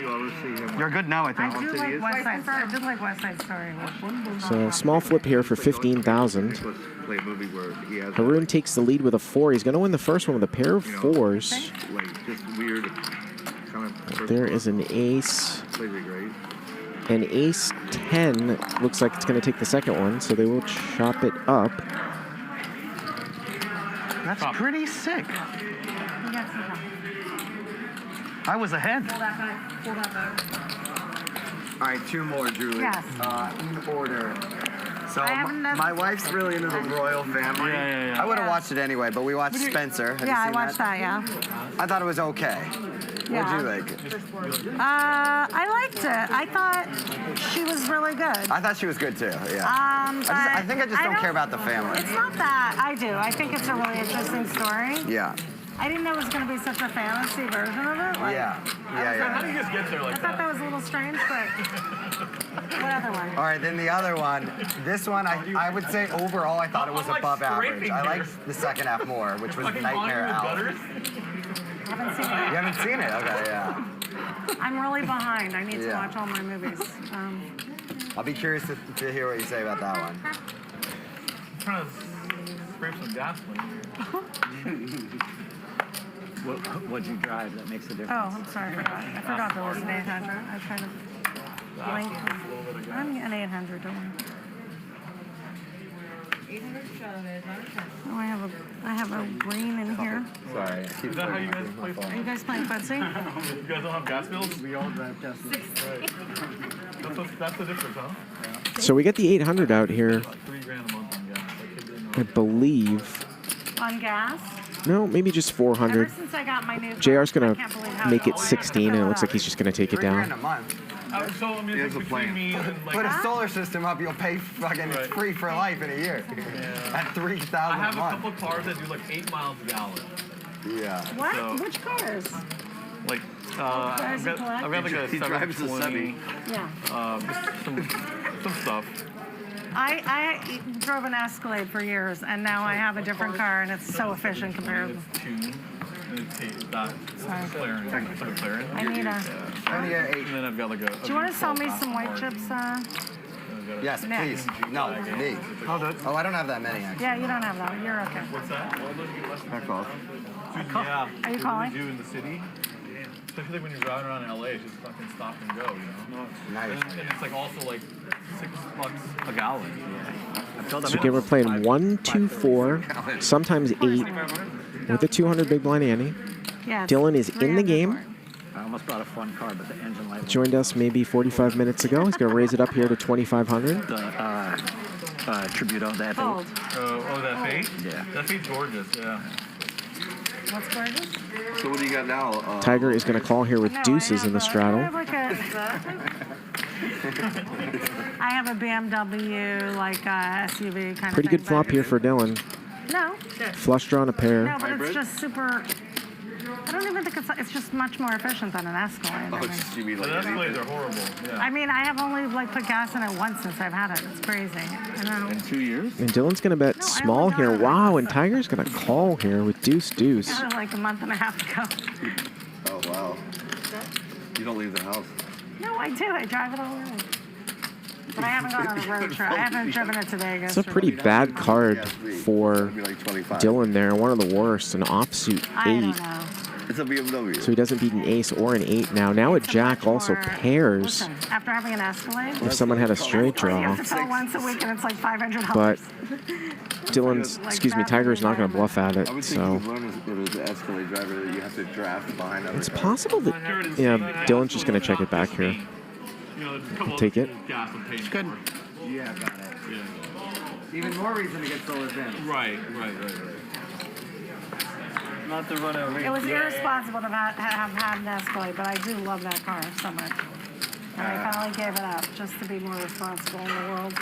Speaker 19: You're good now, I think.
Speaker 11: I do like West Side Story. I did like West Side Story.
Speaker 18: So small flip here for 15,000.
Speaker 4: Play a movie where he has
Speaker 18: Haroon takes the lead with a 4. He's going to win the first one with a pair of 4s.
Speaker 4: like just weird kind of.
Speaker 18: There is an ace.
Speaker 4: Plays it great.
Speaker 18: And ace 10 looks like it's going to take the second one, so they will chop it up.
Speaker 19: That's pretty sick.
Speaker 11: You got some time.
Speaker 19: I was ahead.
Speaker 11: Pull that back. Pull that back.
Speaker 21: All right, two more, Julie.
Speaker 11: Yes.
Speaker 21: In order. So
Speaker 11: I haven't done-
Speaker 21: my wife's really into the royal family.
Speaker 3: Yeah.
Speaker 21: I would have watched it anyway, but we watched Spencer. Have you
Speaker 11: Yeah, I
Speaker 21: seen
Speaker 11: watched that, yeah.
Speaker 21: I thought it was okay.
Speaker 11: Yeah.
Speaker 21: What'd you think?
Speaker 11: I liked it. I thought she was really good.
Speaker 21: I thought she was good too. Yeah.
Speaker 11: I
Speaker 21: think I just don't care about the family.
Speaker 11: It's not that. I do. I think it's a really interesting story.
Speaker 21: Yeah.
Speaker 11: I didn't know it was going to be such a fantasy version of it. Like,
Speaker 21: Yeah.
Speaker 3: How do you guys get there
Speaker 11: I
Speaker 3: like
Speaker 11: thought
Speaker 3: that?
Speaker 11: that was a little strange, but what other one?
Speaker 21: All right, then the other one. This one, I would say overall, I thought it was
Speaker 3: I'm, like,
Speaker 21: above average.
Speaker 3: scraping
Speaker 21: I
Speaker 3: here.
Speaker 21: liked the second half more, which was
Speaker 3: Fucking
Speaker 21: Nightmare
Speaker 3: volume
Speaker 21: Alley.
Speaker 3: gutters?
Speaker 11: I haven't seen
Speaker 21: You
Speaker 11: it.
Speaker 21: haven't seen it? Okay, yeah.
Speaker 11: I'm really behind. I need to
Speaker 21: Yeah.
Speaker 11: watch all my movies.
Speaker 21: I'll be curious to hear what you say about that one.
Speaker 3: I'm trying to scrape some gasoline here.
Speaker 20: What'd you drive that makes a difference?
Speaker 11: Oh, I'm sorry. I forgot there was an 800. I was trying to blink. I'm an 800, don't worry.
Speaker 2: 800 shot of it, not a 10.
Speaker 11: Oh, I have a green in here.
Speaker 21: Sorry.
Speaker 3: Is that how you guys play
Speaker 11: Are you guys playing footsie?
Speaker 3: You guys don't have gas bills?
Speaker 19: We all drive gas.
Speaker 3: Right. That's the difference, huh?
Speaker 18: So we get the 800 out here,
Speaker 3: $3 grand a month on gas.
Speaker 18: I believe.
Speaker 11: On gas?
Speaker 18: No, maybe just 400.
Speaker 11: Ever since I got my new
Speaker 18: JR's
Speaker 11: phone, I
Speaker 18: going
Speaker 11: can't believe
Speaker 18: to
Speaker 11: how
Speaker 18: make it
Speaker 11: much
Speaker 18: 16, and it looks like he's just going to take it
Speaker 21: $3 grand a
Speaker 18: down.
Speaker 21: month.
Speaker 3: So, I mean, it's between me and like...
Speaker 21: Put a solar system up, you'll pay fucking
Speaker 3: Right.
Speaker 21: free for life in a year. At $3,000
Speaker 3: I have
Speaker 21: a
Speaker 3: a
Speaker 21: month.
Speaker 3: couple cars that do like 8 miles a gallon.
Speaker 21: Yeah.
Speaker 11: What?
Speaker 3: So-
Speaker 11: Which cars?
Speaker 3: Like,
Speaker 11: Cars
Speaker 3: I've
Speaker 11: you
Speaker 3: got
Speaker 11: collect?
Speaker 3: like a
Speaker 4: He drives a
Speaker 3: 720.
Speaker 11: Yeah.
Speaker 3: Just some stuff.
Speaker 11: I drove an Escalade for years, and now I have a different car, and it's so efficient compared to. I need a.
Speaker 3: And then I've got like a.
Speaker 11: Do you want to sell me some white chips?
Speaker 21: Yes, please. No, me. Oh, I don't have that many, actually.
Speaker 11: Yeah, you don't have that. You're okay.
Speaker 3: What's that?
Speaker 21: Back off.
Speaker 3: Yeah.
Speaker 11: Are you calling?
Speaker 3: Do in the city. Especially when you're driving around LA, it's just fucking stop and go, you know?
Speaker 21: Nice.
Speaker 3: And it's like also like $6 a gallon.
Speaker 18: So again, we're playing 1, 2, 4, sometimes 8 with a 200 big blind ante.
Speaker 11: Yeah.
Speaker 18: Dylan is in the game.
Speaker 20: I almost bought a fun car, but the engine light.
Speaker 18: Joined us maybe 45 minutes ago. He's going to raise it up here to 2,500.
Speaker 20: The Tributo, that
Speaker 11: Fold.
Speaker 3: That fate?
Speaker 20: Yeah.
Speaker 3: That fate's gorgeous, yeah.
Speaker 11: What's gorgeous?
Speaker 4: So what do you got now?
Speaker 18: Tiger is going to call here with deuces in the straddle.
Speaker 11: I have a BMW, like SUV kind of
Speaker 18: Pretty good flop here for Dylan.
Speaker 11: No.
Speaker 18: Flush draw and a pair.
Speaker 11: No, but it's just super. I don't even think it's just much more efficient than an Escalade.
Speaker 3: The Escalades are horrible. Yeah.
Speaker 11: I mean, I have only like put gas in it once since I've had it. It's crazy.
Speaker 4: In 2 years?
Speaker 18: And Dylan's going to bet small here. Wow, and Tiger's going to call here with deuce.
Speaker 11: Got it like a month and a half ago.
Speaker 4: Oh, wow. You don't leave the house.
Speaker 11: No, I do. I drive it all around. But I haven't gone on a road trip. I haven't driven it to Vegas.
Speaker 18: It's a pretty bad card for Dylan there. One of the worst, an offsuit 8.
Speaker 11: I don't know.
Speaker 4: It's a BMW.
Speaker 18: So he doesn't beat an ace or an 8 now. Now a jack also pairs.
Speaker 11: Listen, after having an Escalade.
Speaker 18: If someone had a straight
Speaker 11: You
Speaker 18: draw.
Speaker 11: have to fill once a week and it's like $500.
Speaker 18: But Dylan's, Tiger's not going to bluff at it.
Speaker 4: I would think
Speaker 18: So
Speaker 4: you'd learn if it was an Escalade driver that you have to draft behind other
Speaker 18: it's
Speaker 4: guys.
Speaker 18: possible that, yeah, Dylan's just going to check it back here. Take it.
Speaker 3: It's good.
Speaker 21: Yeah, got it. Yeah. Even more reason to get solar in.
Speaker 3: Right.
Speaker 20: Not to run a race.
Speaker 11: It was irresponsible to have had an Escalade, but I do love that car so much. And I finally gave it up just to be more responsible in the world.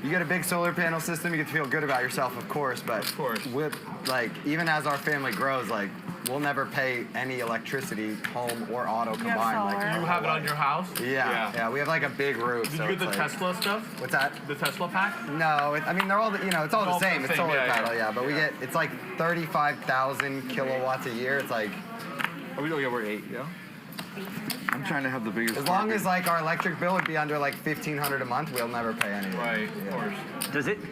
Speaker 21: You get a big solar panel system, you get to feel good about yourself, of course, but with, like, even as our family grows, like, we'll never pay any electricity, home or auto combined. Like,
Speaker 3: You have it on your house?
Speaker 21: Yeah, we have like a big roof.
Speaker 3: Did
Speaker 21: so
Speaker 3: you get the
Speaker 21: it's like,
Speaker 3: Tesla stuff?
Speaker 21: What's that?
Speaker 3: The Tesla pack?
Speaker 21: No, I mean, they're all, it's all the same. It's solar
Speaker 3: yeah,
Speaker 21: panel, but we get, it's like 35,000 kilowatts a year. It's like.
Speaker 3: We're 8, yeah?
Speaker 4: I'm trying to have the biggest.
Speaker 21: As long as like our electric bill would be under like $1,500 a month, we'll never pay anything.
Speaker 3: Right, of course.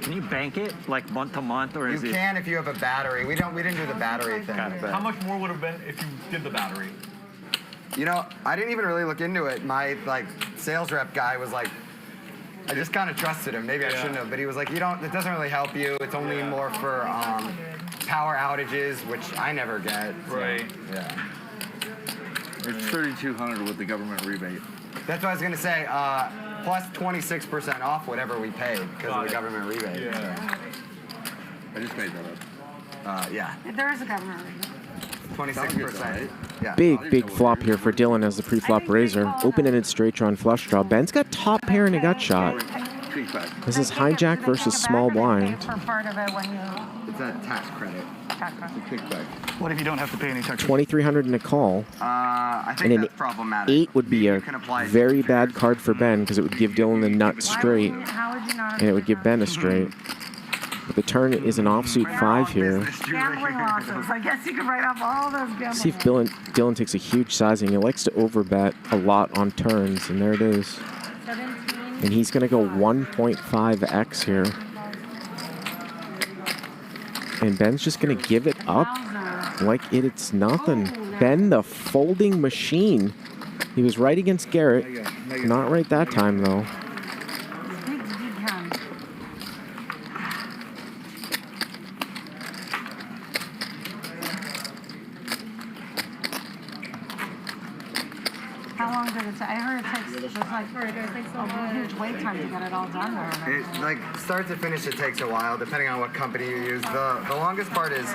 Speaker 20: Can you bank it like month to month, or is
Speaker 21: you
Speaker 20: it?
Speaker 21: can if you have a battery. We didn't do the battery thing. But
Speaker 3: How much more would have been if you did the battery?
Speaker 21: I didn't even really look into it. My sales rep guy was like, I just kind of trusted him. Maybe I shouldn't have, but he was like, it doesn't really help you. It's only more for power outages, which I never get. So,
Speaker 3: Right.
Speaker 21: Yeah.
Speaker 4: It's $3,200 with the government rebate.
Speaker 21: That's what I was gonna say. Plus 26% off whatever we paid because of the government rebate.
Speaker 3: Yeah.
Speaker 4: I just made that up.
Speaker 21: Yeah.
Speaker 11: There is a government rebate.
Speaker 21: 26%. Yeah.
Speaker 18: Big flop here for Dylan as the pre-flop raiser. Open-ended straight draw and flush draw. Ben's got top pair and a gut shot. This is hijack versus small blind.
Speaker 11: For part of it when you.
Speaker 21: It's a tax credit.
Speaker 4: Kickback.
Speaker 19: What if you don't have to pay any tax?
Speaker 18: 2,300 in a call.
Speaker 21: I think
Speaker 18: And an
Speaker 21: that's problematic.
Speaker 18: 8 would be a very bad card for Ben because it would give Dylan the nut straight, and it would give Ben a straight. But the turn is an offsuit 5 here.
Speaker 11: Gambling losses. I guess you could write off all those gambling.
Speaker 18: See if Dylan takes a huge sizing. He likes to overbet a lot on turns, and there it is. And he's going to go 1.5x here. And Ben's just going to give it up like it's nothing. Ben, the folding machine. He was right against Garrett. Not right that time, though.
Speaker 11: How long did it take? I heard it takes a huge wait time to get it all done.
Speaker 21: It start to finish, it takes a while, depending on what company you use. The longest part is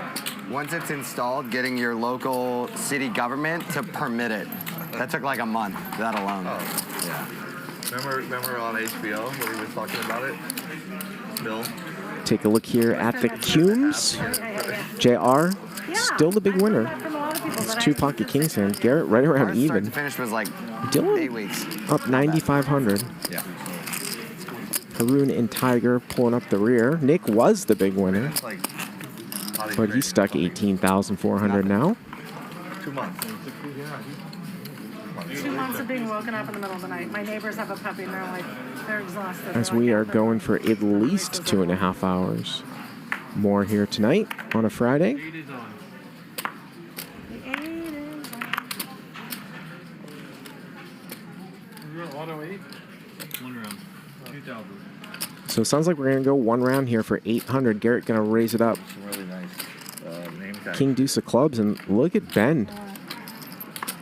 Speaker 21: once it's installed, getting your local city government to permit it. That took like a month. That alone.
Speaker 4: Oh.
Speaker 21: Yeah.
Speaker 4: Remember on HBO when he was talking about it? Bill?
Speaker 18: Take a look here at the Cumes. JR, still the big winner. It's 2 pocket kings hand. Garrett right around
Speaker 21: Start
Speaker 18: even.
Speaker 21: to finish was like
Speaker 18: Dylan
Speaker 21: 8 weeks.
Speaker 18: up 9,500.
Speaker 21: Yeah.
Speaker 18: Haroon and Tiger pulling up the rear. Nick was the big winner, but he's stuck 18,400 now.
Speaker 21: 2 months.
Speaker 11: 2 months of being woken up in the middle of the night. My neighbors have a puppy and they're exhausted.
Speaker 18: As we are going for at least 2.5 hours more here tonight on a Friday.
Speaker 3: Auto 8? 1 round. 2,000.
Speaker 18: So it sounds like we're going to go 1 round here for 800. Garrett going to raise it up.
Speaker 4: Some really nice name tags.
Speaker 18: King deuce of clubs, and look at Ben.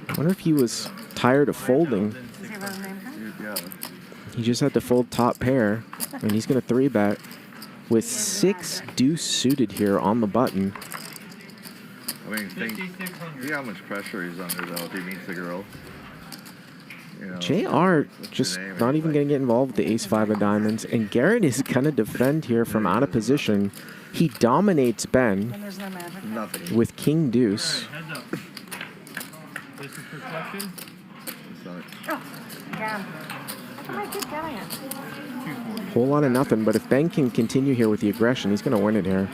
Speaker 18: I wonder if he was tired of folding.
Speaker 4: Yeah.
Speaker 18: He just had to fold top pair, and he's going to 3-bet with 6 deuce suited here on the button.
Speaker 4: I mean, think how much pressure he's under, though, if he meets the girl. You know,
Speaker 18: JR just not even going to get involved with the ace-5 of diamonds, and Garrett is going to defend here from out of position. He dominates Ben with king deuce.
Speaker 3: This is perfection.
Speaker 11: Yeah. How come I keep getting it?
Speaker 18: Whole lot of nothing, but if Ben can continue here with the aggression, he's going to win it here.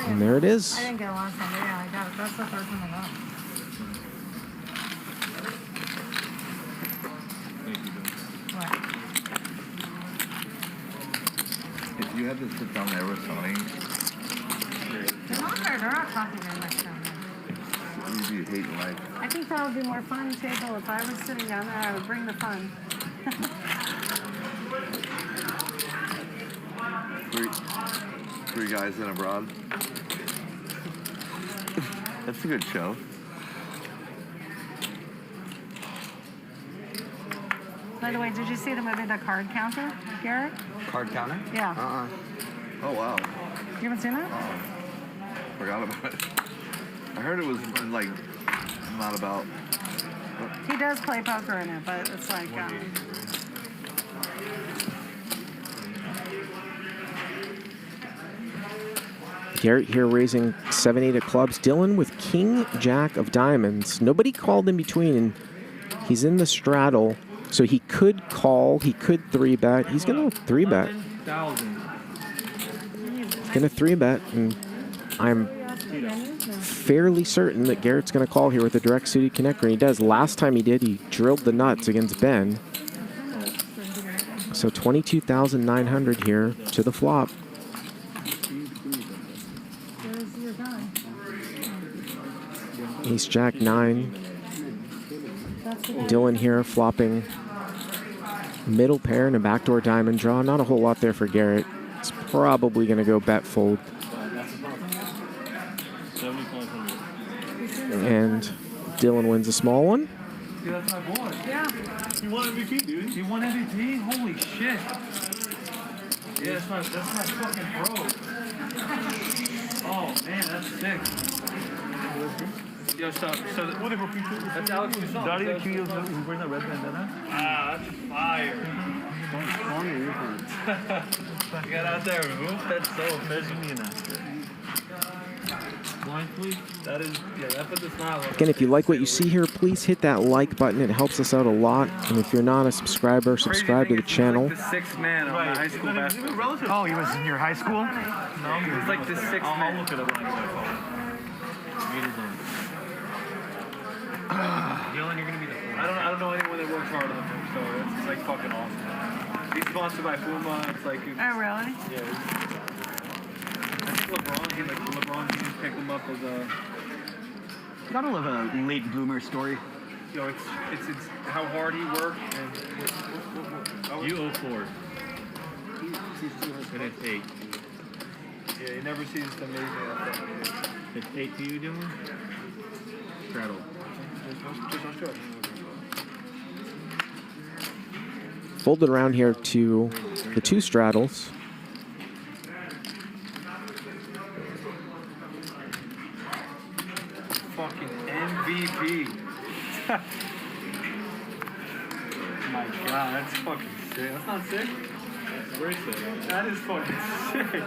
Speaker 18: And there it is.
Speaker 11: I didn't get last time, but yeah, I got it. That's the third time I got it.
Speaker 4: If you had to sit down there with Tony,
Speaker 11: They're not talking very much down there.
Speaker 4: you'd be hating life.
Speaker 11: I think that would be more fun, table. If I was sitting down there, I would bring the fun.
Speaker 4: Three guys in abroad. That's a good show.
Speaker 11: By the way, did you see the movie The Card Counter, Garrett?
Speaker 21: Card counter?
Speaker 11: Yeah.
Speaker 4: Oh, wow.
Speaker 11: You haven't seen that?
Speaker 4: Forgot about it. I heard it was, like, not about...
Speaker 11: He does play poker in it, but it's like...
Speaker 18: Garrett here raising 7-8 of clubs. Dylan with king jack of diamonds. Nobody called in between, and he's in the straddle, so he could call. He could 3-bet. He's going to 3-bet. Going to 3-bet, and I'm fairly certain that Garrett's going to call here with a direct suited connector. And he does. Last time he did, he drilled the nuts against Ben. So 22,900 here to the flop. Ace jack 9. Dylan here flopping middle pair and a backdoor diamond draw. Not a whole lot there for Garrett. It's probably going to go bet fold. And Dylan wins a small one.
Speaker 3: Yeah, that's my boy. Yeah. He won MVP, dude. He won MVP? Holy shit. Yeah, that's my fucking bro. Oh, man, that's sick. Yo, so that's Alex Toussaint. Dahl, who wears that red bandana? Ah, that's fire. You got out there, move. That's so amazing. Blind, please. That is, yeah, that put the smile on.
Speaker 18: Again, if you like what you see here, please hit that like button. It helps us out a lot. And if you're not a subscriber, subscribe to the channel.
Speaker 6: The sixth man on the high school basketball.
Speaker 19: Oh, he was in your high school?
Speaker 6: No, he was like the sixth man.
Speaker 3: I'll look it up when I get my phone.
Speaker 6: Dylan, you're gonna be the fourth. I don't know anyone that works harder than him, so it's like fucking awesome. He's sponsored by Puma. It's like
Speaker 11: Oh, really?
Speaker 6: Yeah. I think LeBron James picked him up as a.
Speaker 19: Gotta love a late bloomer story.
Speaker 6: You know, it's how hard he worked and.
Speaker 3: You 04. And it's 8.
Speaker 6: Yeah, he never sees the amazing.
Speaker 3: It's 8 to you, Dylan? Straddle.
Speaker 18: Folded around here to the 2 straddles.
Speaker 6: Fucking MVP. My God, that's fucking sick. That's not sick?
Speaker 3: That's very sick.
Speaker 6: That is fucking sick.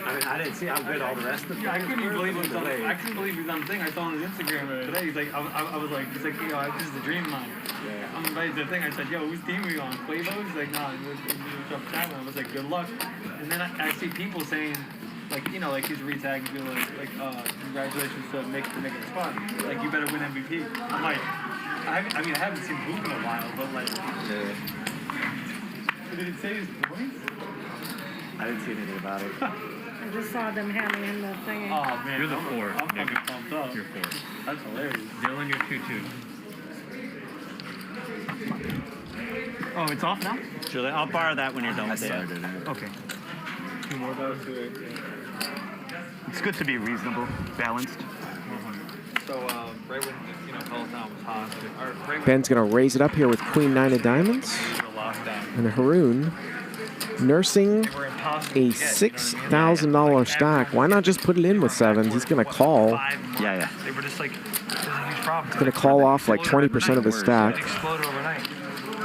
Speaker 20: I mean, I didn't see how good all the rest of the
Speaker 6: I couldn't believe
Speaker 20: he
Speaker 6: he was on the thing. I saw on his Instagram today. He's like, I was like, he's like, yo, this is a dream of mine.
Speaker 20: Yeah.
Speaker 6: I'm invited to the thing. I said, yo, whose team are you on? Quavo? He's like, nah, it's chat. I was like, good luck. And then I see people saying, like, you know, like he's retagging people like congratulations to making the spot. Like, you better win MVP. I'm like, I haven't seen Hoop in a while, but like, did it say his points?
Speaker 20: I didn't see anything about it.
Speaker 11: I just saw them handing him the thing.
Speaker 6: Oh man,
Speaker 3: You're the 4.
Speaker 6: I'm fucking pumped up.
Speaker 3: You're 4.
Speaker 6: That's hilarious.
Speaker 3: Dylan, you're 2-2.
Speaker 19: Oh, it's off now?
Speaker 20: Julie, I'll borrow that when you're done with it.
Speaker 19: Okay.
Speaker 6: 2 more guys to it.
Speaker 19: It's good to be reasonable, balanced.
Speaker 6: So right when Peloton was hot, right
Speaker 18: Ben's going to raise it up here with Queen 9 of diamonds. And Haroon nursing a $6,000 stack. Why not just put it in with 7s? He's going to call.
Speaker 20: Yeah.
Speaker 6: They were just like, this is a huge problem.
Speaker 18: He's going to call off like 20% of his stack.
Speaker 6: Exploded overnight.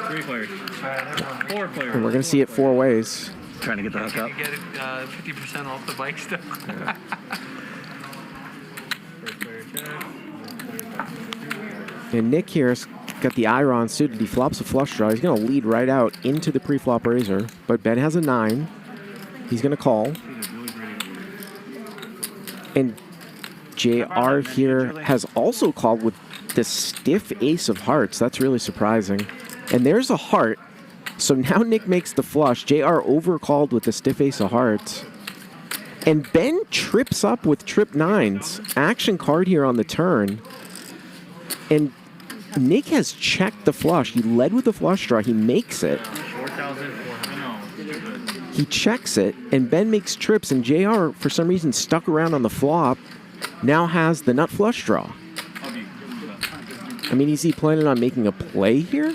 Speaker 3: 3 players. 4 players.
Speaker 18: And we're going to see it 4 ways.
Speaker 20: Trying to get the hook up.
Speaker 6: You get 50% off the bike still.
Speaker 18: And Nick here's got the iron suited. He flops a flush draw. He's going to lead right out into the pre-flop razor. But Ben has a 9. He's going to call. And JR here has also called with the stiff ace of hearts. That's really surprising. And there's a heart. So now Nick makes the flush. JR overcalled with the stiff ace of hearts. And Ben trips up with trip 9s. Action card here on the turn. And Nick has checked the flush. He led with the flush draw. He makes it.
Speaker 3: 4,400.
Speaker 18: He checks it, and Ben makes trips, and JR, for some reason, stuck around on the flop, now has the nut flush draw. I mean, is he planning on making a play here?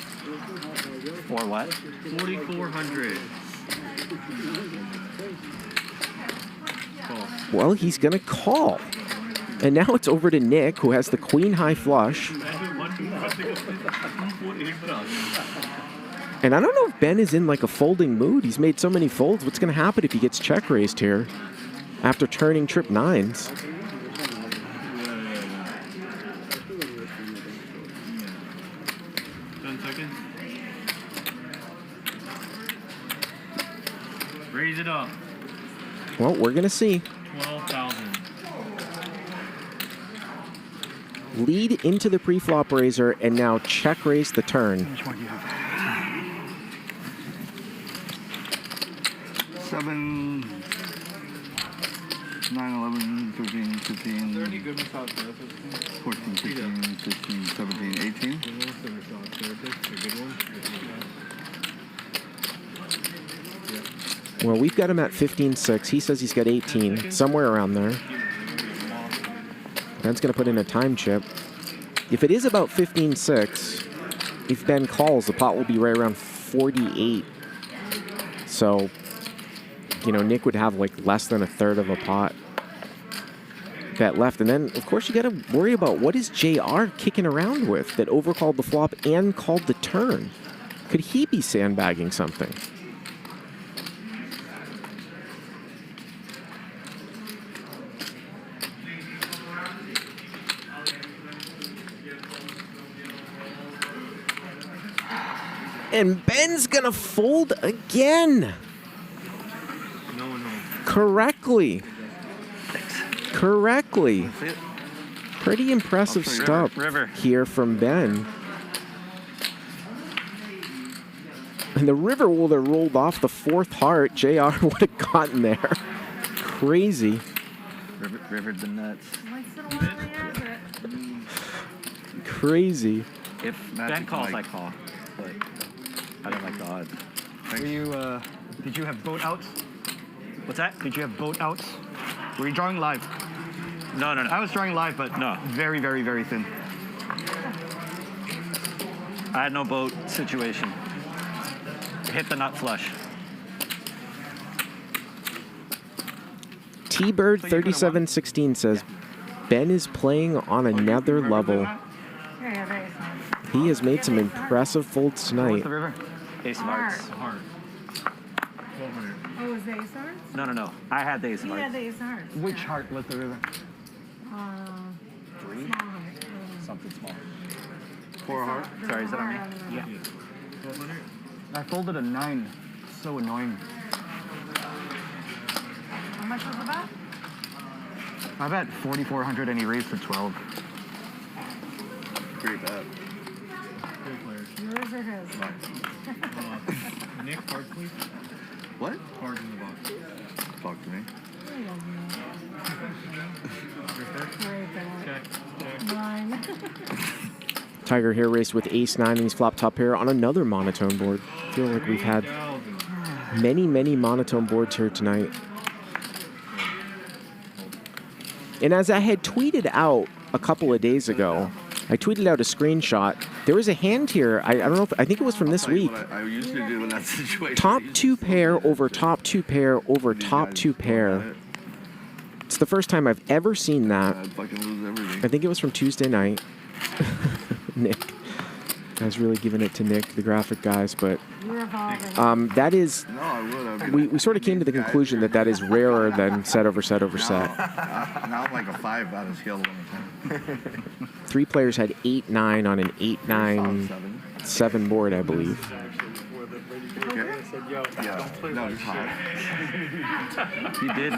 Speaker 20: Or what?
Speaker 3: 4,400.
Speaker 18: Well, he's going to call. And now it's over to Nick, who has the queen high flush. And I don't know if Ben is in like a folding mood. He's made so many folds. What's going to happen if he gets check raised here after turning trip 9s?
Speaker 3: 10 seconds. Raise it up.
Speaker 18: Well, we're going to see.
Speaker 3: 12,000.
Speaker 18: Lead into the pre-flop razor and now check raise the turn.
Speaker 19: Which one do you have? 7, 9, 11, 13, 15, 14, 15, 16, 17, 18.
Speaker 18: Well, we've got him at 15-6. He says he's got 18, somewhere around there. Ben's going to put in a time chip. If it is about 15-6, if Ben calls, the pot will be right around 48. So, you know, Nick would have like less than a third of a pot bet left. And then, of course, you got to worry about what is JR kicking around with that overcalled the flop and called the turn. Could he be sandbagging something? And Ben's gonna fold again. Correctly. Correctly. Pretty impressive stuff here from Ben. And the river would have rolled off the 4th heart. JR would have gotten there. Crazy.
Speaker 20: Rivered the nuts.
Speaker 18: Crazy.
Speaker 20: If Ben calls, I call. But I don't like the odds.
Speaker 19: Were you, did you have boat outs?
Speaker 20: What's that?
Speaker 19: Did you have boat outs? Were you drawing live?
Speaker 20: No.
Speaker 19: I was drawing live, but
Speaker 20: no.
Speaker 19: Very, very, very thin.
Speaker 20: I had no boat situation. Hit the nut flush.
Speaker 18: T-Bird 3716 says, Ben is playing on another level. He has made some impressive folds tonight.
Speaker 20: Ace of hearts.
Speaker 3: 1200.
Speaker 11: Oh, was the ace hearts?
Speaker 20: No. I had the ace of
Speaker 11: You had
Speaker 20: hearts.
Speaker 11: the ace hearts.
Speaker 19: Which heart was the river?
Speaker 20: Three?
Speaker 11: Small heart.
Speaker 20: Something small.
Speaker 4: 4 heart.
Speaker 20: Sorry, is that on me?
Speaker 11: Yeah.
Speaker 3: 1200.
Speaker 19: I folded a 9. So annoying.
Speaker 11: How much was the bet?
Speaker 19: I bet 4,400 and he raised to 12.
Speaker 4: Great bet.
Speaker 3: Great players.
Speaker 11: Yours or his?
Speaker 3: Nick, cards, please.
Speaker 4: What?
Speaker 3: Cards in the box.
Speaker 4: Talk to me.
Speaker 11: Great bet.
Speaker 3: Check.
Speaker 11: Mine.
Speaker 18: Tiger here raced with ace-9 and he's flop top pair on another monotone board. I feel like we've had many monotone boards here tonight. And as I had tweeted out a couple of days ago, I tweeted out a screenshot. There was a hand here. I don't know if I think it was from this week.
Speaker 4: I usually do in that situation.
Speaker 18: Top 2 pair over top 2 pair over top 2 pair. It's the first time I've ever seen that.
Speaker 4: I fucking lose everything.
Speaker 18: I think it was from Tuesday night. Nick. I was really giving it to Nick, the graphic guys, but
Speaker 11: You're evolving.
Speaker 18: that is.
Speaker 4: No, I would have.
Speaker 18: We sort of came to the conclusion that that is rarer than set over set over set.
Speaker 4: Now I'm like a 5 out of scale 1 to 10.
Speaker 18: 3 players had 8-9 on an 8-9-7 board, I believe.
Speaker 4: Yeah. No, it's hot.
Speaker 20: You did.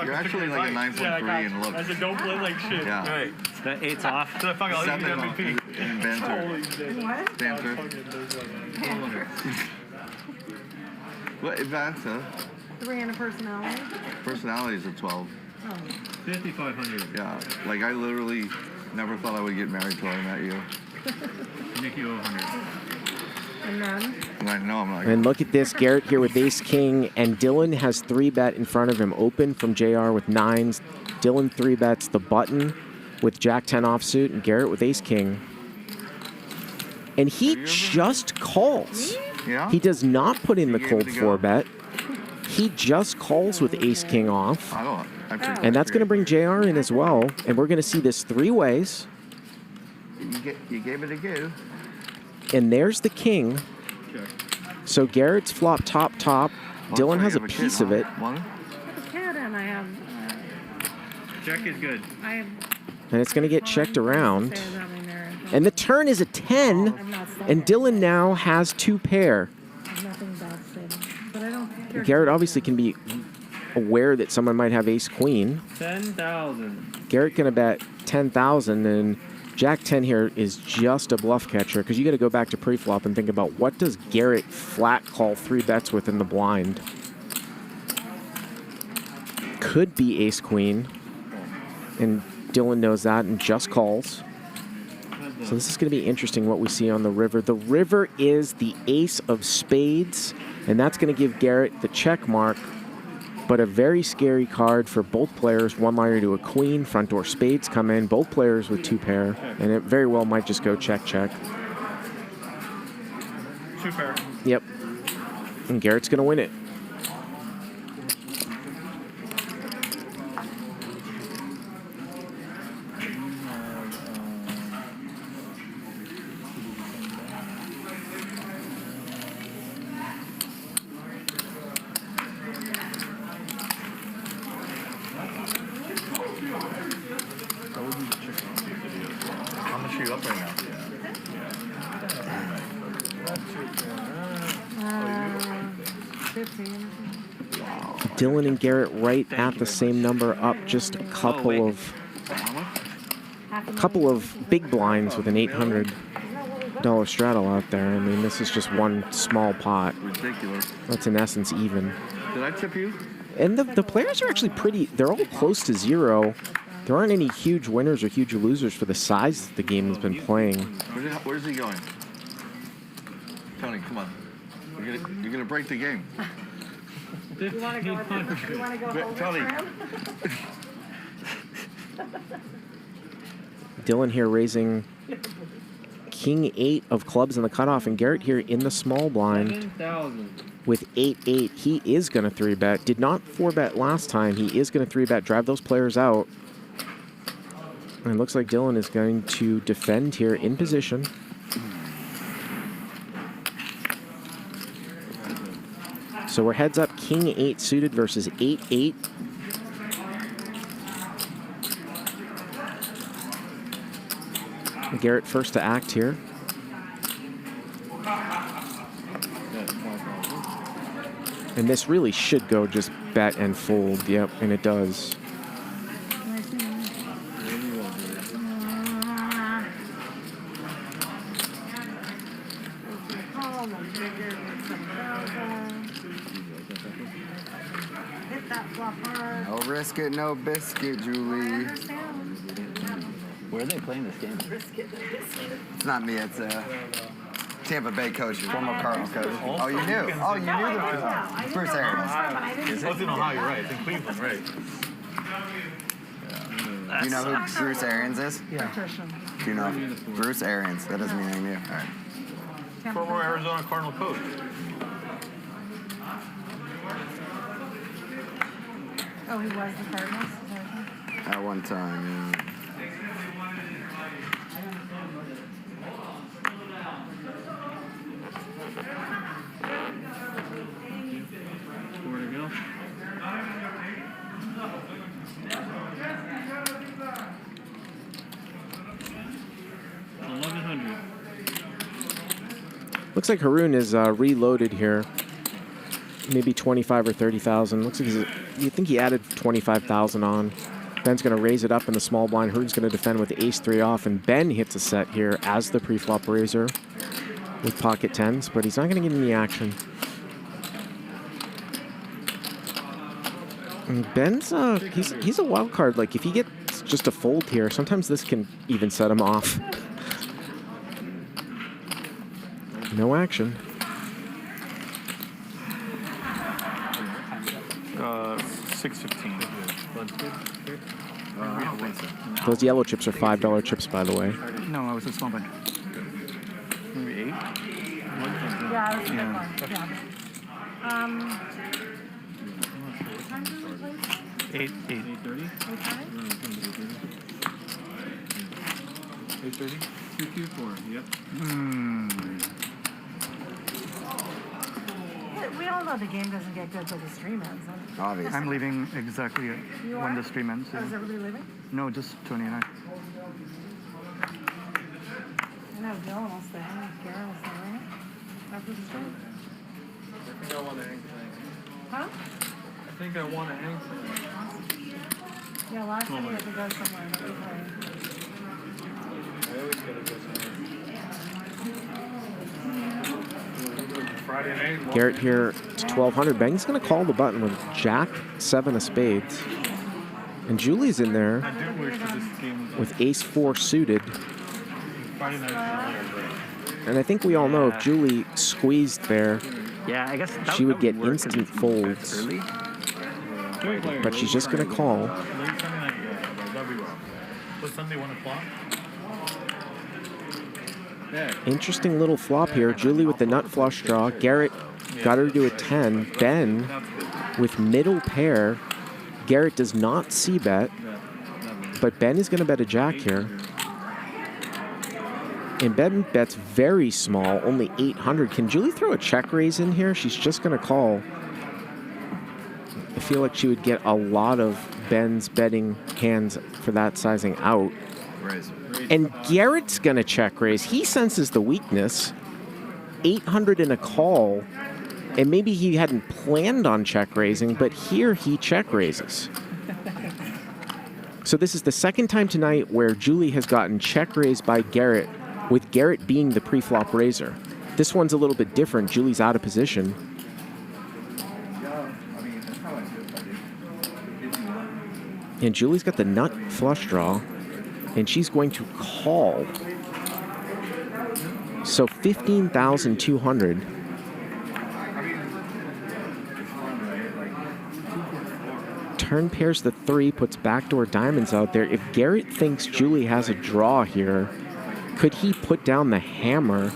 Speaker 4: You're actually like a 9.3 in look.
Speaker 3: I said, don't play like shit.
Speaker 4: Yeah.
Speaker 20: Right. The 8's off.
Speaker 3: So fuck, I'll give you
Speaker 4: 7
Speaker 3: MVP.
Speaker 4: in banter.
Speaker 11: What?
Speaker 4: Banter. What, banter?
Speaker 11: 3 and a personality.
Speaker 4: Personality is a 12.
Speaker 11: Oh.
Speaker 3: 5,500.
Speaker 4: Yeah. Like, I literally never thought I would get married till I met you.
Speaker 3: Nikki 100.
Speaker 11: And then?
Speaker 4: And I know I'm not.
Speaker 18: And look at this, Garrett here with ace-king, and Dylan has 3-bet in front of him, open from JR with 9s. Dylan 3-bets the button with Jack-10 offsuit, and Garrett with ace-king. And he just calls.
Speaker 4: Yeah?
Speaker 18: He does not put in the
Speaker 4: He gave
Speaker 18: cold
Speaker 4: it a go.
Speaker 18: 4-bet. He just calls with ace-king off.
Speaker 4: I don't.
Speaker 18: And that's going to bring JR in as well. And we're going to see this 3 ways.
Speaker 4: You gave it a go.
Speaker 18: And there's the king. So Garrett's flop top. Dylan has a piece of it.
Speaker 11: I have a kid and I have.
Speaker 3: Check is good.
Speaker 11: I have.
Speaker 18: And it's going to get checked around. And the turn is a 10. And Dylan now has 2 pair.
Speaker 11: Nothing bad said. But I don't.
Speaker 18: Garrett obviously can be aware that someone might have ace-queen.
Speaker 3: 10,000.
Speaker 18: Garrett going to bet 10,000, and Jack-10 here is just a bluff catcher because you got to go back to pre-flop and think about what does Garrett flat call 3 bets with in the blind. Could be ace-queen, and Dylan knows that and just calls. So this is going to be interesting what we see on the river. The river is the ace of spades, and that's going to give Garrett the check mark. But a very scary card for both players. 1 liner to a queen. Front door spades come in. Both players with 2 pair. And it very well might just go check.
Speaker 3: 2 pair.
Speaker 18: Yep. And Garrett's going to win it.
Speaker 4: How much are you up right now?
Speaker 18: Dylan and Garrett right at the same number, up just a couple of big blinds with an $800 straddle out there. I mean, this is just one small pot.
Speaker 4: Ridiculous.
Speaker 18: That's in essence even.
Speaker 4: Did I tip you?
Speaker 18: And the players are actually pretty, they're all close to 0. There aren't any huge winners or huge losers for the size the game has been playing.
Speaker 4: Where's he going? Tony, come on. You're gonna break the game.
Speaker 11: You want to go hold
Speaker 4: Tony.
Speaker 11: it for him?
Speaker 18: Dylan here raising king 8 of clubs in the cutoff, and Garrett here in the small blind
Speaker 3: 7,000.
Speaker 18: with 8-8. He is going to 3-bet. Did not 4-bet last time. He is going to 3-bet, drive those players out. And it looks like Dylan is going to defend here in position. So we're heads up, king 8 suited versus 8-8. Garrett first to act here. And this really should go just bet and fold. Yep, and it does.
Speaker 21: No risk it, no biscuit, Julie.
Speaker 13: Where are they playing this game?
Speaker 21: It's not me, it's Tampa Bay coach, former Cardinal coach. Oh, you knew? Oh, you knew the Bruce Arians.
Speaker 3: Oh, it's in Ohio, you're right. It's in Cleveland, right.
Speaker 21: Do you know who Bruce Arians is?
Speaker 3: Yeah.
Speaker 21: Do you know Bruce Arians? That doesn't mean anything to you. All right.
Speaker 3: Former Arizona Cardinal coach.
Speaker 11: Oh, he was the Cardinals?
Speaker 21: At one time, yeah.
Speaker 3: Where to go?
Speaker 18: Looks like Haroon is reloaded here. Maybe 25 or 30,000. Looks like you think he added 25,000 on. Ben's going to raise it up in the small blind. Haroon's going to defend with ace-3 off, and Ben hits a set here as the pre-flop raiser with pocket tens, but he's not going to get any action. And Ben's he's a wild card. Like if he gets just a fold here, sometimes this can even set him off. No action.
Speaker 3: 6:15.
Speaker 18: Those yellow chips are $5 chips, by the way.
Speaker 22: No, I was a small blind.
Speaker 3: Maybe 8?
Speaker 11: Yeah, I was a big one. Yeah. What time do we play?
Speaker 3: 8:30. 8:30. 2Q4. Yep.
Speaker 11: We all know the game doesn't get good till the stream ends.
Speaker 21: Obviously.
Speaker 22: I'm leaving exactly
Speaker 11: You
Speaker 22: when
Speaker 11: are?
Speaker 22: the stream ends.
Speaker 11: Oh, is everybody leaving?
Speaker 22: No, just Tony and I.
Speaker 11: I know Dylan will stay. Garrett will stay, right? After the stream?
Speaker 3: I think I want to hang tonight.
Speaker 11: Huh?
Speaker 3: I think I want to hang tonight.
Speaker 11: Yeah, last time we had to go somewhere. But we played.
Speaker 3: I always gotta go somewhere. Friday night.
Speaker 18: Garrett here to 1,200. Ben's going to call the button with Jack 7 of spades. And Julie's in there
Speaker 3: I do wish that this game was
Speaker 18: with ace-4 suited.
Speaker 3: Friday night.
Speaker 18: And I think we all know if Julie squeezed there,
Speaker 20: Yeah, I guess
Speaker 18: she would get instant folds. But she's just going to call.
Speaker 3: Late Sunday night, yeah. That'd be wrong. Was Sunday 1 o'clock? Yeah.
Speaker 18: Interesting little flop here. Julie with the nut flush draw. Garrett got her to a 10. Ben with middle pair. Garrett does not c-bet, but Ben is going to bet a jack here. And Ben bets very small, only 800. Can Julie throw a check raise in here? She's just going to call. I feel like she would get a lot of Ben's betting hands for that sizing out.
Speaker 4: Raise.
Speaker 18: And Garrett's going to check raise. He senses the weakness. 800 in a call. And maybe he hadn't planned on check raising, but here he check raises. So this is the second time tonight where Julie has gotten check raised by Garrett, with Garrett being the pre-flop raiser. This one's a little bit different. Julie's out of position. And Julie's got the nut flush draw, and she's going to call. So 15,200. Turn pairs the 3, puts backdoor diamonds out there. If Garrett thinks Julie has a draw here, could he put down the hammer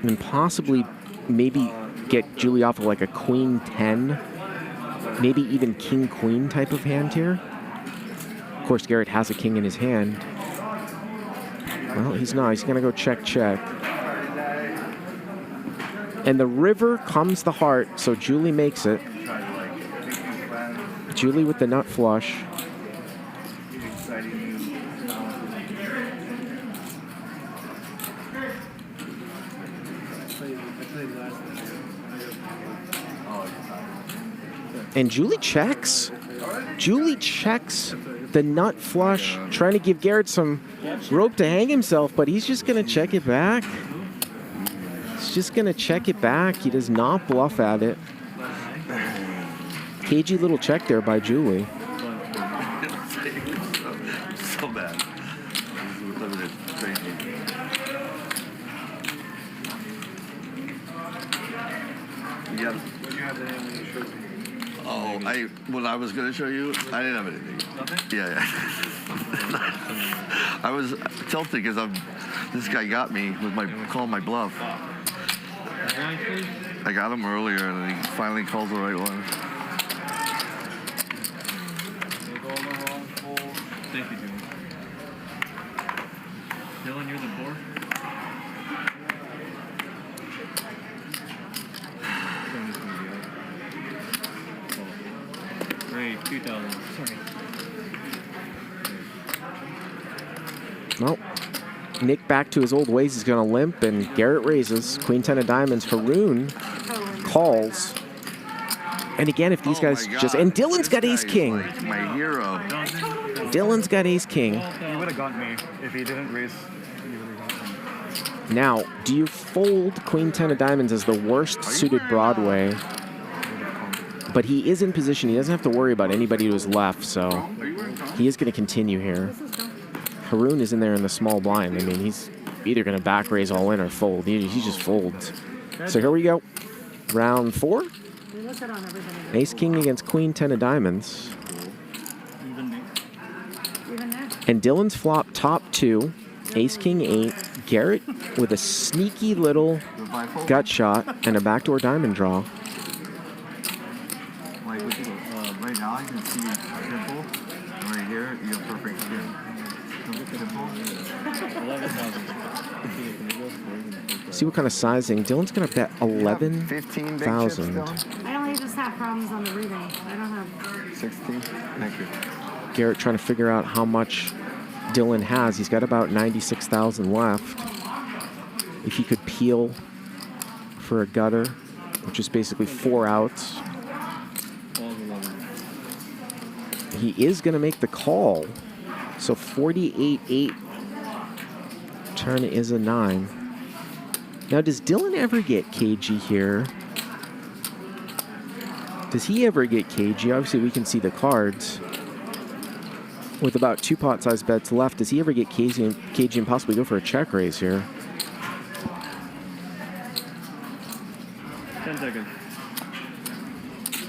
Speaker 18: and possibly maybe get Julie off of like a queen 10, maybe even king queen type of hand here? Of course, Garrett has a king in his hand. Well, he's not. He's going to go check, check. And the river comes the heart, so Julie makes it. Julie with the nut flush. And Julie checks. Julie checks the nut flush, trying to give Garrett some rope to hang himself, but he's just going to check it back. He's just going to check it back. He does not bluff at it. Cagey little check there by Julie.
Speaker 4: So bad. Limited. Crazy. Yeah. Oh, what I was going to show you, I didn't have anything. Nothing? Yeah. I was tilted because this guy got me with calling my bluff. I got him earlier and he finally calls the right one.
Speaker 3: Thank you, Jimmy. Dylan, you're the board. Great, 2,000. Sorry.
Speaker 18: Well, Nick back to his old ways. He's going to limp, and Garrett raises. Queen 10 of diamonds. Haroon calls. And again, if these guys just... And Dylan's got ace king.
Speaker 4: Like my hero.
Speaker 18: Dylan's got ace king.
Speaker 19: He would have got me if he didn't raise.
Speaker 18: Now, do you fold Queen 10 of diamonds as the worst suited Broadway? But he is in position. He doesn't have to worry about anybody to his left, so he is going to continue here. Haroon is in there in the small blind. I mean, he's either going to back raise all in or fold. He just folds. So here we go. Round 4. Ace king against Queen 10 of diamonds. And Dylan's flop top 2. Ace king 8. Garrett with a sneaky little gut shot and a backdoor diamond draw.
Speaker 4: Like right now, I can see simple. And right here, you have perfect skin.
Speaker 18: See what kind of sizing. Dylan's going to bet 11,000.
Speaker 11: I only just have problems on the rebate. I don't have
Speaker 4: 16. Thank you.
Speaker 18: Garrett trying to figure out how much Dylan has. He's got about 96,000 left. If he could peel for a gutter, which is basically 4 outs. He is going to make the call. So 48-8. Turn is a 9. Now, does Dylan ever get cagey here? Does he ever get cagey? Obviously, we can see the cards. With about 2 pot-sized bets left, does he ever get cagey and possibly go for a check raise here?
Speaker 3: 10 seconds.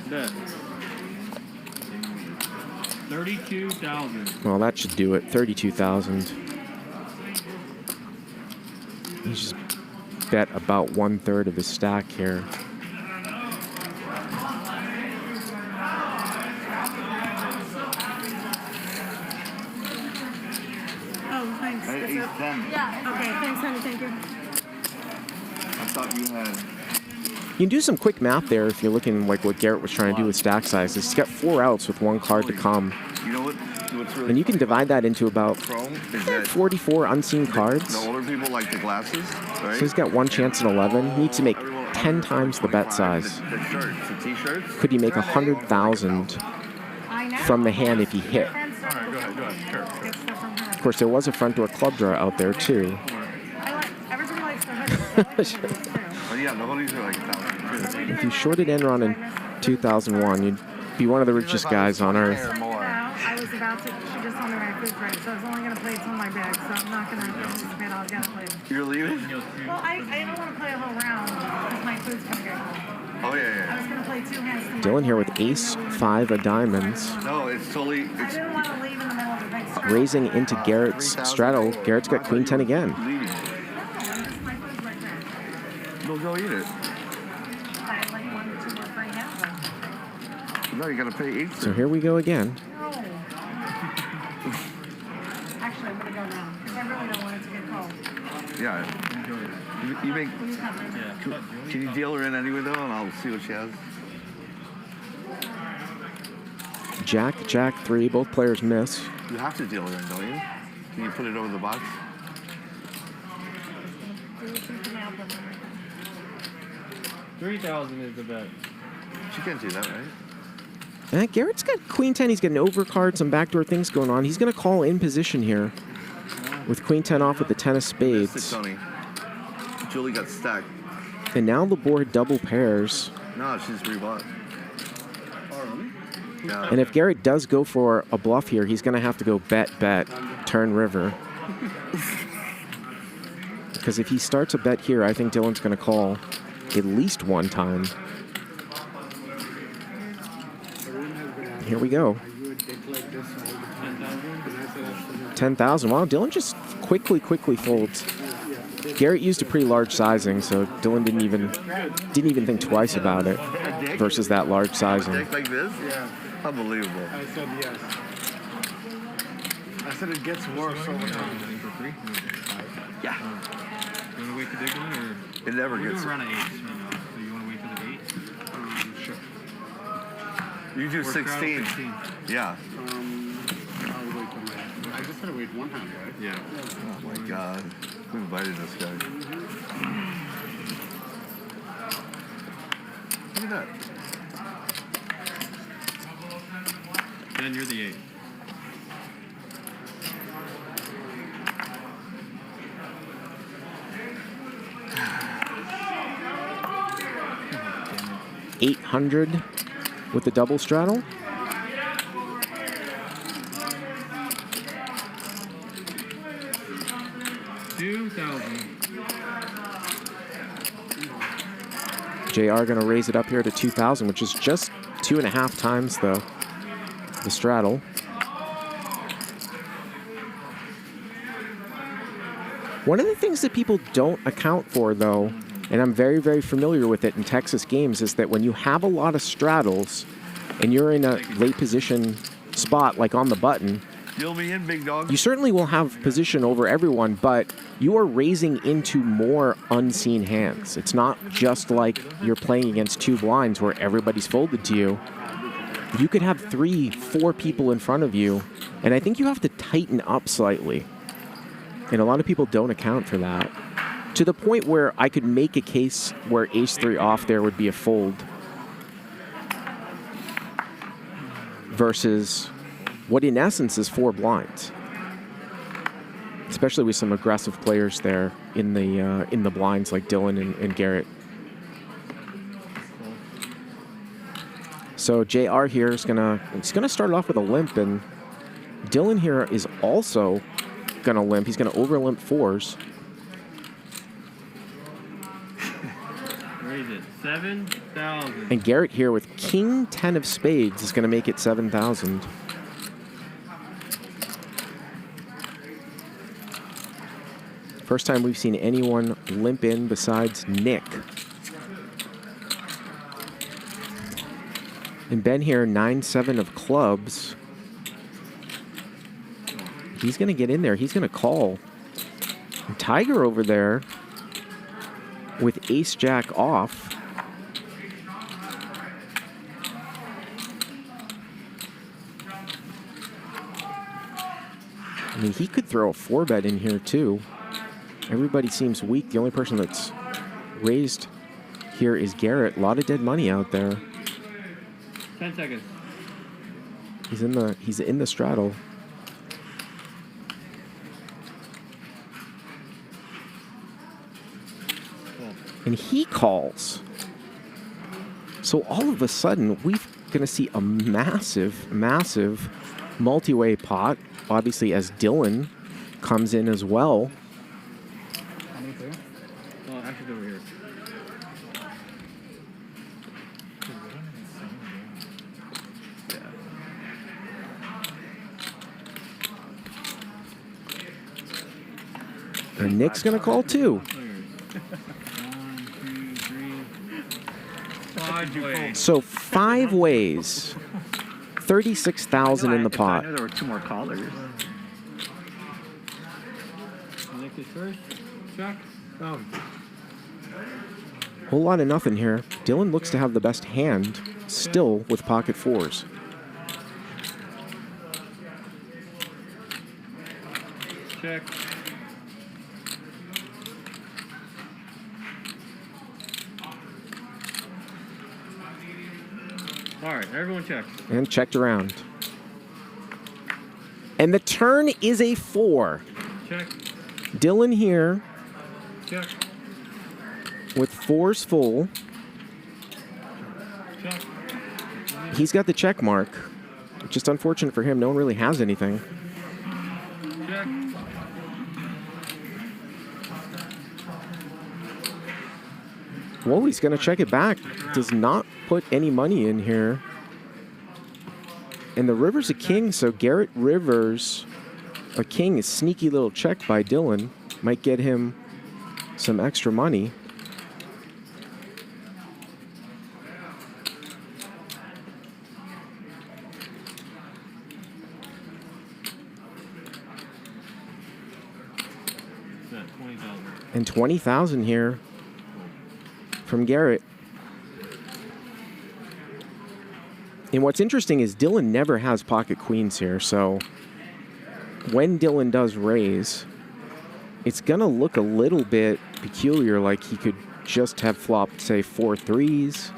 Speaker 3: Bet. 32,000.
Speaker 18: Well, that should do it. 32,000. He's just bet about 1/3 of his stack here.
Speaker 11: Oh, thanks.
Speaker 4: Hey,
Speaker 11: That's it.
Speaker 4: 10.
Speaker 11: Yeah, okay, thanks, honey, thank you.
Speaker 4: I thought you had...
Speaker 18: You can do some quick math there if you're looking like what Garrett was trying to do with stack sizes. He's got 4 outs with 1 card to come.
Speaker 4: You know what's really
Speaker 18: And you can divide that into about
Speaker 4: Chrome is that
Speaker 18: 44 unseen cards.
Speaker 4: the older people like the glasses, right?
Speaker 18: So he's got 1 chance in 11. He needs to make 10 times the bet size.
Speaker 4: The shirts, the t-shirts.
Speaker 18: Could he make 100,000 from the hand if he hit?
Speaker 3: All right, go ahead. Sure.
Speaker 18: Of course, there was a front door club draw out there too.
Speaker 11: Everybody likes the hoodie.
Speaker 4: Oh yeah, the hoodies are like 1,000.
Speaker 18: If you shorted Enron in 2001, you'd be one of the richest guys on earth.
Speaker 11: I was about to, she just told me my food price, so I was only going to play till my bag, so I'm not going to participate. I'll get played.
Speaker 4: You're leaving?
Speaker 11: Well, I don't want to play a whole round because my food's going to get cold.
Speaker 4: Oh yeah.
Speaker 11: I was going to play 2 hands.
Speaker 18: Dylan here with ace 5 of diamonds.
Speaker 4: No, it's totally...
Speaker 11: I didn't want to leave in the middle of the big straddle.
Speaker 18: Raising into Garrett's straddle. Garrett's got Queen 10 again.
Speaker 4: We'll go eat it.
Speaker 11: I let you 1 or 2 more free hands.
Speaker 4: No, you gotta pay 8.
Speaker 18: So here we go again.
Speaker 11: No. Actually, I'm going to go now because I really don't want it to get cold.
Speaker 4: Yeah. You make. Can you deal her in anyway though, and I'll see what she has.
Speaker 18: Jack, Jack 3. Both players miss.
Speaker 4: You have to deal her in, don't you? Can you put it over the box?
Speaker 6: 3,000 is the bet.
Speaker 4: She can't do that, right?
Speaker 18: Garrett's got Queen 10. He's got an overcard, some backdoor things going on. He's going to call in position here with Queen 10 off with the 10 of spades.
Speaker 4: Missed it, Tony. Julie got stacked.
Speaker 18: And now the board double pairs.
Speaker 4: No, she's rebought. Yeah.
Speaker 18: And if Garrett does go for a bluff here, he's going to have to go bet, turn river. Because if he starts a bet here, I think Dylan's going to call at least one time. Here we go. 10,000. Wow, Dylan just quickly folds. Garrett used a pretty large sizing, so Dylan didn't even think twice about it versus that large sizing.
Speaker 4: A deck like this?
Speaker 6: Yeah.
Speaker 4: Unbelievable.
Speaker 6: I said yes. I said it gets worse over time.
Speaker 4: Yeah.
Speaker 3: You want to wait for digging or?
Speaker 4: It never
Speaker 3: We're
Speaker 4: gets.
Speaker 3: gonna run an 8 right now. So you want to wait for the 8?
Speaker 6: Sure.
Speaker 4: You do
Speaker 3: Or straddle
Speaker 4: 16.
Speaker 3: 16.
Speaker 4: Yeah.
Speaker 9: I'll wait for my. I just had to wait one hand, right?
Speaker 3: Yeah.
Speaker 4: Oh my God. Who invited this guy? Look at that.
Speaker 3: Then you're the 8.
Speaker 18: $800 with the double straddle. JR going to raise it up here to 2,000, which is just 2.5 times the straddle. One of the things that people don't account for, though, and I'm very, very familiar with it in Texas games, is that when you have a lot of straddles and you're in a late position spot, like on the button,
Speaker 4: Deal me in, big dog.
Speaker 18: you certainly will have position over everyone, but you are raising into more unseen hands. It's not just like you're playing against 2 blinds where everybody's folded to you. You could have 3, 4 people in front of you, and I think you have to tighten up slightly. And a lot of people don't account for that. To the point where I could make a case where ace-3 off there would be a fold versus what in essence is 4 blinds. Especially with some aggressive players there in the blinds like Dylan and Garrett. So JR here is gonna start off with a limp, and Dylan here is also gonna limp. He's gonna over limp 4s.
Speaker 3: Raise it. 7,000.
Speaker 18: And Garrett here with King 10 of spades is gonna make it 7,000. First time we've seen anyone limp in besides Nick. And Ben here, 9-7 of clubs. He's going to get in there. He's going to call. And Tiger over there with ace-jack off. I mean, he could throw a 4-bet in here, too. Everybody seems weak. The only person that's raised here is Garrett. A lot of dead money out there.
Speaker 3: 10 seconds.
Speaker 18: He's in the straddle. And he calls. So all of a sudden, we're going to see a massive, massive multi-way pot. Obviously, as Dylan comes in as well.
Speaker 3: Well, actually, over here.
Speaker 18: And Nick's going to call too. So 5 ways. 36,000 in the pot.
Speaker 9: I knew there were 2 more callers.
Speaker 3: Nick is first. Jack. Oh.
Speaker 18: Whole lot of nothing here. Dylan looks to have the best hand still with pocket fours.
Speaker 3: Check. All right, everyone checks.
Speaker 18: And checked around. And the turn is a 4.
Speaker 3: Check.
Speaker 18: Dylan here
Speaker 3: Check.
Speaker 18: with 4s full.
Speaker 3: Check.
Speaker 18: He's got the check mark. Just unfortunate for him. No one really has anything.
Speaker 3: Check.
Speaker 18: Whoa, he's going to check it back. Does not put any money in here. And the river's a king, so Garrett rivers a king. A sneaky little check by Dylan. Might get him some extra money. And 20,000 here from Garrett. And what's interesting is Dylan never has pocket queens here, so when Dylan does raise, it's gonna look a little bit peculiar, like he could just have flopped, say, 4 3s,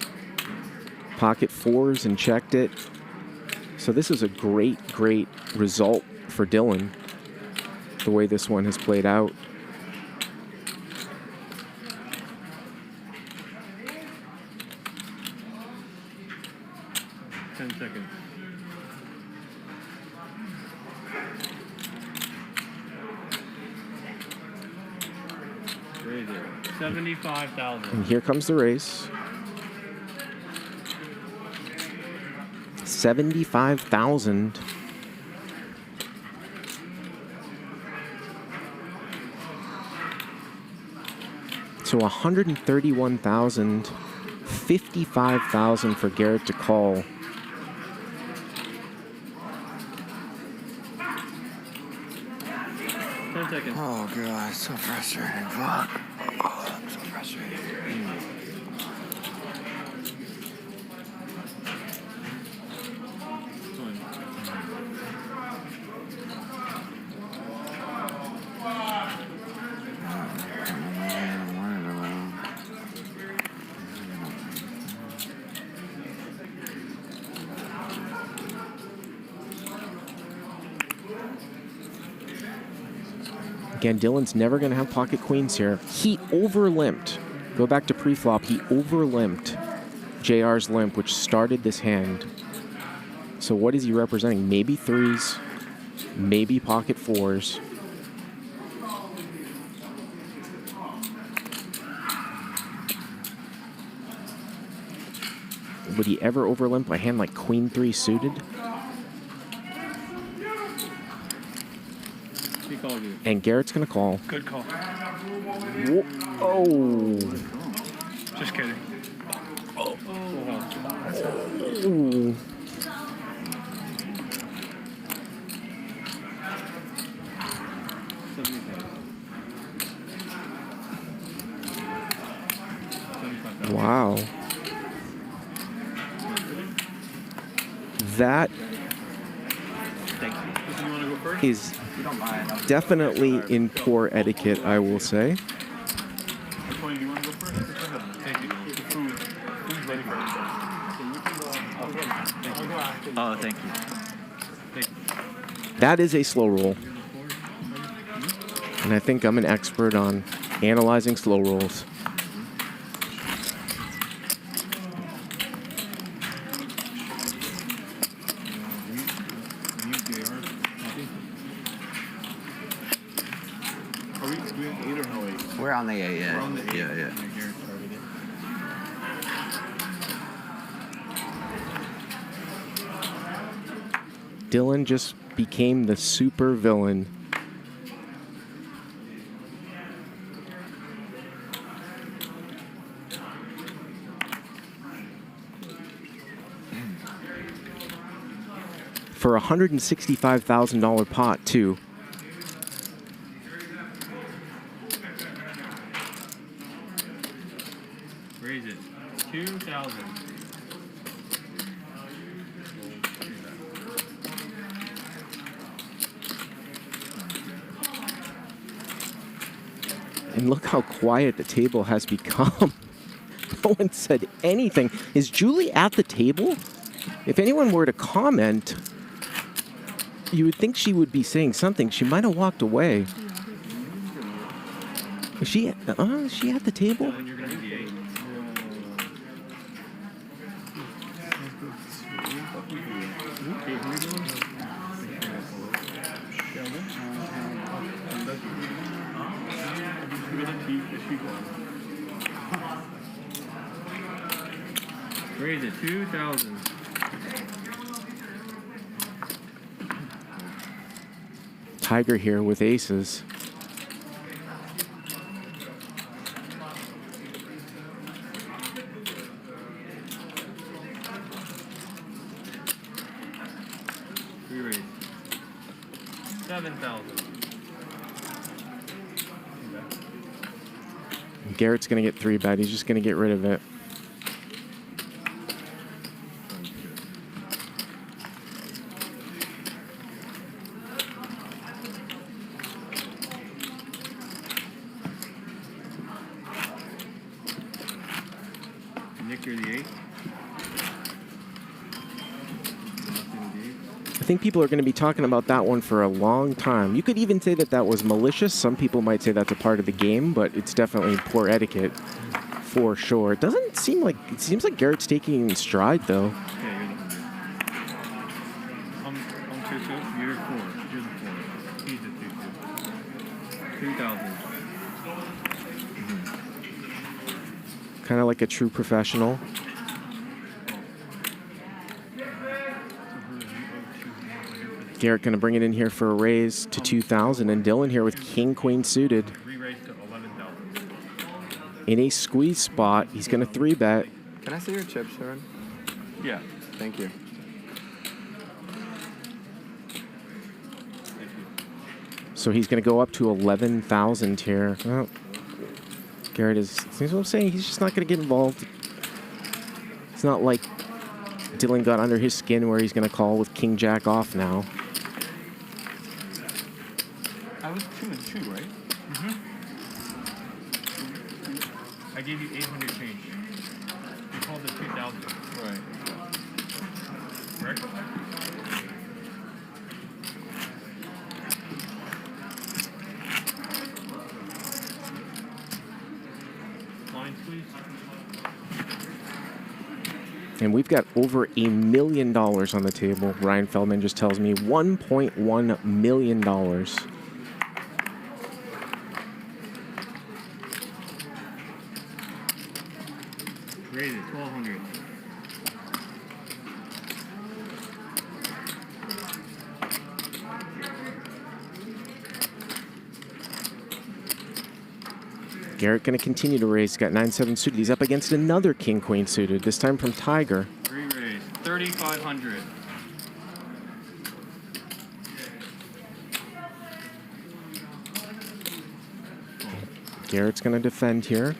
Speaker 18: pocket 4s, and checked it. So this is a great, great result for Dylan, the way this one has played out.
Speaker 3: Seconds. Raise it. 75,000.
Speaker 18: And here comes the race. 75,000. So 131,000, 55,000 for Garrett to call.
Speaker 4: Oh god, so frustrating. Fuck. Oh, I'm so frustrated.
Speaker 18: Again, Dylan's never going to have pocket queens here. He over-limped. Go back to pre-flop. He over-limped JR's limp, which started this hand. So what is he representing? Maybe 3s, maybe pocket 4s. Would he ever over-limp a hand like queen 3 suited? And Garrett's going to call.
Speaker 3: Good call.
Speaker 18: Oh.
Speaker 3: Just kidding. Oh.
Speaker 18: Ooh. Wow. That is definitely in poor etiquette, I will say.
Speaker 20: Oh, thank you.
Speaker 18: That is a slow roll. And I think I'm an expert on analyzing slow rolls.
Speaker 21: We're on the 8, yeah. Yeah.
Speaker 18: Dylan just became the super villain. For a $165,000 pot, too.
Speaker 3: 2,000.
Speaker 18: And look how quiet the table has become. No one said anything. Is Julie at the table? If anyone were to comment, you would think she would be saying something. She might have walked away. Is she at the table?
Speaker 3: Raise it 2,000.
Speaker 18: Tiger here with aces.
Speaker 3: Re-raise. 7,000.
Speaker 18: Garrett's going to get 3-bet. He's just going to get rid of it.
Speaker 3: Nick, you're the 8.
Speaker 18: I think people are going to be talking about that one for a long time. You could even say that that was malicious. Some people might say that's a part of the game, but it's definitely poor etiquette for sure. It doesn't seem like, it seems like Garrett's taking stride though.
Speaker 3: Yeah, you're the 100. I'm 2-2. You're 4. You're the 4. He's the 2-2. 2,000.
Speaker 18: Kind of like a true professional. Garrett going to bring it in here for a raise to 2,000, and Dylan here with king queen suited.
Speaker 3: Re-raise to 11,000.
Speaker 18: In a squeeze spot, he's going to 3-bet.
Speaker 7: Can I see your chips, Curran?
Speaker 3: Yeah.
Speaker 7: Thank you.
Speaker 18: So he's going to go up to 11,000 here. Well, Garrett is, see what I'm saying? He's just not going to get involved. It's not like Dylan got under his skin where he's going to call with king jack off now.
Speaker 3: I was 2-2, right? Mm-hmm. I gave you 800 change. You called it 2,000. Right. Correct? Line squeeze.
Speaker 18: And we've got over $1 million on the table. Ryan Feldman just tells me $1.1 million.
Speaker 3: Raise it, 1,200.
Speaker 18: Garrett going to continue to raise. He's got 9-7 suited. He's up against another king-queen suited, this time from Tiger.
Speaker 3: Re-raise, 3,500.
Speaker 18: Garrett's going to defend here.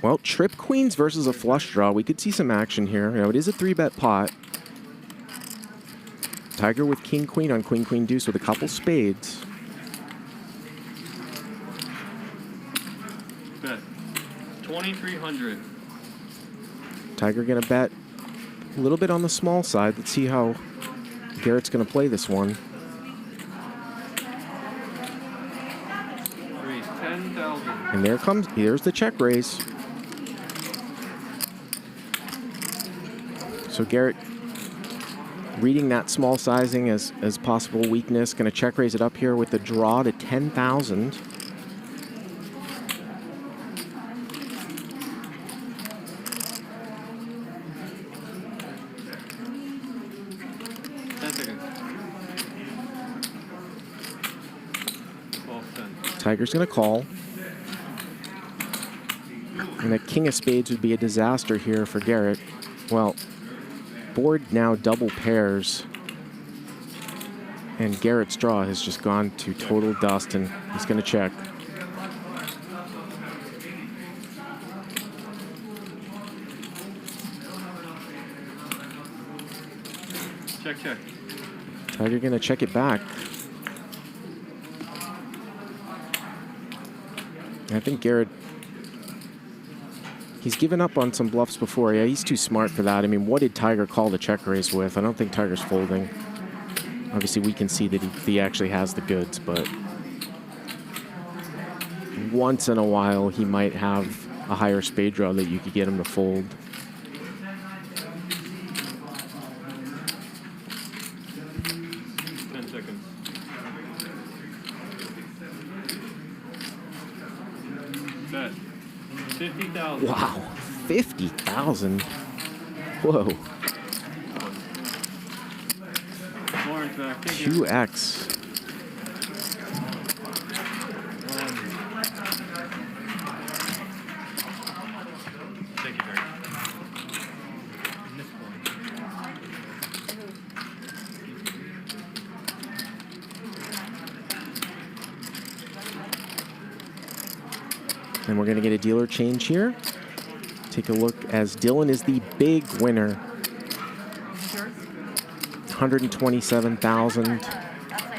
Speaker 18: Well, trip queens versus a flush draw. We could see some action here. You know, it is a 3-bet pot. Tiger with king queen on queen queen deuce with a couple spades.
Speaker 3: Bet 2,300.
Speaker 18: Tiger gonna bet a little bit on the small side. Let's see how Garrett's gonna play this one.
Speaker 3: Raise 10,000.
Speaker 18: And there's the check raise. So Garrett reading that small sizing as possible weakness. Going to check raise it up here with the draw to 10,000. Tiger's going to call. And a king of spades would be a disaster here for Garrett. Well, board now double pairs. And Garrett's draw has just gone to total dust, and he's going to check.
Speaker 6: Check, check.
Speaker 18: Tiger gonna check it back. I think Garrett, he's given up on some bluffs before. Yeah, he's too smart for that. I mean, what did Tiger call the check raise with? I don't think Tiger's folding. Obviously, we can see that he actually has the goods, but once in a while, he might have a higher spade draw that you could get him to fold.
Speaker 6: Bet. 50,000.
Speaker 18: Wow, 50,000. Whoa.
Speaker 6: Lawrence back. Thank you.
Speaker 18: 2x.
Speaker 6: Thank you, Gerry.
Speaker 18: And we're going to get a dealer change here. Take a look as Dylan is the big winner. 127,000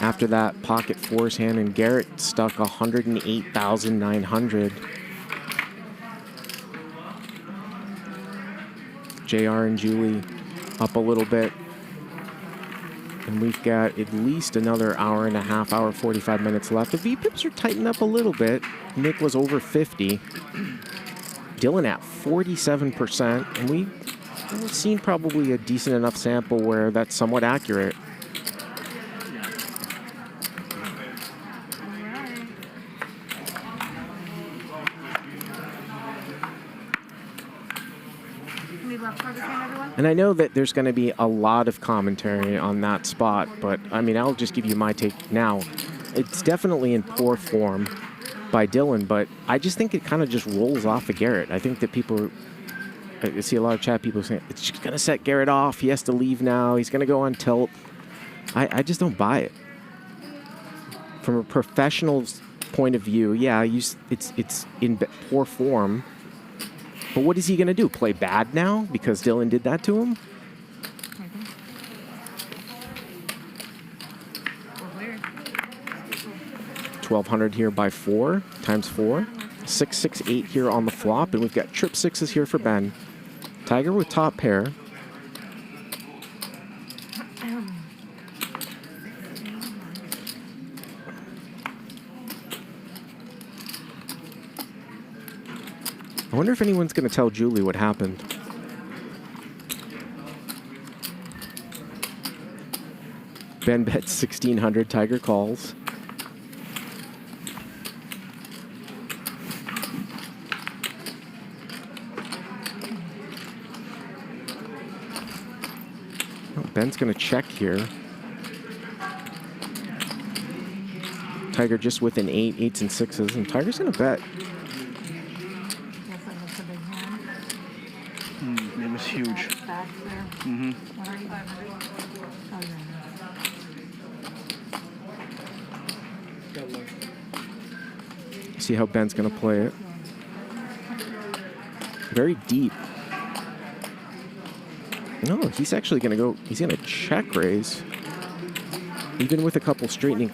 Speaker 18: after that pocket fours hand, and Garrett stuck 108,900. JR and Julie up a little bit. And we've got at least another hour and a half, hour 45 minutes left. The VPIPs are tightened up a little bit. Nick was over 50. Dylan at 47%. And we've seen probably a decent enough sample where that's somewhat accurate. And I know that there's going to be a lot of commentary on that spot, but I mean, I'll just give you my take now. It's definitely in poor form by Dylan, but I just think it kind of just rolls off of Garrett. I think that people, I see a lot of chat people saying, it's just going to set Garrett off. He has to leave now. He's going to go on tilt. I just don't buy it. From a professional's point of view, yeah, it's in poor form. But what is he going to do? Play bad now because Dylan did that to him? $1,200 here by 4 times 4. 6, 6, 8 here on the flop, and we've got trip sixes here for Ben. Tiger with top pair. I wonder if anyone's going to tell Julie what happened. Ben bets 1,600, Tiger calls. Oh, Ben's going to check here. Tiger just with an 8, 8s and 6s, and Tiger's going to bet.
Speaker 19: It was huge. Mm-hmm.
Speaker 18: See how Ben's going to play it. Very deep. No, he's actually going to go, he's going to check raise. Even with a couple straightening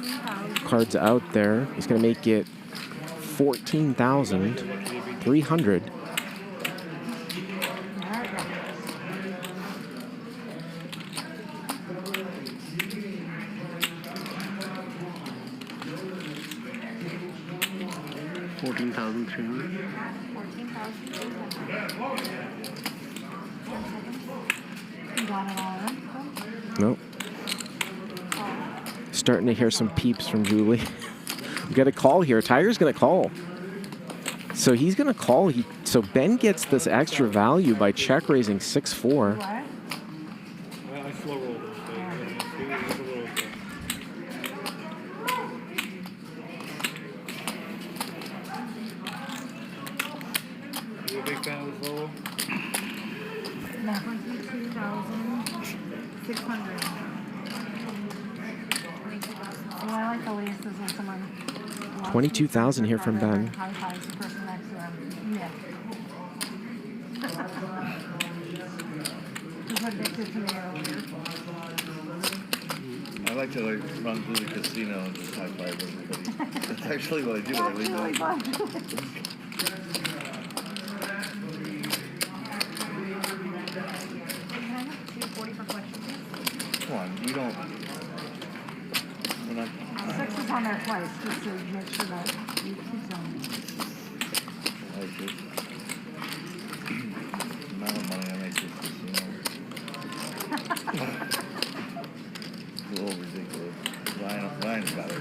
Speaker 18: cards out there, he's going to make it 14,300. Nope. Starting to hear some peeps from Julie. We got a call here. Tiger's going to call. So he's going to call. So Ben gets this extra value by check raising 6-4.
Speaker 6: I slow rolled this You a big fan of the slow roll?
Speaker 11: 22,600. Well, I like the least when someone
Speaker 18: 22,000 here from Ben.
Speaker 11: high-fives the person next to him. Yeah. Just addicted to me earlier.
Speaker 4: I like to run through the casino and just high five everybody. That's actually what I do when I leave home. Come on, we don't. We're not.
Speaker 11: 6 is on there twice, just to make sure that you keep going.
Speaker 4: I like this. The amount of money I make this casino. It's a little ridiculous. Ryan's got it.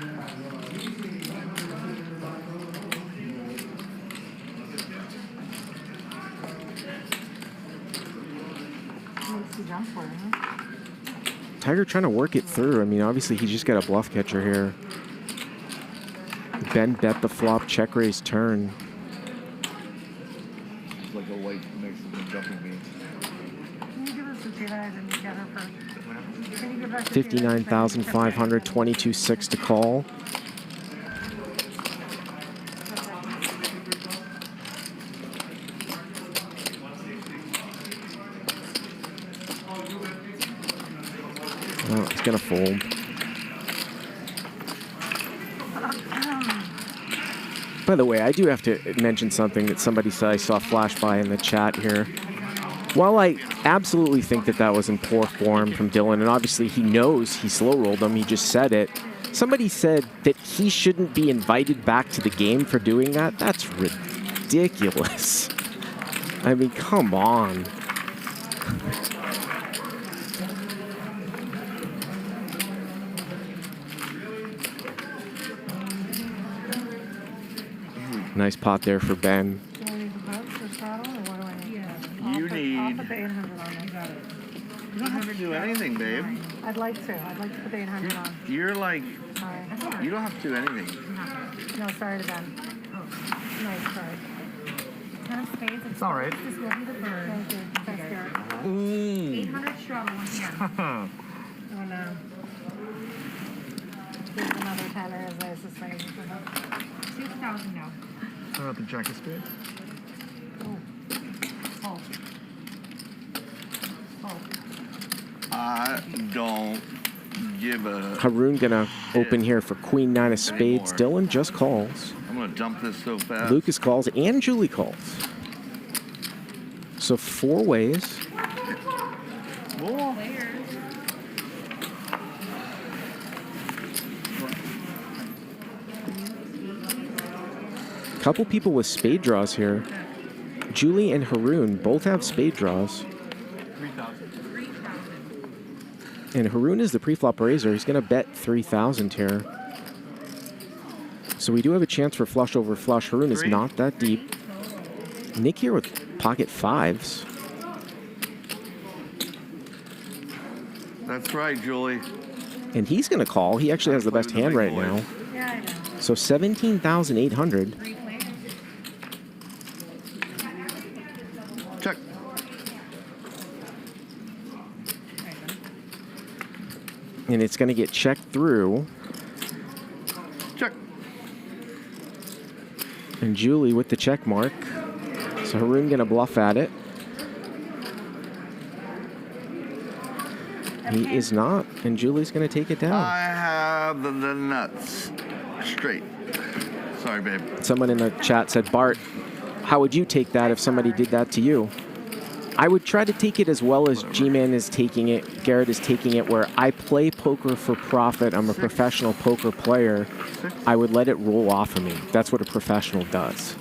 Speaker 11: Makes you jump for it, huh?
Speaker 18: Tiger trying to work it through. I mean, obviously he just got a bluff catcher here. Ben bet the flop, check raise turn.
Speaker 4: It's like a white mix of jumping beans.
Speaker 11: Can you give us the two guys and together for? Can you give us the
Speaker 18: 59,500, 22.6 to call. Oh, it's gonna fold. By the way, I do have to mention something that somebody said I saw flash by in the chat here. While I absolutely think that that was in poor form from Dylan, and obviously he knows he slow rolled him, he just said it. Somebody said that he shouldn't be invited back to the game for doing that. That's ridiculous. I mean, come on. Nice pot there for Ben.
Speaker 4: You need. You don't have to do anything, babe.
Speaker 11: I'd like to. I'd like to put the 800 on.
Speaker 4: You're like.
Speaker 11: Sorry.
Speaker 4: You don't have to do anything.
Speaker 11: No, sorry to Ben. Oh, nice, sorry. 10 of spades.
Speaker 22: It's all right.
Speaker 11: This will be the bird. Thank you. Thanks, Garrett.
Speaker 4: Ooh.
Speaker 11: 800 straddle once again. Oh, no. There's another tenor as I suspect. 2,000 now.
Speaker 22: How about the jack of spades?
Speaker 11: Oh.
Speaker 4: I don't give a.
Speaker 18: Haroon gonna open here for queen 9 of spades. Dylan just calls.
Speaker 4: I'm gonna dump this so fast.
Speaker 18: Lucas calls and Julie calls. So 4 ways.
Speaker 4: Whoa.
Speaker 18: Couple people with spade draws here. Julie and Haroon both have spade draws.
Speaker 3: 3,000.
Speaker 18: And Haroon is the pre-flop raiser. He's going to bet 3,000 here. So we do have a chance for flush over flush. Haroon is not that deep. Nick here with pocket 5s.
Speaker 4: That's right, Julie.
Speaker 18: And he's going to call. He actually has the best hand right now.
Speaker 11: Yeah, I know.
Speaker 18: So 17,800.
Speaker 4: Check.
Speaker 18: And it's going to get checked through.
Speaker 4: Check.
Speaker 18: And Julie with the check mark. So Haroon going to bluff at it. He is not, and Julie's going to take it down.
Speaker 4: I have the nuts straight. Sorry, babe.
Speaker 18: Someone in the chat said, Bart, how would you take that if somebody did that to you? I would try to take it as well as G-Man is taking it, Garrett is taking it, where I play poker for profit. I'm a professional poker player. I would let it roll off of me. That's what a professional does.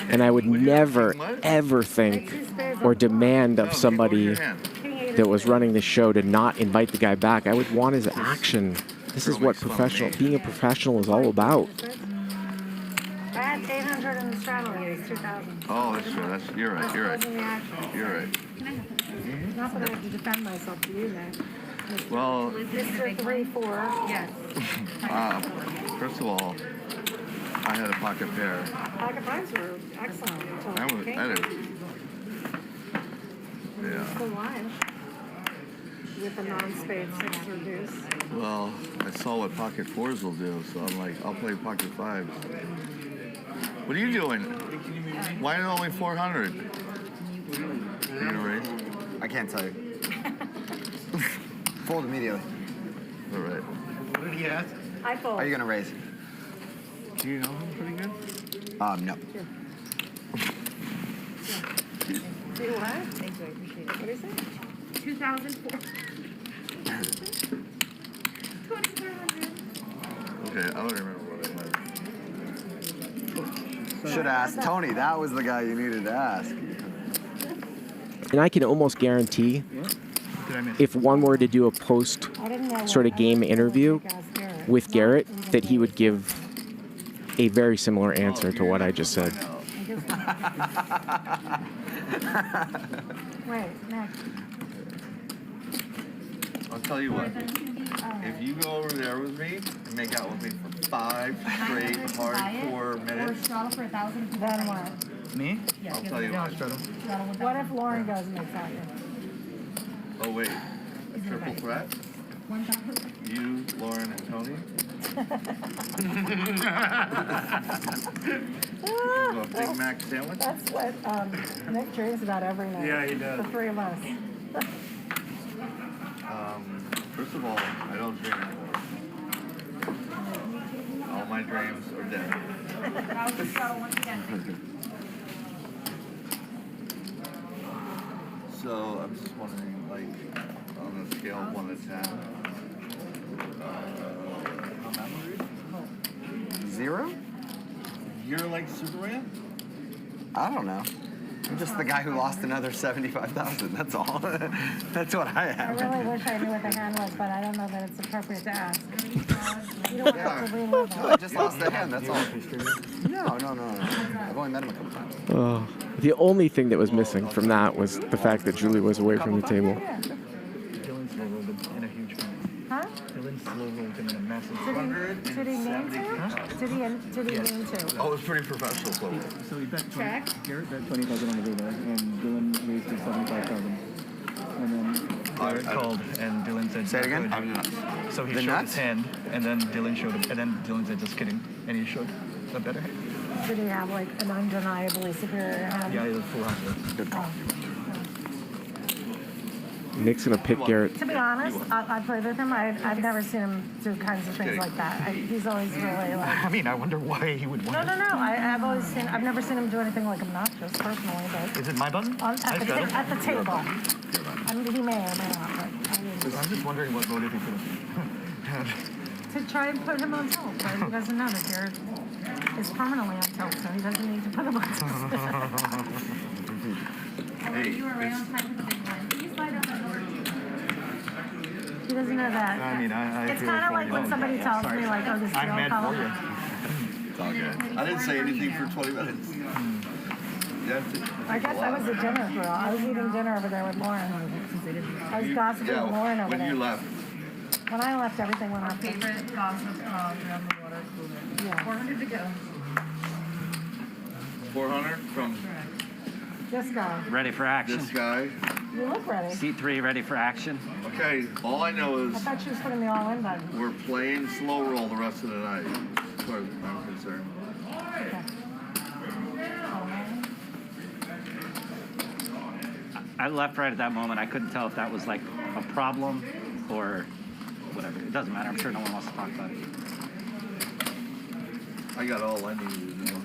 Speaker 18: And I would never, ever think or demand of somebody that was running the show to not invite the guy back. I would want his action. This is what being a professional is all about.
Speaker 11: I had 800 in the straddle, it was 2,000.
Speaker 4: Oh, that's true. You're right. You're right. You're right.
Speaker 11: Not that I have to defend myself to you, man.
Speaker 4: Well,
Speaker 11: Mr. 3-4. Yes.
Speaker 4: First of all, I had a pocket pair.
Speaker 11: Pocket fives were excellent.
Speaker 4: I did. Yeah.
Speaker 11: Still live. With a non-spade 6 or deuce.
Speaker 4: Well, I saw what pocket 4s will do, so I'm like, I'll play pocket 5s. What are you doing? Why is it only 400? You gonna raise?
Speaker 21: I can't tell you. Fold immediately.
Speaker 4: All right.
Speaker 21: What did he ask?
Speaker 11: I fold.
Speaker 21: Are you gonna raise?
Speaker 4: Do you know him pretty good?
Speaker 21: No.
Speaker 11: Do what? Thank you, I appreciate it. What is it? 2004. 2400.
Speaker 4: Okay, I don't remember what I had.
Speaker 21: Should have asked Tony. That was the guy you needed to ask.
Speaker 18: And I can almost guarantee if one were to do a post sort of game interview with Garrett, that he would give a very similar answer to what I just said.
Speaker 11: Wait, next.
Speaker 4: I'll tell you what. If you go over there with me and make out with me for 5 straight hardcore
Speaker 11: Or
Speaker 4: minutes,
Speaker 11: straddle for 1,000. Then what?
Speaker 4: me?
Speaker 11: Yeah,
Speaker 4: I'll tell you what.
Speaker 11: What if Lauren goes and makes out with?
Speaker 4: Oh wait, a triple threat?
Speaker 11: 1,000.
Speaker 4: You, Lauren, and Tony? A Big Mac sandwich?
Speaker 11: That's what Nick dreams about every night.
Speaker 4: Yeah, he does.
Speaker 11: The three of us.
Speaker 4: First of all, I don't dream anymore. All my dreams are dead. So I'm just wondering, like, on a scale of 1 to 10, how many?
Speaker 21: 0?
Speaker 4: You're like Superman?
Speaker 21: I don't know. I'm just the guy who lost another 75,000. That's all. That's what I
Speaker 11: I
Speaker 21: am.
Speaker 11: really wish I knew what the hand was, but I don't know that it's appropriate to ask. You don't have to relive it.
Speaker 21: I just lost the hand. That's all. No. I've only met him a couple times.
Speaker 18: Oh, the only thing that was missing from that was the fact that Julie was away from the table.
Speaker 19: Dylan Slowrolled in a huge fan.
Speaker 11: Huh?
Speaker 19: Dylan Slowrolled in a massive
Speaker 11: Did he mean to? Did he mean to?
Speaker 4: Oh, it was pretty professional, so.
Speaker 19: So he bet
Speaker 11: Check.
Speaker 19: Garrett bet 20,000 on the river, and Dylan raised to 75,000. And then Garrett called, and Dylan said,
Speaker 21: Say it again?
Speaker 19: "Good."
Speaker 21: I'm nuts.
Speaker 19: So he
Speaker 21: The
Speaker 19: showed
Speaker 21: nuts?
Speaker 19: his hand, and then Dylan showed him, and then Dylan said, "Just kidding," and he showed a better hand.
Speaker 11: Did he have like an undeniably superior hand?
Speaker 19: Yeah, he was full hand. Good.
Speaker 18: Nick's gonna pick Garrett.
Speaker 11: To be honest, I played with him. I've never seen him do kinds of things like that. He's always really like.
Speaker 19: I mean, I wonder why he would want
Speaker 11: No. I've never seen him do anything like obnoxious personally, but.
Speaker 19: Is it my button?
Speaker 11: At the table. I mean, he may or may not, but.
Speaker 19: I'm just wondering what motive he could have had.
Speaker 11: To try and put him on tilt, but he doesn't know that Garrett is permanently on tilt, so he doesn't need to put him on tilt.
Speaker 4: Hey,
Speaker 11: you were right on time with the big one. He's light up at number 2. He doesn't know that.
Speaker 19: I mean, I
Speaker 11: It's
Speaker 19: feel
Speaker 11: kind of
Speaker 19: for
Speaker 11: like
Speaker 19: you.
Speaker 11: when somebody tells me, like, oh, this
Speaker 19: I'm
Speaker 11: girl
Speaker 19: mad for
Speaker 11: color.
Speaker 19: you.
Speaker 4: It's all good. I didn't say anything for 20 minutes.
Speaker 11: I guess I was a dinner girl. I was eating dinner over there with Lauren. I was gossiping with Lauren over
Speaker 4: when
Speaker 11: there.
Speaker 4: you left.
Speaker 11: When I left, everything went off.
Speaker 2: Favorite gossip around the water cooler.
Speaker 11: Yeah.
Speaker 2: 400 to go.
Speaker 4: 400 from
Speaker 11: This guy.
Speaker 20: Ready for action.
Speaker 4: this guy.
Speaker 11: You look ready.
Speaker 20: Seat 3 ready for action.
Speaker 4: Okay, all I know
Speaker 11: I
Speaker 4: is
Speaker 11: thought she was putting the all-in button.
Speaker 4: we're playing slow roll the rest of the night, as far as I'm concerned.
Speaker 20: I left right at that moment. I couldn't tell if that was like a problem or whatever. It doesn't matter. I'm sure no one wants to talk about it.
Speaker 4: I got all I needed to know.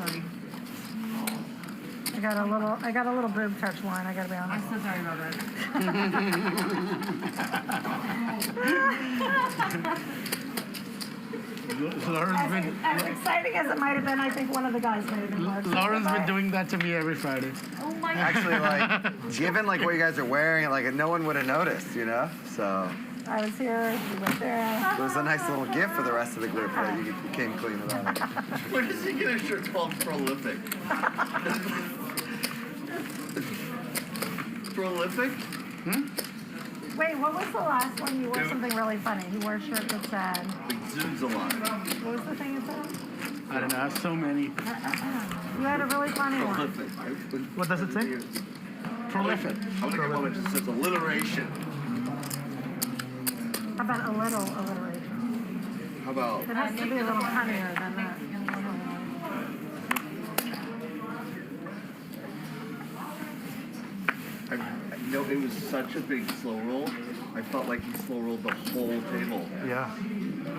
Speaker 11: I got a little boob touch line, I gotta be honest.
Speaker 2: I'm so sorry about that.
Speaker 11: As exciting as it might have been, I think one of the guys may have been more excited.
Speaker 9: Lauren's been doing that to me every Friday.
Speaker 2: Oh my God.
Speaker 21: Actually, like, given like what you guys are wearing, like no one would have noticed, you know. So
Speaker 11: I was here, you went there.
Speaker 21: it was a nice little gift for the rest of the group that you came clean about it.
Speaker 4: Where does he get a shirt called Prolific? Prolific?
Speaker 11: Wait, what was the last one? You wore something really funny. You wore a shirt that said.
Speaker 4: Exudes a lot.
Speaker 11: What was the thing it said?
Speaker 9: I don't know, so many.
Speaker 11: You had a really funny one.
Speaker 4: Prolific.
Speaker 19: What does it say?
Speaker 4: Prolific. I want to get one that just says alliteration.
Speaker 11: How about a little alliteration?
Speaker 4: How about?
Speaker 11: It has to be a little funnier than that.
Speaker 4: No, it was such a big slow roll. I felt like he slow rolled the whole table.
Speaker 22: Yeah.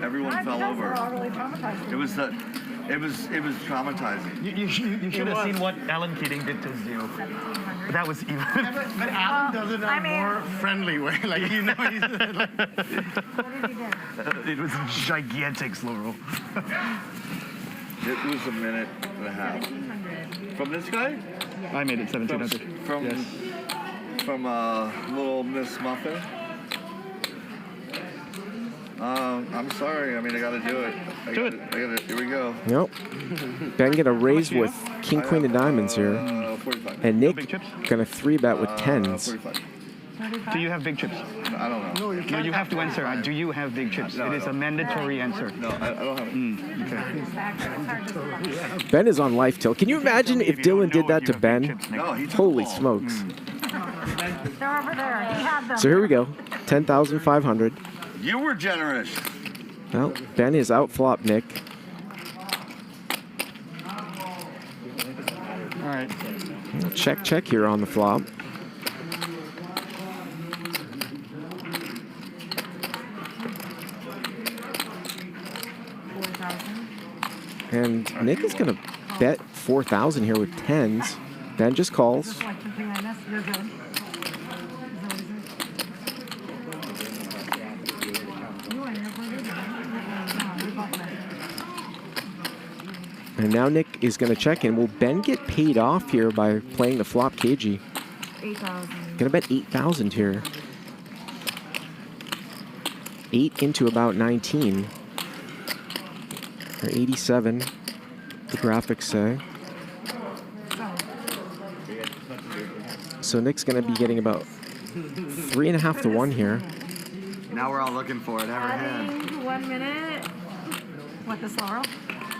Speaker 4: Everyone fell over.
Speaker 11: We're all really traumatized.
Speaker 4: It was traumatizing.
Speaker 22: You should have seen what Alan Keating did to Zio. That was even.
Speaker 9: But Alan does it in a more friendly way. Like, you know, he's like.
Speaker 11: What did he do?
Speaker 22: It was a gigantic slow roll.
Speaker 4: It was a minute and a half. From this guy?
Speaker 22: I made it 1700.
Speaker 4: From Little Miss Muffin. I'm sorry. I mean, I gotta do it.
Speaker 22: Do it.
Speaker 4: Here we go.
Speaker 18: Nope. Ben gonna raise with king, queen of diamonds here.
Speaker 4: 45.
Speaker 18: And Nick gonna 3-bet with tens.
Speaker 4: 45.
Speaker 22: Do you have big chips?
Speaker 4: I don't know.
Speaker 22: No, you have to answer. Do you have big chips?
Speaker 4: No,
Speaker 22: it is a mandatory answer.
Speaker 4: No, I don't have it.
Speaker 22: Okay.
Speaker 18: Ben is on life tilt. Can you imagine if Dylan did that to Ben?
Speaker 4: No, he took
Speaker 18: Holy
Speaker 4: the ball.
Speaker 18: smokes.
Speaker 11: They're over there. He had them.
Speaker 18: So here we go. 10,500.
Speaker 4: You were generous.
Speaker 18: Well, Ben is outflop Nick.
Speaker 22: All right.
Speaker 18: Check here on the flop. And Nick is going to bet 4,000 here with tens. Ben just calls.
Speaker 11: You're good.
Speaker 18: And now Nick is going to check in. Will Ben get paid off here by playing the flop KG?
Speaker 11: 8,000.
Speaker 18: Going to bet 8,000 here. 8 into about 19. Or 87, the graphics say. So Nick's going to be getting about 3.5 to 1 here.
Speaker 21: Now we're all looking for it. Ever had
Speaker 11: Adding 1 minute. What, the Slowroll?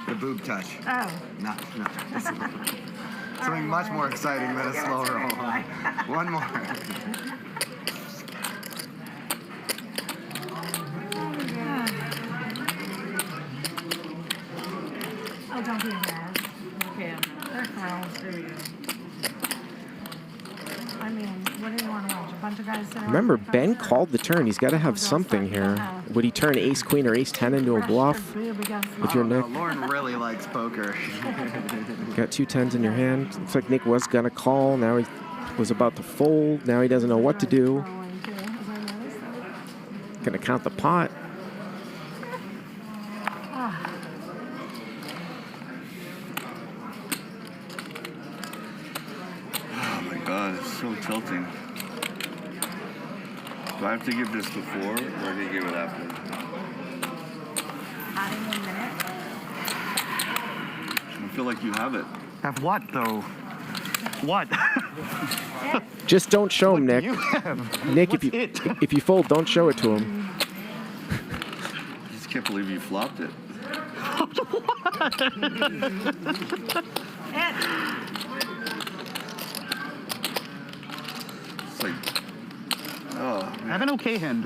Speaker 21: the boob touch.
Speaker 11: Oh.
Speaker 21: No. Something much more exciting than a slow roll. One more.
Speaker 11: Oh, don't be embarrassed. Okay, they're clowns. There we go. I mean, what do you want to watch? A bunch of guys sit around?
Speaker 18: Remember, Ben called the turn. He's got to have something here. Would he turn ace, queen, or ace 10 into a bluff? If you're Nick.
Speaker 21: Lauren really likes poker.
Speaker 18: Got 2 10s in your hand. Looks like Nick was going to call. Now he was about to fold. Now he doesn't know what to do. Going to count the pot.
Speaker 4: Oh my God, it's so tilting. Do I have to give this before, or do you give it after?
Speaker 11: Adding 1 minute.
Speaker 4: I feel like you have it.
Speaker 22: Have what, though? What?
Speaker 18: Just don't show him, Nick.
Speaker 22: You have?
Speaker 18: Nick, if you fold, don't show it to him.
Speaker 4: I just can't believe you flopped it. It's like, oh.
Speaker 22: I have an okay hand.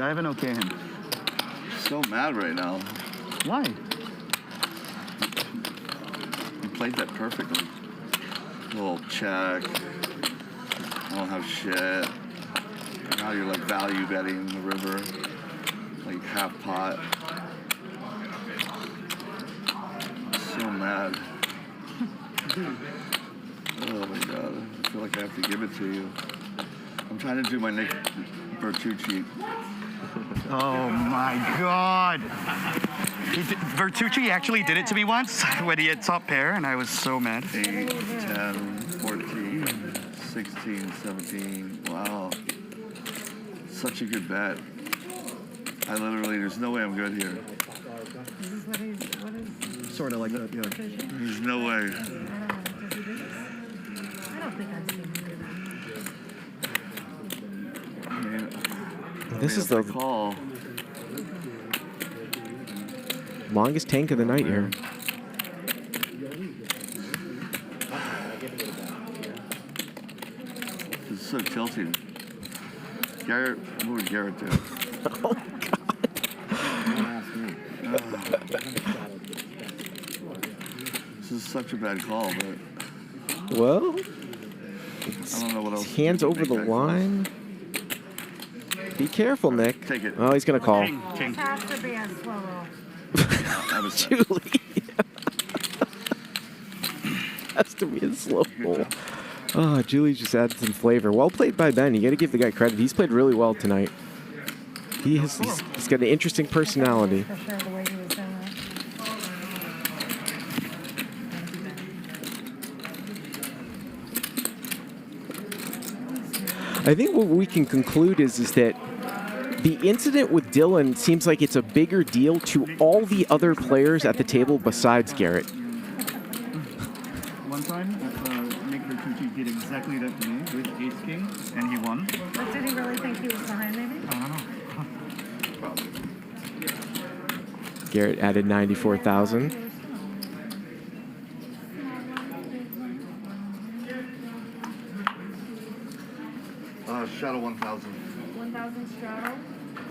Speaker 4: So mad right now.
Speaker 22: Why?
Speaker 4: You played that perfectly. Little check. I don't have shit. Now you're like value betting the river. Like half pot. So mad. Oh my God. I feel like I have to give it to you. I'm trying to do my Nick Vertucci.
Speaker 22: Oh my God. Vertucci actually did it to me once when he had top pair, and I was so mad.
Speaker 4: 8, 10, 14, 16, 17. Wow. Such a good bet. I literally, there's no way I'm good here.
Speaker 22: Sort of like that, yeah.
Speaker 4: There's no way.
Speaker 11: I don't think I've seen him do that.
Speaker 18: This is the
Speaker 4: call.
Speaker 18: Longest tank of the night here.
Speaker 4: This is so tilting. Garrett, what would Garrett do?
Speaker 18: Oh,
Speaker 4: This is such a bad call, but...
Speaker 18: Well,
Speaker 4: I don't know what else.
Speaker 18: Hands over the line. Be careful, Nick.
Speaker 4: Take it.
Speaker 18: Oh, he's going to call.
Speaker 11: This has to be a slow roll.
Speaker 18: Julie. Has to be a slow roll. Oh, Julie just added some flavor. Well played by Ben. You got to give the guy credit. He's played really well tonight. He's got an interesting personality.
Speaker 11: For sure, the way he was doing it.
Speaker 18: I think what we can conclude is that the incident with Dylan seems like it's a bigger deal to all the other players at the table besides Garrett.
Speaker 19: One time, Nick Vertucci did exactly that to me with Ace King, and he won.
Speaker 11: But did he really think he was behind, maybe?
Speaker 19: I don't know.
Speaker 18: Garrett added 94,000.
Speaker 4: Shadow 1,000.
Speaker 2: 1,000 straddle.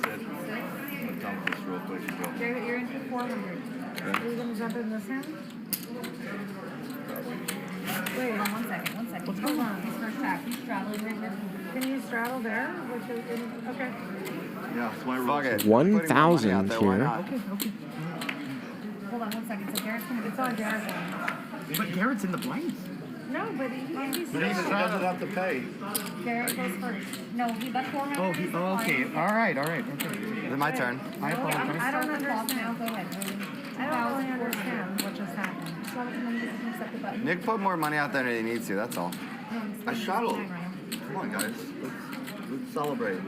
Speaker 4: That's it. I'm gonna dump this real quick and go.
Speaker 2: Garrett, you're in for 400.
Speaker 11: Are you going to jump in this hand?
Speaker 2: Wait, hold on, one second. Hold on. His first tap. He's straddling right now.
Speaker 11: Can you straddle there? Which is okay.
Speaker 4: Yeah, it's my roll.
Speaker 21: Fuck it.
Speaker 18: 1,000
Speaker 21: Why
Speaker 18: here.
Speaker 21: not?
Speaker 11: Okay.
Speaker 2: Hold on one second. So Garrett's going to
Speaker 11: It's on Garrett.
Speaker 19: But Garrett's in the blinds.
Speaker 11: No, but he's
Speaker 4: But he doesn't have to pay.
Speaker 2: Garrett goes first. No, that's 400.
Speaker 19: Oh, okay. All right. Okay.
Speaker 21: Is it my turn?
Speaker 19: I apologize.
Speaker 11: I don't understand.
Speaker 2: Now go ahead.
Speaker 11: I don't really understand what just happened.
Speaker 21: Nick put more money out there than he needs to, that's all.
Speaker 4: I shuttled. Come on, guys. Let's celebrate.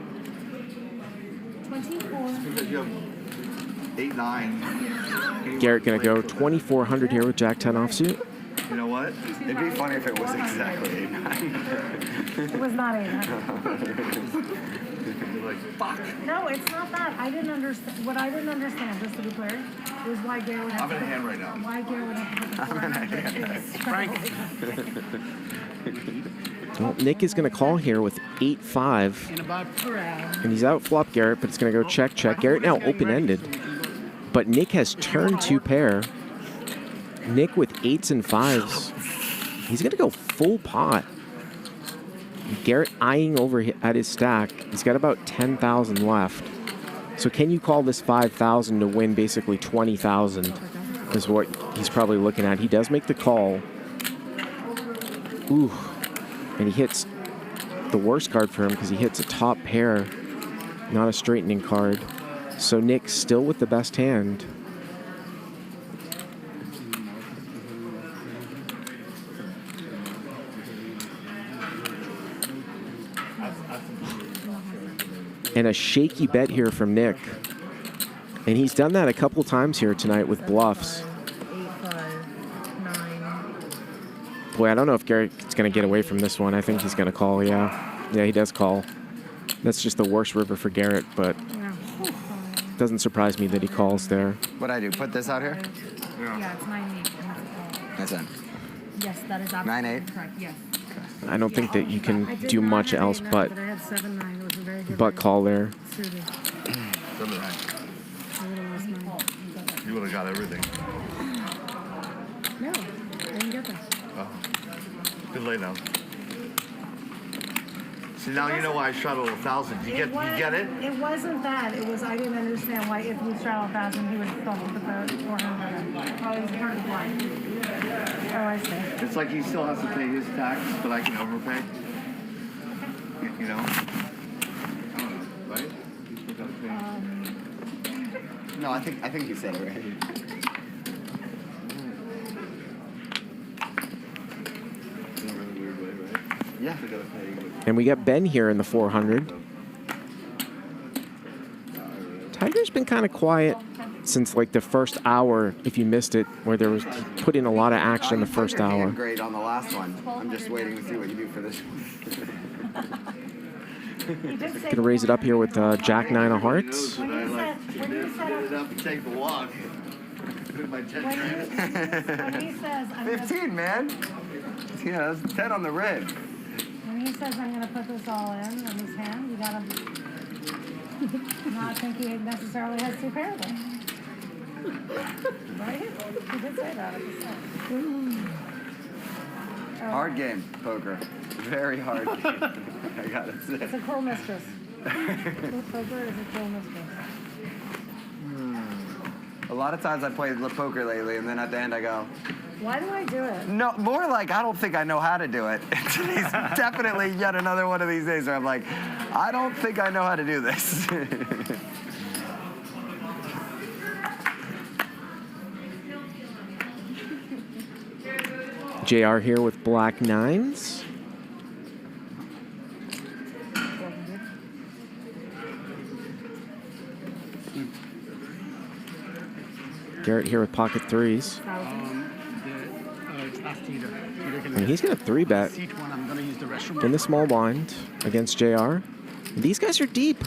Speaker 2: 24.
Speaker 4: Because you have 8, 9.
Speaker 18: Garrett going to go 2,400 here with Jack 10 offsuit.
Speaker 4: You know what?
Speaker 21: It'd be funny if it was exactly 8, 9.
Speaker 11: It was not 8.
Speaker 4: You're like, fuck.
Speaker 11: No, it's not that. I didn't understand. What I didn't understand, just to be clear, was why Garrett would have
Speaker 4: I'm in a hand right now.
Speaker 11: Why Garrett would have to put the
Speaker 21: I'm in a hand.
Speaker 18: Well, Nick is going to call here with 8-5. And he's out flop Garrett, but it's going to go check. Garrett now open-ended. But Nick has turned 2 pair. Nick with 8s and 5s. He's going to go full pot. Garrett eyeing over at his stack. He's got about 10,000 left. So can you call this 5,000 to win basically 20,000 is what he's probably looking at. He does make the call. Ooh. And he hits the worst card for him because he hits a top pair, not a straightening card. So Nick's still with the best hand. And a shaky bet here from Nick. And he's done that a couple times here tonight with bluffs.
Speaker 11: 8, 5, 9.
Speaker 18: Boy, I don't know if Garrett's going to get away from this one. I think he's going to call, yeah. Yeah, he does call. That's just the worst river for Garrett, but it doesn't surprise me that he calls there.
Speaker 21: What'd I do? Put this out here?
Speaker 2: Yeah, it's 9-8.
Speaker 21: That's it.
Speaker 2: Yes, that is absolutely
Speaker 21: 9-8?
Speaker 2: correct. Yes.
Speaker 18: I don't think that you can do much else but
Speaker 11: I had 7, 9. It was a very good
Speaker 18: call there.
Speaker 11: suited.
Speaker 4: 7, 9.
Speaker 11: I would have lost mine.
Speaker 4: You would have got everything.
Speaker 11: No, I didn't get that.
Speaker 4: Oh. Too late now. See, now you know why I shuttled 1,000. You get it?
Speaker 11: It wasn't that. It was I didn't understand why if you straddle 1,000, he would still put the 400. Probably was hard blind. Oh, I see.
Speaker 4: It's like he still has to pay his tax, but I can overpay. You know? Right? You still gotta pay.
Speaker 21: No, I think you said it right.
Speaker 4: In a really weird way, right?
Speaker 21: Yeah.
Speaker 4: You gotta pay.
Speaker 18: And we got Ben here in the 400. Tiger's been kind of quiet since like the first hour, if you missed it, where there was put in a lot of action the first hour.
Speaker 21: Great on the last one. I'm just waiting to see what you do for this one.
Speaker 18: Gonna raise it up here with Jack 9 of hearts.
Speaker 11: When you set
Speaker 4: Get it up and take the walk. With my 10 grand.
Speaker 11: when he says I'm
Speaker 21: 15, man. Yeah, that's 10 on the red.
Speaker 11: when he says I'm gonna put this all in his hand, you gotta not think he necessarily has 2 pairs of them. Right? He did say that at the start.
Speaker 21: Hard game, poker. Very hard game. I gotta say.
Speaker 11: It's a cruel mistress. Poker is a cruel mistress.
Speaker 21: A lot of times I played poker lately, and then at the end I go,
Speaker 11: Why do I do it?
Speaker 21: no, more like I don't think I know how to do it. Today's definitely yet another one of these days where I'm like, I don't think I know how to do this.
Speaker 18: JR here with black nines. Garrett here with pocket threes. And he's going to 3-bet in the small blind against JR. These guys are deep.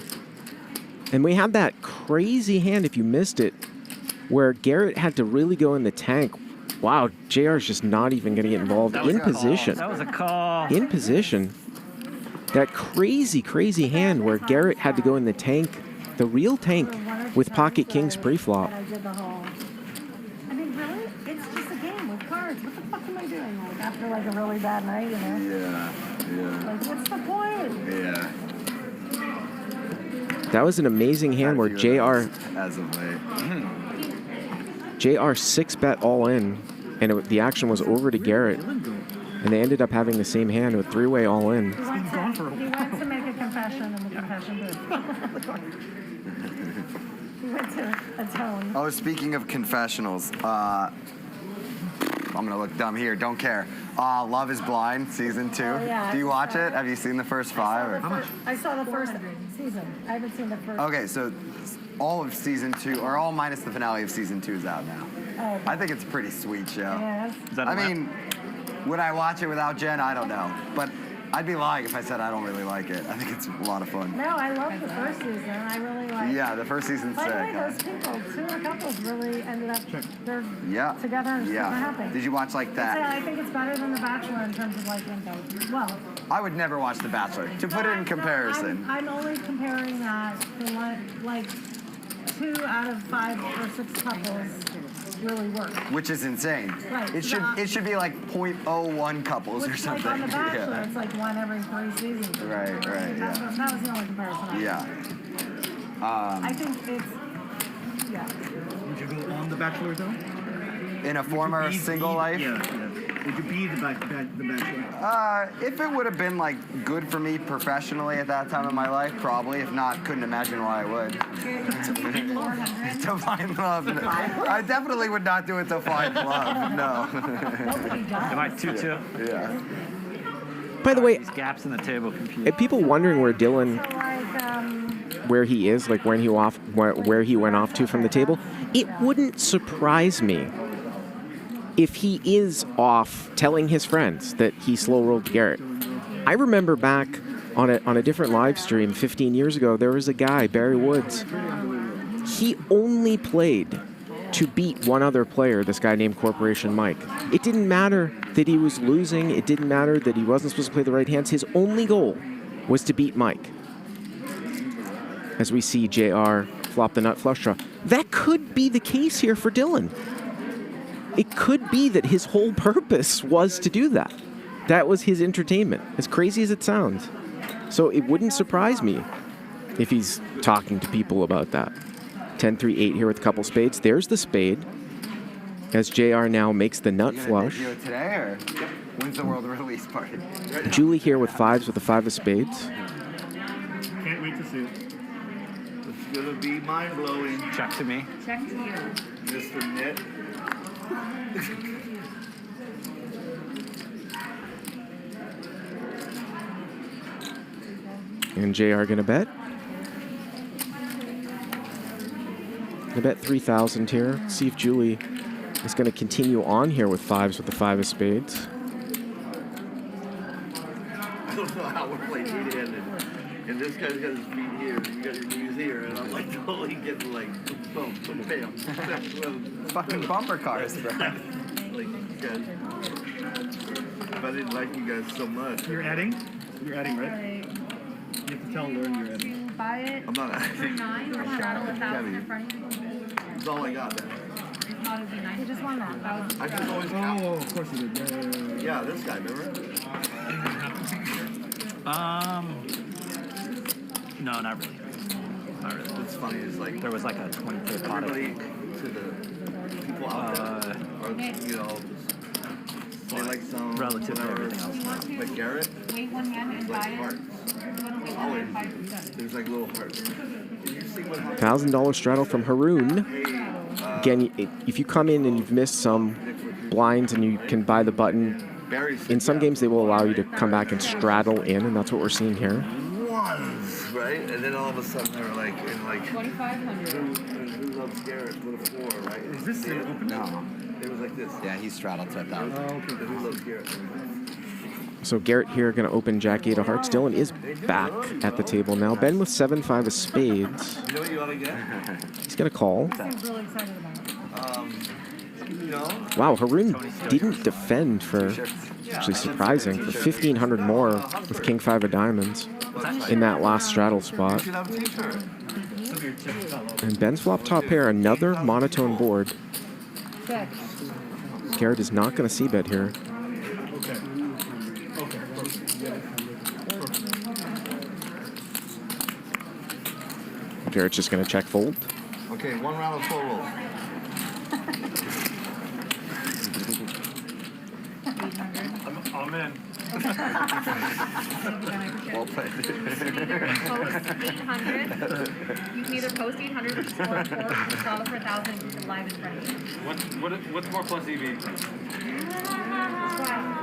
Speaker 18: And we had that crazy hand, if you missed it, where Garrett had to really go in the tank. Wow, JR's just not even going to get involved in position.
Speaker 20: That was a call.
Speaker 18: In position. That crazy, crazy hand where Garrett had to go in the tank, the real tank, with pocket kings pre-flop.
Speaker 11: I did the whole. I mean, really? It's just a game with cards. What the fuck am I doing? Like, after like a really bad night, you know?
Speaker 21: Yeah.
Speaker 11: Like, what's the point?
Speaker 21: Yeah.
Speaker 18: That was an amazing hand where JR...
Speaker 21: As of late.
Speaker 18: JR 6-bet all in, and the action was over to Garrett. And they ended up having the same hand with 3-way all in.
Speaker 11: He went to make a confession, and the confession did. He went to atone.
Speaker 21: Oh, speaking of confessionals, I'm gonna look dumb here. Don't care. Love is Blind, season 2.
Speaker 11: Oh, yeah,
Speaker 21: Do you watch it? Have you seen the first 5?
Speaker 11: I saw the first season. I haven't seen the first.
Speaker 21: Okay, so all of season 2, or all minus the finale of season 2 is out now.
Speaker 11: Oh, okay.
Speaker 21: I think it's a pretty sweet show.
Speaker 11: Yes.
Speaker 21: I mean, would I watch it without Jen? I don't know. But I'd be lying if I said I don't really like it. I think it's a lot of fun.
Speaker 11: No, I love the first season. I really like.
Speaker 21: Yeah, the first season's
Speaker 11: By
Speaker 21: sick.
Speaker 11: the way, those people, 2 of the couples really ended up. They're together and super
Speaker 21: Yeah.
Speaker 11: happy.
Speaker 21: Did you watch like that?
Speaker 11: I think it's better than The Bachelor in terms of like info. Well,
Speaker 21: I would never watch The Bachelor. To put it in comparison.
Speaker 11: I'm only comparing that to like 2 out of 5 or 6 couples really work.
Speaker 21: Which is insane.
Speaker 11: Right.
Speaker 21: It should be like 0.01 couples or something.
Speaker 11: Like on The Bachelor,
Speaker 21: Yeah.
Speaker 11: it's like 1 every 3 seasons.
Speaker 21: Right,
Speaker 11: That was the only comparison.
Speaker 21: Yeah.
Speaker 11: I think it's, yeah.
Speaker 1: Would you go on The Bachelor though?
Speaker 21: In a former single life?
Speaker 1: Yeah. Would you be the Bachelor?
Speaker 21: If it would have been like good for me professionally at that time of my life, probably. If not, couldn't imagine why I would. To find love. I definitely would not do it to find love. No.
Speaker 20: Am I 2-2?
Speaker 21: Yeah.
Speaker 18: By the way,
Speaker 20: These gaps in the table confuse.
Speaker 18: if people wondering where Dylan, where he is, like when he where he went off to from the table, it wouldn't surprise me if he is off telling his friends that he slow rolled Garrett. I remember back on a different live stream 15 years ago, there was a guy, Barry Woods. He only played to beat one other player, this guy named Corporation Mike. It didn't matter that he was losing. It didn't matter that he wasn't supposed to play the right hands. His only goal was to beat Mike. As we see JR flop the nut flush draw. That could be the case here for Dylan. It could be that his whole purpose was to do that. That was his entertainment, as crazy as it sounds. So it wouldn't surprise me if he's talking to people about that. 10-3-8 here with a couple spades. There's the spade, as JR now makes the nut flush.
Speaker 21: Do it today, or when's the world release party?
Speaker 18: Julie here with 5s with the 5 of spades.
Speaker 1: Can't wait to see it.
Speaker 4: It's gonna be mind-blowing.
Speaker 20: Check to me.
Speaker 2: Check to you.
Speaker 4: Mr. Net.
Speaker 18: And JR gonna bet. Gonna bet 3,000 here. See if Julie is gonna continue on here with 5s with the 5 of spades.
Speaker 4: I don't know how we're playing eight-handed. And this guy's got his feet here, and you got your knees here, and I'm like totally getting like, boom, boom, bam.
Speaker 21: Fucking bumper cars, bro.
Speaker 4: Like, you guys, if I didn't like you guys so much.
Speaker 1: You're adding? You're adding, right? You have to tell Lauren you're adding.
Speaker 2: Buy it
Speaker 4: I'm not
Speaker 2: for 9 or straddle 1,000 in front of you.
Speaker 4: That's all I got.
Speaker 2: It's not as
Speaker 11: You just won that.
Speaker 4: I just always
Speaker 1: of course you did.
Speaker 4: Yeah, this guy, remember?
Speaker 20: No, not really. Not really.
Speaker 4: What's funny is like
Speaker 20: there was like a 23rd pot.
Speaker 4: everybody to the people out there are, you know, they like some
Speaker 20: relative to everything else.
Speaker 4: But Garrett
Speaker 11: Wait 1 minute and
Speaker 4: like
Speaker 11: buy
Speaker 4: hearts.
Speaker 11: it.
Speaker 4: Always. There's like little hearts.
Speaker 18: $1,000 straddle from Haroon. Again, if you come in and you've missed some blinds and you can buy the button, in some games they will allow you to come back and straddle in, and that's what we're seeing here.
Speaker 4: Ones, right? And then all of a sudden they were like, in like
Speaker 2: 2,500.
Speaker 4: Who loves Garrett with a 4, right? Is this the open? No. It was like this.
Speaker 21: Yeah, he straddled to 1,000.
Speaker 4: Oh, okay. Who loves Garrett?
Speaker 18: So Garrett here going to open Jack 8 of hearts. Dylan is back at the table now. Ben with 7-5 of spades.
Speaker 4: You know what you ought to get?
Speaker 18: He's going to call.
Speaker 11: Seems really excited about it.
Speaker 4: You know?
Speaker 18: Wow, Haroon didn't defend for, actually surprising, for 1,500 more with King 5 of diamonds in that last straddle spot. And Ben's flop top pair, another monotone board. Garrett is not going to c-bet here. Garrett's just going to check fold.
Speaker 4: Okay, 1 round of Slowrolls.
Speaker 3: I'm in.
Speaker 21: Well played.
Speaker 2: You can either post 800. You can either post 800 or score 4, straddle for 1,000 live in front of you.
Speaker 6: What's more plus EV?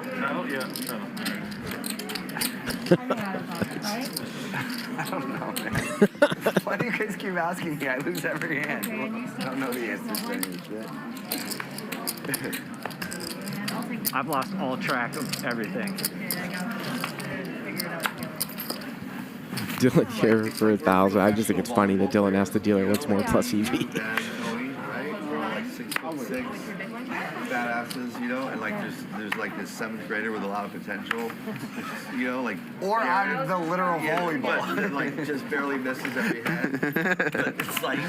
Speaker 6: Straddle? Yeah, straddle.
Speaker 21: I don't know, man. Why do you guys keep asking me? I lose every hand. I don't know the answers to any shit.
Speaker 20: I've lost all track of everything.
Speaker 18: Dylan here for 1,000. I just think it's funny that Dylan asked the dealer what's more plus EV.
Speaker 4: Like 6'6", badasses, you know, and like there's like this 7th grader with a lot of potential, you know, like
Speaker 21: or out of the literal volleyball,
Speaker 4: but like just barely misses every hand. But it's like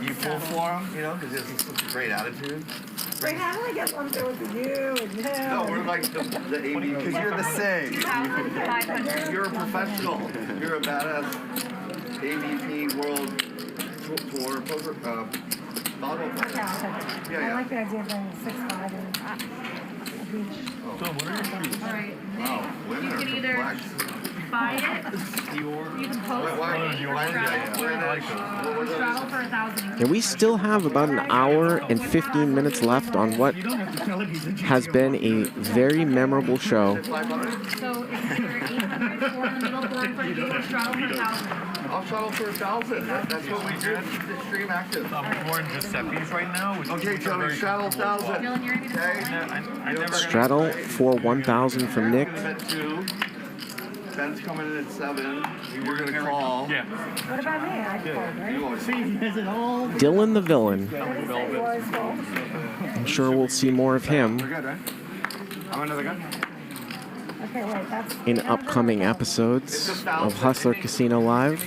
Speaker 4: you pull for him, you know, because he has such a great attitude.
Speaker 11: Wait, how do I get one there with you and him?
Speaker 4: No, we're like the AB.
Speaker 21: Because you're the same.
Speaker 4: You're a professional. You're a badass AVP World Tour poker volleyball player.
Speaker 11: I like the idea of going 6'5" and beach.
Speaker 2: All right.
Speaker 4: Wow,
Speaker 2: You
Speaker 4: women
Speaker 2: can
Speaker 4: are
Speaker 2: either
Speaker 4: complex.
Speaker 2: buy it, you can post straddle for 1,000.
Speaker 18: And we still have about an hour and 15 minutes left on what has been a very memorable show.
Speaker 2: So it's either 800 or in the middle board for you or straddle for 1,000.
Speaker 4: I'll shuttle for 1,000. That's what we do. Extreme active.
Speaker 3: I'm more in Giuseppe's right now.
Speaker 4: Okay, Johnny, straddle 1,000.
Speaker 2: Dylan, you're going to
Speaker 3: I never
Speaker 18: Straddle for 1,000 from Nick.
Speaker 4: Ben's coming in at 7. We're going to call.
Speaker 3: Yeah.
Speaker 11: What about me? I fold, right?
Speaker 4: You always
Speaker 18: Dylan the villain. I'm sure we'll see more of him
Speaker 21: We're good, right? I'm another guy.
Speaker 11: Okay, wait, that's...
Speaker 18: in upcoming episodes of Hustler Casino Live.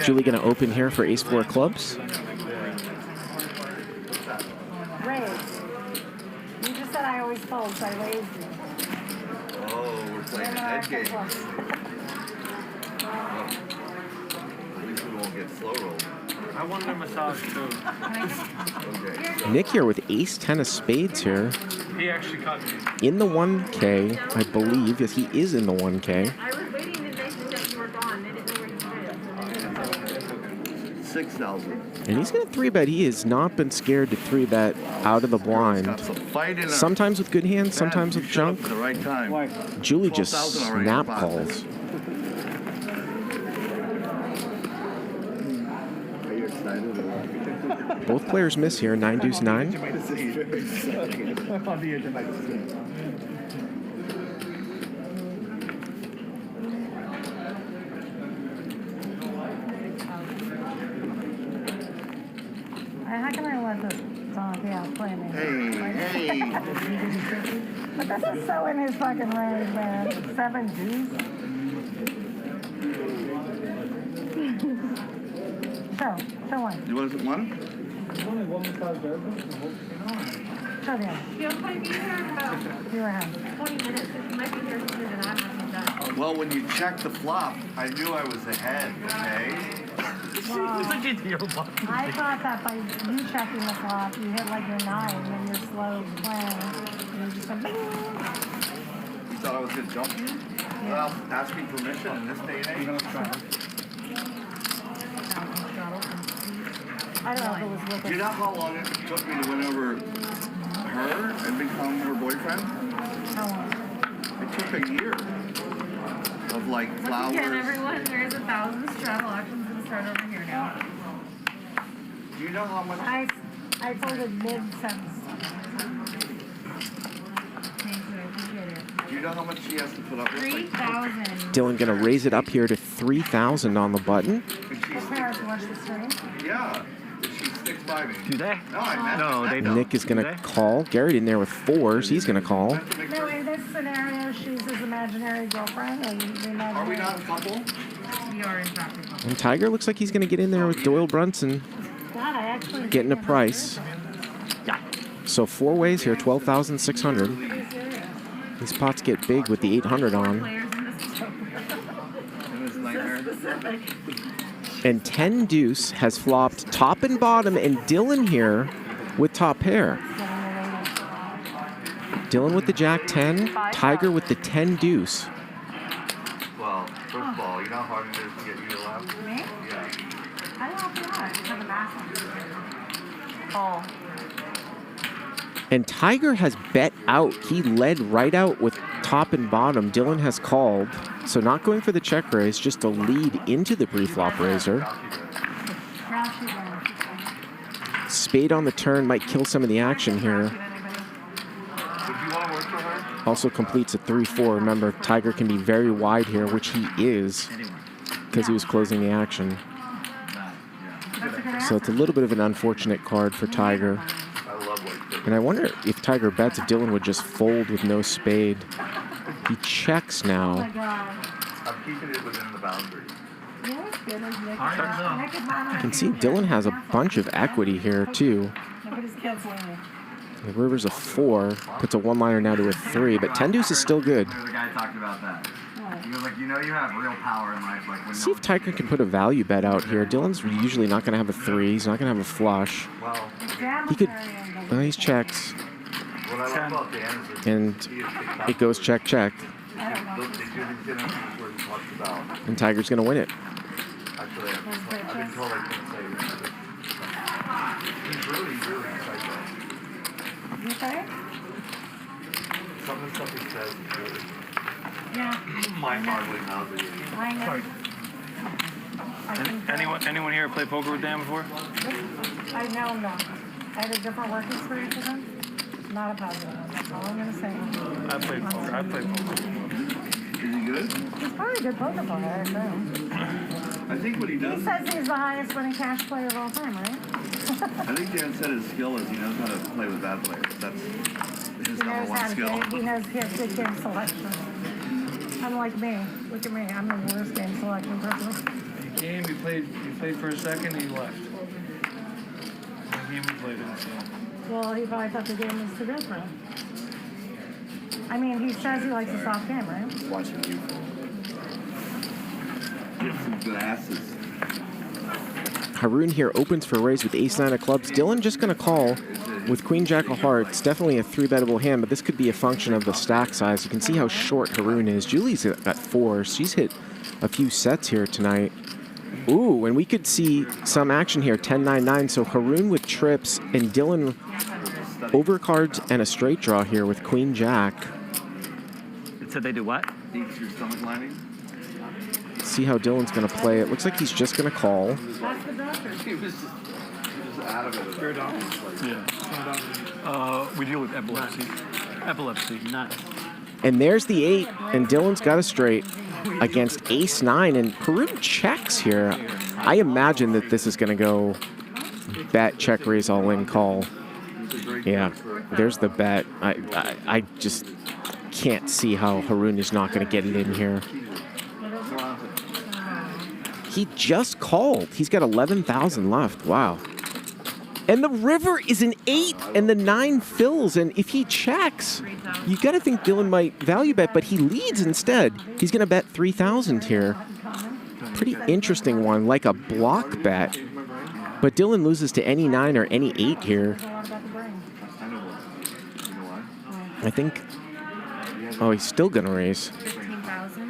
Speaker 18: Julie going to open here for Ace-4 clubs.
Speaker 11: Raise. You just said I always fold, so I raised you.
Speaker 4: Oh, we're playing a head game. At least we won't get slow rolled.
Speaker 6: I wanted a massage too.
Speaker 4: Okay.
Speaker 18: Nick here with Ace-10 of spades here.
Speaker 6: He actually caught me.
Speaker 18: In the 1K, I believe. Yes, he is in the 1K.
Speaker 2: I was waiting to make sure you were gone. They didn't know where you were.
Speaker 4: 6,000.
Speaker 18: And he's going to 3-bet. He has not been scared to 3-bet out of the blind. Sometimes with good hands, sometimes with junk.
Speaker 4: At the right time.
Speaker 18: Julie just
Speaker 4: 12,000 already
Speaker 18: snap
Speaker 4: in the
Speaker 18: calls.
Speaker 4: Are you excited or what?
Speaker 18: Both players miss here, 9-deuce-9.
Speaker 19: On the edge of my seat.
Speaker 11: How can I let this play me?
Speaker 4: Hey.
Speaker 11: But this is so in his fucking range, man. 7 G's. Show one.
Speaker 4: You want it 1?
Speaker 11: Come here.
Speaker 2: He'll probably be here in about
Speaker 11: You were home.
Speaker 2: 20 minutes. He might be here sooner than I'm done.
Speaker 4: Well, when you checked the flop, I knew I was ahead, okay?
Speaker 11: Wow. I thought that by you checking the flop, you hit like your 9 and you're slow playing. And you just went bing.
Speaker 4: You thought I was going to jump you? Well, asking permission in this day and age.
Speaker 11: I don't know if it was with
Speaker 4: Do you know how long it took me to win over her and become her boyfriend?
Speaker 11: How long?
Speaker 4: It took a year of like flowers.
Speaker 2: Again, everyone, there's 1,000 straddle auctions going to start over here now.
Speaker 4: Do you know how much?
Speaker 11: I folded mid-sentence.
Speaker 4: Do you know how much she has to put up with?
Speaker 2: 3,000.
Speaker 18: Dylan gonna raise it up here to 3,000 on the button.
Speaker 11: His parents watch the stream.
Speaker 4: Yeah. She sticks by me.
Speaker 1: Do they?
Speaker 4: No, I meant
Speaker 1: No, they don't.
Speaker 18: Nick is gonna call. Garrett in there with 4s. He's gonna call.
Speaker 11: No, in this scenario, she's his imaginary girlfriend. Or
Speaker 4: Are we not a couple?
Speaker 2: We are in fact a couple.
Speaker 18: And Tiger looks like he's gonna get in there with Doyle Brunson,
Speaker 11: God, I actually
Speaker 18: getting a price. So 4 ways here, 12,600. These pots get big with the 800 on. And 10 deuce has flopped top and bottom, and Dylan here with top pair. Dylan with the jack 10, Tiger with the 10 deuce.
Speaker 4: Well, first of all, you know how hard it is to get you to laugh?
Speaker 11: Me?
Speaker 4: Yeah.
Speaker 11: I don't know if you are. It's for the math.
Speaker 2: Call.
Speaker 18: And Tiger has bet out. He led right out with top and bottom. Dylan has called. So not going for the check raise, just a lead into the pre-flop raiser. Spade on the turn might kill some of the action here. Also completes a 3-4. Remember, Tiger can be very wide here, which he is, because he was closing the action. So it's a little bit of an unfortunate card for Tiger. And I wonder if Tiger bets if Dylan would just fold with no spade. He checks now.
Speaker 4: I'm keeping it within the boundary.
Speaker 18: You can see Dylan has a bunch of equity here, too. The river's a 4, puts a 1-liner now to a 3, but 10 deuce is still good.
Speaker 21: The guy talked about that. He was like, you know, you have real power in life. Like when
Speaker 18: See if Tiger can put a value bet out here. Dylan's usually not going to have a 3. He's not going to have a flush. He could. Well, he's checked. And it goes check, check. And Tiger's going to win it.
Speaker 4: Actually, I've been told I can't say he's really psycho.
Speaker 11: You okay?
Speaker 4: Some of the stuff he says is really
Speaker 11: Yeah.
Speaker 4: mind-boggling now.
Speaker 11: I know.
Speaker 12: Anyone here play poker with Dan before?
Speaker 11: I know him not. I had a different work experience with him. Not a positive one. That's all I'm going to say.
Speaker 12: I played poker.
Speaker 4: Is he good?
Speaker 11: He's probably a good poker player, I know.
Speaker 4: I think what he does.
Speaker 11: He says he's the highest winning cash player of all time, right?
Speaker 4: I think Dan said his skill is he knows how to play with bad players. That's his
Speaker 11: He
Speaker 4: number
Speaker 11: knows
Speaker 4: one
Speaker 11: how to
Speaker 4: skill.
Speaker 11: play. He has good game selection. Unlike me. Look at me. I'm the worst game selection person.
Speaker 6: Game you played for a second and you left. The game you played in, so.
Speaker 11: Well, he probably thought the game was too good for him. I mean, he says he likes a soft game, right?
Speaker 4: Watching you. Get some glasses.
Speaker 18: Haroon here opens for a raise with ace-9 of clubs. Dylan just going to call with queen-jack of hearts. Definitely a 3-bettable hand, but this could be a function of the stack size. You can see how short Haroon is. Julie's at 4. She's hit a few sets here tonight. Ooh, and we could see some action here, 10-9-9. So Haroon with trips and Dylan overcards and a straight draw here with queen-jack.
Speaker 20: It said they do what?
Speaker 4: Eats your stomach lining.
Speaker 18: See how Dylan's going to play it. Looks like he's just going to call.
Speaker 4: He was just out of it.
Speaker 3: Yeah. We deal with epilepsy.
Speaker 20: Nuts.
Speaker 18: And there's the 8, and Dylan's got a straight against ace-9, and Haroon checks here. I imagine that this is going to go bet, check, raise, all in, call. Yeah, there's the bet. I just can't see how Haroon is not going to get it in here. He just called. He's got 11,000 left. Wow. And the river is an 8, and the 9 fills. And if he checks, you got to think Dylan might value bet, but he leads instead. He's going to bet 3,000 here. Pretty interesting one, like a block bet. But Dylan loses to any 9 or any 8 here. I think. Oh, he's still going to raise.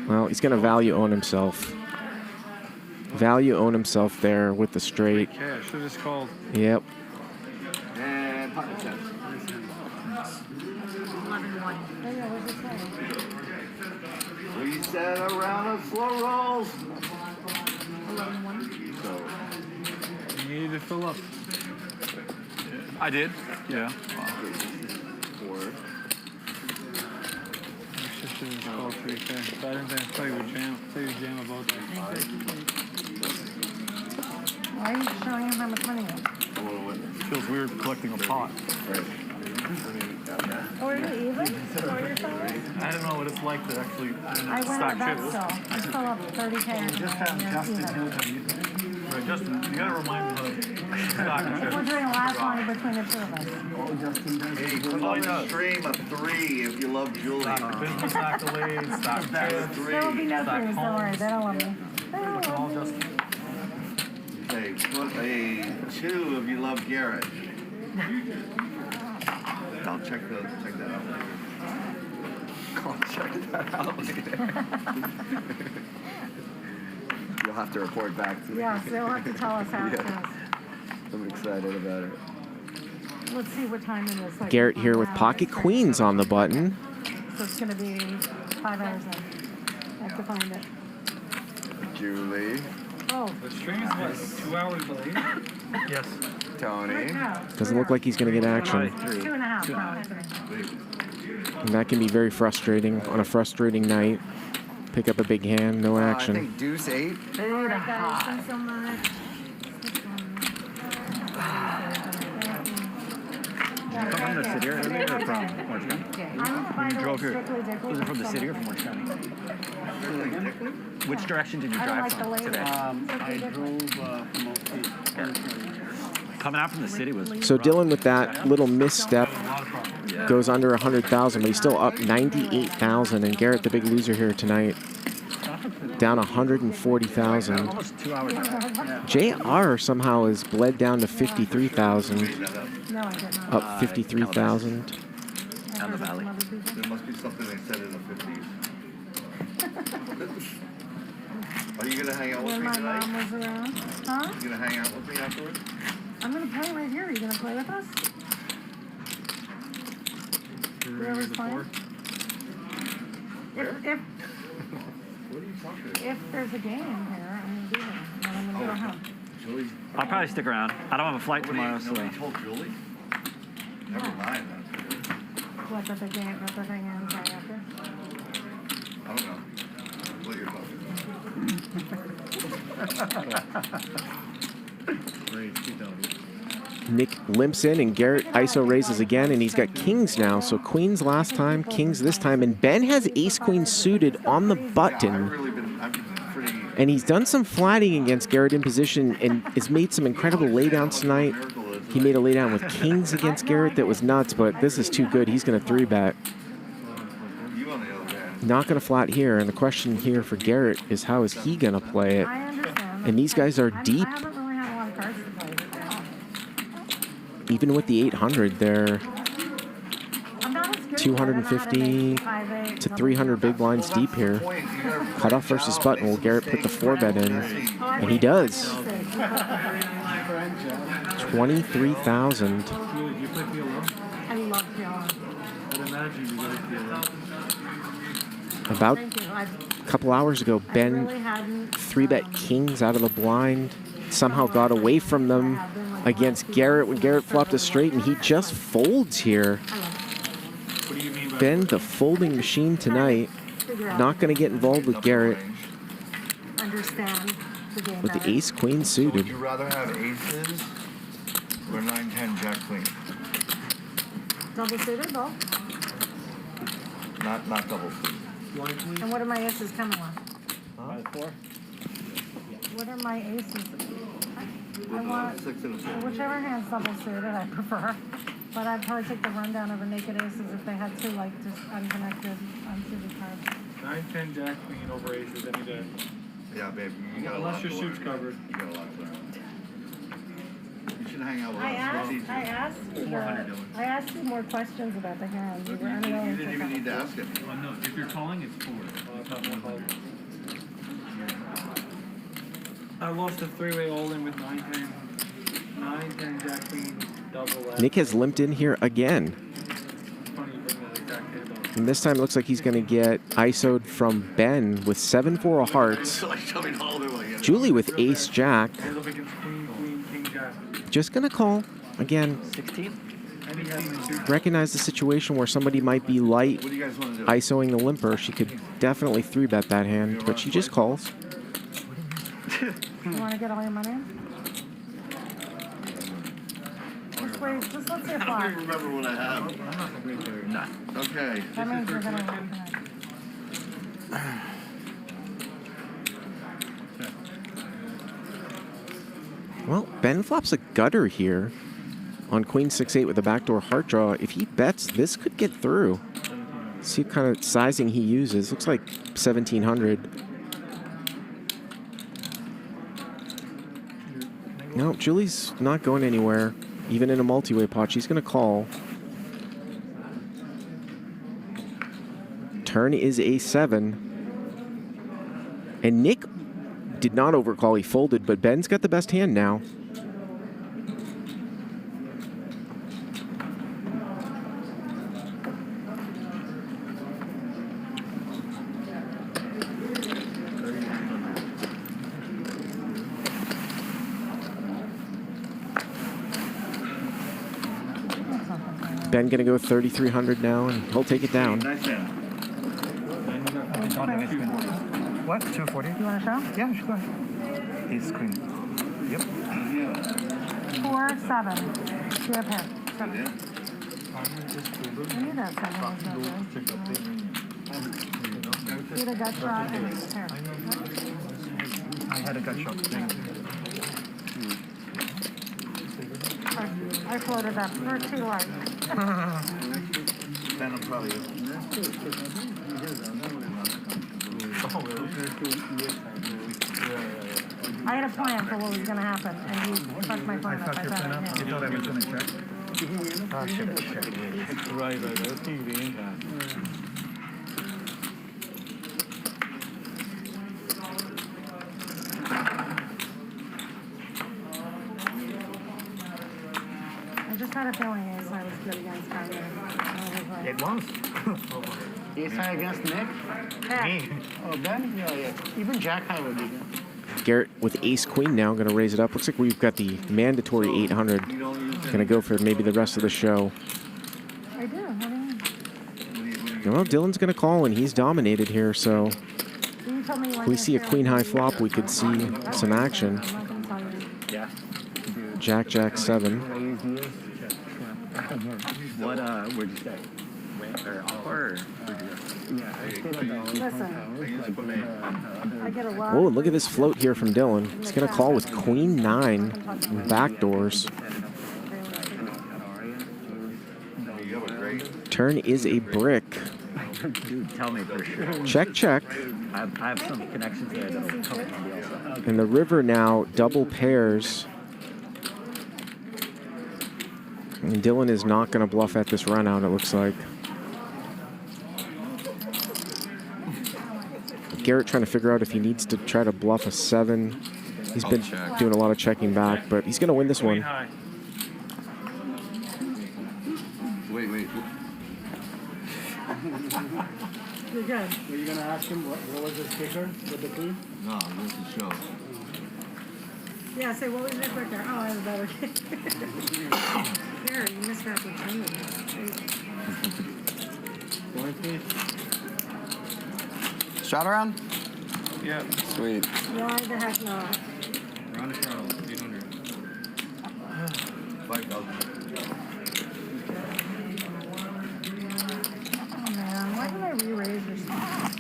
Speaker 18: Well, he's going to value own himself. Value own himself there with the straight.
Speaker 3: Yeah, should have just called.
Speaker 18: Yep.
Speaker 21: And pocket set.
Speaker 11: 11-1.
Speaker 21: We set a round of slow rolls.
Speaker 11: 11-1.
Speaker 3: You needed to fill up.
Speaker 8: I did. Yeah.
Speaker 3: Should have called 3K. But I didn't think I thought you would jam. About that.
Speaker 11: Why are you showing him how much money is?
Speaker 3: Feels weird collecting a pot.
Speaker 11: Or you even? Or you're selling?
Speaker 3: I don't know what it's like to actually
Speaker 11: I went
Speaker 3: stack
Speaker 11: up that
Speaker 3: chips.
Speaker 11: still. I still up 30K.
Speaker 3: Just have Justin Hill. Right, Justin, you gotta remind me how to stock chips.
Speaker 11: We're doing a last money between the two of us.
Speaker 21: Hey, put on the stream of 3 if you love Julie.
Speaker 3: Business accolades, stock chips.
Speaker 11: There will be no threes, don't worry. They don't love me. They don't love me.
Speaker 21: Okay, put a 2 if you love Garrett. I'll check that out later. I'll check that out later. You'll have to report back to me.
Speaker 11: Yes, they'll have to tell us how it goes.
Speaker 21: I'm excited about it.
Speaker 11: Let's see what time it is. Like
Speaker 18: Garrett here with pocket queens on the button.
Speaker 11: So it's going to be 5 hours in. I have to find it.
Speaker 21: Julie.
Speaker 11: Oh.
Speaker 3: The stream is what, 2 hours late? Yes.
Speaker 21: Tony.
Speaker 18: Doesn't look like he's going to get action.
Speaker 11: 2.5 probably.
Speaker 18: And that can be very frustrating on a frustrating night. Pick up a big hand, no
Speaker 21: I
Speaker 18: action.
Speaker 21: think deuce 8.
Speaker 11: Oh, guys, thanks so much.
Speaker 8: Come from the city or from Orange County?
Speaker 11: When
Speaker 8: you drove here, was it from the city or from Orange County? Which direction did you drive from today?
Speaker 9: I drove from
Speaker 8: Coming out from the city was.
Speaker 18: So Dylan with that little misstep goes under 100,000, but he's still up 98,000. And Garrett, the big loser here tonight, down 140,000.
Speaker 8: Almost 2 hours.
Speaker 18: JR somehow is bled down to 53,000.
Speaker 11: No, I did not.
Speaker 18: Up 53,000.
Speaker 8: Down the valley.
Speaker 21: There must be something they said in the 50s. Are you gonna hang out with
Speaker 11: When
Speaker 21: me
Speaker 11: my
Speaker 21: tonight?
Speaker 11: mom was around. Huh?
Speaker 21: You gonna hang out with me afterwards?
Speaker 11: I'm going to play right here. Are you going to play with us? Whoever's playing? If
Speaker 21: What are you talking about?
Speaker 11: if there's a game here, I'm going to be there. And I'm going to go home.
Speaker 21: Julie's.
Speaker 8: I'll probably stick around. I don't have a flight tomorrow, so.
Speaker 21: Nobody told Julie? Never mind then.
Speaker 11: What, that the game, that the thing ends right after?
Speaker 21: I don't know what you're talking about.
Speaker 3: Great, 2,000.
Speaker 18: Nick limps in, and Garrett ISO raises again, and he's got kings now. So queens last time, kings this time, and Ben has ace-queen suited on the button. And he's done some flatting against Garrett in position and has made some incredible laydowns tonight. He made a laydown with kings against Garrett that was nuts, but this is too good. He's going to 3-bet. Not going to flat here, and the question here for Garrett is how is he going to play it? And these guys are deep.
Speaker 11: I haven't really had a lot of cards to play.
Speaker 18: Even with the 800, they're 250 to 300 big blinds deep here. Cutoff versus button. Will Garrett put the 4-bet in? And he does. 23,000.
Speaker 11: I love PLO.
Speaker 3: I'd imagine you like PLO.
Speaker 18: About a couple hours ago, Ben 3-bet kings out of the blind. Somehow got away from them against Garrett when Garrett flopped a straight, and he just folds here. Ben, the folding machine tonight, not going to get involved with Garrett
Speaker 11: Understand the game
Speaker 18: with the
Speaker 11: better.
Speaker 18: ace-queen
Speaker 21: So
Speaker 18: suited.
Speaker 21: would you rather have aces or 9-10 jack queen?
Speaker 11: Double suited, though.
Speaker 21: Not double suited.
Speaker 11: And what are my aces coming with?
Speaker 21: Huh? 4?
Speaker 11: What are my aces? I want whichever hand's double suited, I prefer. But I'd probably take the rundown over naked aces if they had two, like, just unconnected, unsuited cards.
Speaker 6: 9, 10, jack, queen over aces any day.
Speaker 4: Yeah, babe. You got a
Speaker 6: Unless
Speaker 4: lot
Speaker 6: your
Speaker 4: to
Speaker 6: suit's
Speaker 4: learn.
Speaker 6: covered.
Speaker 4: You got a lot to learn. You should hang out with
Speaker 11: I
Speaker 4: us.
Speaker 11: asked you more questions about the hand. You were
Speaker 4: You
Speaker 11: unwilling
Speaker 4: didn't
Speaker 11: to
Speaker 4: even
Speaker 11: come.
Speaker 4: need to ask it.
Speaker 3: Well, no, if you're calling, it's four.
Speaker 6: I lost a three-way all-in with 9, 10. 9, 10, jack, queen, double left.
Speaker 18: Nick has limped in here again.
Speaker 6: Funny you bring that exact hand up.
Speaker 18: And this time it looks like he's going to get ISO'd from Ben with 7-4 of hearts. Julie with ace jack.
Speaker 6: Hands up against queen, queen, king, jack.
Speaker 18: Just going to call. Again,
Speaker 20: 16?
Speaker 6: Any hand in suit.
Speaker 18: recognize the situation where somebody might be light
Speaker 4: What do you guys want to do?
Speaker 18: ISOing the limper. She could definitely 3-bet that hand, but she just calls.
Speaker 11: You want to get all your money in? Just wait, just let's see a
Speaker 4: I don't
Speaker 11: flop.
Speaker 4: even remember what I have.
Speaker 20: None.
Speaker 4: Okay.
Speaker 11: That means you're going to win tonight.
Speaker 18: Well, Ben flops a gutter here on queen 6-8 with a backdoor heart draw. If he bets, this could get through. See what kind of sizing he uses. Looks like 1,700. No, Julie's not going anywhere. Even in a multi-way pot, she's going to call. Turn is A7. And Nick did not overcall, he folded, but Ben's got the best hand now. Ben gonna go 3,300 now, and he'll take it down.
Speaker 19: What? 240?
Speaker 11: You want to show?
Speaker 19: Yeah, sure. Ace queen. Yep.
Speaker 11: 4, 7. You have him. 7. I knew that 7 was no good. You had a gut shot and a pair.
Speaker 19: I had a gut shot.
Speaker 11: I floated up. You're too light.
Speaker 4: Then I'm probably.
Speaker 11: I had a plan for what was going to happen, and you fucked my plan up. I
Speaker 19: You
Speaker 11: thought
Speaker 19: thought I was going to check? Oh, shit.
Speaker 3: Right. That's TV impact.
Speaker 11: I just had a feeling Ace High was good against Kanye.
Speaker 19: It was. Ace High against Nick? Me. Oh, Ben? Yeah. Even Jack High would be good.
Speaker 18: Garrett with ace queen now, going to raise it up. Looks like we've got the mandatory 800. Going to go for maybe the rest of the show.
Speaker 11: I do. What do you mean?
Speaker 18: Well, Dylan's going to call, and he's dominated here, so
Speaker 11: You told me
Speaker 18: if we see a queen high flop, we could see some action.
Speaker 11: I'm not going to tell you.
Speaker 20: Yeah.
Speaker 18: Jack, Jack 7.
Speaker 20: What, would you say? Or offer?
Speaker 11: Listen, I get a lot.
Speaker 18: Whoa, look at this float here from Dylan. He's going to call with queen 9 backdoors. Turn is a brick.
Speaker 20: Dude, tell me for sure.
Speaker 18: Check, check.
Speaker 20: I have some connections there that will come in handy also.
Speaker 18: And the river now double pairs. And Dylan is not going to bluff at this run out, it looks like. Garrett trying to figure out if he needs to try to bluff a 7. He's been doing a lot of checking back, but he's going to win this one.
Speaker 4: Wait.
Speaker 11: You're good.
Speaker 1: Were you gonna ask him what was his kicker with the queen?
Speaker 4: No, this is show.
Speaker 11: Yeah, say, what was your quicker? Oh, I have a better kicker. Gary, you missed the opportunity.
Speaker 1: Going, please.
Speaker 21: Shot around?
Speaker 6: Yeah.
Speaker 21: Sweet.
Speaker 11: Why the heck not?
Speaker 3: Round of straddle, 800.
Speaker 4: 5,000.
Speaker 11: Oh man, why did I re-raise your stuff?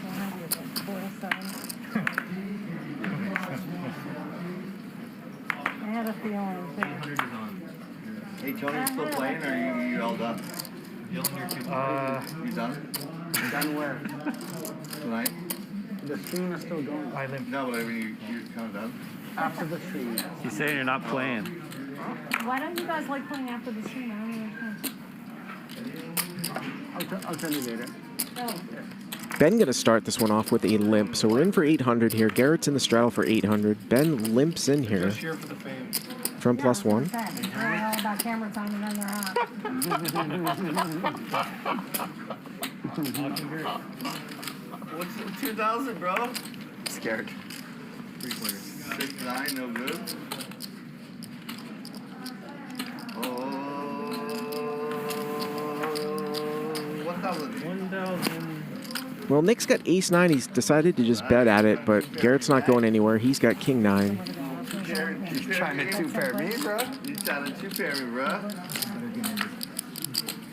Speaker 11: 4 to 7. I had a feeling.
Speaker 4: Hey, Tony, you still playing or are you all done? You done?
Speaker 9: Done where?
Speaker 4: Tonight?
Speaker 9: The stream is still going.
Speaker 1: I limp.
Speaker 4: No, but I mean, you're kind of done?
Speaker 9: After the stream.
Speaker 8: He's saying you're not playing.
Speaker 11: Why don't you guys like playing after the stream? I don't understand.
Speaker 9: I'll tell you later.
Speaker 11: Oh.
Speaker 18: Ben going to start this one off with a limp. So we're in for 800 here. Garrett's in the straddle for 800. Ben limps in here.
Speaker 6: Just here for the fame.
Speaker 18: From plus one.
Speaker 11: They're all about camera time and then they're out.
Speaker 4: What's 2,000, bro?
Speaker 21: Scared.
Speaker 4: 6-9, no good. Oh, 1,000.
Speaker 6: 1,000.
Speaker 18: Well, Nick's got ace-9. He's decided to just bet at it, but Garrett's not going anywhere. He's got king-9.
Speaker 21: He's trying to two-pair me, bro.
Speaker 4: He's trying to two-pair me, bro.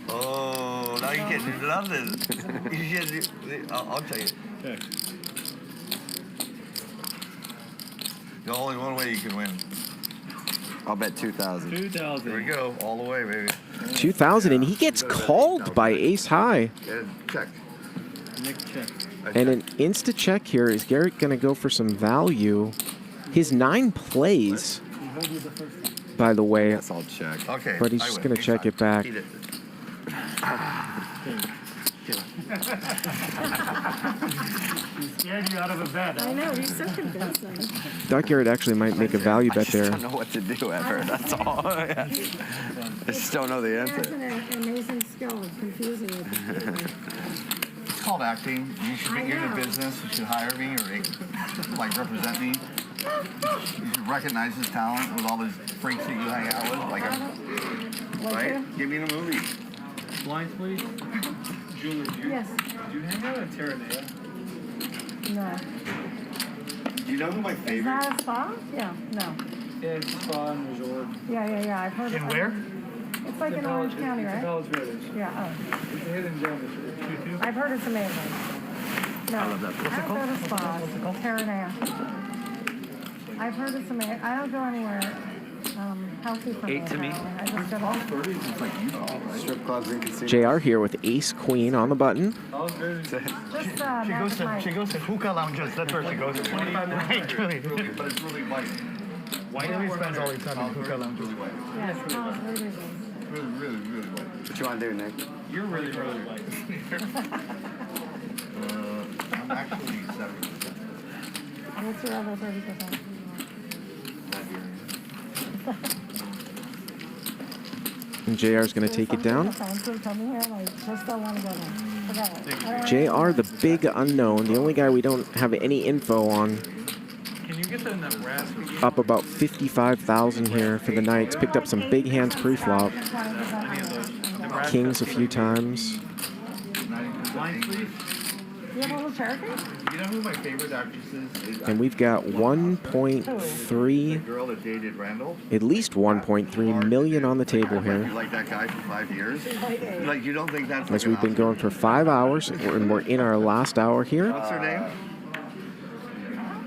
Speaker 4: Oh, now you can't do nothing. You can't do... I'll tell you.
Speaker 3: Okay.
Speaker 4: The only one way you can win.
Speaker 21: I'll bet 2,000.
Speaker 6: 2,000.
Speaker 4: Here we go, all the way, baby.
Speaker 18: 2,000, and he gets called by ace-high.
Speaker 4: And check.
Speaker 6: Nick check.
Speaker 18: And an insta-check here. Is Garrett going to go for some value? His 9 plays, by the way.
Speaker 21: Yes, I'll check.
Speaker 4: Okay.
Speaker 18: But he's just going to check it back.
Speaker 21: Eat it.
Speaker 1: He scared you out of a bet.
Speaker 11: I know, he's so convincing.
Speaker 18: Thought Garrett actually might make a value bet there.
Speaker 21: I don't know what to do ever, that's all. I just don't know the
Speaker 11: That's
Speaker 21: answer.
Speaker 11: an amazing skill of confusing it.
Speaker 4: It's called acting. You should be in the business. You should hire me or like represent me. You should recognize his talent with all these freaks that you hang out with. Like, right? Get me in a movie.
Speaker 6: Blinds, please. Julie, do you,
Speaker 11: Yes.
Speaker 6: do you hang out at Terranea?
Speaker 11: No.
Speaker 4: Do you know who my
Speaker 11: Is
Speaker 4: favorite?
Speaker 11: that a spa? Yeah, no.
Speaker 6: Yeah, it's spa and resort.
Speaker 11: Yeah. I've heard of it.
Speaker 1: Where?
Speaker 11: It's like in Orange County,
Speaker 6: It's a
Speaker 11: right?
Speaker 6: college village.
Speaker 11: Yeah,
Speaker 6: It's a hidden gem.
Speaker 11: oh. I've heard it's amazing. No. I love that. What's it called? I don't go to spas. Terranea. I've heard it's amazing. I don't go anywhere healthy for me.
Speaker 8: 8 to me.
Speaker 11: I just go to
Speaker 21: Strip clubs and casinos.
Speaker 18: JR here with ace-queen on the button.
Speaker 6: Oh, good.
Speaker 11: just
Speaker 1: She goes to hookah lounges. That's where she goes to. 25 minutes. Really.
Speaker 4: But it's really white.
Speaker 1: White really spends all her time in hookah lounges.
Speaker 11: Yes, college really is.
Speaker 4: Really white.
Speaker 21: What you want to do, Nick?
Speaker 6: You're really white.
Speaker 4: I'm actually 70%.
Speaker 11: What's your other 30%?
Speaker 18: And JR's going to take it down. JR, the big unknown, the only guy we don't have any info on.
Speaker 6: Can you get that in that rascal?
Speaker 18: Up about 55,000 here for the Knights. Picked up some big hands pre-flop. Kings a few times.
Speaker 6: Blinds, please.
Speaker 11: You have a little Cherokee?
Speaker 4: You know who my favorite actress is?
Speaker 18: And we've got
Speaker 4: The
Speaker 18: 1.3,
Speaker 4: girl that dated Randall.
Speaker 18: at least 1.3 million on the table
Speaker 4: You
Speaker 18: here.
Speaker 4: like that guy for 5 years? Like, you don't think that's
Speaker 18: As
Speaker 4: like
Speaker 18: we've been going for 5 hours, and we're in our last hour here.
Speaker 4: What's her name?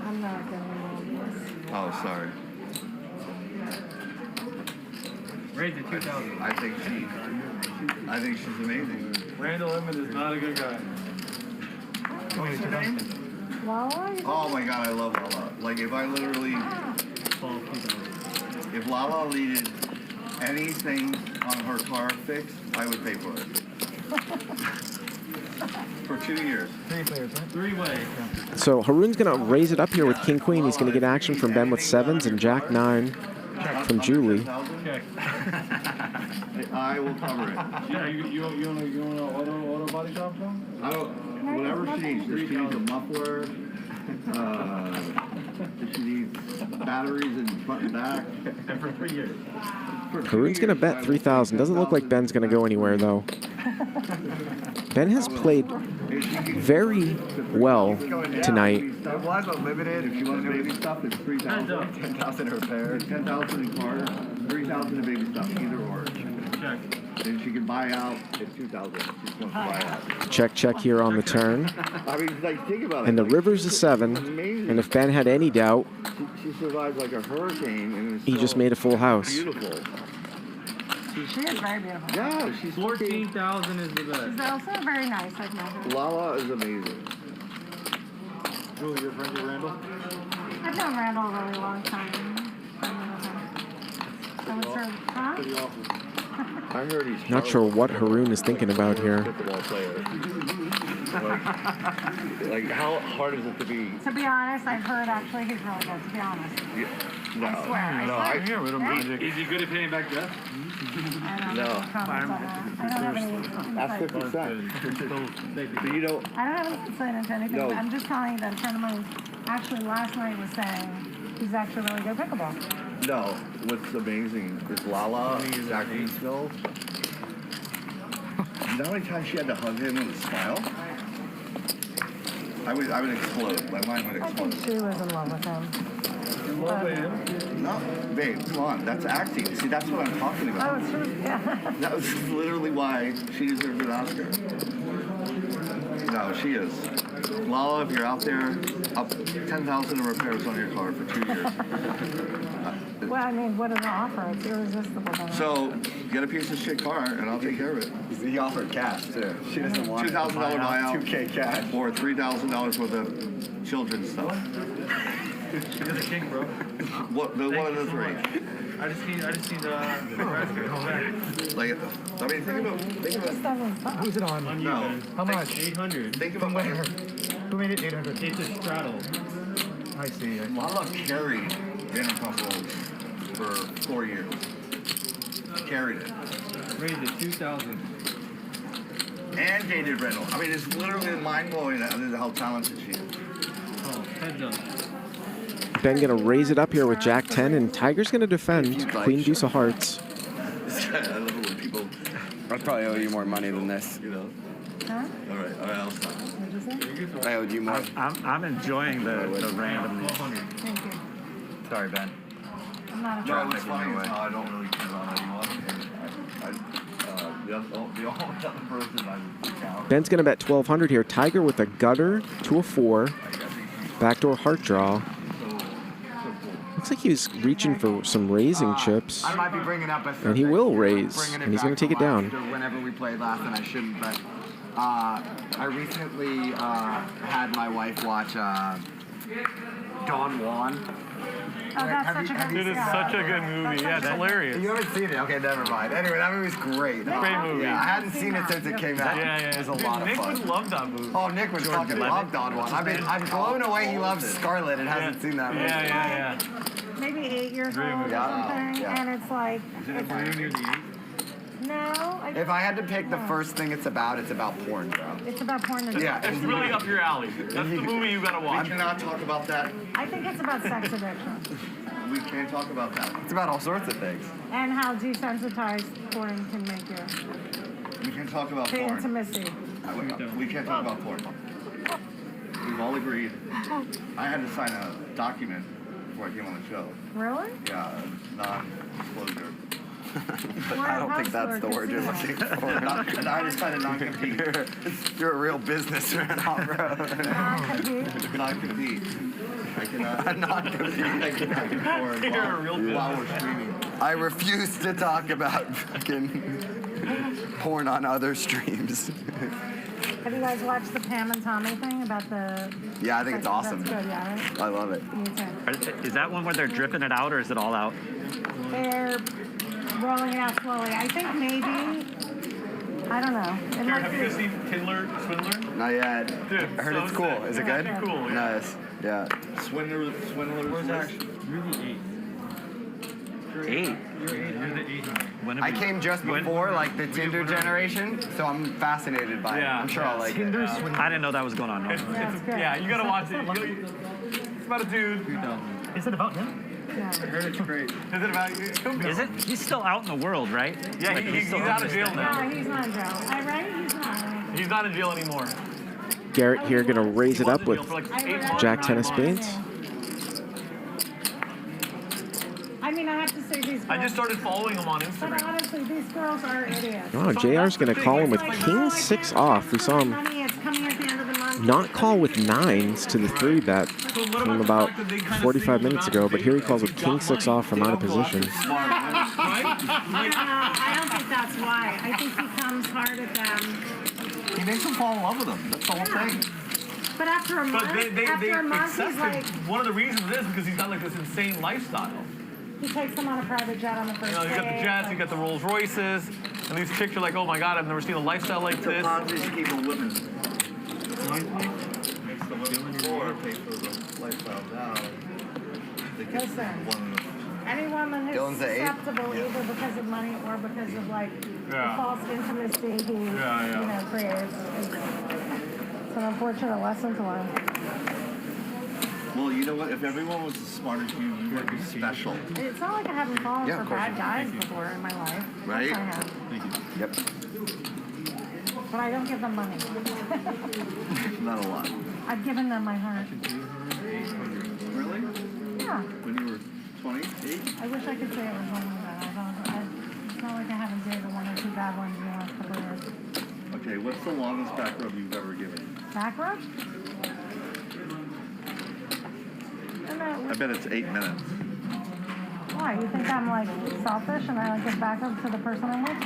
Speaker 11: I'm not going to
Speaker 4: Oh, sorry.
Speaker 6: Raise it 2,000.
Speaker 4: I think she's amazing.
Speaker 6: Randall Emmett is not a good guy.
Speaker 4: What's her name?
Speaker 11: Lala?
Speaker 4: Oh my god, I love Lala. Like, if I literally... If Lala needed anything on her car fixed, I would pay for it. For 2 years.
Speaker 1: 3 players, right?
Speaker 6: 3-way.
Speaker 18: So Haroon's going to raise it up here with King Queen. He's going to get action from Ben with 7s and Jack 9 from Julie.
Speaker 6: Check.
Speaker 4: I will cover it.
Speaker 6: Yeah, you want to auto body shop them?
Speaker 4: I don't... Whatever she needs. She needs a muffler. She needs batteries and front and back.
Speaker 6: And for 3 years.
Speaker 18: Haroon's going to bet 3,000. Doesn't look like Ben's going to go anywhere, though. Ben has played very well tonight.
Speaker 4: The blinds are limited. If she wants baby stuff, it's 3,000. 10,000 in repair. 10,000 in cars. 3,000 in baby stuff. Either or.
Speaker 6: Check.
Speaker 4: Then she can buy out at 2,000. She's going to buy out.
Speaker 18: Check here on the turn.
Speaker 4: I mean, like, think about it.
Speaker 18: And the
Speaker 4: like,
Speaker 18: river's a 7.
Speaker 4: amazing.
Speaker 18: And if Ben had any doubt,
Speaker 4: She survived like a hurricane. And
Speaker 18: he just made a full house.
Speaker 4: Beautiful.
Speaker 11: She is very beautiful.
Speaker 4: Yeah, she's
Speaker 6: 14,000 is the best.
Speaker 11: She's also very nice, like my
Speaker 4: Lala is amazing.
Speaker 3: Julie, your friend Randall?
Speaker 11: I've known Randall a really long time. I was her, huh?
Speaker 4: I heard he's
Speaker 18: Not sure what Haroon is thinking about here.
Speaker 4: pickleball player. like, how hard is it to be?
Speaker 11: To be honest, I've heard actually he's really good, to be honest.
Speaker 4: Yeah, no,
Speaker 11: I swear. I
Speaker 4: no,
Speaker 11: swear.
Speaker 4: I
Speaker 3: Get rid of magic.
Speaker 6: Is he good at paying back debt?
Speaker 11: I don't
Speaker 4: No.
Speaker 11: have any comments on that. I don't have any
Speaker 4: That's
Speaker 11: insight.
Speaker 4: 50%. But you know,
Speaker 11: I don't have any insight into anything.
Speaker 4: No.
Speaker 11: I'm just telling you that a friend of mine actually last night was saying he's actually really good at pickleball.
Speaker 4: no, what's amazing is Lala, Sagbigsal. You know how many times she had to hug him with a smile? I would explode. My mind would
Speaker 11: I
Speaker 4: explode.
Speaker 11: think she was in love with him.
Speaker 6: In love with him?
Speaker 4: No, babe, come on. That's acting. See, that's what I'm talking
Speaker 11: Oh,
Speaker 4: about.
Speaker 11: it's true. Yeah.
Speaker 4: That was literally why she deserves an Oscar. No, she is. Lala, if you're out there, up 10,000 in repairs on your car for 2 years.
Speaker 11: Well, I mean, what is the offer? It's irresistible. Then.
Speaker 4: So, get a piece of shit car, and I'll take care of it.
Speaker 21: He offered cash too. She doesn't want
Speaker 4: $2,000 buyout,
Speaker 21: 2K cash,
Speaker 4: or $3,000 worth of children's stuff.
Speaker 6: You're the king, bro.
Speaker 4: What? The one of the three.
Speaker 6: I just need Nebraska to come back.
Speaker 4: Like, I mean, think about.
Speaker 11: Who's
Speaker 1: it on?
Speaker 4: No.
Speaker 1: How much?
Speaker 6: 800.
Speaker 4: Think about
Speaker 1: where? Who made it 800?
Speaker 6: It's a straddle.
Speaker 1: I see.
Speaker 4: Lala carried Vanderpump for 4 years. Carried it.
Speaker 6: Raised it 2,000.
Speaker 4: And dated Reynolds. I mean, it's literally mind-blowing how talented she is.
Speaker 6: Oh, heads up.
Speaker 18: Ben gonna raise it up here with Jack 10, and Tiger's gonna defend. Queen Deuce of Hearts.
Speaker 4: I love it when people,
Speaker 7: I'd probably owe you more money than this.
Speaker 4: you know.
Speaker 11: Huh?
Speaker 4: All right, I'll stop.
Speaker 7: I owed you more.
Speaker 8: I'm enjoying the randomness.
Speaker 11: Thank you.
Speaker 8: Sorry, Ben.
Speaker 11: I'm not a
Speaker 4: No,
Speaker 11: trouble.
Speaker 4: it's funny. I don't really care about anyone. The only other person I would freak out.
Speaker 18: Ben's gonna bet 1,200 here. Tiger with a gutter to a 4. Backdoor heart draw. Looks like he was reaching for some raising chips.
Speaker 21: I might be bringing up a
Speaker 18: And he will raise, and he's going to take it down.
Speaker 21: Whenever we played last, and I shouldn't, but I recently had my wife watch Don Juan.
Speaker 11: Oh, that's such a good
Speaker 6: It is such a good movie. Yeah, it's hilarious.
Speaker 21: You haven't seen it? Okay, never mind. Anyway, that movie's great.
Speaker 6: Great movie.
Speaker 21: Yeah, I hadn't seen it since it came out.
Speaker 6: Yeah.
Speaker 21: It was a lot of
Speaker 6: Nick
Speaker 21: fun.
Speaker 6: would love that movie.
Speaker 21: Oh, Nick would fucking love Don Juan. I'm blown away he loves Scarlett and hasn't seen that movie.
Speaker 6: Yeah.
Speaker 11: Maybe 8 years
Speaker 6: Great
Speaker 11: old or
Speaker 6: movie.
Speaker 11: something,
Speaker 21: Yeah.
Speaker 11: and it's like, no.
Speaker 21: If I had to pick the first thing it's about porn, bro.
Speaker 11: It's about porn. And
Speaker 21: Yeah,
Speaker 6: It's really up your alley. That's the movie you gotta watch.
Speaker 4: We cannot talk about that.
Speaker 11: I think it's about sex addiction
Speaker 4: We can't talk about that.
Speaker 21: It's about all sorts of things.
Speaker 11: and how desensitized porn can make you
Speaker 4: We can't talk about
Speaker 11: to
Speaker 4: porn.
Speaker 11: intimacy.
Speaker 4: We can't talk about porn. We've all agreed. I had to sign a document before I came on the show.
Speaker 11: Really?
Speaker 4: Yeah, non-disclosure.
Speaker 21: But I don't think that's the word you're looking for.
Speaker 4: And I had to sign a non-compete.
Speaker 21: You're a real businessman, bro.
Speaker 4: Non-compete. I cannot.
Speaker 21: Non-compete.
Speaker 4: I cannot do porn
Speaker 6: You're a real
Speaker 4: while we're streaming.
Speaker 21: I refuse to talk about fucking porn on other streams.
Speaker 11: Have you guys watched the Pam and Tommy thing about the?
Speaker 21: Yeah, I think it's awesome.
Speaker 11: That's good, yeah, right?
Speaker 21: I love it.
Speaker 11: Me too.
Speaker 8: Is that one where they're dripping it out, or is it all out?
Speaker 11: They're rolling it out slowly. I think maybe. I don't know. It
Speaker 6: Garrett,
Speaker 11: might
Speaker 6: have you guys seen Swindler?
Speaker 21: Not yet.
Speaker 6: Dude,
Speaker 21: I heard
Speaker 6: so
Speaker 21: it's cool.
Speaker 6: sick.
Speaker 21: Is it
Speaker 6: Yeah,
Speaker 21: good?
Speaker 6: pretty cool, yeah.
Speaker 21: Nice. Yeah.
Speaker 4: Swindler's List.
Speaker 6: You're the 8.
Speaker 8: 8.
Speaker 6: You're the 8.
Speaker 21: I came just before like the Tinder generation, so I'm fascinated by it. I'm sure I'll like it.
Speaker 8: I didn't know that was going on.
Speaker 6: Yeah, you gotta watch it. It's about a dude.
Speaker 1: Is it about him?
Speaker 11: Yeah.
Speaker 6: I heard it's great. Is it about you?
Speaker 8: Is it? He's still out in the world, right?
Speaker 6: Yeah,
Speaker 8: Like,
Speaker 6: he's
Speaker 8: still
Speaker 6: out of jail now.
Speaker 11: No, he's not in jail. Right? He's not.
Speaker 6: He's not in jail anymore.
Speaker 18: Garrett here gonna raise it up with Jack 10 of spades.
Speaker 11: I mean, I have to say these girls.
Speaker 6: I just started following him on
Speaker 11: But
Speaker 6: Instagram.
Speaker 11: honestly, these girls are idiots.
Speaker 18: Oh, JR's gonna call him with king 6 off. We saw him
Speaker 11: Money, it's coming at the end of the month.
Speaker 18: not call with 9s to the 3 bet from about 45 minutes ago, but here he calls with king 6 off from out of position.
Speaker 11: I don't think that's why. I think he comes hard at them.
Speaker 4: He makes them fall in love with him. That's all I'm saying.
Speaker 11: But after a month,
Speaker 1: accept
Speaker 11: he's like,
Speaker 1: one of the reasons is because he's got like this insane lifestyle.
Speaker 11: he takes them on a private jet on the first
Speaker 1: You know, you got the
Speaker 11: day.
Speaker 1: jets, you got the Rolls Royces, and these chicks are like, oh my god, I've never seen a lifestyle like this.
Speaker 4: Ponzi's keep a women.
Speaker 11: Listen, any woman who's
Speaker 21: Dylan's at 8?
Speaker 11: susceptible either because of money or because of like the false intimacy he you know, creates. It's an unfortunate lesson to learn.
Speaker 4: Well, you know what? If everyone was as smart as you would be special.
Speaker 11: It's not like I haven't fallen
Speaker 4: Yeah,
Speaker 11: for
Speaker 4: of course.
Speaker 11: bad guys before in my life.
Speaker 4: Right?
Speaker 11: Yes, I have.
Speaker 4: Thank you. Yep.
Speaker 11: But I don't give them money.
Speaker 4: Not a lot.
Speaker 11: I've given them my heart.
Speaker 4: Really?
Speaker 11: Yeah.
Speaker 4: When you were 28?
Speaker 11: I wish I could say it was only that. It's not like I haven't dated one or two bad ones in the last couple of years.
Speaker 4: Okay, what's the longest back rub you've ever given?
Speaker 11: Back rub?
Speaker 4: I bet it's 8 minutes.
Speaker 11: Why? You think I'm like selfish and I like give back rub to the person I'm with?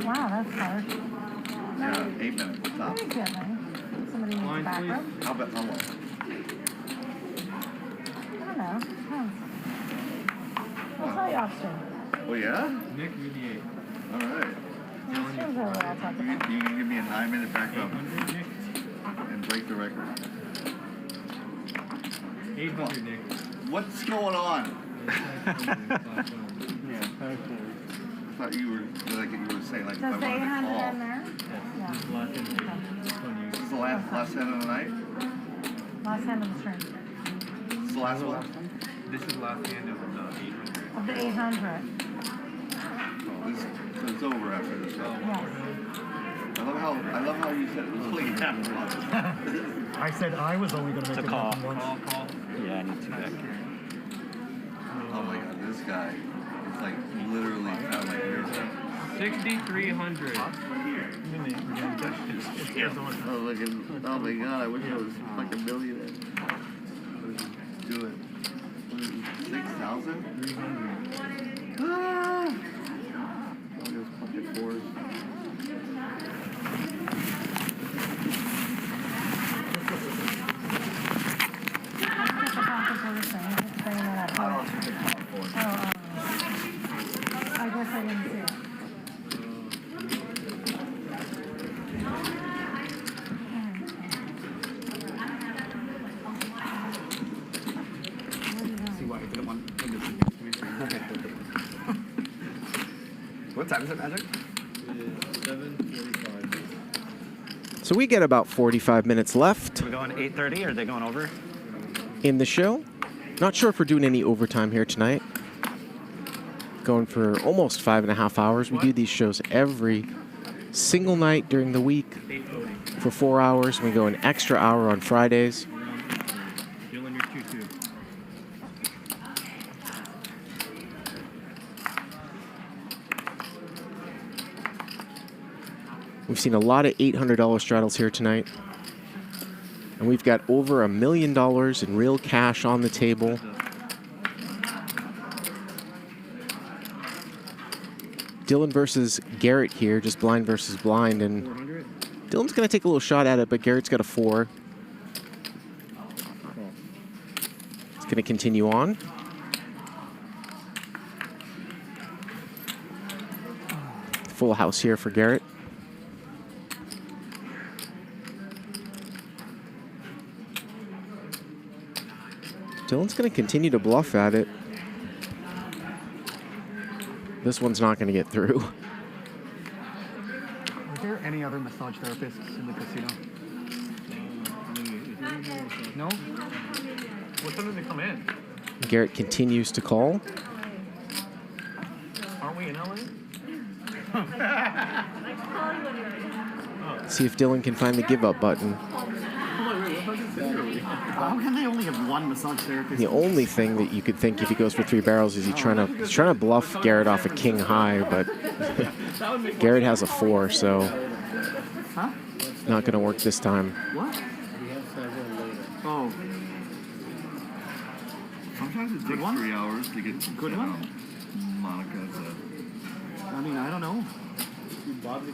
Speaker 11: Wow, that's harsh.
Speaker 4: Yeah, 8 minutes.
Speaker 11: Are you kidding? Somebody needs back rub?
Speaker 4: I'll bet how long?
Speaker 11: I don't know. Depends. I'll tell you off stream.
Speaker 4: Oh, yeah?
Speaker 3: Nick, you're the 8.
Speaker 4: All right.
Speaker 11: Stream's over, I'll talk about it.
Speaker 4: You can give me a 9-minute back rub and break the record.
Speaker 3: 800, Nick.
Speaker 4: What's going on? I thought you were saying like if I
Speaker 11: Does the
Speaker 4: wanted to
Speaker 11: 800
Speaker 4: call.
Speaker 11: in there? Yeah.
Speaker 4: This is the last end of the night?
Speaker 11: Last hand of the stream.
Speaker 4: This is the last one?
Speaker 3: This is the last hand of the 800.
Speaker 11: Of the 800.
Speaker 4: So it's over after this one.
Speaker 11: Yes.
Speaker 4: I love how you said it was only happened once.
Speaker 22: I said I was only going to make it happen once.
Speaker 20: Yeah, I need to back.
Speaker 4: Oh my god, this guy is like literally kind of like yours.
Speaker 3: 6,300.
Speaker 4: Oh my god, I wish I was like a millionaire. Do it. 6,000? 300. Ah! I'll just pocket fours.
Speaker 11: I guess I didn't see it.
Speaker 19: See why I didn't want to do this.
Speaker 21: What time is it, Magic?
Speaker 3: 7:45.
Speaker 18: So we get about 45 minutes left
Speaker 20: Are we going 8:30 or are they going over?
Speaker 18: in the show. Not sure if we're doing any overtime here tonight. Going for almost 5.5 hours. We do these shows every single night during the week for 4 hours. We go an extra hour on Fridays.
Speaker 3: Dylan, you're 2-2.
Speaker 18: We've seen a lot of $800 straddles here tonight. And we've got over $1 million in real cash on the table. Dylan versus Garrett here, just blind versus blind. And Dylan's going to take a little shot at it, but Garrett's got a 4. It's going to continue on. Full house here for Garrett. Dylan's going to continue to bluff at it. This one's not going to get through.
Speaker 22: Are there any other massage therapists in the casino? No?
Speaker 1: What time did they come in?
Speaker 18: Garrett continues to call.
Speaker 1: Aren't we in LA?
Speaker 18: See if Dylan can find the give up button.
Speaker 19: How can they only have one massage therapist?
Speaker 18: The only thing that you could think if he goes for 3 barrels is he's trying to bluff Garrett off a king high, but Garrett has a 4, so not going to work this time.
Speaker 19: What? Oh.
Speaker 4: Sometimes it takes 3 hours to get
Speaker 19: Good one?
Speaker 4: Monica said.
Speaker 19: I mean, I don't know.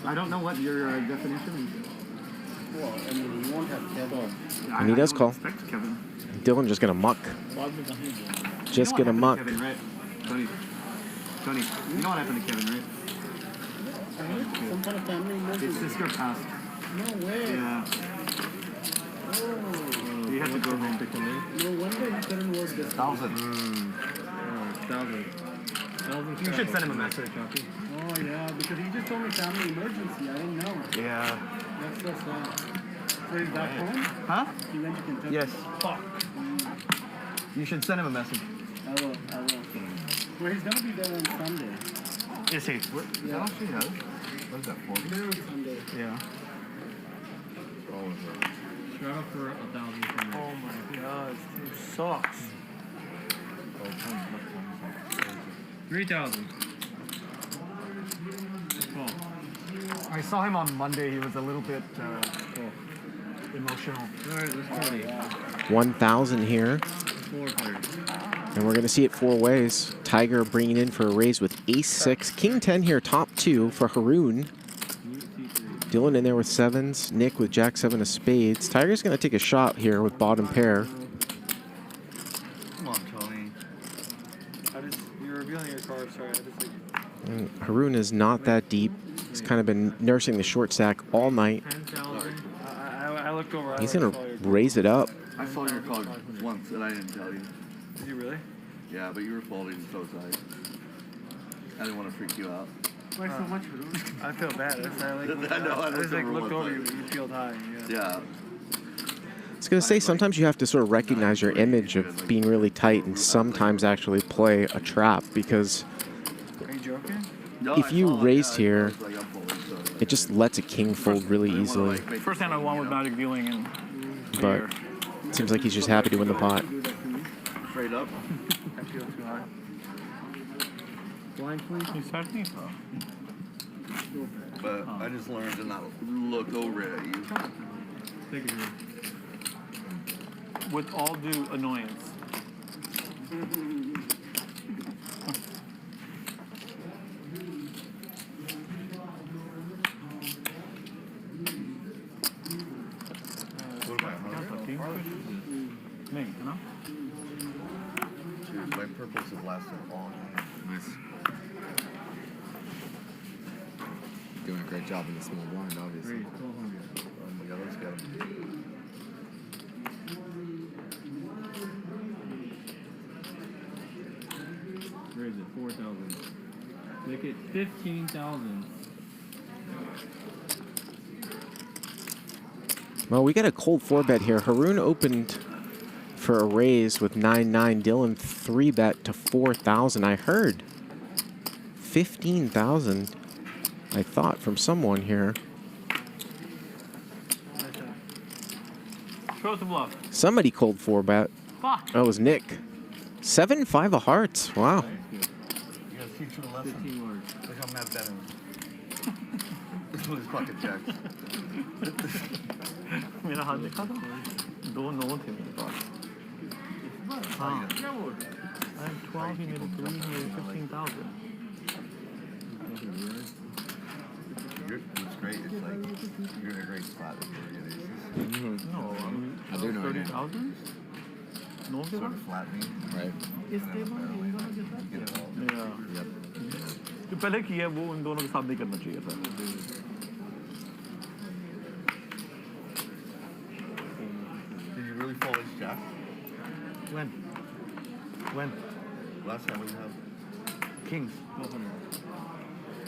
Speaker 19: I don't know what your definition is.
Speaker 9: Well, I mean, you won't have Kevin.
Speaker 18: And he does call.
Speaker 19: Kevin.
Speaker 18: Dylan just gonna muck. Just gonna muck.
Speaker 19: Kevin, right? Tony, you know what happened to Kevin, right?
Speaker 9: Some kind of family emergency.
Speaker 19: His sister passed.
Speaker 9: No way.
Speaker 19: Yeah.
Speaker 9: Oh.
Speaker 19: He had to go home.
Speaker 9: No wonder he couldn't work this.
Speaker 19: 1,000.
Speaker 6: 1,000.
Speaker 19: You should send him a message.
Speaker 9: Oh yeah, because he just told me family emergency. I didn't know.
Speaker 19: Yeah.
Speaker 9: That's so sad. So he's back home?
Speaker 19: Huh?
Speaker 9: He went to Kentucky.
Speaker 19: Yes.
Speaker 9: Fuck.
Speaker 19: You should send him a message.
Speaker 9: I will. Well, he's gonna be there on Sunday.
Speaker 19: Is he?
Speaker 9: Yeah.
Speaker 4: What is that for?
Speaker 9: He's there on Sunday.
Speaker 19: Yeah.
Speaker 6: Straddle for 1,000. Oh my god, this sucks. 3,000.
Speaker 19: I saw him on Monday. He was a little bit emotional.
Speaker 6: All right, let's party.
Speaker 18: 1,000 here.
Speaker 6: 4 players.
Speaker 18: And we're going to see it 4 ways. Tiger bringing in for a raise with ace-6. King-10 here, top 2 for Haroon. Dylan in there with 7s. Nick with jack-7 of spades. Tiger's going to take a shot here with bottom pair.
Speaker 4: Come on, Tony.
Speaker 6: You're revealing your card, sorry.
Speaker 18: And Haroon is not that deep. He's kind of been nursing the short stack all night.
Speaker 6: 10,000. I looked over.
Speaker 18: He's going to raise it up.
Speaker 4: I saw your card once and I didn't tell you.
Speaker 6: Did you really?
Speaker 4: Yeah, but you were folding so tight. I didn't want to freak you out.
Speaker 6: Why so much for those? I feel bad. I
Speaker 4: know, I
Speaker 6: just
Speaker 4: looked
Speaker 6: looked
Speaker 4: over
Speaker 6: over
Speaker 4: once,
Speaker 6: you. You feel high.
Speaker 4: Yeah.
Speaker 18: I was going to say, sometimes you have to sort of recognize your image of being really tight and sometimes actually play a trap, because
Speaker 6: Are you joking?
Speaker 18: if you raised here, it just lets a king fold really easily.
Speaker 3: First hand I won with Magic Dealing and
Speaker 18: But it seems like he's just happy to win the pot.
Speaker 4: Straight up.
Speaker 6: I feel too high.
Speaker 3: blind please. You start me?
Speaker 4: But I just learned to not look over at you.
Speaker 3: Take it here. With all due annoyance.
Speaker 4: Dude, my purples have lasted all night.
Speaker 7: Nice. Doing a great job in the small blind, obviously.
Speaker 4: The yellows got them.
Speaker 6: Where is it? 4,000. Make it 15,000.
Speaker 18: Well, we got a cold 4-bet here. Haroon opened for a raise with 9-9. Dylan 3-bet to 4,000. I heard 15,000, I thought, from someone here.
Speaker 3: Throw some bluff.
Speaker 18: Somebody cold 4-bet.
Speaker 3: Fuck.
Speaker 18: That was Nick. 7-5 of hearts. Wow.
Speaker 4: You gotta see through the lesson. Look how Matt Benham. This one is fucking jacks.
Speaker 3: मेरा हाथ देखा था 2 9 थे मेरे पास हाँ I had 12 he made a 3 he made 15,000
Speaker 4: It's great. It's like you're in a great spot if you're getting aces.
Speaker 3: no
Speaker 7: I do know
Speaker 3: 30,000 no
Speaker 4: Sort of flattening.
Speaker 7: Right.
Speaker 3: yeah
Speaker 7: Yep.
Speaker 3: जो पहले किया वो उन दोनों के साथ नहीं करना चाहिए था
Speaker 4: Did you really fold ace jack?
Speaker 19: When?
Speaker 4: Last time we have
Speaker 19: Kings.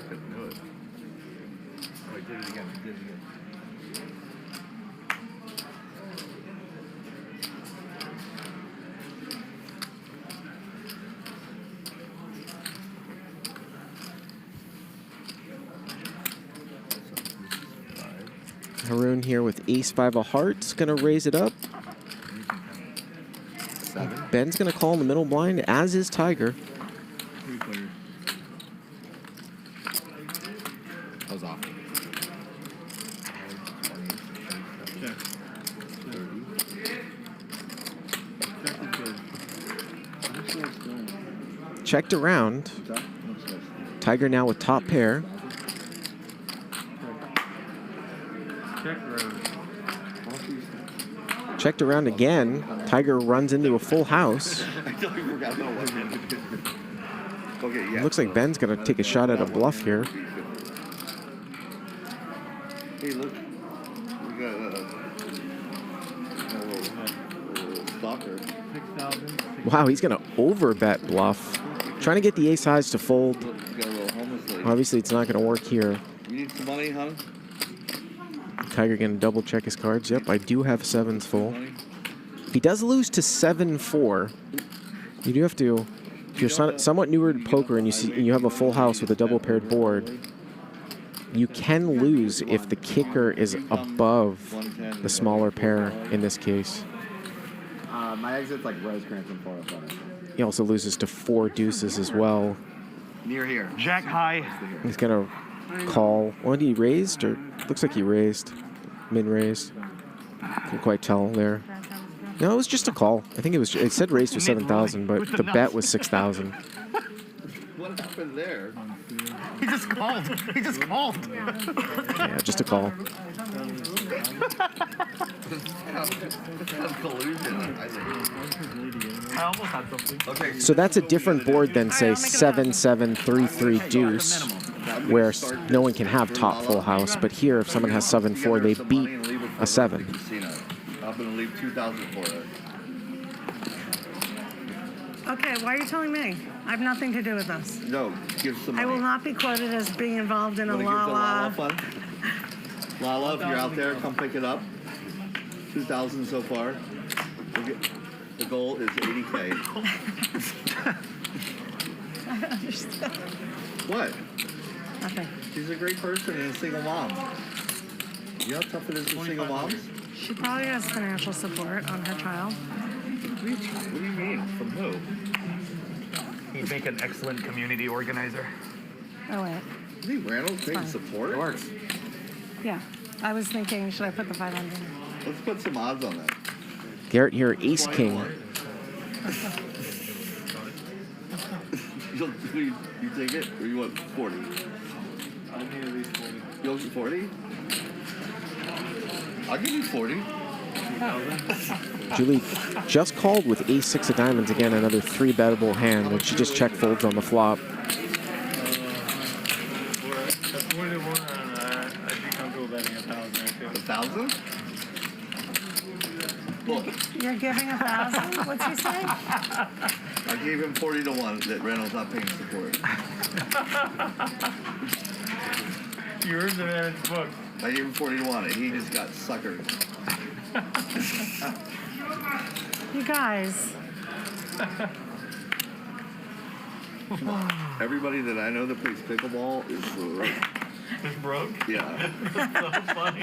Speaker 4: couldn't do it. Oh, he did it again. He did it again.
Speaker 18: Haroon here with ace-5 of hearts. Going to raise it up.
Speaker 7: 7.
Speaker 18: Ben's going to call in the middle blind, as is Tiger.
Speaker 6: 3 players.
Speaker 7: I was off.
Speaker 6: Check. Check is good. I just know it's going.
Speaker 18: checked around. Tiger now with top pair. Checked around again. Tiger runs into a full house. Looks like Ben's going to take a shot at a bluff here.
Speaker 4: Hey, look. We got a little stalker.
Speaker 18: Wow, he's going to overbet bluff. Trying to get the ace highs to fold. Obviously, it's not going to work here.
Speaker 4: You need some money, huh?
Speaker 18: Tiger going to double check his cards. Yep, I do have sevens full. If he does lose to 7-4, you do have to, if you're somewhat newer to poker and you have a full house with a double paired board, you can lose if the kicker is above the smaller pair in this case.
Speaker 7: My exit's like Rosecrans and 405.
Speaker 18: He also loses to 4 deuces as well.
Speaker 1: Near here. Jack high.
Speaker 18: He's going to call. What, he raised? Or looks like he raised. Min-raised. Couldn't quite tell there. No, it was just a call. I think it said raised to 7,000, but the bet was 6,000.
Speaker 4: What happened there?
Speaker 1: He just called. He just called.
Speaker 18: Yeah, just a call.
Speaker 3: I almost had something.
Speaker 4: Okay.
Speaker 18: So that's a different board than, say, 7-7-3-3 deuce, where no one can have top full house. But here, if someone has 7-4, they beat a 7.
Speaker 4: I'm going to leave 2,000 for it.
Speaker 11: Okay, why are you telling me? I have nothing to do with this.
Speaker 4: No, give some
Speaker 11: I
Speaker 4: money.
Speaker 11: will not be quoted as being involved in a
Speaker 4: Wanna give the
Speaker 11: la-la.
Speaker 4: fund? Lala, if you're out there, come pick it up. 2,000 so far. The goal is 80K.
Speaker 11: I don't understand.
Speaker 4: What?
Speaker 11: Nothing.
Speaker 4: She's a great person and a single mom. You know how tough it is for single moms?
Speaker 11: She probably has financial support on her child.
Speaker 4: What do you mean? From who?
Speaker 1: He'd make an excellent community organizer.
Speaker 11: Oh, wait.
Speaker 4: I think Randall's taking
Speaker 11: Fine.
Speaker 4: support. It works.
Speaker 11: Yeah. I was thinking, should I put the 500 in?
Speaker 4: Let's put some odds on that.
Speaker 18: Garrett here, ace king.
Speaker 4: you take it, or you want 40?
Speaker 6: I need at least 40.
Speaker 4: You want 40? I'll give you 40.
Speaker 18: Julie just called with ace-6 of diamonds again, another 3-bettable hand, and she just check folds on the flop.
Speaker 6: At 41, I'd be comfortable betting 1,000 right there.
Speaker 4: 1,000?
Speaker 11: You're giving 1,000? What's he saying?
Speaker 4: I gave him 40 to 1 that Randall's not paying support.
Speaker 6: You heard the man's book.
Speaker 4: I gave him 40 to 1 and he just got suckered.
Speaker 11: You guys.
Speaker 4: Everybody that I know that plays pickleball is
Speaker 3: It's broke?
Speaker 4: Yeah.
Speaker 3: That's so funny.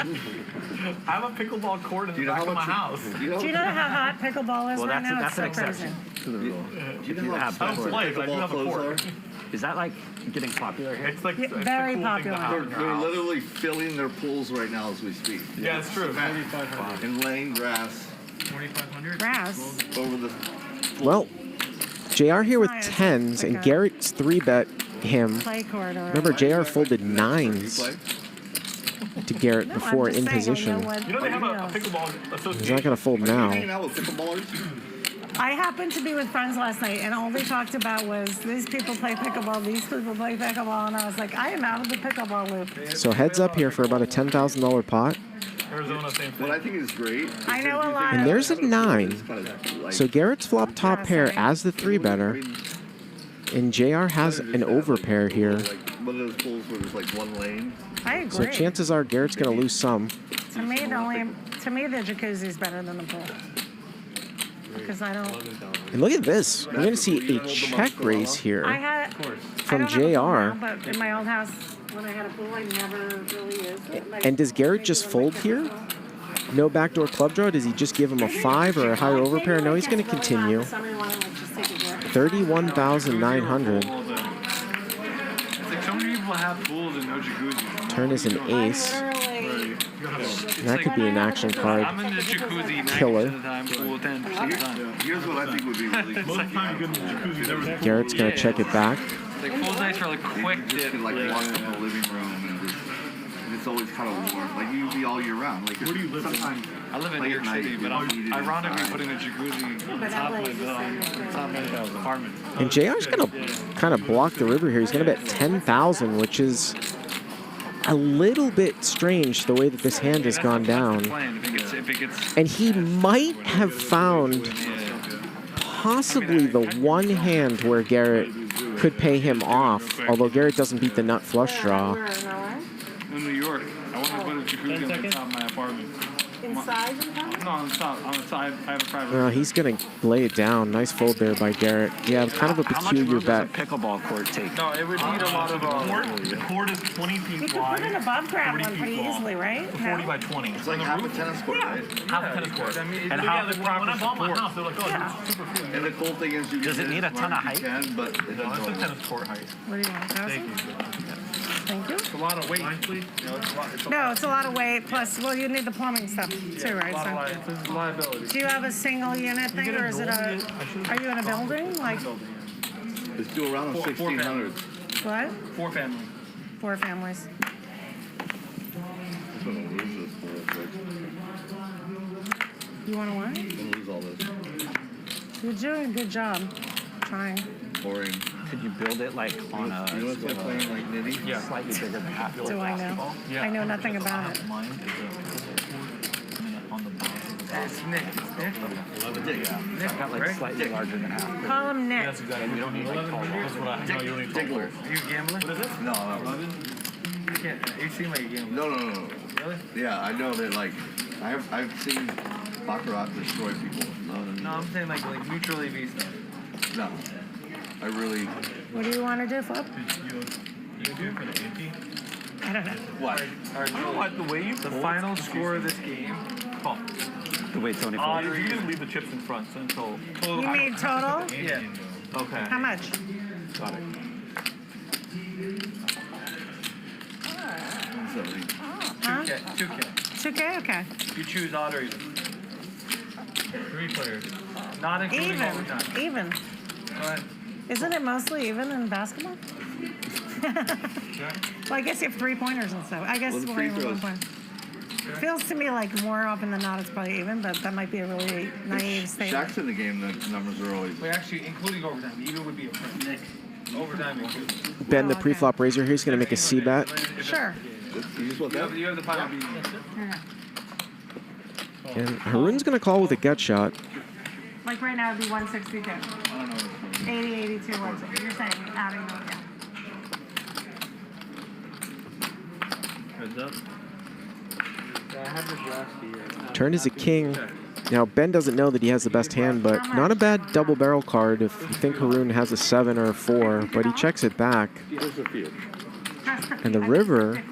Speaker 3: I have a pickleball court in the back of my house.
Speaker 11: Do you know how hot pickleball is
Speaker 20: Well,
Speaker 11: right
Speaker 20: that's,
Speaker 11: now?
Speaker 20: that's an
Speaker 11: It's so
Speaker 20: exception
Speaker 11: crazy.
Speaker 20: to the rule.
Speaker 4: Do you know how pickleball clothes are?
Speaker 20: Is that like getting popular here?
Speaker 3: It's like
Speaker 11: Yeah, very popular.
Speaker 4: They're literally filling their pools right now as we speak.
Speaker 3: Yeah, it's true.
Speaker 4: And laying grass
Speaker 6: 4,500?
Speaker 11: Grass.
Speaker 4: over the.
Speaker 18: Well, JR here with 10s, and Garrett's 3-bet him.
Speaker 11: Play court or
Speaker 18: Remember, JR folded 9s to Garrett
Speaker 11: No,
Speaker 18: before
Speaker 11: I'm just
Speaker 18: in
Speaker 11: saying,
Speaker 18: position.
Speaker 11: I know what
Speaker 3: You know they have a
Speaker 11: deals.
Speaker 3: pickleball association.
Speaker 18: He's not going to fold now.
Speaker 4: Hanging out with pickleballers?
Speaker 11: I happened to be with friends last night, and all they talked about was these people play pickleball, these people play pickleball, and I was like, I am out of the pickleball loop.
Speaker 18: So heads up here for about a $10,000 pot.
Speaker 3: Arizona, same thing.
Speaker 4: What I think is great.
Speaker 11: I know a lot.
Speaker 18: And there's a 9. So Garrett's flop top pair as the 3-better. And JR has an overpair here.
Speaker 4: Like one of those pools where there's like one lane.
Speaker 11: I agree.
Speaker 18: So chances are Garrett's going to lose some.
Speaker 11: To me, the jacuzzi's better than the pool. Because I don't.
Speaker 18: And look at this. We're going to see a check raise here
Speaker 11: I had.
Speaker 18: from
Speaker 11: I don't have a pool now,
Speaker 18: JR.
Speaker 11: but in my old house, when I had a pool, I never really used it. Like,
Speaker 18: And does Garrett just fold here? No backdoor club draw? Does he just give him a 5 or a higher overpair? No, he's going to continue. 31,900.
Speaker 6: It's like so many people have pools and no jacuzzi.
Speaker 18: Turn is an ace. That could be an action card.
Speaker 3: I'm in the jacuzzi 90%
Speaker 18: Killer.
Speaker 3: of the time, pool 10% of the time.
Speaker 4: Here's what I think would be really cool.
Speaker 3: Most of the time you go in the jacuzzi.
Speaker 18: Garrett's gonna check it back.
Speaker 3: Like pool nights are like quick
Speaker 4: Just
Speaker 3: dip.
Speaker 4: could like walk in the living room and it's always kind of warm. Like you'd be all year round. Like where do you live? Sometimes
Speaker 3: I live in New York City, but I'm ironically putting a jacuzzi on top of my apartment.
Speaker 18: And JR's gonna kind of block the river here. He's gonna bet 10,000, which is a little bit strange the way that this hand has gone down. And he might have found possibly the one hand where Garrett could pay him off, although Garrett doesn't beat the nut flush draw.
Speaker 3: In New York, I want to put a jacuzzi on the top of my apartment.
Speaker 11: Inside?
Speaker 3: No, on the top. I have a private.
Speaker 18: Well, he's going to lay it down. Nice fold there by Garrett. Yeah, kind of a peculiar bet.
Speaker 20: Pickleball court take.
Speaker 3: No, it would need a lot of.
Speaker 1: The court is 20 feet
Speaker 11: You could
Speaker 1: wide.
Speaker 11: put an above ground
Speaker 1: 40
Speaker 11: one pretty
Speaker 1: feet long.
Speaker 11: easily, right?
Speaker 1: 40 by 20.
Speaker 4: It's like half a tennis court, right?
Speaker 1: Half a tennis court.
Speaker 3: I mean,
Speaker 1: And
Speaker 3: how
Speaker 1: when I bought my house, they're like, oh, it's super cool.
Speaker 4: And the cool thing is, you
Speaker 20: Does it need a ton of height?
Speaker 4: Can, but it
Speaker 1: No,
Speaker 4: doesn't.
Speaker 1: it's a tennis court height.
Speaker 11: What do you want, 1,000? Thank you.
Speaker 3: It's a lot of weight.
Speaker 11: No, it's a lot of weight. Plus, well, you need the plumbing stuff too, right?
Speaker 3: It's a liability.
Speaker 11: Do you have a single unit thing, or is it a? Are you in a building? Like
Speaker 4: It's still around the 1600s.
Speaker 11: what?
Speaker 3: 4 family.
Speaker 11: 4 families.
Speaker 4: I'm gonna lose this whole quick.
Speaker 11: You want to what?
Speaker 4: I'm gonna lose all this.
Speaker 11: You're doing a good job. Trying.
Speaker 4: Boring.
Speaker 20: Could you build it like on a
Speaker 4: You know what's like playing like nitty?
Speaker 20: yeah, slightly bigger than half?
Speaker 11: Do I know? I know nothing about it.
Speaker 3: Mine is on the bottom. That's Nick.
Speaker 20: I've got like slightly larger than half.
Speaker 11: Call him Nick.
Speaker 3: That's exactly. You don't need like tall balls. No, you don't need tall balls. Are you gambling? What is it?
Speaker 4: No,
Speaker 3: 11? You can't. You seem like a gambler.
Speaker 4: No.
Speaker 3: Really?
Speaker 4: Yeah, I know that like I've seen baccarat destroy people.
Speaker 3: No, I'm saying like neutrally V stuff.
Speaker 4: No, I really.
Speaker 11: What do you want to do, Flip?
Speaker 3: You do it for the ante?
Speaker 11: I don't know.
Speaker 4: What?
Speaker 3: All right, you know what? The way you the final score of this game. Call.
Speaker 20: The way Tony
Speaker 1: You can leave the chips in front, so until
Speaker 11: You made total?
Speaker 3: Yeah.
Speaker 1: Okay.
Speaker 11: How much?
Speaker 1: Got it.
Speaker 11: Huh?
Speaker 3: 2K.
Speaker 11: 2K? Okay.
Speaker 3: You choose odd or even. 3 players. Not including overtime.
Speaker 11: Even.
Speaker 3: Go ahead.
Speaker 11: Isn't it mostly even in basketball? Well, I guess you have 3-pointers and stuff. I guess
Speaker 4: Well, the
Speaker 11: we're
Speaker 4: free
Speaker 11: in
Speaker 4: throws.
Speaker 11: 1 point. Feels to me like more often than not it's probably even, but that might be a really naive statement.
Speaker 4: Shaq's in the game. The numbers are always.
Speaker 3: Wait, actually, including overtime. Even would be a print. Nick. Overtime included.
Speaker 18: Ben, the pre-flop raiser here, he's going to make a C bet.
Speaker 11: Sure.
Speaker 4: You just want that?
Speaker 3: You have the final beat.
Speaker 18: And Haroon's going to call with a gut shot.
Speaker 11: Like right now it'd be 162. 80, 82, 160. You're saying adding them, yeah.
Speaker 3: Heads up. Yeah, I have this last year.
Speaker 18: Turn is a king. Now, Ben doesn't know that he has the best hand, but not a bad double barrel card if you think Haroon has a 7 or a 4, but he checks it back.
Speaker 4: Here's a few.
Speaker 18: And the river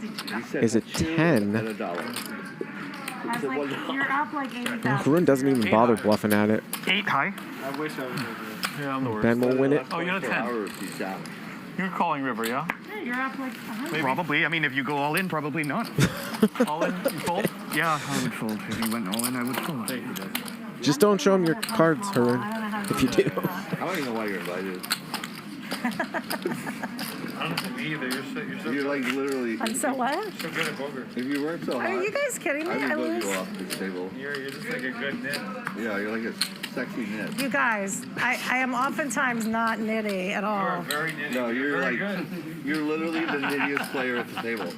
Speaker 18: is a 10.
Speaker 4: And $1.
Speaker 11: I was like, you're up like 80,000.
Speaker 18: And Haroon doesn't even bother bluffing at it.
Speaker 1: 8 high.
Speaker 3: I wish I was over there.
Speaker 1: Yeah, I'm the worst.
Speaker 18: Ben will win it.
Speaker 1: Oh, you're a 10. You're calling river, yeah?
Speaker 11: Yeah, you're up like 100.
Speaker 19: Probably. I mean, if you go all in, probably not.
Speaker 1: All in? You fold?
Speaker 19: Yeah, I would fold. If you went all in, I would fold.
Speaker 18: Just don't show him your cards, Haroon, if you do.
Speaker 4: I don't even know why you're invited.
Speaker 3: I don't know me either.
Speaker 4: You're like literally.
Speaker 11: I'm so what?
Speaker 3: So good at poker.
Speaker 4: If you weren't so hot,
Speaker 11: Are you guys kidding me?
Speaker 4: I
Speaker 11: I
Speaker 4: would vote
Speaker 11: lose.
Speaker 4: you off this table.
Speaker 3: You're just like a good nit.
Speaker 4: Yeah, you're like a sexy nit.
Speaker 11: You guys, I am oftentimes not nitty at all.
Speaker 3: Very nitty.
Speaker 4: No, you're
Speaker 3: very
Speaker 4: like,
Speaker 3: good.
Speaker 4: you're literally the nittiest player at the table.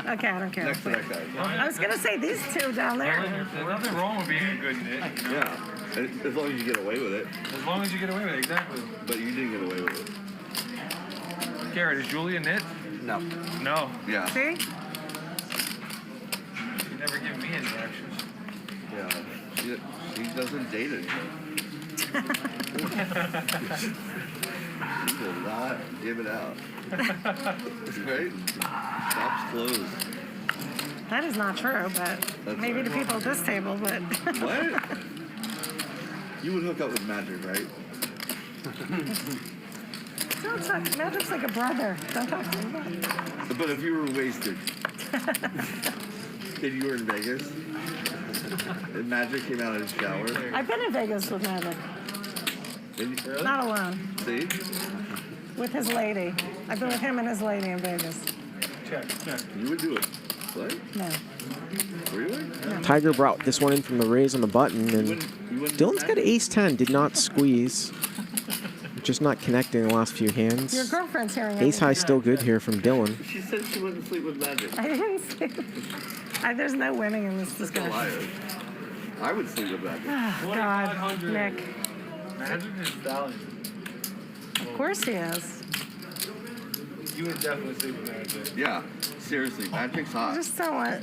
Speaker 11: Okay, I don't care.
Speaker 4: Next to that guy.
Speaker 11: I was going to say these two down there.
Speaker 3: There's nothing wrong with being a good nit.
Speaker 4: Yeah, as long as you get away with it.
Speaker 3: As long as you get away with it, exactly.
Speaker 4: But you didn't get away with it.
Speaker 3: Garrett, is Julie a nit?
Speaker 13: No.
Speaker 3: No.
Speaker 4: Yeah.
Speaker 11: See?
Speaker 3: You never give me any actions.
Speaker 4: Yeah. She doesn't date it. She will not give it out. Right? Shop's closed.
Speaker 11: That is not true, but
Speaker 4: That's
Speaker 11: maybe
Speaker 4: right.
Speaker 11: to people at this table, but...
Speaker 4: What? You would hook up with Magic, right?
Speaker 11: Don't talk. Magic's like a brother. Don't talk to him about it.
Speaker 4: But if you were wasted. kid you were in Vegas? And Magic came out of his shower.
Speaker 11: I've been in Vegas with Magic. Not alone.
Speaker 4: See?
Speaker 11: With his lady. I've been with him and his lady in Vegas.
Speaker 4: Check. You would do it. What?
Speaker 11: No.
Speaker 4: Really?
Speaker 11: No.
Speaker 18: Tiger brought this one in from the raise on the button, and Dylan's got ace-10, did not squeeze. Just not connecting the last few hands.
Speaker 11: Your girlfriend's hearing
Speaker 18: Ace-high still good here from Dylan.
Speaker 4: She said she wouldn't sleep with Magic.
Speaker 11: I didn't see. There's no winning in this discussion.
Speaker 4: Liar. I would sleep with Magic.
Speaker 11: Oh, God, Nick.
Speaker 6: Magic is stallion.
Speaker 11: Of course he is.
Speaker 6: You would definitely sleep with Magic.
Speaker 4: Yeah, seriously, Magic's hot.
Speaker 11: I just don't want,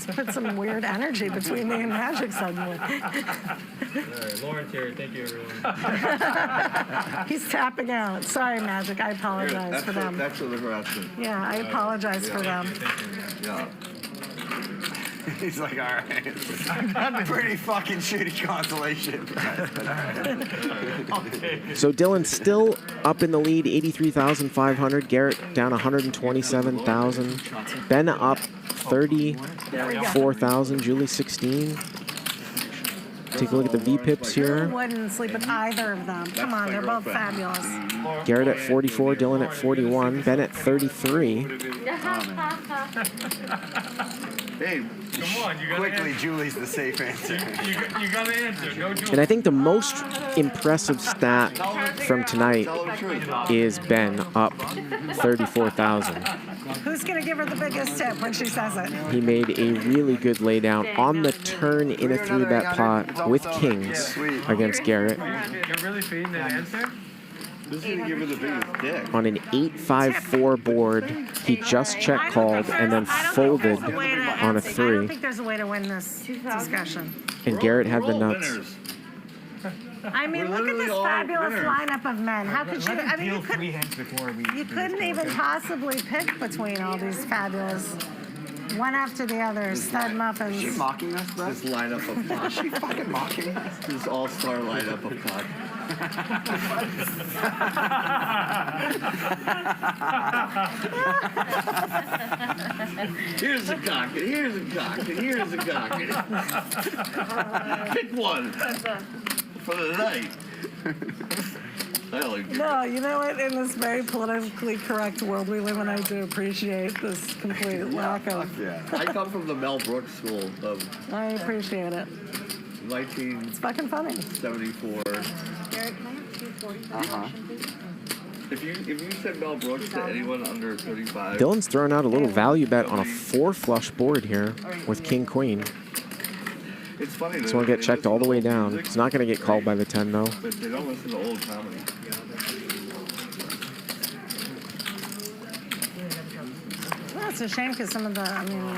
Speaker 11: to put some weird energy between me and Magic suddenly.
Speaker 6: All right, Lauren's here. Thank you, everyone.
Speaker 11: He's tapping out. Sorry, Magic. I apologize for them.
Speaker 4: That's what the harassment.
Speaker 11: Yeah, I apologize for them.
Speaker 4: Yeah.
Speaker 21: He's like, all right. Pretty fucking shitty consolation.
Speaker 18: So Dylan's still up in the lead, 83,500. Garrett down 127,000. Ben up 34,000. Julie 16. Take a look at the V-pips here.
Speaker 11: I wouldn't sleep with either of them. Come on, they're both fabulous.
Speaker 18: Garrett at 44, Dylan at 41, Ben at 33.
Speaker 4: Hey,
Speaker 6: come on, you gotta
Speaker 21: quickly, Julie's the safe answer.
Speaker 6: You gotta answer. No Julie.
Speaker 18: And I think the most impressive stat from tonight is Ben up 34,000.
Speaker 11: Who's going to give her the biggest tip when she says it?
Speaker 18: He made a really good laydown on the turn in a 3-bet pot with kings against Garrett.
Speaker 6: You're really feeding the answer?
Speaker 4: This is going to give her the biggest dick.
Speaker 18: On an 8-5-4 board, he just check called and then folded on a 3.
Speaker 11: I don't think there's a way to win this discussion.
Speaker 18: And Garrett had the nuts.
Speaker 11: I mean, look at this fabulous lineup of men. How could you? I mean, you couldn't even possibly pick between all these fabulous, one after the other, stud muffins.
Speaker 21: Is she mocking us, bro?
Speaker 4: This lineup of pot.
Speaker 21: Is she fucking mocking us?
Speaker 4: This all-star lineup of pot. Here's a cock, and here's a cock, and here's a cock. Pick one for the night.
Speaker 11: No, you know what? In this very politically correct world we live in, I do appreciate this complete lack of.
Speaker 4: Yeah. I come from the Mel Brooks school of
Speaker 11: I appreciate it.
Speaker 4: 1974.
Speaker 11: It's fucking funny.
Speaker 4: If you said Mel Brooks to anyone under 35.
Speaker 18: Dylan's throwing out a little value bet on a 4-flush board here with King Queen.
Speaker 4: It's funny.
Speaker 18: This one get checked all the way down. It's not going to get called by the 10 though.
Speaker 4: But they don't listen to old comedy.
Speaker 11: Well, it's a shame because some of the,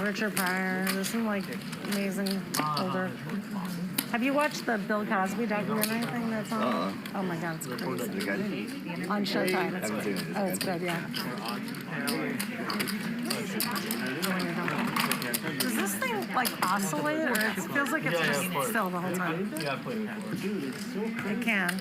Speaker 11: Richard Pryor, there's some amazing older. Have you watched the Bill Cosby documentary thing that's on? Oh my God, it's crazy. On Showtime. It's good, yeah. Does this thing oscillate, or it feels like it's just still the whole time?
Speaker 6: Yeah, I played it before.
Speaker 11: It can.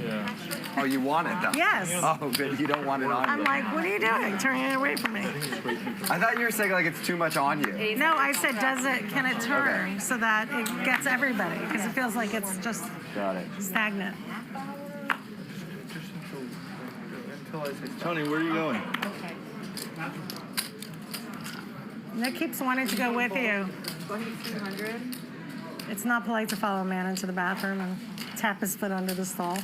Speaker 6: Yeah.
Speaker 21: Oh, you want it though?
Speaker 11: Yes.
Speaker 21: Oh, good. You don't want it on.
Speaker 11: I'm like, what are you doing? Turning it away from me.
Speaker 21: I thought you were saying it's too much on you.
Speaker 11: No, I said, can it turn so that it gets everybody? Because it feels like it's just stagnant.
Speaker 4: Tony, where are you going?
Speaker 11: Nick keeps wanting to go with you.
Speaker 2: 2,200.
Speaker 11: It's not polite to follow a man into the bathroom and tap his foot under the stall.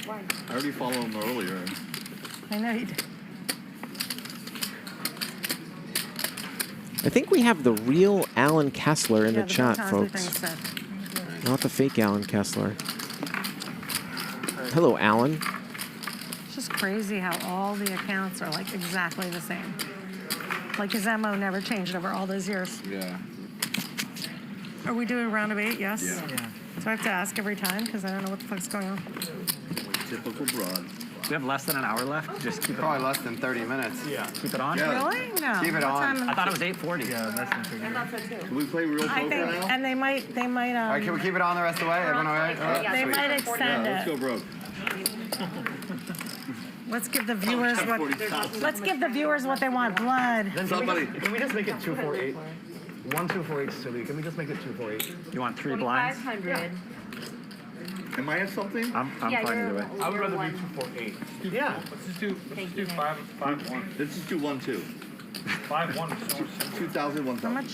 Speaker 4: I already followed him earlier.
Speaker 11: I know you did.
Speaker 18: I think we have the real Alan Kessler in the chat,
Speaker 11: Bill Cosby
Speaker 18: folks.
Speaker 11: thing's set.
Speaker 18: Not the fake Alan Kessler. Hello, Alan.
Speaker 11: It's just crazy how all the accounts are exactly the same. His MO never changed over all those years.
Speaker 4: Yeah.
Speaker 11: Are we doing a round of 8? Yes?
Speaker 4: Yeah.
Speaker 11: So I have to ask every time because I don't know what the fuck's going on.
Speaker 4: Typical broad.
Speaker 20: We have less than an hour left. Just keep it
Speaker 21: Probably
Speaker 20: on.
Speaker 21: less than 30 minutes.
Speaker 20: Yeah. Keep it on?
Speaker 21: Yeah.
Speaker 11: Really? No.
Speaker 21: Keep it
Speaker 11: What
Speaker 21: on.
Speaker 11: time-
Speaker 20: I thought it was 8:40.
Speaker 6: Yeah, less than 30 minutes.
Speaker 4: Can we play real
Speaker 11: I
Speaker 4: poker
Speaker 11: think,
Speaker 4: now?
Speaker 11: and they might.
Speaker 21: All right, can we keep it on the rest of the way? Everyone all right?
Speaker 11: They might extend
Speaker 4: Let's
Speaker 11: it.
Speaker 4: go broke.
Speaker 11: Let's give the viewers what. Let's give the viewers what they want. Blood.
Speaker 1: Then can we just make it 248? 1248 is silly. Can we just make it 248?
Speaker 8: You want 3 blinds?
Speaker 2: 500.
Speaker 4: Am I at something?
Speaker 8: I'm fine either way.
Speaker 3: I would rather do 248.
Speaker 1: Yeah.
Speaker 3: Let's just do 5-1.
Speaker 4: Let's just do 1-2.
Speaker 3: 5-1 is so much.
Speaker 4: 2,000, 1,000.
Speaker 11: How much?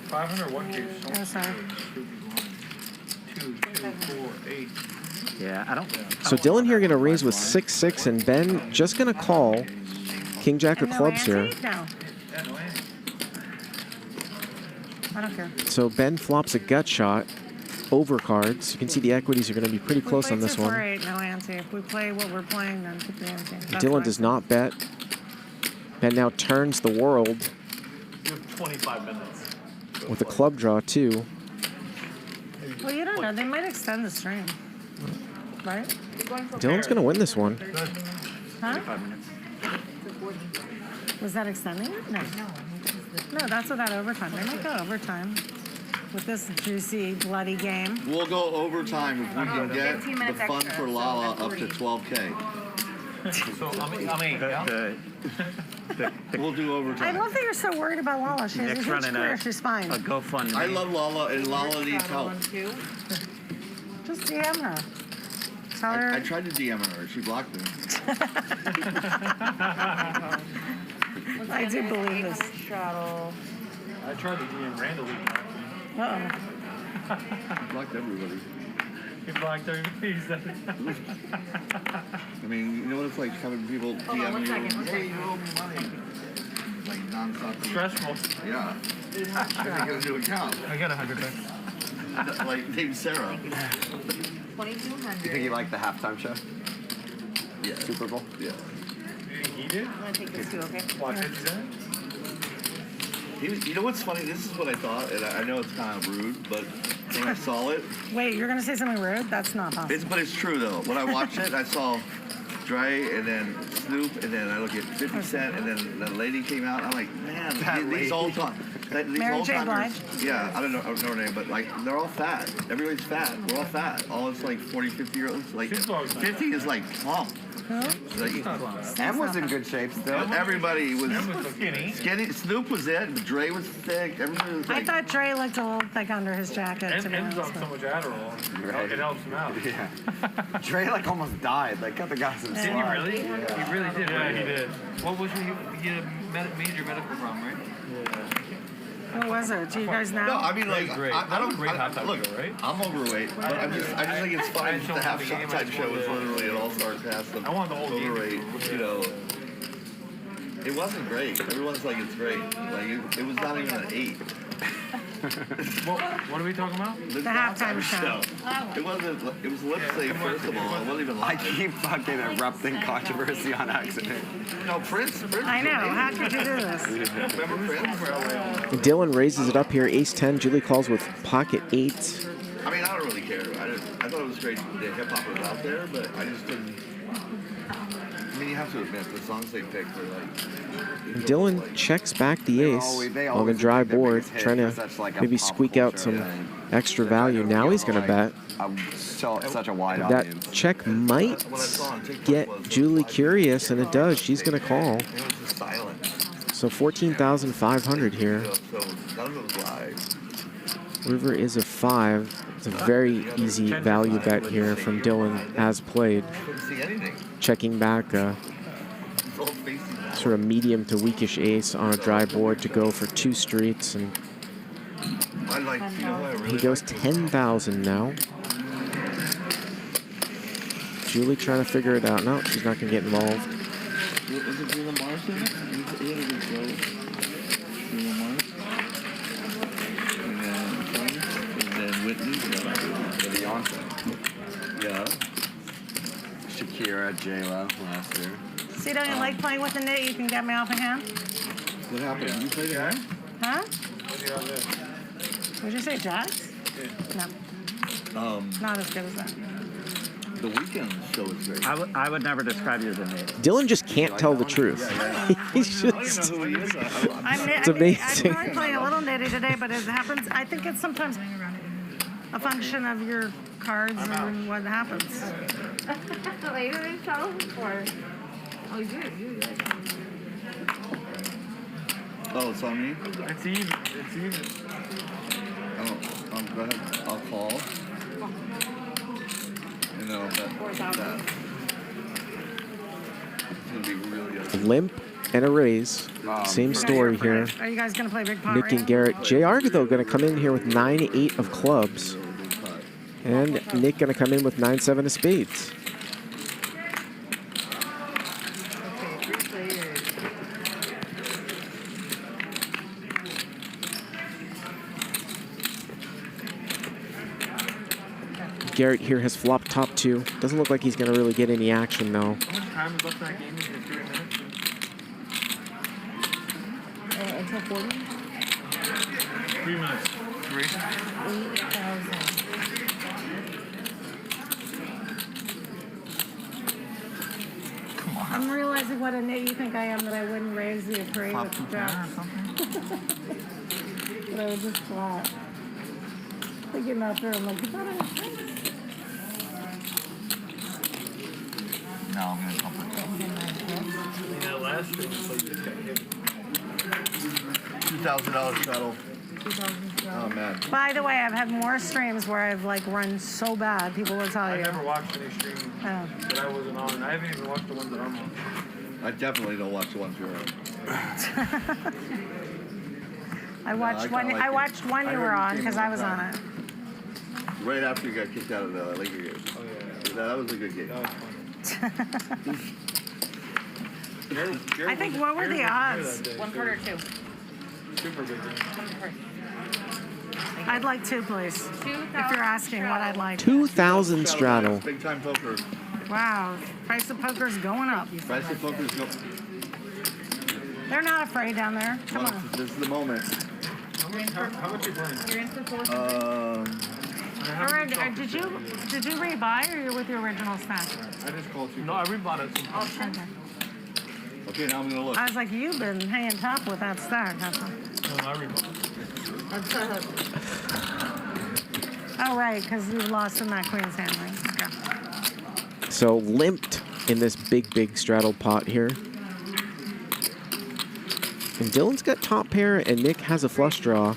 Speaker 3: 500 1 case.
Speaker 11: Oh, sorry.
Speaker 3: 2, 4, 8.
Speaker 8: Yeah, I don't.
Speaker 18: So Dylan here going to raise with 6-6, and Ben just going to call King Jack of clubs here.
Speaker 11: No. I don't care.
Speaker 18: So Ben flops a gut shot over cards. You can see the equities are going to be pretty close on this one.
Speaker 11: 248, no ante. If we play what we're playing, then keep the ante.
Speaker 18: Dylan does not bet. Ben now turns the world
Speaker 3: You have 25 minutes.
Speaker 18: with a club draw too.
Speaker 11: Well, you don't know. They might extend the stream. Right?
Speaker 18: Dylan's going to win this one.
Speaker 11: Huh? Was that extending it? No. No, that's without overtime. They might go overtime with this juicy, bloody game.
Speaker 4: We'll go overtime if we can get
Speaker 2: 15
Speaker 4: the
Speaker 2: minutes
Speaker 4: fun
Speaker 2: extra,
Speaker 4: for
Speaker 2: so
Speaker 4: Lala
Speaker 2: that's
Speaker 4: up to 12K.
Speaker 3: So,
Speaker 4: We'll do
Speaker 11: I
Speaker 4: overtime.
Speaker 11: love that you're so worried about Lala. She has a
Speaker 8: Nick's
Speaker 11: huge
Speaker 8: running
Speaker 11: career. She's fine.
Speaker 8: a GoFundMe.
Speaker 4: I love Lala, and Lala needs help.
Speaker 11: Just DM her. Tell her.
Speaker 4: I tried to DM her. She blocked me.
Speaker 11: I do believe this.
Speaker 2: Straddle.
Speaker 3: I tried to DM randomly.
Speaker 11: Uh-oh.
Speaker 4: Blocked everybody.
Speaker 3: He blocked everybody.
Speaker 4: I mean, you know what it's like having people
Speaker 2: Hold on,
Speaker 4: DM
Speaker 2: one
Speaker 4: you?
Speaker 2: second, one
Speaker 4: Hey,
Speaker 2: second.
Speaker 4: you owe me money. Like nonstop.
Speaker 3: Stressful.
Speaker 4: Yeah. I got a new account.
Speaker 1: I got $100.
Speaker 4: Like named Sarah.
Speaker 2: 2200.
Speaker 21: You think you like the halftime show?
Speaker 4: Yeah.
Speaker 21: Super Bowl?
Speaker 4: Yeah.
Speaker 3: He did?
Speaker 2: I'm gonna take this too, okay?
Speaker 3: Watch 50 Cent?
Speaker 4: You know what's funny? This is what I thought, and I know it's kind of rude, but when I saw it,
Speaker 11: Wait, you're going to say something rude? That's not possible.
Speaker 4: but it's true though. When I watched it, I saw Dre and then Snoop, and then I look at 50 Cent, and then the lady came out. I'm like, man, these old time.
Speaker 11: Mary J. Blige?
Speaker 4: Yeah, I don't know her name, but like they're all fat. Everybody's fat. We're all fat. All it's like 40, 50-year-olds. Like 50 is like plump. Like,
Speaker 21: Em was in good shape still.
Speaker 4: everybody was
Speaker 3: skinny.
Speaker 4: Snoop was it. Dre was thick. Everybody was
Speaker 11: I
Speaker 4: like.
Speaker 11: thought Dre looked a little thick under his jacket. To be
Speaker 3: M's
Speaker 11: honest
Speaker 3: on so
Speaker 11: with
Speaker 3: much Adderall.
Speaker 21: Right.
Speaker 3: It helps him out.
Speaker 21: Yeah. Dre like almost died. Like cut the guy some slack.
Speaker 6: Did he really?
Speaker 21: Yeah.
Speaker 6: He really did.
Speaker 3: Yeah, he did.
Speaker 6: What was he had a major medical problem, right?
Speaker 11: What was it? Do you guys know?
Speaker 4: No, I mean like I don't.
Speaker 3: Great halftime
Speaker 4: Look,
Speaker 3: show, right?
Speaker 4: I'm overweight, but I just think it's funny. The halftime show was literally an all-star cast of
Speaker 3: I want the whole game.
Speaker 4: overweight. You know, it wasn't great. Everyone's like it's great. Like it was not even an 8.
Speaker 3: What are we talking about?
Speaker 4: The
Speaker 11: halftime show.
Speaker 4: It wasn't. It was lip sync first of all. It wasn't even
Speaker 21: I
Speaker 4: live.
Speaker 21: keep fucking erupting controversy on accident.
Speaker 4: No, Prince.
Speaker 11: I know. How could you do this?
Speaker 4: Remember Prince?
Speaker 18: Dylan raises it up here, ace-10. Julie calls with pocket 8.
Speaker 4: I mean, I don't really care. I thought it was great that hip hop was out there, but I just didn't. I mean, you have to admit the songs they picked were like.
Speaker 18: And Dylan checks back the ace on the
Speaker 21: always
Speaker 18: dry
Speaker 21: pick their
Speaker 18: board,
Speaker 21: biggest hit
Speaker 18: trying to
Speaker 21: for such, like, a
Speaker 18: maybe
Speaker 21: pop
Speaker 18: squeak out
Speaker 21: culture
Speaker 18: some
Speaker 21: thing.
Speaker 18: extra value. Now he's going to bet.
Speaker 21: Such a wide
Speaker 18: That
Speaker 21: audience.
Speaker 18: check might get Julie curious, and it does. She's going to call.
Speaker 4: It was just silent.
Speaker 18: So 14,500 here.
Speaker 4: So none of it was live.
Speaker 18: River is a 5. It's a very easy value bet here from Dylan, as played.
Speaker 4: Couldn't see anything.
Speaker 18: Checking back a sort of medium to weakish ace on a dry board to go for 2 streets, and
Speaker 4: I like. You know what I really
Speaker 18: he goes
Speaker 4: like?
Speaker 18: 10,000 now. Julie trying to figure it out. No, she's not going to get involved.
Speaker 4: Was it Bruno Mars in it? He had a good show. Bruno Mars. And then Whitney.
Speaker 21: Beyonce.
Speaker 4: Yeah.
Speaker 21: Shakira, J-Lo last year.
Speaker 11: See, don't you like playing with the knit? You can get me off a hand.
Speaker 4: What happened? You played it, huh?
Speaker 11: Huh? Would you say jacks? No, not as good as that.
Speaker 4: The weekend show is great.
Speaker 8: I would never describe you as a mate.
Speaker 18: Dylan just can't tell the truth. He's just. It's amazing.
Speaker 11: I'm probably playing a little nitty today, but it happens. I think it's sometimes a function of your cards and what happens.
Speaker 2: Later in show or Oh, you do. You like.
Speaker 4: Oh, it's on me?
Speaker 6: It's even. It's even.
Speaker 4: Oh, go ahead. I'll call. And then I'll bet that. It's going to be really good.
Speaker 18: Limp and a raise. Same story here.
Speaker 11: Are you guys going to play big pot?
Speaker 18: Nick and Garrett. JR, though, going to come in here with 9-8 of clubs. And Nick going to come in with 9-7 of spades. Garrett here has flopped top 2. Doesn't look like he's going to really get any action, though.
Speaker 6: How much time is left in that game? Is it 3 minutes?
Speaker 2: Until 40?
Speaker 6: 3 minutes. 3?
Speaker 2: 8,000.
Speaker 11: I'm realizing what a nit you think I am that I wouldn't raise the appraise
Speaker 4: Flop
Speaker 11: with
Speaker 4: two
Speaker 11: the
Speaker 4: pair or
Speaker 11: jack. But I would just flop. Thinking out there, I'm like, is that a
Speaker 4: No, I'm going to pump it.
Speaker 6: Yeah, last year was like this guy hit.
Speaker 4: $2,000 straddle. Oh, man.
Speaker 11: By the way, I've had more streams where I've like run so bad, people will tell
Speaker 6: I
Speaker 11: you.
Speaker 6: never watched any streams
Speaker 11: Oh.
Speaker 6: that I wasn't on. I haven't even watched the ones that I'm on.
Speaker 4: I definitely don't watch the ones you're on.
Speaker 11: I watched one.
Speaker 4: kinda
Speaker 11: I
Speaker 4: like
Speaker 11: watched
Speaker 4: it.
Speaker 11: one
Speaker 4: I
Speaker 11: you
Speaker 4: heard
Speaker 11: were
Speaker 4: you
Speaker 11: on
Speaker 4: came
Speaker 11: because
Speaker 4: in
Speaker 11: I
Speaker 4: on
Speaker 11: was on
Speaker 4: time.
Speaker 11: it.
Speaker 4: Right after you got kicked out of the Laker game.
Speaker 6: Oh, yeah.
Speaker 4: That was a good game.
Speaker 11: I think what were the odds?
Speaker 2: 1 card or 2?
Speaker 6: Super good game.
Speaker 2: 1 card.
Speaker 11: I'd like 2, please. If you're asking what I'd like.
Speaker 18: 2,000 straddle.
Speaker 4: Big time poker.
Speaker 11: Wow, price of poker's going up.
Speaker 4: Price of poker's go.
Speaker 11: They're not afraid down there. Come on.
Speaker 4: This is the moment.
Speaker 6: How much are you playing?
Speaker 2: You're in for 4.
Speaker 11: Curran, did you rebuy or you're with your original stack?
Speaker 6: I just called you. No, I rebought it.
Speaker 11: Okay.
Speaker 4: Okay, now I'm going to look.
Speaker 11: I was like, you've been hanging tough with that stack, huh?
Speaker 6: No, I rebought it.
Speaker 11: Oh, right, because you lost in that queen's hand, right? Okay.
Speaker 18: So limped in this big straddle pot here. And Dylan's got top pair, and Nick has a flush draw.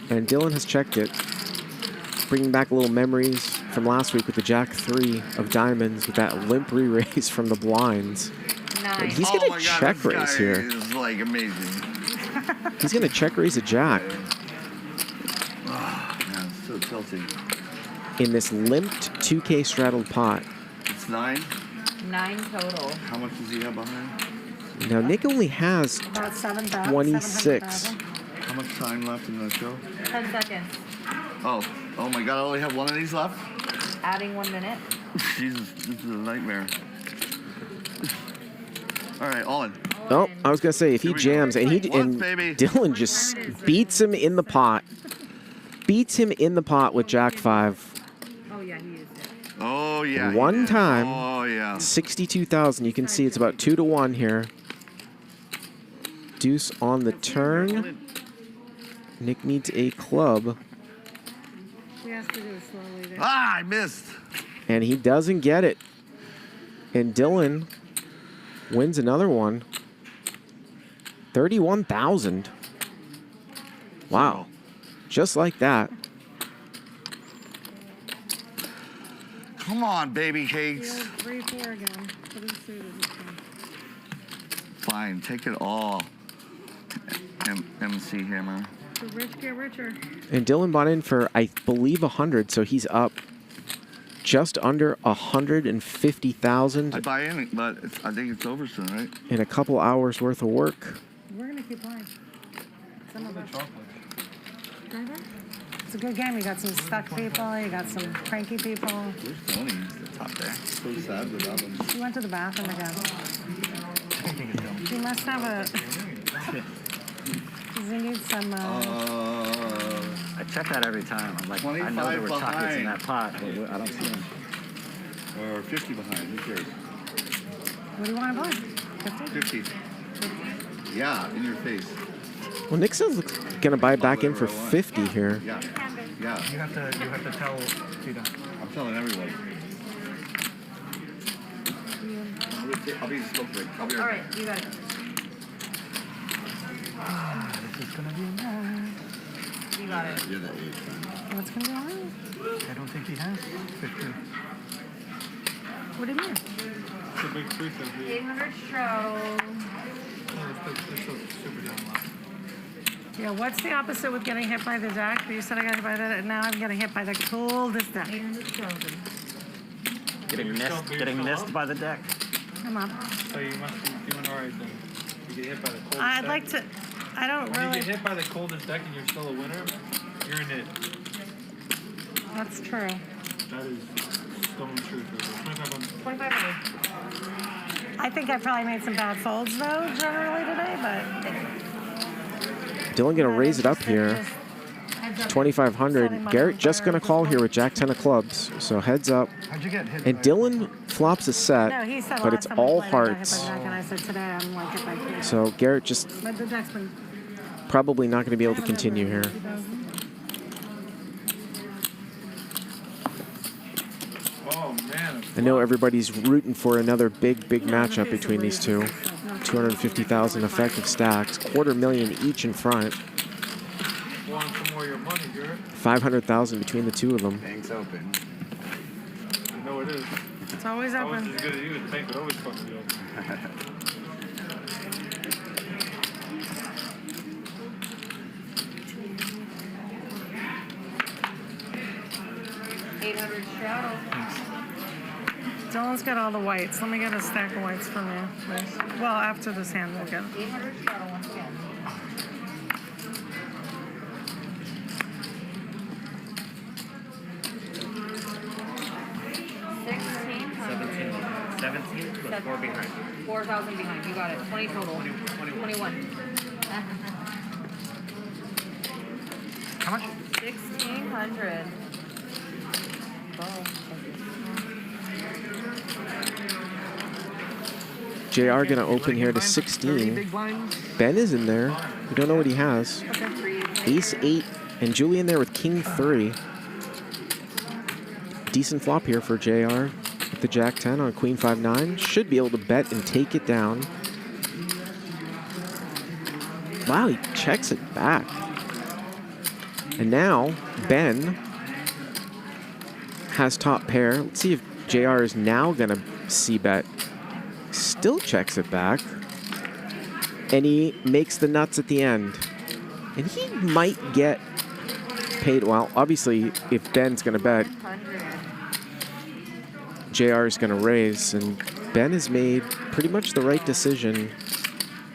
Speaker 18: And Dylan has checked it. Bringing back a little memories from last week with the Jack 3 of diamonds with that limp re-raise from the blinds.
Speaker 2: Nice.
Speaker 18: And he's going to check raise here.
Speaker 4: It's like amazing.
Speaker 18: He's going to check raise a jack.
Speaker 4: Oh, man, it's so tilting.
Speaker 18: In this limped 2K straddled pot.
Speaker 4: It's 9.
Speaker 2: 9 total.
Speaker 4: How much does he have behind?
Speaker 18: Now, Nick only has
Speaker 11: About 7,000.
Speaker 18: 26.
Speaker 4: How much time left in the show?
Speaker 2: 10 seconds.
Speaker 4: Oh my God! I only have one of these left.
Speaker 2: Adding 1 minute.
Speaker 4: Jesus, this is a nightmare. All right, all in.
Speaker 18: Oh, I was going to say, if he jams, and Dylan just beats him in the pot. Beats him in the pot with Jack 5.
Speaker 2: Oh, yeah, he used it.
Speaker 4: Oh, yeah.
Speaker 18: One time.
Speaker 4: Oh, yeah.
Speaker 18: 62,000. You can see it's about 2-1 here. Deuce on the turn. Nick needs a club.
Speaker 11: He has to do it slowly there.
Speaker 4: Ah, I missed.
Speaker 18: And he doesn't get it. And Dylan wins another one. 31,000. Wow. Just like that.
Speaker 4: Come on, baby cakes.
Speaker 11: 3-4 again. Put him suited this time.
Speaker 4: Fine, take it all. MC Hammer.
Speaker 11: The rich get richer.
Speaker 18: And Dylan bought in for, I believe, 100, so he's up just under 150,000
Speaker 4: I buy in, but I think it's over soon, right?
Speaker 18: in a couple hours worth of work.
Speaker 11: We're going to keep playing. Some of us. It's a good game. You got some stuck people. You got some cranky people.
Speaker 4: Where's Tony? He's the top there. So sad without him.
Speaker 11: He went to the bathroom again. He must have a... Does he need some...
Speaker 20: I check that every time. I'm like, I know there were chocolates in that pot, but I don't see them.
Speaker 4: Or 50 behind. Who cares?
Speaker 11: What do you want to buy?
Speaker 4: 50. Yeah, in your face.
Speaker 18: Well, Nick says he's going to buy back in for 50 here.
Speaker 4: Yeah. Yeah.
Speaker 19: You have to tell Tita.
Speaker 4: I'm telling everyone.
Speaker 21: I'll be smoke break. I'll be
Speaker 2: All right, you got it.
Speaker 1: This is gonna be nice.
Speaker 2: You got it.
Speaker 13: You're the 8.
Speaker 11: What's going on?
Speaker 1: I don't think he has 15.
Speaker 11: What do you mean?
Speaker 6: It's a big free throw.
Speaker 2: 800 straddle.
Speaker 6: It's super down low.
Speaker 11: Yeah, what's the opposite with getting hit by the deck? You said I got hit by that, and now I'm getting hit by the coldest deck.
Speaker 2: 800 straddle.
Speaker 1: Getting missed by the deck.
Speaker 11: Come on.
Speaker 6: So you must be doing all right then. You get hit by the coldest
Speaker 11: I'd
Speaker 6: deck.
Speaker 11: like to. I don't
Speaker 6: When
Speaker 11: really.
Speaker 6: you get hit by the coldest deck and you're still a winner, you're in it.
Speaker 11: That's true.
Speaker 6: That is stone truth.
Speaker 2: 2500.
Speaker 11: I think I probably made some bad folds though, generally today, but.
Speaker 18: Dylan gonna raise it up here. 2,500. Garrett just gonna call here with Jack 10 of clubs. So heads up.
Speaker 1: How'd you get hit?
Speaker 18: And Dylan flops a set,
Speaker 11: No, he said
Speaker 18: but
Speaker 11: last
Speaker 18: it's
Speaker 11: time we
Speaker 18: all
Speaker 11: played, I got hit by
Speaker 18: hearts.
Speaker 11: the deck, and I said today I'm like hit by king.
Speaker 18: So Garrett just
Speaker 11: But the deck's been.
Speaker 18: probably not going to be able to continue here.
Speaker 6: Oh man.
Speaker 18: I know everybody's rooting for another big matchup between these two. 250,000 effective stacks, $250,000 each in front.
Speaker 6: Want some more of your money, Garrett?
Speaker 18: 500,000 between the two of them.
Speaker 13: Bank's open.
Speaker 6: I know it is.
Speaker 11: It's always
Speaker 6: I was
Speaker 11: open.
Speaker 6: as good as you. The bank would always fucking be open.
Speaker 2: 800 straddle.
Speaker 11: Dylan's got all the whites. Let me get a stack of whites from you, please. Well, after this hand, we'll get
Speaker 2: 800 straddle once again.
Speaker 20: $17 plus 4 behind.
Speaker 2: 4,000 behind. You got it. 20 total. 21.
Speaker 1: How much?
Speaker 2: 1,600.
Speaker 18: JR gonna open here to 16. Ben is in there. We don't know what he has. Ace 8 and Julie in there with King 3. Decent flop here for JR with the Jack 10 on Queen 5-9. Should be able to bet and take it down. Wow, he checks it back. And now Ben has top pair. Let's see if JR is now gonna c-bet. Still checks it back. And he makes the nuts at the end. And he might get paid. Well, obviously, if Ben's going to bet, JR is going to raise. And Ben has made pretty much the right decision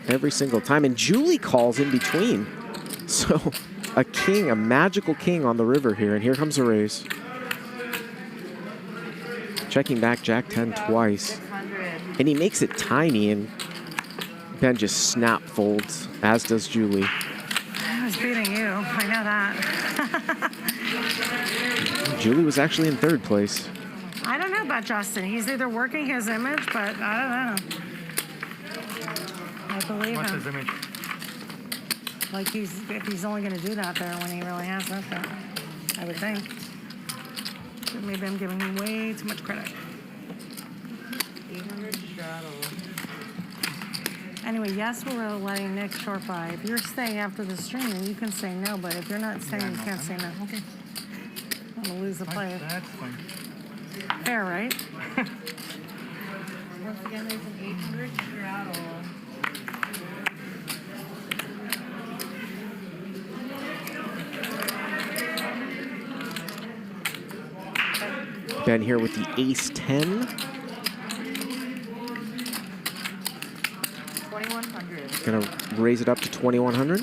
Speaker 18: every single time. And Julie calls in between. So a king, a magical king on the river here. And here comes a raise. Checking back Jack 10 twice. And he makes it tiny, and Ben just snap folds, as does Julie.
Speaker 11: I was beating you. I know that.
Speaker 18: Julie was actually in third place.
Speaker 11: I don't know about Justin. He's either working his image, but I don't know. I believe
Speaker 1: What's
Speaker 11: him.
Speaker 1: his image?
Speaker 11: Like if he's only going to do that there when he really has nothing. I would think. But maybe I'm giving him way too much credit.
Speaker 2: 800 straddle.
Speaker 11: Anyway, yes, we're letting Nick short buy. If you're staying after the stream, then you can say no. But if you're not staying, you can't say no. Okay. I'm gonna lose the play.
Speaker 1: That's fine.
Speaker 11: Fair, right?
Speaker 2: Once again, there's an 800 straddle.
Speaker 18: Ben here with the ace 10.
Speaker 2: 2,100.
Speaker 18: Gonna raise it up to 2,100.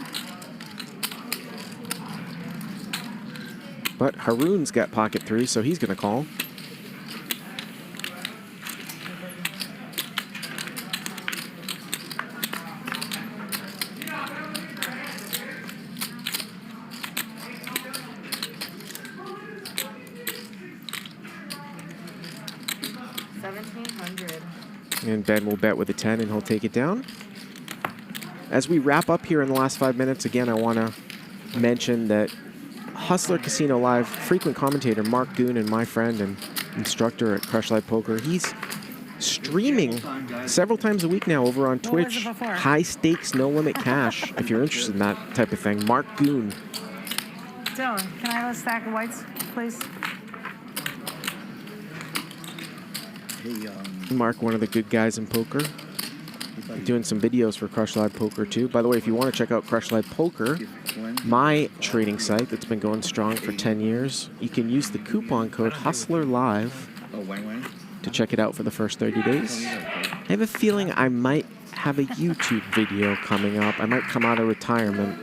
Speaker 18: But Haroon's got pocket 3, so he's gonna call. And Ben will bet with a 10, and he'll take it down. As we wrap up here in the last 5 minutes, again, I want to mention that Hustler Casino Live frequent commentator Mark Goon and my friend and instructor at Crush Live Poker, he's streaming several times a week now over on
Speaker 11: What was
Speaker 18: Twitch.
Speaker 11: it before?
Speaker 18: High stakes, no limit cash. If you're interested in that type of thing, Mark Goon.
Speaker 11: Dylan, can I have a stack of whites, please?
Speaker 18: Mark, one of the good guys in poker. Doing some videos for Crush Live Poker too. By the way, if you want to check out Crush Live Poker, my trading site that's been going strong for 10 years, you can use the coupon code HustlerLive to check it out for the first 30 days. I have a feeling I might have a YouTube video coming up. I might come out of retirement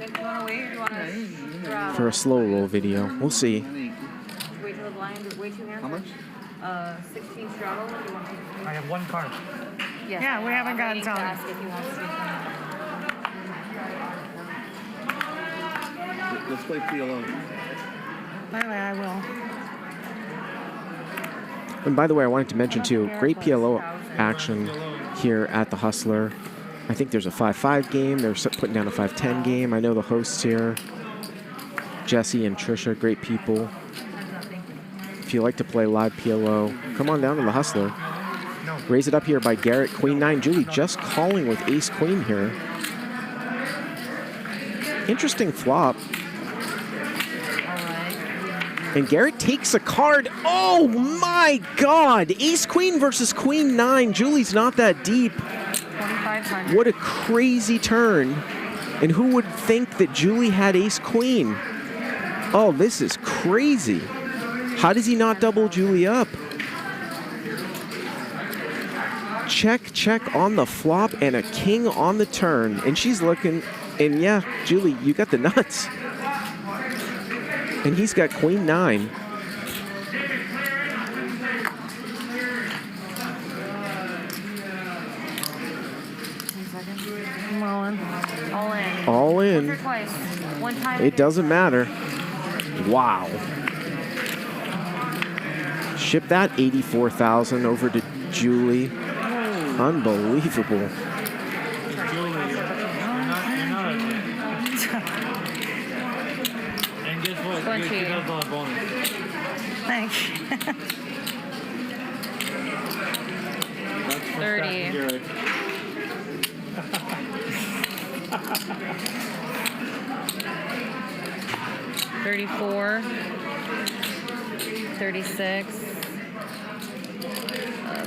Speaker 18: for a slow roll video. We'll see.
Speaker 2: Wait till the blind is way too narrow.
Speaker 21: How much?
Speaker 2: 16 straddle. You want to
Speaker 1: I have one card.
Speaker 2: Yes,
Speaker 11: Yeah, we haven't gotten
Speaker 2: to
Speaker 11: time.
Speaker 2: ask if you want to see something.
Speaker 4: Let's play PLO.
Speaker 11: By the way, I will.
Speaker 18: And by the way, I wanted to mention too, great PLO action here at the Hustler. I think there's a 5-5 game. They're putting down a 5-10 game. I know the hosts here, Jesse and Trisha, great people. If you like to play live PLO, come on down to the Hustler. Raise it up here by Garrett, Queen 9. Julie just calling with Ace Queen here. Interesting flop. And Garrett takes a card. Oh my God! Ace Queen versus Queen 9. Julie's not that deep.
Speaker 11: 2,500.
Speaker 18: What a crazy turn. And who would think that Julie had Ace Queen? Oh, this is crazy. How does he not double Julie up? Check, check on the flop and a king on the turn. And she's looking, and yeah, Julie, you got the nuts. And he's got Queen 9.
Speaker 11: I'm all in.
Speaker 2: All in.
Speaker 18: All in.
Speaker 2: Once or twice. One time.
Speaker 18: It doesn't matter. Wow. Ship that 84,000 over to Julie. Unbelievable.
Speaker 6: And guess what? $2,000 bonus.
Speaker 11: Thanks.
Speaker 2: 30. 34. 36.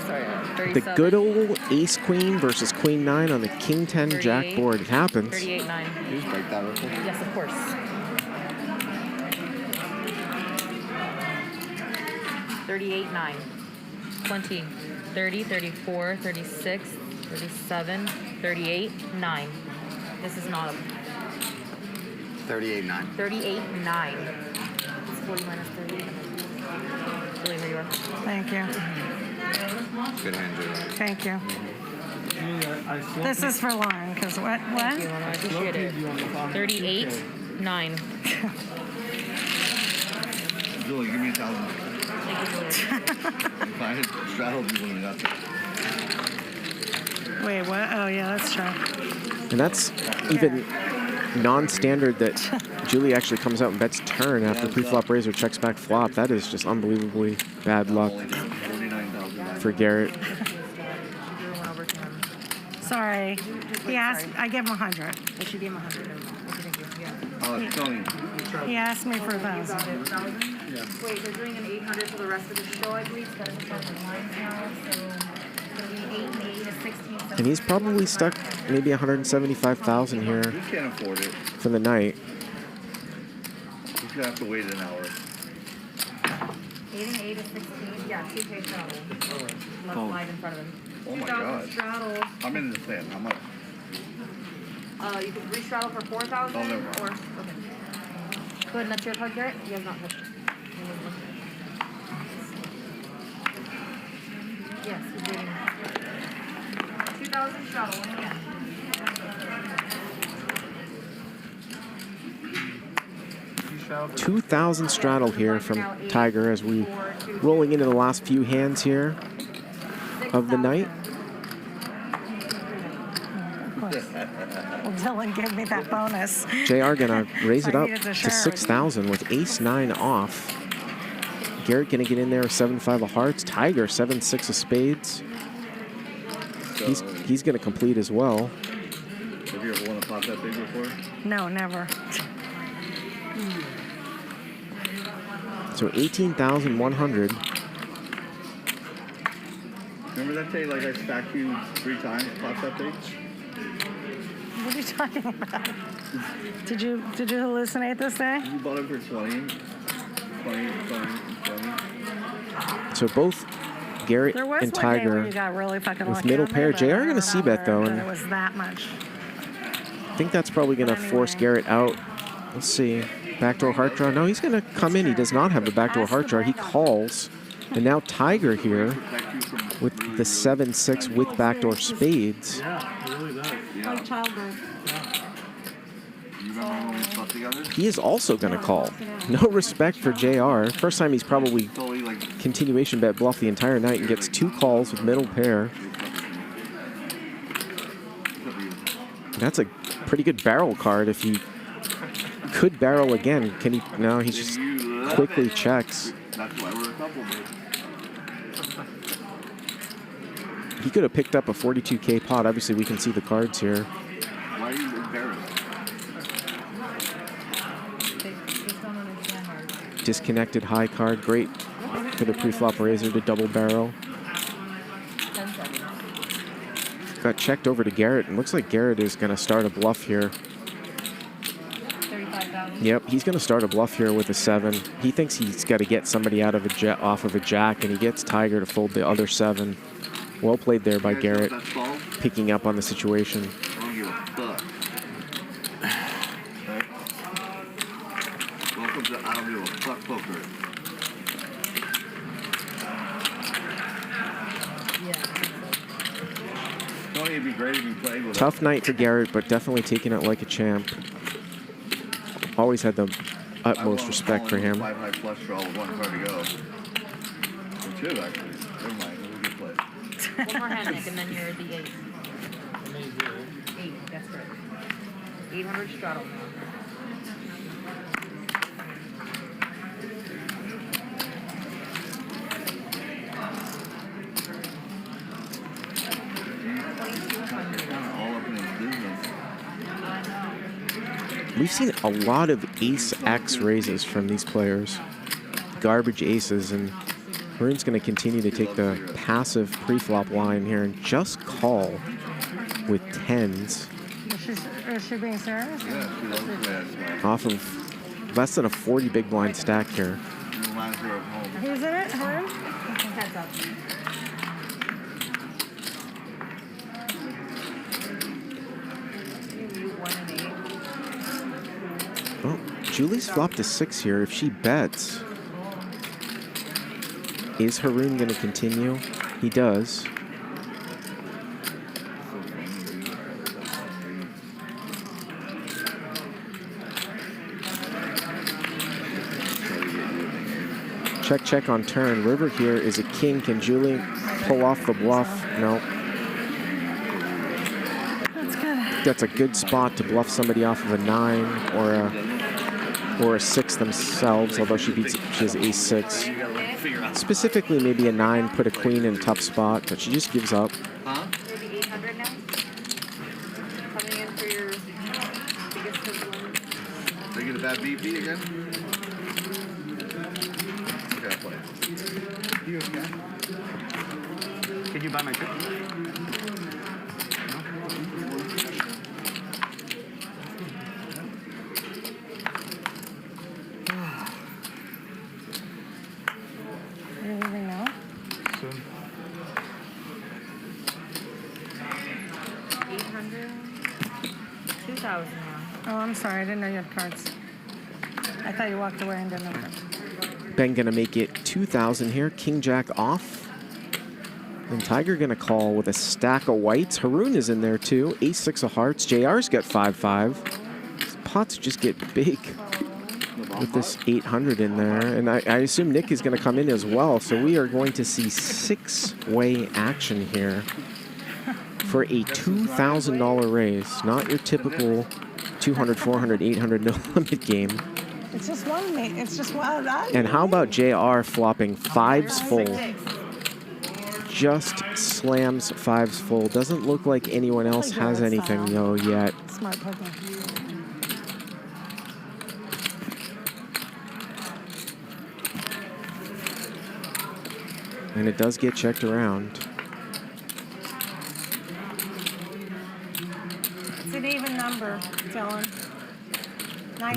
Speaker 2: Sorry, 37.
Speaker 18: The good old Ace Queen versus Queen 9 on the King 10 Jack board. It happens.
Speaker 2: 38.9.
Speaker 21: You just break that real quick.
Speaker 2: Yes, of course. 38.9. 20. 30, 34, 36, 37, 38, 9. This is not a
Speaker 21: 38.9.
Speaker 2: 38.9. It's 40 minus 30. Really where you are.
Speaker 11: Thank you.
Speaker 21: Good hand, Julie.
Speaker 11: Thank you. This is for Lauren, because what?
Speaker 2: Thank you, Lana. I appreciate it. 38.9.
Speaker 4: Julie, give me 1,000.
Speaker 2: Thank you, Julie.
Speaker 4: If I had straddled, you wouldn't have done
Speaker 11: Wait, what? Oh, yeah, that's true.
Speaker 18: And that's even non-standard that Julie actually comes out and bets turn after pre-flop raise or checks back flop. That is just unbelievably bad luck for Garrett.
Speaker 11: Sorry. He asked, I gave him 100.
Speaker 2: I should give him 100. Okay, thank you. Yeah.
Speaker 4: Tony.
Speaker 11: He asked me for 1,000.
Speaker 2: Yeah. Wait, they're doing an 800 for the rest of the show, I believe. So that's the lines now. So it's going to be 8 and 8 is 16.
Speaker 18: And he's probably stuck maybe 175,000 here
Speaker 4: You can't afford it.
Speaker 18: for the night.
Speaker 4: He's going to have to wait an hour.
Speaker 2: 8 and 8 is 16. Yeah, 2K straddle. Left slide in front of him.
Speaker 4: Oh my
Speaker 2: 2,000
Speaker 4: God.
Speaker 2: straddle.
Speaker 4: I'm in the sand. How much?
Speaker 2: You could re-straddle for 4,000
Speaker 4: Oh, never mind.
Speaker 2: or... Okay. Go ahead and that's your card, Garrett. He has not touched it. Yes, he's waiting. 2,000 straddle, once again.
Speaker 18: $2,000 straddle here from Tiger as we rolling into the last few hands here of the night.
Speaker 11: Well, Dylan gave me that bonus.
Speaker 18: JR gonna raise it
Speaker 11: I
Speaker 18: up
Speaker 11: needed
Speaker 18: to
Speaker 11: share.
Speaker 18: 6,000 with ace-9 off. Garrett gonna get in there with 7-5 of hearts. Tiger 7-6 of spades. he's going to complete as well.
Speaker 4: Have you ever won a pot that big before?
Speaker 11: No, never.
Speaker 18: So 18,100.
Speaker 4: Remember that day, like I stacked you 3 times, pot that big?
Speaker 11: What are you talking about? Did you hallucinate this day?
Speaker 4: You bought it for 20.
Speaker 18: So both Garrett
Speaker 11: There was
Speaker 18: and
Speaker 11: one day where
Speaker 18: Tiger
Speaker 11: you got really fucking
Speaker 18: with
Speaker 11: lucky
Speaker 18: middle
Speaker 11: on me,
Speaker 18: pair.
Speaker 11: but
Speaker 18: JR
Speaker 11: I
Speaker 18: going
Speaker 11: don't
Speaker 18: to c-bet though,
Speaker 11: remember
Speaker 18: and
Speaker 11: that it was that much.
Speaker 18: I think that's probably going to force Garrett out. Let's see. Backdoor heart draw. No, he's going to come in. He does not have the backdoor heart draw. He calls. And now Tiger here with the 7-6 with backdoor spades.
Speaker 6: Yeah, it really does.
Speaker 11: Like childbirth.
Speaker 4: You remember when we slept together?
Speaker 18: He is also going to call. No respect for JR. First time he's probably continuation bet bluff the entire night and gets 2 calls with middle pair. That's a pretty good barrel card if he could barrel again. Can he? No, he just quickly checks.
Speaker 4: That's why we're a couple, baby.
Speaker 18: He could have picked up a 42K pot. Obviously, we can see the cards here.
Speaker 4: Why are you embarrassed?
Speaker 18: Disconnected high card. Great for the pre-flop raiser to double barrel. Got checked over to Garrett, and looks like Garrett is going to start a bluff here. Yep, he's going to start a bluff here with a 7. He thinks he's got to get somebody out of off of a jack, and he gets Tiger to fold the other 7. Well played there by Garrett, picking up on the situation.
Speaker 4: I don't give a fuck. Welcome to I don't give a fuck poker. Tony, it'd be great if you played with
Speaker 18: Tough night for Garrett, but definitely taking it like a champ. Always had the utmost respect for him.
Speaker 4: 5 high flush draw with 1 card to go. Or 2 actually. Never mind. It was a good play.
Speaker 2: One more hand, Nick, and then you're the 8. 8, that's right. 800 straddle.
Speaker 4: All up in his business.
Speaker 18: We've seen a lot of ace-X raises from these players. Garbage aces, and Curran's going to continue to take the passive pre-flop line here and just call with 10s.
Speaker 11: Is she being serious?
Speaker 4: Yeah, she loves the way I smash.
Speaker 18: Off of less than a 40 big blind stack here.
Speaker 4: Reminds her of home.
Speaker 11: Who's in it? Her?
Speaker 2: Heads up.
Speaker 18: Well, Julie's flopped a 6 here. If she bets, is Haroon going to continue? He does. Check, check on turn. River here is a king. Can Julie pull off the bluff? No.
Speaker 11: That's good.
Speaker 18: That's a good spot to bluff somebody off of a 9 or a 6 themselves, although she has ace-6. Specifically, maybe a 9, put a queen in a tough spot, but she just gives up.
Speaker 2: Huh? 800 now? Coming in for your biggest one.
Speaker 4: They get a bad BP again? Okay, I'll play.
Speaker 9: You okay? Could you buy my trip?
Speaker 11: You're leaving now?
Speaker 3: Soon.
Speaker 2: 800. 2,000 now.
Speaker 11: Oh, I'm sorry. I didn't know you had cards. I thought you walked away and didn't know cards.
Speaker 18: Ben gonna make it 2,000 here. King Jack off. And Tiger gonna call with a stack of whites. Haroon is in there too. Ace-6 of hearts. JR's got 5-5. Pots just get big with this 800 in there. And I assume Nick is gonna come in as well. So we are going to see 6-way action here for a $2,000 raise. Not your typical 200, 400, 800 no limit game.
Speaker 11: It's just one mate. It's just one.
Speaker 18: And how about JR flopping 5s full? just slams fives full. Doesn't look like anyone else has anything though yet.
Speaker 11: Smart poker.
Speaker 18: And it does get checked around.
Speaker 11: It's an even number, Dylan.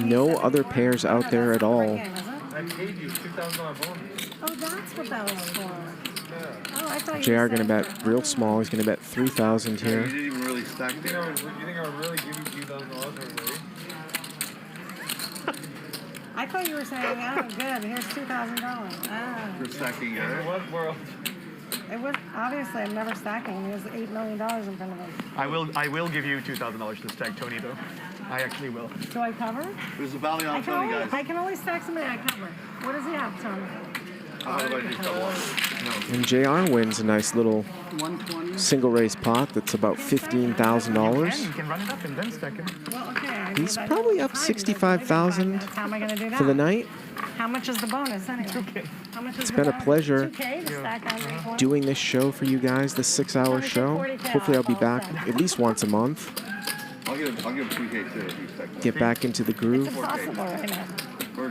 Speaker 18: No other pairs out there at all.
Speaker 6: I paid you $2,000 bonus.
Speaker 11: Oh, that's what that was for. Oh, I thought you
Speaker 18: JR
Speaker 11: said
Speaker 18: gonna bet real small. He's gonna bet 3,000
Speaker 4: You
Speaker 18: here.
Speaker 4: didn't even really stack
Speaker 6: You think I would really give you $2,000 already?
Speaker 11: I thought you were saying, oh, good, here's $2,000. Ah.
Speaker 4: for stacking Garrett.
Speaker 6: What world?
Speaker 11: It was, obviously, I'm never stacking. There's $8 million in front of me.
Speaker 1: I will give you $2,000 to stack Tony, though. I actually will.
Speaker 11: Do I cover?
Speaker 4: There's a valley on Tony, guys.
Speaker 11: I can only stack somebody I cover. What does he have, Tony?
Speaker 4: How about I just double?
Speaker 18: And JR wins a nice little
Speaker 9: 120.
Speaker 18: single race pot that's about $15,000.
Speaker 1: You can run it up and then stack him.
Speaker 11: Well, okay.
Speaker 18: He's probably up 65,000
Speaker 11: How am I going to do that?
Speaker 18: for the night.
Speaker 11: How much is the bonus anyway? 2K. How much is
Speaker 18: It's
Speaker 11: the
Speaker 18: been a
Speaker 11: bonus?
Speaker 18: pleasure
Speaker 11: 2K to stack on 3
Speaker 18: doing this show for you guys, this 6-hour show. Hopefully I'll be back at least once a month.
Speaker 4: I'll give 2K too if you stack.
Speaker 18: Get back into the groove.
Speaker 11: It's impossible right now.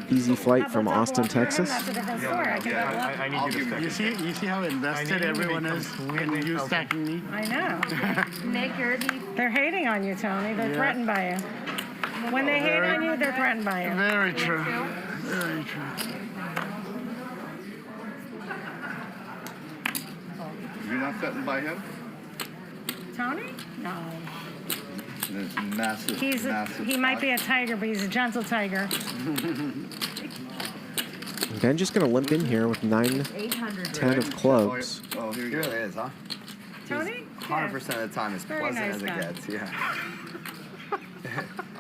Speaker 18: Easy flight from Austin, Texas.
Speaker 11: That's a different story. I can go up.
Speaker 1: I need you to stack.
Speaker 9: You see how invested everyone is in you stacking me?
Speaker 11: I know. Nick, they're hating on you, Tony. They're threatened by you. When they hate on you, they're threatened by you.
Speaker 9: Very true. Very true.
Speaker 4: You're not threatened by him?
Speaker 11: Tony? No.
Speaker 4: There's massive, massive.
Speaker 11: He might be a tiger, but he's a gentle tiger.
Speaker 18: Ben just going to limp in here with 9-10 of clubs.
Speaker 21: Oh, he really is, huh?
Speaker 11: Tony?
Speaker 21: 100% of the time as
Speaker 11: Very
Speaker 21: pleasant
Speaker 11: nice
Speaker 21: as
Speaker 11: guy.
Speaker 21: it gets, yeah.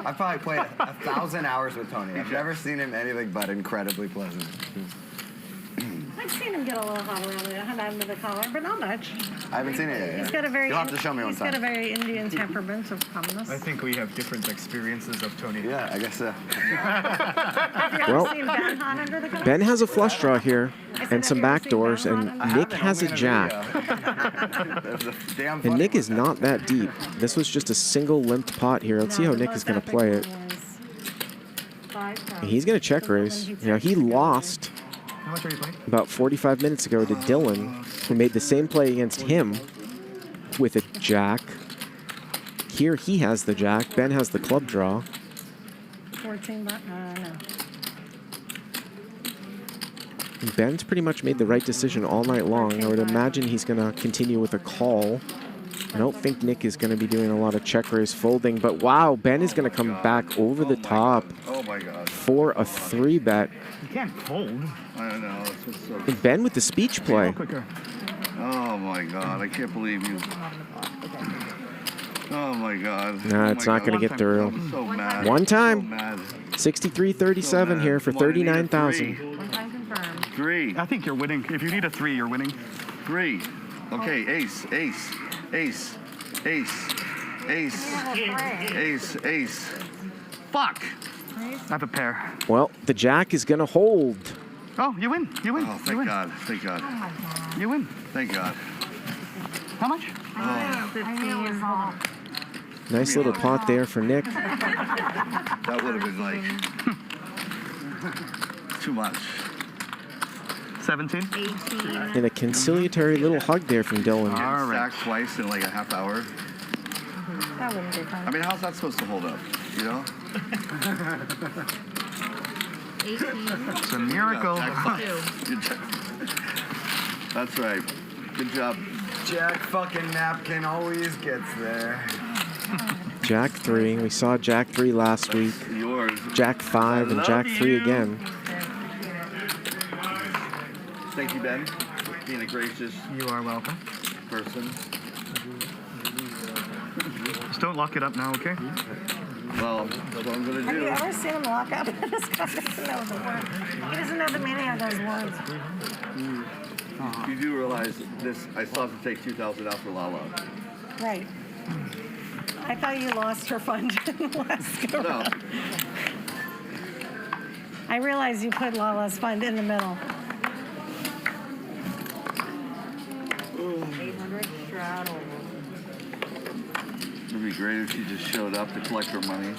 Speaker 21: I've probably played 1,000 hours with Tony. I've never seen him anything but incredibly pleasant.
Speaker 11: I've seen him get a little hot under the collar, but not much.
Speaker 21: I haven't seen it yet.
Speaker 11: He's got a very.
Speaker 21: You'll have to show me one
Speaker 11: He's
Speaker 21: time.
Speaker 11: got a very Indian temperament of calmness.
Speaker 1: I think we have different experiences of Tony.
Speaker 21: Yeah, I guess so.
Speaker 11: Have you
Speaker 18: Well,
Speaker 11: ever seen Ben hot under the collar?
Speaker 18: Ben has a flush draw here and some backdoors, and Nick has a jack. And Nick is not that deep. This was just a single limped pot here. Let's see how Nick is going to play it. He's going to check raise. You know, he lost
Speaker 1: How much are you playing?
Speaker 18: about 45 minutes ago to Dylan, who made the same play against him with a jack. Here he has the jack. Ben has the club draw.
Speaker 11: 14 bucks. No.
Speaker 18: And Ben's pretty much made the right decision all night long. I would imagine he's going to continue with a call. I don't think Nick is going to be doing a lot of check raise folding, but wow, Ben is going to come back over the top
Speaker 4: Oh my God.
Speaker 18: for a 3-bet.
Speaker 1: You can't fold.
Speaker 4: I don't know. It's just so.
Speaker 18: And Ben with the speech play.
Speaker 4: Oh my God. I can't believe you. Oh my God.
Speaker 18: Nah,
Speaker 4: Oh
Speaker 18: it's
Speaker 4: my
Speaker 18: not going to
Speaker 4: God.
Speaker 18: get through.
Speaker 4: I'm so mad.
Speaker 18: One time.
Speaker 4: So mad.
Speaker 18: 63-37 here for
Speaker 4: Come on, I need a
Speaker 18: 39,000.
Speaker 11: One time confirmed.
Speaker 4: 3.
Speaker 19: I think you're winning. If you need a 3, you're winning.
Speaker 4: 3. Okay, ace, ace, ace, ace, ace, ace, ace. Fuck.
Speaker 19: I have a pair.
Speaker 18: Well, the jack is going to hold.
Speaker 19: Oh, you win. You win.
Speaker 4: Oh,
Speaker 19: you
Speaker 4: thank
Speaker 19: win.
Speaker 4: God. Thank God.
Speaker 19: You win.
Speaker 4: Thank God.
Speaker 19: How much?
Speaker 18: Nice little pot there for Nick.
Speaker 4: That would have been like too much.
Speaker 19: 17.
Speaker 11: 18.
Speaker 18: And a conciliatory little hug there from Dylan.
Speaker 4: Getting stacked twice in like a half hour.
Speaker 11: That wouldn't be fun.
Speaker 4: I mean, how's that supposed to hold up? You know?
Speaker 11: 18.
Speaker 19: It's a miracle.
Speaker 4: Good job. That's right. Good job.
Speaker 21: Jack fucking Napkin always gets there.
Speaker 18: Jack 3. We saw Jack 3 last week.
Speaker 4: Yours.
Speaker 18: Jack 5 and Jack 3 again.
Speaker 4: Thank you, Ben. Being a gracious
Speaker 19: You are welcome.
Speaker 4: person.
Speaker 19: Just don't lock it up now, okay?
Speaker 4: Well, that's what I'm gonna
Speaker 11: Have you
Speaker 4: do.
Speaker 11: ever seen him lock up? This guy doesn't know the word. He doesn't know the meaning of those words.
Speaker 4: You do realize this? I still have to take 2,000 out for Lala.
Speaker 11: Right. I thought you lost your fund in the last go
Speaker 4: No.
Speaker 11: round. I realize you put Lala's fund in the middle. straddle.
Speaker 4: It'd be great if she just showed up to collect her money.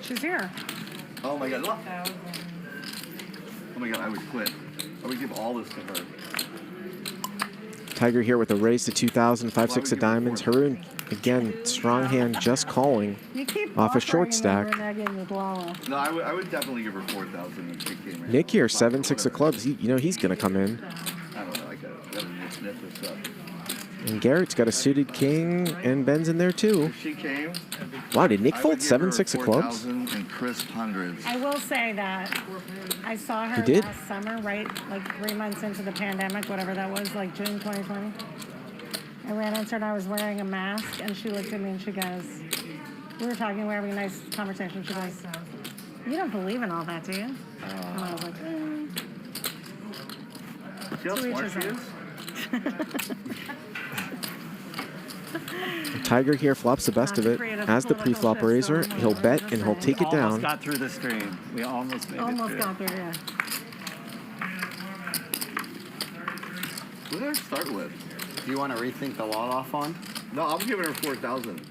Speaker 11: She's here.
Speaker 4: Oh my god, look. Oh my god, I would quit. I would give all this to her.
Speaker 18: Tiger here with a raise to 2,000, 5-6 of diamonds. Haroon, again, strong hand, just calling off a short stack.
Speaker 4: No, I would definitely give her 4,000 if she came in.
Speaker 18: Nick here, 7-6 of clubs. You know he's going to come in.
Speaker 4: I don't know, I gotta sniff this up.
Speaker 18: And Garrett's got a suited king, and Ben's in there too.
Speaker 4: If she came,
Speaker 18: Wow, did Nick
Speaker 4: I
Speaker 18: fold
Speaker 4: would give her
Speaker 18: 7-6 of clubs?
Speaker 4: 4,000 and crisp hundreds.
Speaker 11: I will say that I saw her
Speaker 18: You did?
Speaker 11: last summer, right, like 3 months into the pandemic, whatever that was, like June 2020. I ran into her and I was wearing a mask, and she looked at me and she goes, we were talking, we were having a nice conversation. She goes, you don't believe in all that, do you? And I was like,
Speaker 4: See how
Speaker 11: To each
Speaker 4: smart
Speaker 11: his
Speaker 4: she
Speaker 11: own.
Speaker 4: is?
Speaker 18: Tiger here flops the best of it. As the pre-flop raiser, he'll bet and he'll take it
Speaker 8: Almost
Speaker 18: down.
Speaker 8: got through the stream. We almost made
Speaker 11: Almost
Speaker 8: it
Speaker 11: got there, yeah.
Speaker 4: Who did I start with?
Speaker 21: Do you want to rethink the lot off on?
Speaker 4: No, I'm giving her 4,000.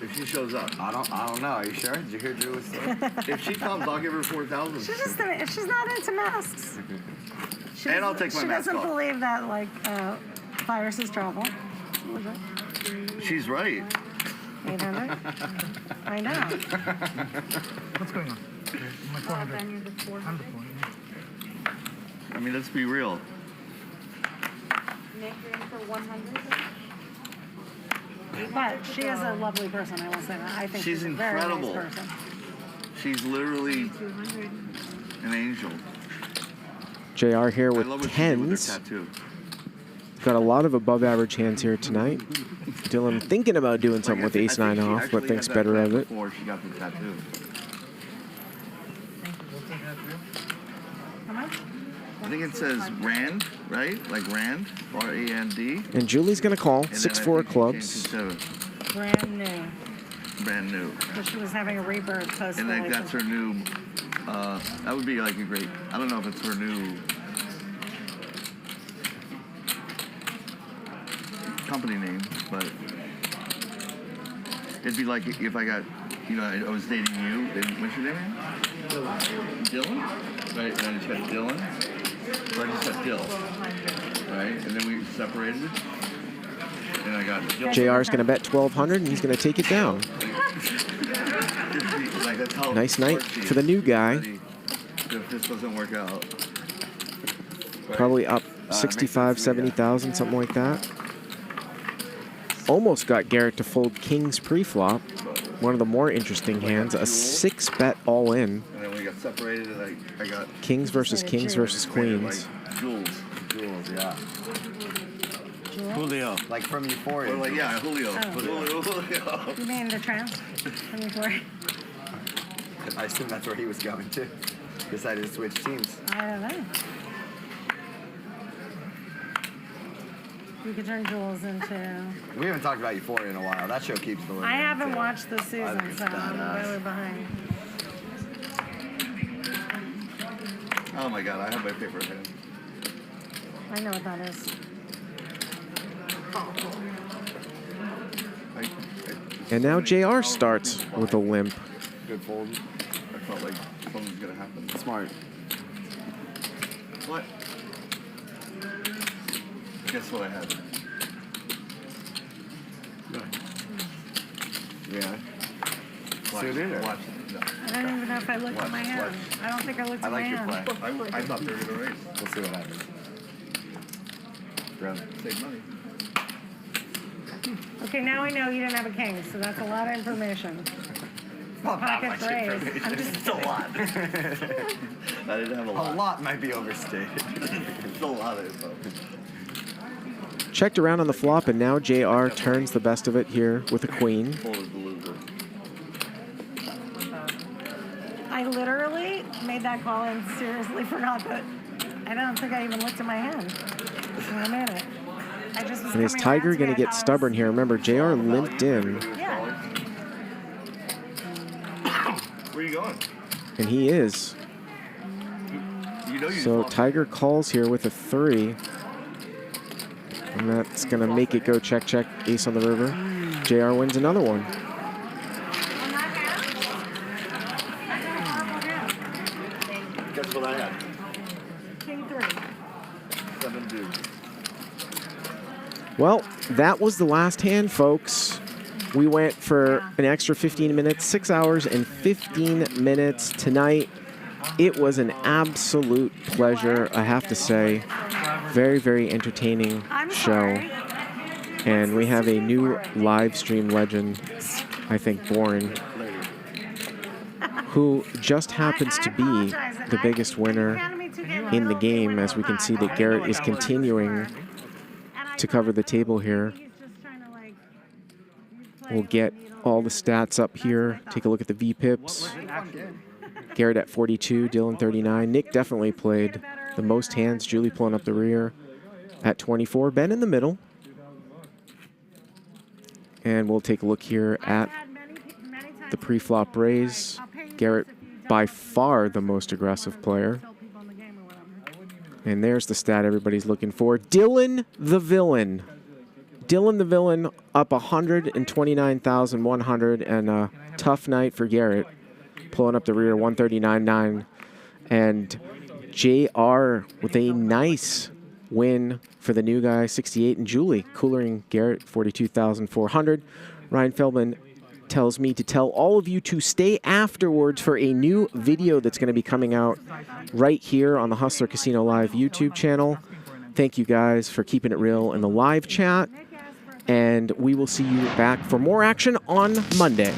Speaker 4: If she shows up.
Speaker 21: I don't know. Are you sure? Did you hear Drew was saying?
Speaker 4: If she comes, I'll give her 4,000.
Speaker 11: She's just, if she's not into masks. She
Speaker 4: And I'll
Speaker 11: doesn't-
Speaker 4: take my
Speaker 11: She
Speaker 4: mask
Speaker 11: doesn't
Speaker 4: off.
Speaker 11: believe that, like, virus is trouble.
Speaker 4: She's right.
Speaker 11: 800? I know.
Speaker 1: What's going on? My 400. I'm the 400.
Speaker 4: I mean, let's be real.
Speaker 2: Nick, you're in for 100?
Speaker 11: But she is a lovely person, I will say that. I think
Speaker 4: She's
Speaker 11: she's a very nice
Speaker 4: incredible.
Speaker 11: person.
Speaker 4: She's literally
Speaker 2: 200.
Speaker 4: an angel.
Speaker 18: JR here
Speaker 4: I
Speaker 18: with
Speaker 4: love what she did with her
Speaker 18: tens.
Speaker 4: tattoo.
Speaker 18: Got a lot of above average hands here tonight. Dylan thinking about doing something with ace-9 off, but thinks better of it.
Speaker 4: Before she got the tattoo.
Speaker 11: How much?
Speaker 4: I think it says Rand, right? Like Rand, R-A-N-D.
Speaker 18: And Julie's going to call,
Speaker 4: And then I
Speaker 18: 6-4
Speaker 4: think
Speaker 18: clubs.
Speaker 4: she changed it
Speaker 11: Brand new.
Speaker 4: to brand new.
Speaker 11: So she was having a rebirth post
Speaker 4: And like that's her new, that would be like a great, I don't know if it's her new company name, but it'd be like if I got, you know, I was dating you, then what's your name? Dylan? Right, and I just got Dylan, or I just got Dill, right? And then we separated, and I got Dylan.
Speaker 18: JR's going to bet 1,200, and he's going to take it down.
Speaker 4: Like, that's how
Speaker 18: Nice night
Speaker 4: smart she
Speaker 18: for the
Speaker 4: is.
Speaker 18: new guy.
Speaker 4: If this doesn't work out. Right?
Speaker 18: Probably up 65, 70,000, something like that. Almost got Garrett to fold kings pre-flop. One of the more interesting hands, a 6-bet all in.
Speaker 4: And then we got separated, and I got
Speaker 18: Kings versus kings versus queens.
Speaker 4: like Jules.
Speaker 21: Jules, yeah.
Speaker 4: Julio.
Speaker 21: Like from Euphoria.
Speaker 4: Or like, yeah, Julio.
Speaker 11: Oh.
Speaker 4: Julio.
Speaker 11: You mean the trans? From Euphoria?
Speaker 21: I assume that's where he was going to. Decided to switch teams.
Speaker 11: I don't know. We could turn Jules into...
Speaker 21: We haven't talked about Euphoria in a while. That show keeps the
Speaker 11: I haven't watched the season,
Speaker 21: think
Speaker 11: so
Speaker 21: it's
Speaker 11: I'm
Speaker 21: badass.
Speaker 11: really behind.
Speaker 4: Oh my god, I have my favorite hand.
Speaker 11: I know what that is.
Speaker 18: And now JR starts with a limp.
Speaker 4: Good fold. I felt like something's gonna happen.
Speaker 21: Smart.
Speaker 4: What? Guess what I had?
Speaker 21: Yeah.
Speaker 4: Watch,
Speaker 21: Suited or?
Speaker 4: watch. No.
Speaker 11: I don't even know if I looked at my hand. I don't think I looked
Speaker 21: I
Speaker 11: at my
Speaker 21: like your
Speaker 11: hand.
Speaker 21: play.
Speaker 4: I thought they were gonna raise.
Speaker 21: We'll see what happens. Grab.
Speaker 4: Save money.
Speaker 11: Okay, now I know you didn't have a king, so that's a lot of information.
Speaker 21: Not that
Speaker 11: Pocket
Speaker 21: much
Speaker 11: phrase.
Speaker 21: information.
Speaker 11: I'm just
Speaker 21: It's a lot.
Speaker 4: I didn't have a lot.
Speaker 21: A lot might be overstated.
Speaker 4: It's a lot of info.
Speaker 18: Checked around on the flop, and now JR turns the best of it here with a queen.
Speaker 4: Folded the loser.
Speaker 11: I literally made that call and seriously forgot that. I don't think I even looked at my hand when I made it. I just was
Speaker 18: And is
Speaker 11: coming
Speaker 18: Tiger
Speaker 11: around to
Speaker 18: going to
Speaker 11: it.
Speaker 18: get stubborn here? Remember, JR limped in,
Speaker 11: Yeah.
Speaker 4: Where are you going?
Speaker 18: and he is.
Speaker 4: You know you
Speaker 18: So Tiger calls here with a 3. And that's going to make it go check, check, ace on the river. JR wins another one.
Speaker 4: Guess what I had?
Speaker 11: King 3.
Speaker 4: 7 deuce.
Speaker 18: Well, that was the last hand, folks. We went for an extra 15 minutes, 6 hours and 15 minutes tonight. It was an absolute pleasure, I have to say. Very, very entertaining show. And we have a new live stream legend, I think, born, who just happens to be the biggest winner in the game, as we can see that Garrett is continuing to cover the table here. We'll get all the stats up here. Take a look at the VPIPs. Garrett at 42, Dylan 39. Nick definitely played the most hands. Julie pulling up the rear at 24. Ben in the middle. And we'll take a look here at the pre-flop raise. Garrett by far the most aggressive player. And there's the stat everybody's looking for. Dylan the Villain. Dylan the Villain up 129,100, and a tough night for Garrett. Pulling up the rear, 139.9. And JR with a nice win for the new guy, 68. And Julie coolering Garrett, 42,400. Ryan Feldman tells me to tell all of you to stay afterwards for a new video that's going to be coming out right here on the Hustler Casino Live YouTube channel. Thank you guys for keeping it real in the live chat. And we will see you back for more action on Monday.